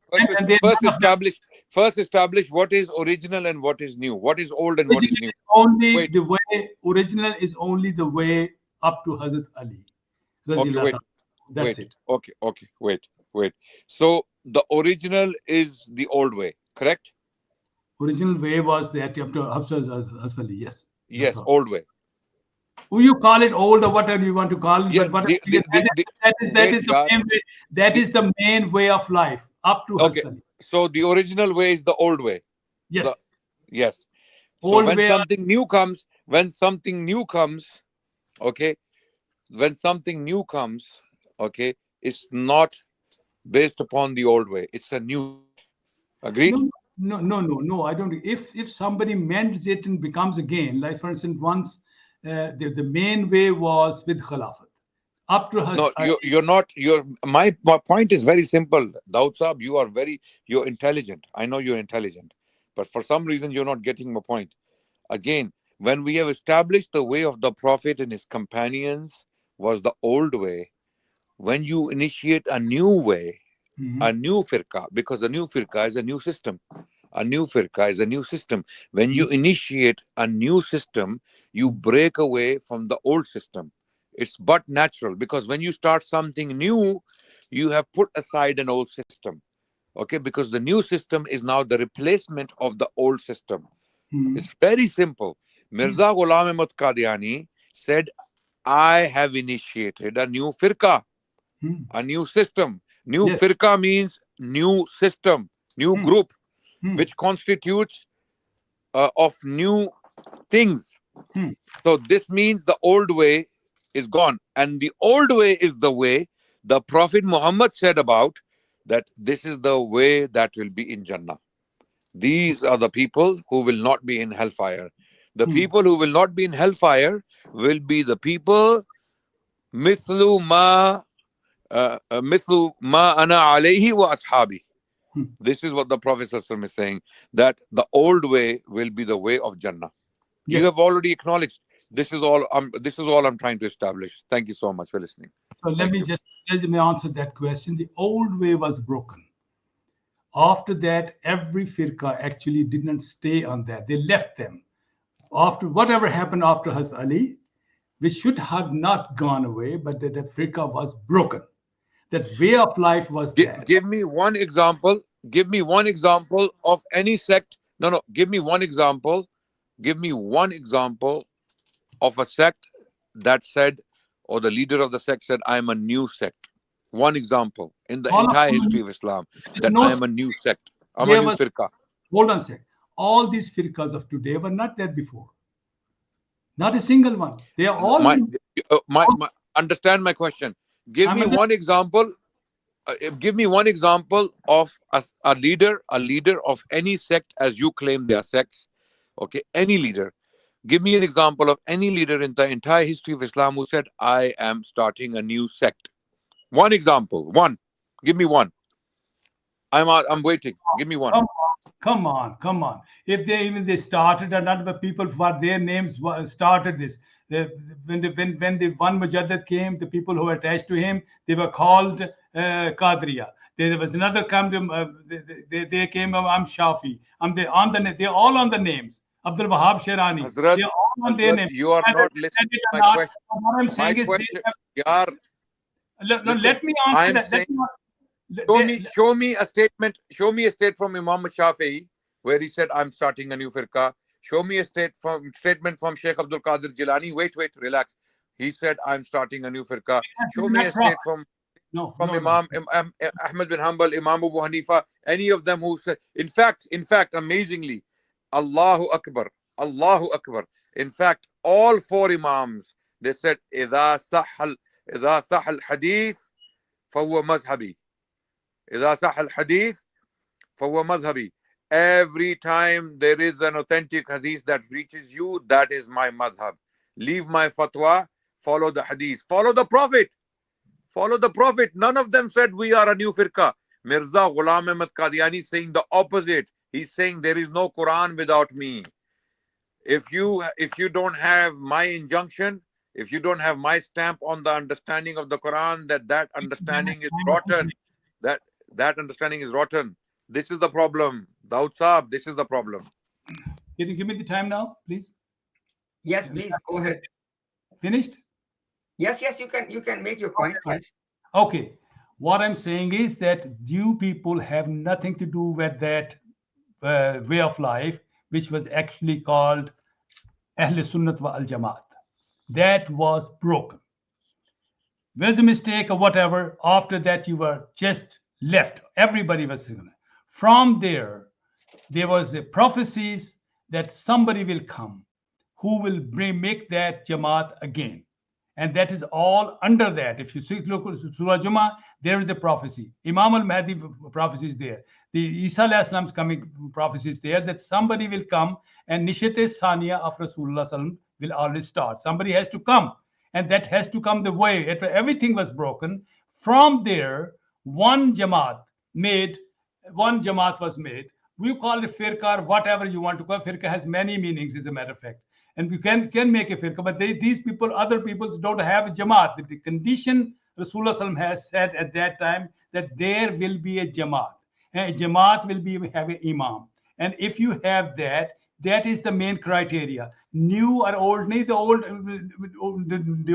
First establish what is original and what is new. What is old and what is new. Only the way original is only the way up to Hazrat Ali. Okay, That's it. Okay, wait. So the original is the old way, correct? Original way was that up to Hazrat Ali. Yes. Yes, old way. You call it old or whatever you want to call it, yeah, but that is the main way of life up to okay. Hazrat Ali. So the original way is the old way. Yes. Yes. So Old when way something new comes, okay, when something new comes, okay, it's not based upon the old way. It's a new. Agreed? No. I don't. If somebody mends it and becomes again, like for instance, once the main way was with Khilafat. Up to no, you're not. My point is very simple. Daud Saab, you're intelligent. I know you're intelligent, but for some reason you're not getting my point. Again, when we have established the way of the Prophet and his companions was the old way, when you initiate a new way, a new firqa, because the new firqa is a new system. A new firqa is a new system. When you initiate a new system, you break away from the old system. It's but natural, because when you start something new, you have put aside an old system. Okay, because the new system is now the replacement of the old system. It's very simple. Mirza Ghulam Ahmad Qadiani said, I have initiated a new firqa, a new system. New firqa means new system, new group, which constitutes of new things. So this means the old way is gone. And the old way is the way the Prophet Muhammad said about that this is the way that will be in Jannah. These are the people who will not be in hellfire. The people who will not be in hellfire will be the people mithlu ma ana alayhi wa ashabi. This is what the Prophet is saying, that the old way will be the way of Jannah. You have already acknowledged. This is all I'm trying to establish. Thank you so much for listening. So let me answer that question. The old way was broken. After that, every firqa actually didn't stay on that. They left them. After whatever happened after Hazrat Ali, which should have not gone away, but that the firqa was broken. That way of life was there. Give me one example. Give me one example of any sect. No. Give me one example. Give me one example of a sect that said, or the leader of the sect said, I am a new sect. One example in the entire history of Islam that I am a new sect. I'm a new firqa. Hold on a sec. All these firqas of today were not there before. Not a single one. They are all. Understand my question. Give me one example. Give me one example of a leader of any sect, as you claim they are sects. Okay, any leader. Give me an example of any leader in the entire history of Islam who said, I am starting a new sect. One example. One. Give me one. I'm waiting. Give me one. Come on, come on. If they started another people for their names started this. When the one Mujaddid came, the people who were attached to him, they were called Qadriya. There was another come to they came. I'm Shafi. They're all on the names. Abdul Wahab Sherani. Hazrat, They're all on their names. you are not listening to my question. What I'm saying My is, question, yaar, let me answer I'm that. saying, show me a statement. Show me a state from Imam Shafi'i where he said, "I'm starting a new firqa." Show me a statement from Sheikh Abdul Qadir Jilani. Wait, relax. He said, "I'm starting a new firqa." Show me a state from Imam Ahmad bin Hanbal, Imam Abu Hanifa, any of them who said. In fact, amazingly, Allahu Akbar, Allahu Akbar. In fact, all four Imams, they said, إذا صح الحديث فهو مذهبي. إذا صح الحديث فهو مذهبي. Every time there is an authentic hadith that reaches you, that is my madhab. Leave my fatwa, follow the hadith, follow the Prophet. Follow the Prophet. None of them said we are a new firqa. Mirza Ghulam Ahmad Qadiani saying the opposite. He's saying there is no Quran without me. If you don't have my injunction, if you don't have my stamp on the understanding of the Quran, that understanding is rotten. That understanding is rotten. This is the problem. Daud Saab, this is the problem. Can you give me the time now, please? Yes, please go ahead. Finished? Yes, you can make your point. Yes. Okay. What I'm saying is that you people have nothing to do with that way of life, which was actually called Ahl Sunnat wa Al Jamaat. That was broken. There's a mistake or whatever. After that, you were just left. Everybody was singing. From there was a prophecies that somebody will come who will make that Jamaat again. And that is all under that. If you see, look at Surah Jummah, there is a prophecy. Imam al-Mahdi prophecy is there. The Isa alayhi salam's coming prophecy is there that somebody will come and Nishate Saniya of Rasulullah sallam will always start. Somebody has to come, and that has to come the way. Everything was broken. From there, one Jamaat was made. We call it firqa or whatever you want to call it. Firqa has many meanings, as a matter of fact. And we can make a firqa, but these people, other peoples don't have a Jamaat. The condition Rasulullah sallam has said at that time that there will be a Jamaat. And a Jamaat will have an Imam. And if you have that is the main criteria. New or old, the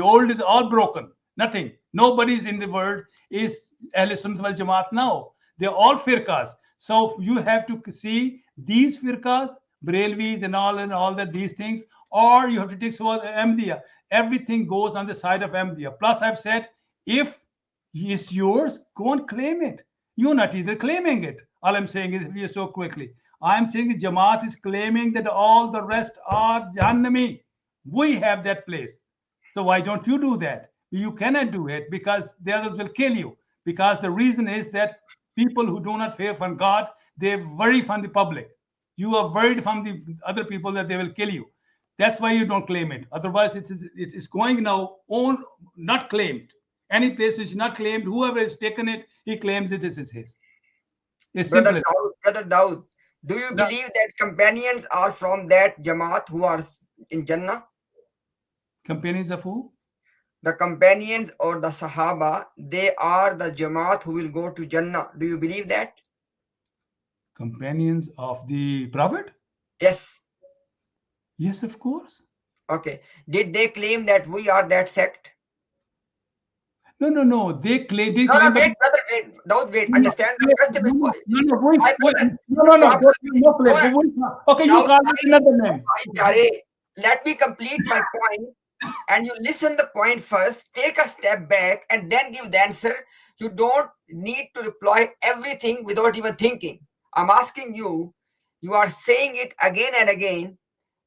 old is all broken. Nothing. Nobody's in the world is Ahl Sunnah wal Jamaat now. They're all firqas. So you have to see these firqas, Brelvis and all that these things, or you have to take Ahmadiyya. Everything goes on the side of Ahmadiyya. Plus, I've said, if it's yours, go and claim it. You're not either claiming it. All I'm saying is, we are so quickly. I'm saying the Jamaat is claiming that all the rest are Jahannami. We have that place. So why don't you do that? You cannot do it because the others will kill you. Because the reason is that people who do not fear from God, they worry from the public. You are worried from the other people that they will kill you. That's why you don't claim it. Otherwise, it is going now not claimed. Any place which is not claimed, whoever has taken it, he claims it is his. It's Brother Daud, do you believe that companions are from that Jamaat who are in Jannah? Companions of who? The companions or the Sahaba, they are the Jamaat who will go to Jannah. Do you believe that? Companions of the Prophet? Yes. Yes, of course. Okay. Did they claim that we are that sect? No. They claim. Wait, brother, wait. Don't wait. Understand the question. Okay, you call it another name. Let me complete my point, and you listen the point first. Take a step back, and then give the answer. You don't need to reply everything without even thinking. I'm asking you. You are saying it again and again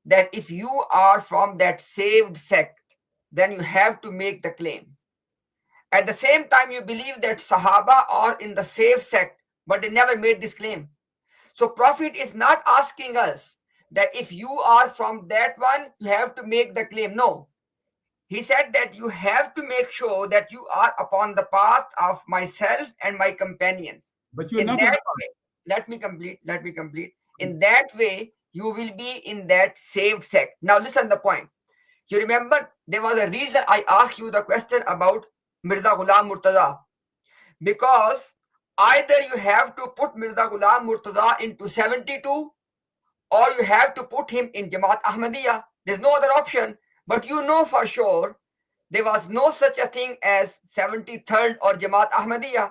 that if you are from that saved sect, then you have to make the claim. At the same time, you believe that Sahaba are in the saved sect, but they never made this claim. So Prophet is not asking us that if you are from that one, you have to make the claim. No. He said that you have to make sure that you are upon the path of myself and my companions. But you're in not. That way, let me complete. In that way, you will be in that saved sect. Now listen the point. You remember there was a reason I asked you the question about Mirza Ghulam Murtaza. Because either you have to put Mirza Ghulam Murtaza into 72 or you have to put him in Jamaat Ahmadiyya. There's no other option. But you know for sure there was no such a thing as 73rd or Jamaat Ahmadiyya.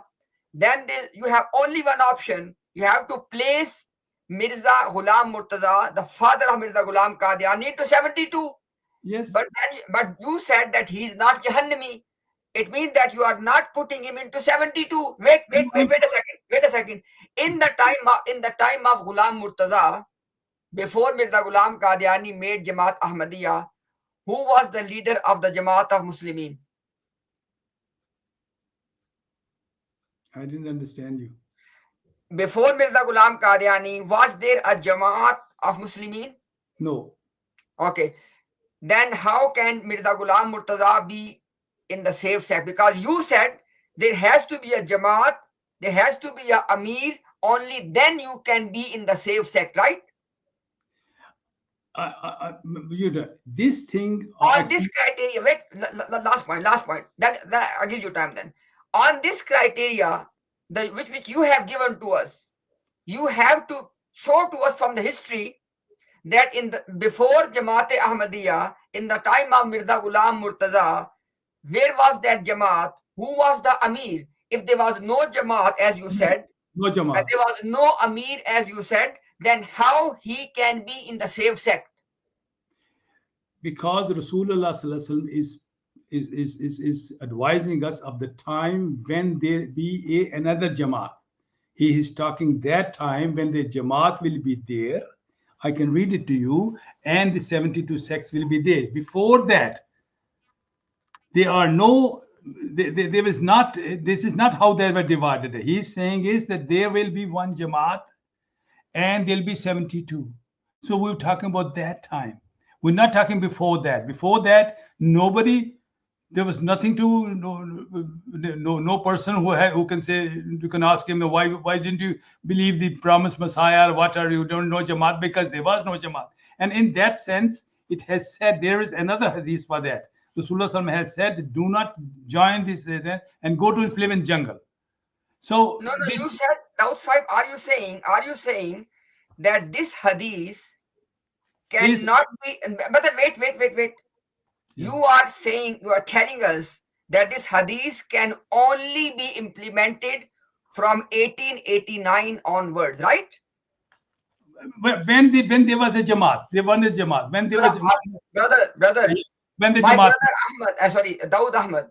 Then you have only one option. You have to place Mirza Ghulam Murtaza, the father of Mirza Ghulam Qadiani, into 72. Yes. But you said that he is not Jahannami. It means that you are not putting him into 72. Wait a second. In the time of Ghulam Murtaza, before Mirza Ghulam Qadiani made Jamaat Ahmadiyya, who was the leader of the Jamaat of Muslimin? I didn't understand you. Before Mirza Ghulam Qadiani, was there a Jamaat of Muslimin? No. Okay. Then how can Mirza Ghulam Murtaza be in the saved sect? Because you said there has to be a Jamaat, there has to be a Amir, only then you can be in the saved sect, right? This thing on this criteria, wait, last point. Then I'll give you time then. On this criteria, which you have given to us, you have to show to us from the history that before Jamaat Ahmadiyya, in the time of Mirza Ghulam Murtaza, where was that Jamaat? Who was the Amir? If there was no Jamaat, as you said, no Jamaat, and there was no Amir, as you said, then how he can be in the saved sect? Because Rasulullah is advising us of the time when there be another Jamaat. He is talking that time when the Jamaat will be there. I can read it to you, and the 72 sects will be there. Before that, there are no. There is not. This is not how they were divided. He's saying is that there will be one Jamaat, and there'll be 72. So we're talking about that time. We're not talking before that. Before that, nobody. There was nothing to no person who can say, you can ask him, why didn't you believe the promised Messiah, or what are you don't know Jamaat? Because there was no Jamaat. And in that sense, it has said there is another hadith for that. Rasulullah has said, do not join this and go to live in jungle. So no, you said outside. Are you saying that this hadith cannot be? But wait. You are telling us that this hadith can only be implemented from 1889 onwards, right? When there was a Jamaat, there was a Jamaat. When there was brother, when the my Jamaat, brother Ahmad, Dawud Ahmad,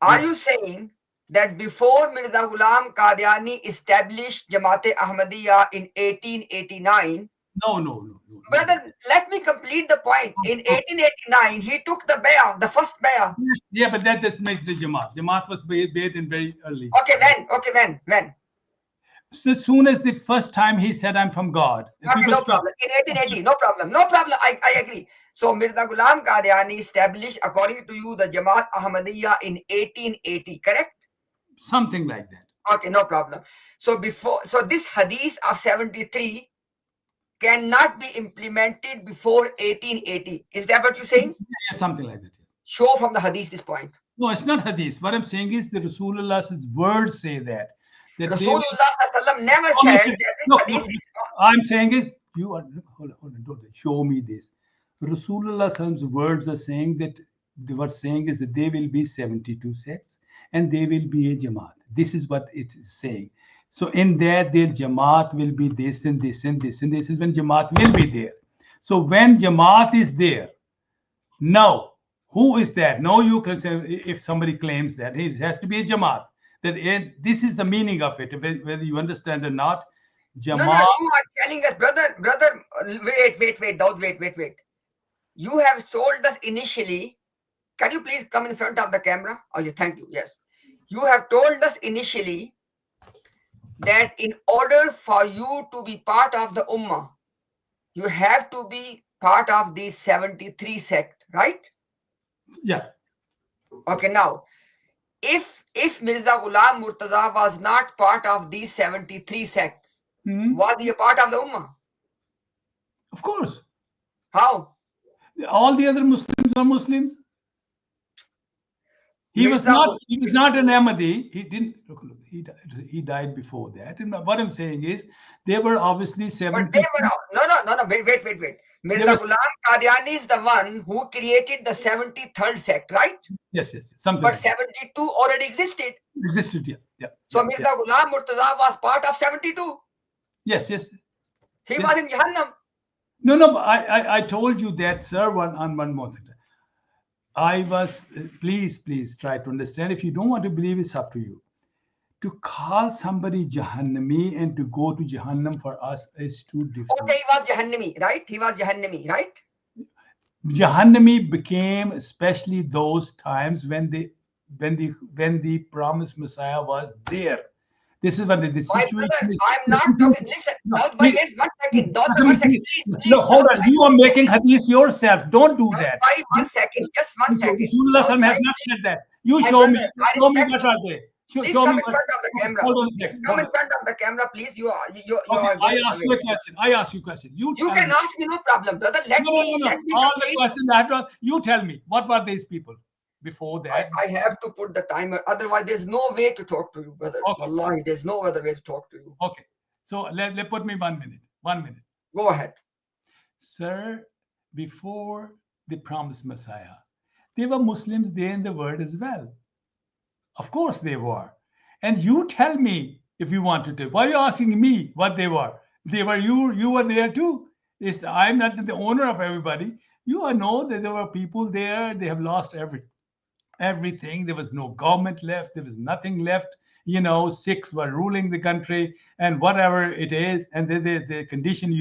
are you saying that before Mirza Ghulam Qadiani established Jamaat Ahmadiyya in 1889? No. Brother, let me complete the point. In 1889, he took the bay'ah, the first bay'ah. Yeah, but that doesn't make the Jamaat. Jamaat was bathed in very early. Okay, when? So as soon as the first time he said, I'm from God. Okay, no problem. In 1880, no problem. I agree. So Mirza Ghulam Qadiani established, according to you, the Jamaat Ahmadiyya in 1880, correct? Something like that. Okay, no problem. So this hadith of 73 cannot be implemented before 1880. Is that what you're saying? Yeah, something like that. Show from the hadith this point. No, it's not hadith. What I'm saying is the Rasulullah's words say that. Rasulullah never said that this hadith is not. I'm saying is, you are, hold on, don't show me this. Rasulullah's words are saying that, what saying is that there will be 72 sects and there will be a Jamaat. This is what it is saying. So in that, their Jamaat will be this and this and this and this is when Jamaat will be there. So when Jamaat is there, now, who is that? Now you can say, if somebody claims that, it has to be a Jamaat. That this is the meaning of it, whether you understand or not. Jamaat. No, you are telling us, brother, wait, Daud, wait. You have told us initially, can you please come in front of the camera? Oh, yeah, thank you, yes. You have told us initially that in order for you to be part of the Ummah, you have to be part of these 73 sect, right? Yeah. Okay, now, if Mirza Ghulam Murtaza was not part of these 73 sects, Was he a part of the Ummah? Of course. How? All the other Muslims are Muslims. He was not an Ahmadi. He didn't look. He died before that. And what I'm saying is, they were obviously 70. But they were no. Wait. Mirza Ghulam Qadiani is the one who created the 73rd sect, right? Yes. Something. But Like that. 72 already existed. Yeah. So Mirza Ghulam Murtaza was part of 72. Yes. He was in Jahannam. No. But I told you that, sir. One more thing. I was, please try to understand. If you don't want to believe, it's up to you. To call somebody Jahannami and to go to Jahannam for us is too different. Okay, he was Jahannami, right? Jahannami became especially those times when the promised Messiah was there. This is what the situation is. I'm not talking. Listen, one second. No, hold on. You are making hadith yourself. Don't do that. One second. Just 1 second. Rasulullah has not said that. You show me. Show me what are they. Please come in front of the camera. Hold on a second. Come in front of the camera, please. I ask you a question. You can ask me, no problem, brother. Let me. All the questions I have to. You tell me. What were these people before that? I have to put the timer. Otherwise, there's no way to talk to you, brother. Okay. Wallahi, there's no other way to talk to you. Okay. So let put me 1 minute. 1 minute. Go ahead. Sir, before the promised Messiah, there were Muslims there in the world as well. Of course they were. And you tell me if you want to. Why are you asking me what they were? They were you were there too. I'm not the owner of everybody. You know that there were people there. They have lost everything. There was no government left. There was nothing left. Sikhs were ruling the country and whatever it is. And the condition,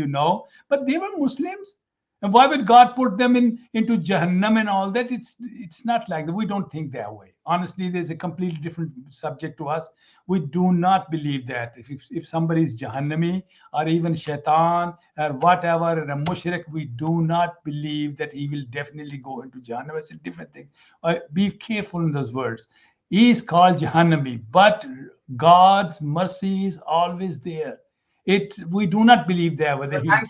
but they were Muslims. And why would God put them into Jahannam and all that? It's not like that. We don't think that way. Honestly, there's a completely different subject to us. We do not believe that. If somebody is Jahannami or even Shaitan or whatever, and a mushrik, we do not believe that he will definitely go into Jahannam. It's a different thing. Be careful in those words. He is called Jahannami, but God's mercy is always there. We do not believe that. Whether time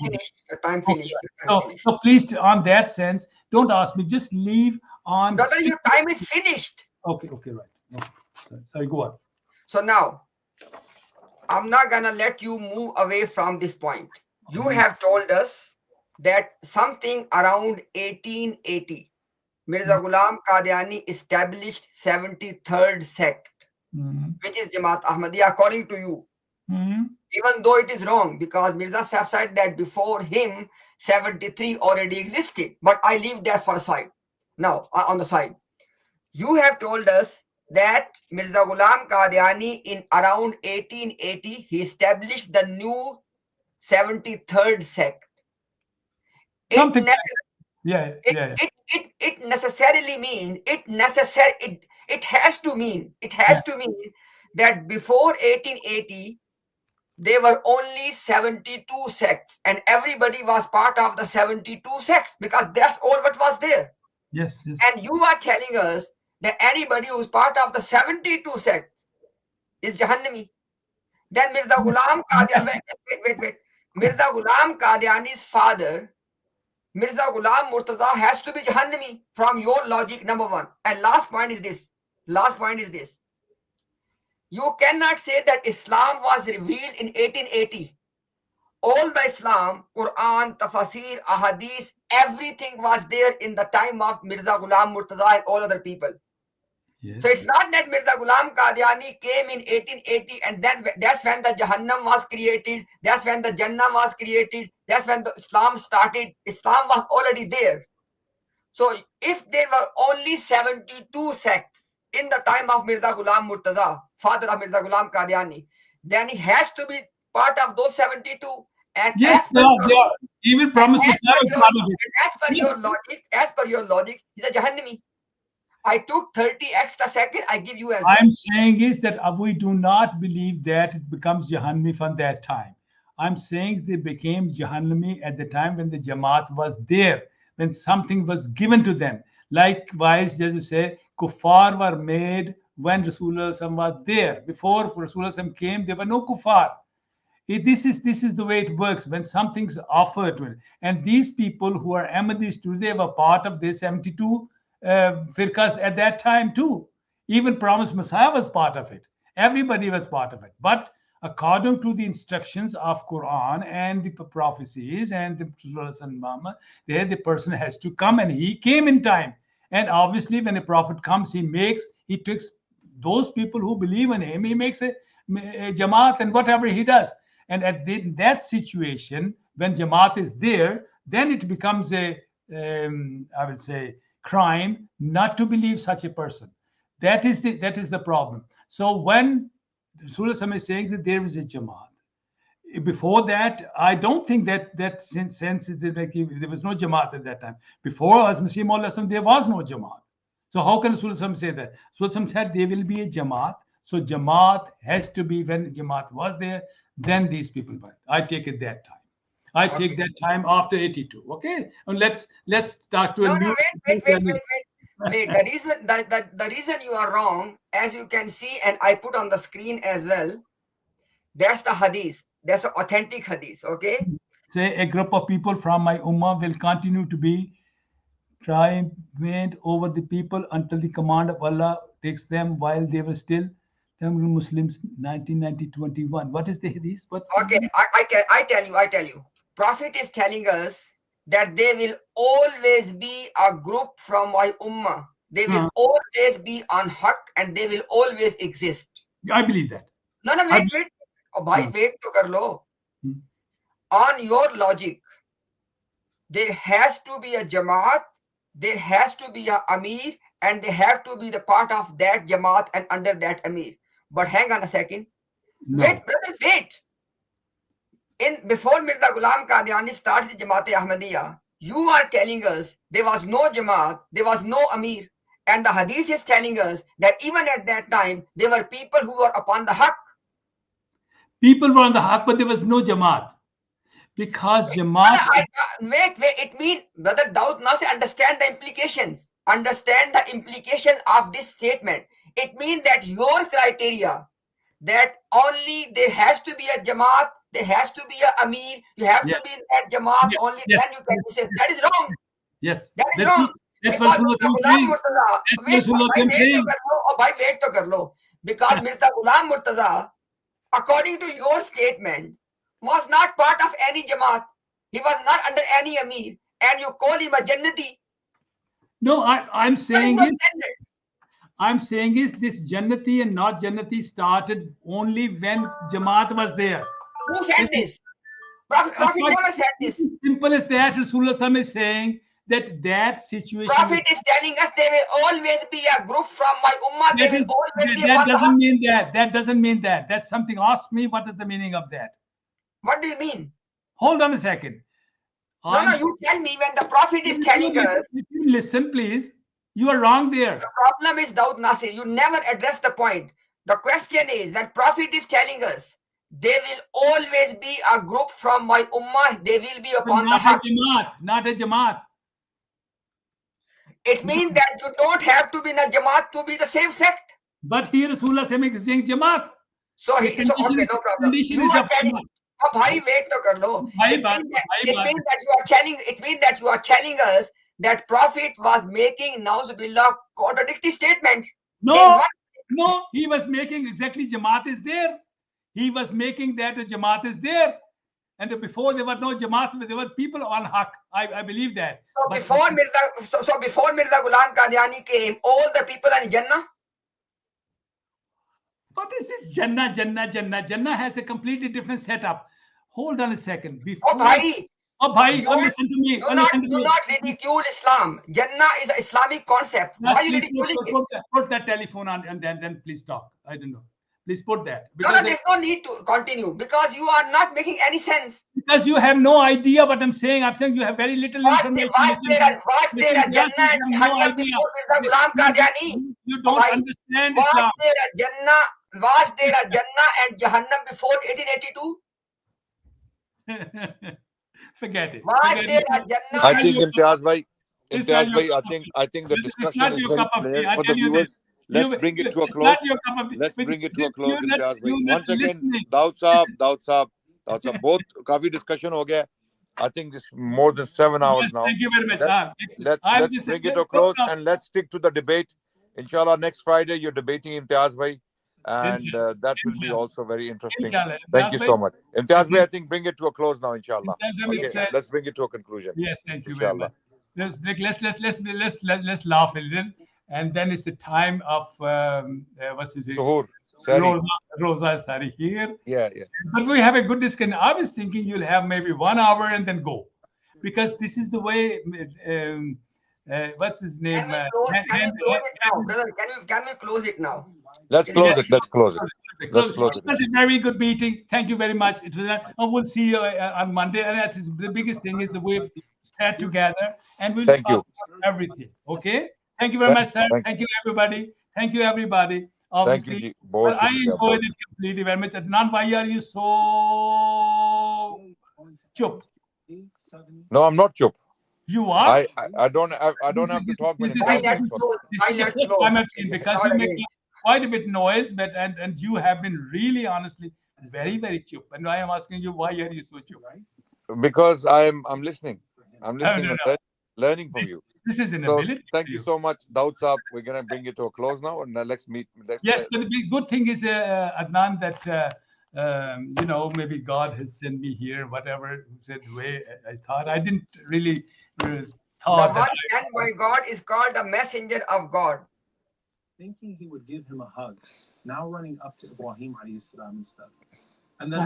finished. So please, on that sense, don't ask me. Just leave on. Brother, your time is finished. Okay, right. Okay. Sorry, go on. So now, I'm not gonna let you move away from this point. You have told us that something around 1880, Mirza Ghulam Qadiani established 73rd sect, which is Jamaat Ahmadi, according to you. Even though it is wrong, because Mirza Sahib said that before him 73 already existed, but I leave that for a side. Now on the side, you have told us that Mirza Ghulam Qadiani in around 1880 he established the new 73rd sect. It necessarily means it has to mean that before 1880 there were only 72 sects and everybody was part of the 72 sects because that's all what was there. Yes. And you are telling us that anybody who's part of the 72 sects is Jahannami. Then Mirza Ghulam Qadiani, wait. Mirza Ghulam Qadiani's father, Mirza Ghulam Murtaza, has to be Jahannami from your logic, number one. And last point is this. You cannot say that Islam was revealed in 1880. All the Islam, Quran, Tafsir, Ahadis, everything was there in the time of Mirza Ghulam Murtaza and all other people. Yes. So it's not that Mirza Ghulam Qadiani came in 1880 and then that's when the Jahannam was created, that's when the Jannah was created, that's when the Islam started. Islam was already there. So if there were only 72 sects in the time of Mirza Ghulam Murtaza, father of Mirza Ghulam Qadiani, then he has to be part of those 72. And yes, they are. Even promised as per your logic, he's a Jahannami. I took 30 extra seconds. I give you as I'm saying is that we do not believe that it becomes Jahannami from that time. I'm saying they became Jahannami at the time when the Jamaat was there, when something was given to them. Likewise, as you say, kuffar were made when Rasulullah was there. Before Rasulullah came, there were no kuffar. This is the way it works when something's offered to it. And these people who are Ahmadis today, they were part of this 72 firqas at that time too. Even Promised Messiah was part of it. Everybody was part of it. But according to the instructions of Quran and the prophecies and the Muhammad, there the person has to come, and he came in time. And obviously, when a prophet comes, he takes those people who believe in him, he makes a Jamaat and whatever he does. And at that situation, when Jamaat is there, then it becomes I would say, crime not to believe such a person. That is the problem. So when Rasulullah is saying that there is a Jamaat, before that, I don't think that sense is like there was no Jamaat at that time. Before as Masih Maulana, there was no Jamaat. So how can Rasulullah say that? Rasulullah said there will be a Jamaat. So Jamaat has to be, when Jamaat was there, then these people went. I take it that time. I take that time after 82. Okay, and let's start to. No, wait. The reason you are wrong, as you can see, and I put on the screen as well. That's the hadith. That's the authentic hadith. Okay. Say a group of people from my ummah will continue to be triumphant over the people until the command of Allah takes them while they were still Muslims. 1990-21. What is the hadith? Okay, I tell you. Prophet is telling us that there will always be a group from my ummah. They will always be on haqq and they will always exist. I believe that. No, wait. Oh, bhai, wait to kar lo. On your logic, there has to be a Jamaat, there has to be a Amir, and they have to be the part of that Jamaat and under that Amir. But hang on a second. No. Wait, brother, wait. Before Mirza Ghulam Qadiani started Jamaat Ahmadiyya, you are telling us there was no Jamaat, there was no Amir. And the hadith is telling us that even at that time, there were people who were upon the haqq. People were on the haqq, but there was no Jamaat. Because Jamaat... Wait. It means, Brother Daud Nasir, understand the implications. Understand the implications of this statement. It means that your criteria, that only there has to be a Jamaat, there has to be a Amir, you have to be in that Jamaat, only then you can be safe. That is wrong. Yes. That is wrong. That's what Ghulam Murtaza, because Mirza Ghulam Murtaza, according to your statement, was not part of any Jamaat. He was not under any Amir, and you call him a Jannati. No, I'm saying is this Jannati and not Jannati started only when Jamaat was there. Who said this? Prophet never said this. Simple as that. Rasulullah is saying that situation. Prophet is telling us there will always be a group from my ummah. That doesn't mean that. That doesn't mean that. That's something. Ask me what is the meaning of that. What do you mean? Hold on a second. No, you tell me when the Prophet is telling us. Listen, please. You are wrong there. The problem is, Daud Nasir, you never address the point. The question is, when Prophet is telling us, there will always be a group from my ummah, they will be upon the haqq. Not a Jamaat. It means that you don't have to be in a Jamaat to be the same sect. But here Rasulullah is saying Jamaat. Okay, no problem. You are telling, bhai, wait to kar lo. It means that you are telling us that Prophet was making Nauzubillah contradictory statements. No, he was making exactly Jamaat is there. He was making that the Jamaat is there. And before there were no Jamaat, there were people on haqq. I believe that. So before Mirza Ghulam Qadiani came, all the people are in Jannah? What is this Jannah? Jannah has a completely different setup. Hold on a second. Bhai, listen to me. Do not ridicule Islam. Jannah is an Islamic concept. Why are you ridiculing it? Put that telephone on and then please talk. I don't know. Please put that. No, there's no need to continue because you are not making any sense. Because you have no idea what I'm saying. I'm saying you have very little information. Was there a Jannah and Jahannam before Mirza Ghulam Qadiani? You don't understand Islam. Was there a Jannah and Jahannam before 1882? Forget it. I think Imtiaz Bhai, I think the discussion is very clear for the viewers. Let's bring it to a close. Let's bring it to a close, Imtiaz Bhai. Once again, Daud Saab, That's both काफी discussion हो गया. I think it's more than 7 hours Yes, now. thank you very much. Let's bring it to a close and let's stick to the debate. Inshallah, next Friday you're debating Imtiaz Bhai, and that will be also very interesting. Inshallah. Thank you so much. Imtiaz Bhai, I think bring it to a close now, inshallah. Okay, Let's bring it to a conclusion. Yes, thank you Inshallah. very much. Let's laugh a little, and then it's the time of what's his name? Suhoor, Sari. Rosa Sari here. Yeah. But we have a good discussion. I was thinking you'll have maybe 1 hour and then go, because this is the way. What's his name? Can we close it now, brother? Can we close it now? Let's close it. Let's close it. Let's close it. It was a very good meeting. Thank you very much. It was. We'll see you on Monday. And that is the biggest thing is that we've sat together and we'll talk about everything. Okay. Thank you very much, sir. Thank you, everybody. Thank you, everybody. Obviously, thank you, Ji. Well, I enjoyed it completely very much. Adnan, why are you so chup? No, I'm not chup. You are. I don't have to talk when this is the first time I've seen, because you make quite a bit noise, but and you have been really honestly very, very chup. And I am asking you, why are you so chup? Because I'm listening. I'm listening and learning from you. This is an ability. Thank you so much, Dawah Saab. We're gonna bring it to a close now, and let's meet. Yes, but the good thing is, Adnan, that maybe God has sent me here. Whatever said the way I thought, I didn't really thought. The one sent by God is called the messenger of God. Thinking he would give him a hug, now running up to Ibrahim alayhi salam and stuff. And then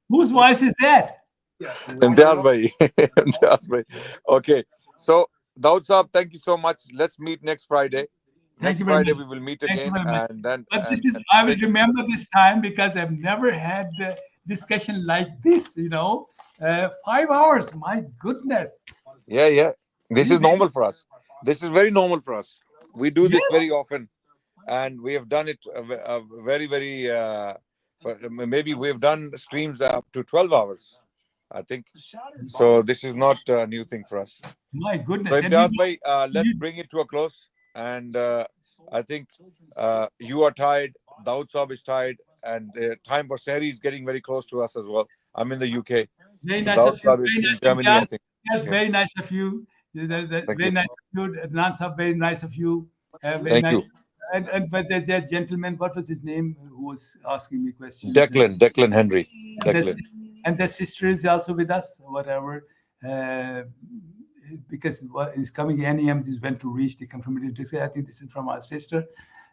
whose voice is that? Imtiaz Bhai. Imtiaz Bhai. Okay, so Dawah Saab, thank you so much. Let's meet next Friday. Next Friday we will meet again, and then. But I will remember this time, because I've never had a discussion like this. 5 hours. My goodness. Yeah. This is normal for us. This is very normal for us. We do this very often, and we have done it very, very. Maybe we have done streams up to 12 hours. I think so. This is not a new thing for us. My goodness. So Imtiaz Bhai, let's bring it to a close. And I think you are tired. Dawah Saab is tired, and the time for Sari is getting very close to us as well. I'm in the UK. Very nice Dawah of you. Saab is in Germany, I think. Yes, very nice of you. Very nice of you. Adnan Saab, very nice of you. Thank you. But that gentleman, what was his name, who was asking me questions? Declan Henry. Declan. And the sister is also with us, whatever. Because it's coming NEM, this went to reach the confirmatory. I think this is from our sister.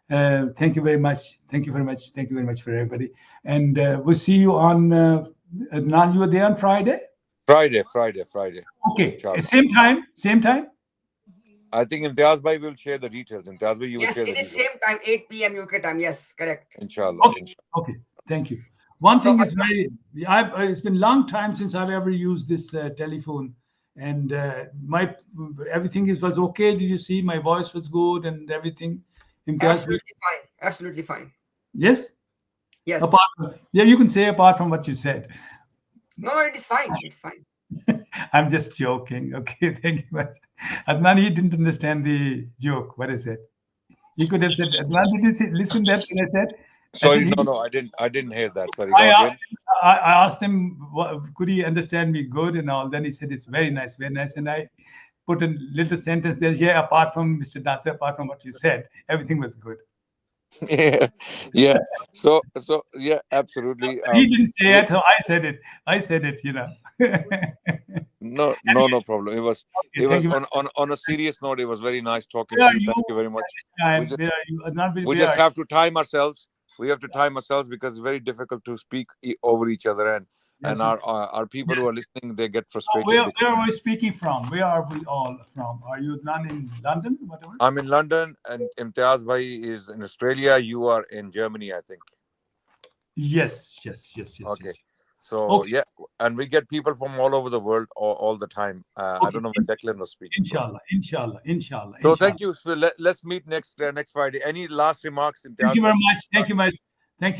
Thank you very much. Thank you very much. Thank you very much for everybody. And we'll see you on Adnan, you were there on Friday? Friday. Okay. Same time? I think Imtiaz Bhai will share the details. Imtiaz Bhai, you will share the details. Yes, it is same time, 8 p.m. UK time. Yes, correct. Inshallah. Okay. Thank you. One thing is it's been a long time since I've ever used this telephone, and everything was okay. Did you see my voice was good and everything? Absolutely fine. Yes. Yes. You can say apart from what you said. No, it is fine. It's fine. I'm just joking. Okay, thank you much. Adnan, he didn't understand the joke. What I said. He could have said, Adnan, did you listen that when I said? Sorry, no, I didn't hear that. Sorry. I asked him, could he understand me good and all? Then he said, it's very nice, very nice. And I put a little sentence there. Yeah, apart from Mr. Nasser, apart from what you said, everything was good. Yeah. So yeah, absolutely. He didn't say it. So I said it. No problem. It was on a serious note. It was very nice talking to you. Thank you very much. We just have to time ourselves. We have to time ourselves because it's very difficult to speak over each other, and our people who are listening, they get frustrated. Where are we speaking from? Where are we all from? Are you not in London? Whatever. I'm in London, and Imtiaz Bhai is in Australia. You are in Germany, I think. Yes. Okay. So yeah, and we get people from all over the world all the time. I don't know when Declan was speaking. Inshallah. So thank you. So let's meet next Friday. Any last remarks? Thank you very much. Thank you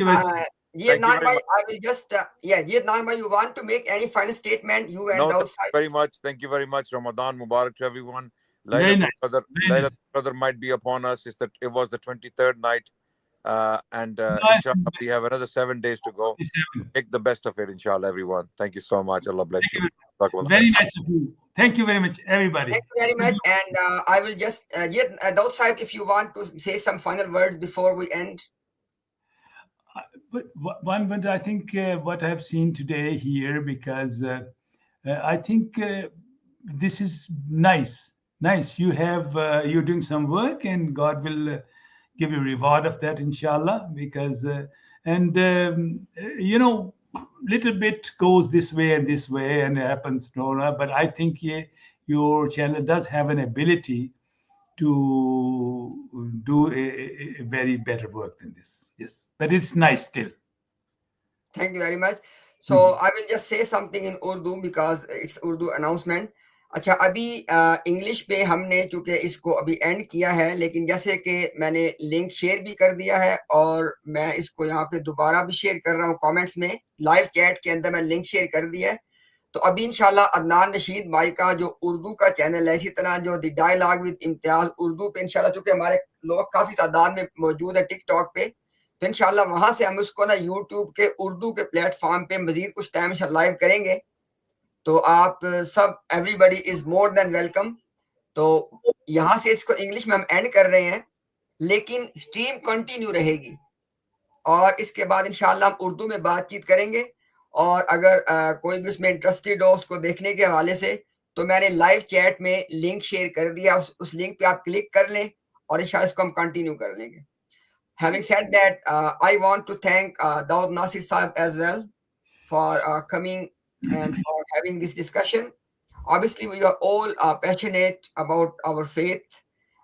very much. Adnan Bhai, I will just Adnan Bhai, you want to make any final statement? You and thank you very much. Thank you very much. Ramadan Mubarak to everyone. Laylatul Qadr might be upon us. It was the 23rd night And Nice. inshallah, we have another 7 days to go. Make the best of it, inshallah, everyone. Thank you so much. Allah bless you. Very nice of you. Thank you very much, everybody. Thank you very much. And I will just, Daud Sahib, if you want to say some final words before we end. But one, I think what I've seen today here, because I think this is nice. You have you're doing some work, and God will give you reward of that, inshallah. Because you know, little bit goes this way, and it happens, Nora. But I think your channel does have an ability to do a very better work than this. Yes, but it's nice still. Thank you very much. So I will just say something in Urdu because it's Urdu announcement. अच्छा अभी English पे हमने चूंकि इसको अभी and किया है, लेकिन जैसे कि मैंने लिंक शेयर भी कर दिया है और मैं इसको यहाँ पे दोबारा भी शेयर कर रहा हूँ कमेंट्स में, लाइव चैट के अंदर मैं लिंक शेयर कर दिया है। तो अभी इंशाल्लाह अदनान रशीद भाई का जो उर्दू का चैनल है, इसी तरह जो the dialogue with Imtiaz Urdu पे इंशाल्लाह, चूंकि हमारे लोग काफी तादाद में मौजूद है टिकटॉक पे, तो इंशाल्लाह वहां से हम उसको ना यूट्यूब के उर्दू के प्लेटफॉर्म पे मजीद कुछ टाइम लाइव करेंगे। तो आप सब everybody is more than welcome. तो यहाँ से इसको इंग्लिश में हम एंड कर रहे हैं, लेकिन स्ट्रीम कंटिन्यू रहेगी और इसके बाद इंशाल्लाह हम उर्दू में बातचीत करेंगे। और अगर कोई भी उसमें इंटरेस्टेड हो उसको देखने के हवाले से, तो मैंने लाइव चैट में लिंक शेयर कर दिया, उस लिंक पे आप क्लिक कर लें और इंशाल्लाह इसको हम कंटिन्यू कर लेंगे। Having said that, I want to thank Daud Nasir Sahib as well for coming and for having this discussion. Obviously, we are all passionate about our faith,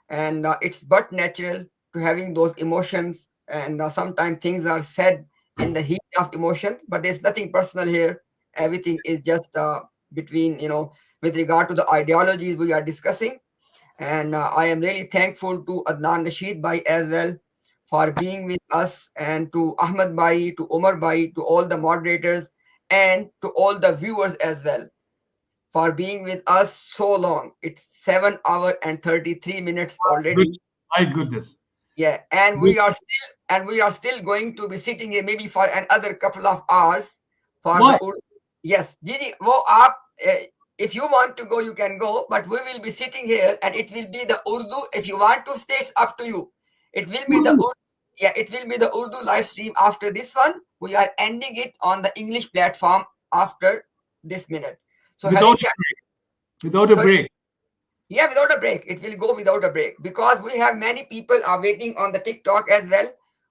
and it's but natural to having those emotions, and sometimes things are said in the heat of emotion, but there's nothing personal here. Everything is just between, with regard to the ideologies we are discussing. And I am really thankful to Adnan Rashid Bhai as well for being with us, and to Ahmad Bhai, to Umar Bhai, to all the moderators, and to all the viewers as well for being with us so long. It's 7 hours and 33 minutes already. My goodness. Yeah, and we are still going to be sitting here maybe for another couple of hours for What? the Urdu. Yes, Gigi, wo aap, if you want to go, you can go, but we will be sitting here and it will be the Urdu. If you want to stay, it's up to you. It will be the Urdu. Yeah, it will be the Urdu live stream after this one. We are ending it on the English platform after this minute. So Without a break. Yeah, without a break. It will go without a break because we have many people are waiting on the TikTok as well.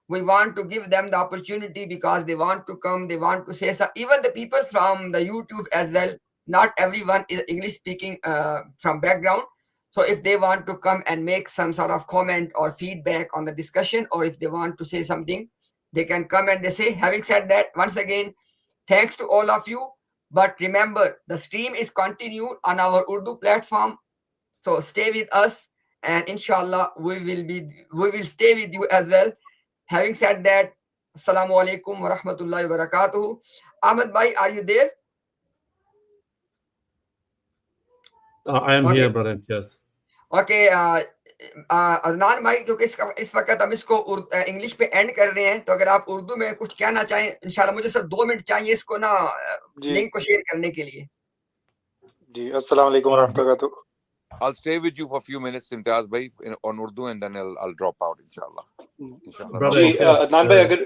We want to give them the opportunity because they want to come, they want to say so. Even the people from the YouTube as well, not everyone is English speaking from background. So if they want to come and make some sort of comment or feedback on the discussion, or if they want to say something, they can come and they say. Having said that, once again, thanks to all of you. But remember, the stream is continued on our Urdu platform. So stay with us, and inshallah we will stay with you as well. Having said that, Assalamu alaikum wa rahmatullahi wa barakatuhu. Ahmad Bhai, are you there? I am here, brother. Yes. Okay. Adnan भाई, क्योंकि इस वक्त हम इसको English पे and कर रहे हैं, तो अगर आप उर्दू में कुछ कहना चाहें, इंशाल्लाह मुझे सिर्फ 2 मिनट चाहिए इसको ना लिंक को शेयर करने के लिए। जी, अस्सलाम वालेकुम व रहमतुल्लाहि व बरकातहू। I'll stay with you for a few minutes, Imtiaz bhai, on Urdu, and then I'll drop out, inshallah. जी, अदनान भाई, अगर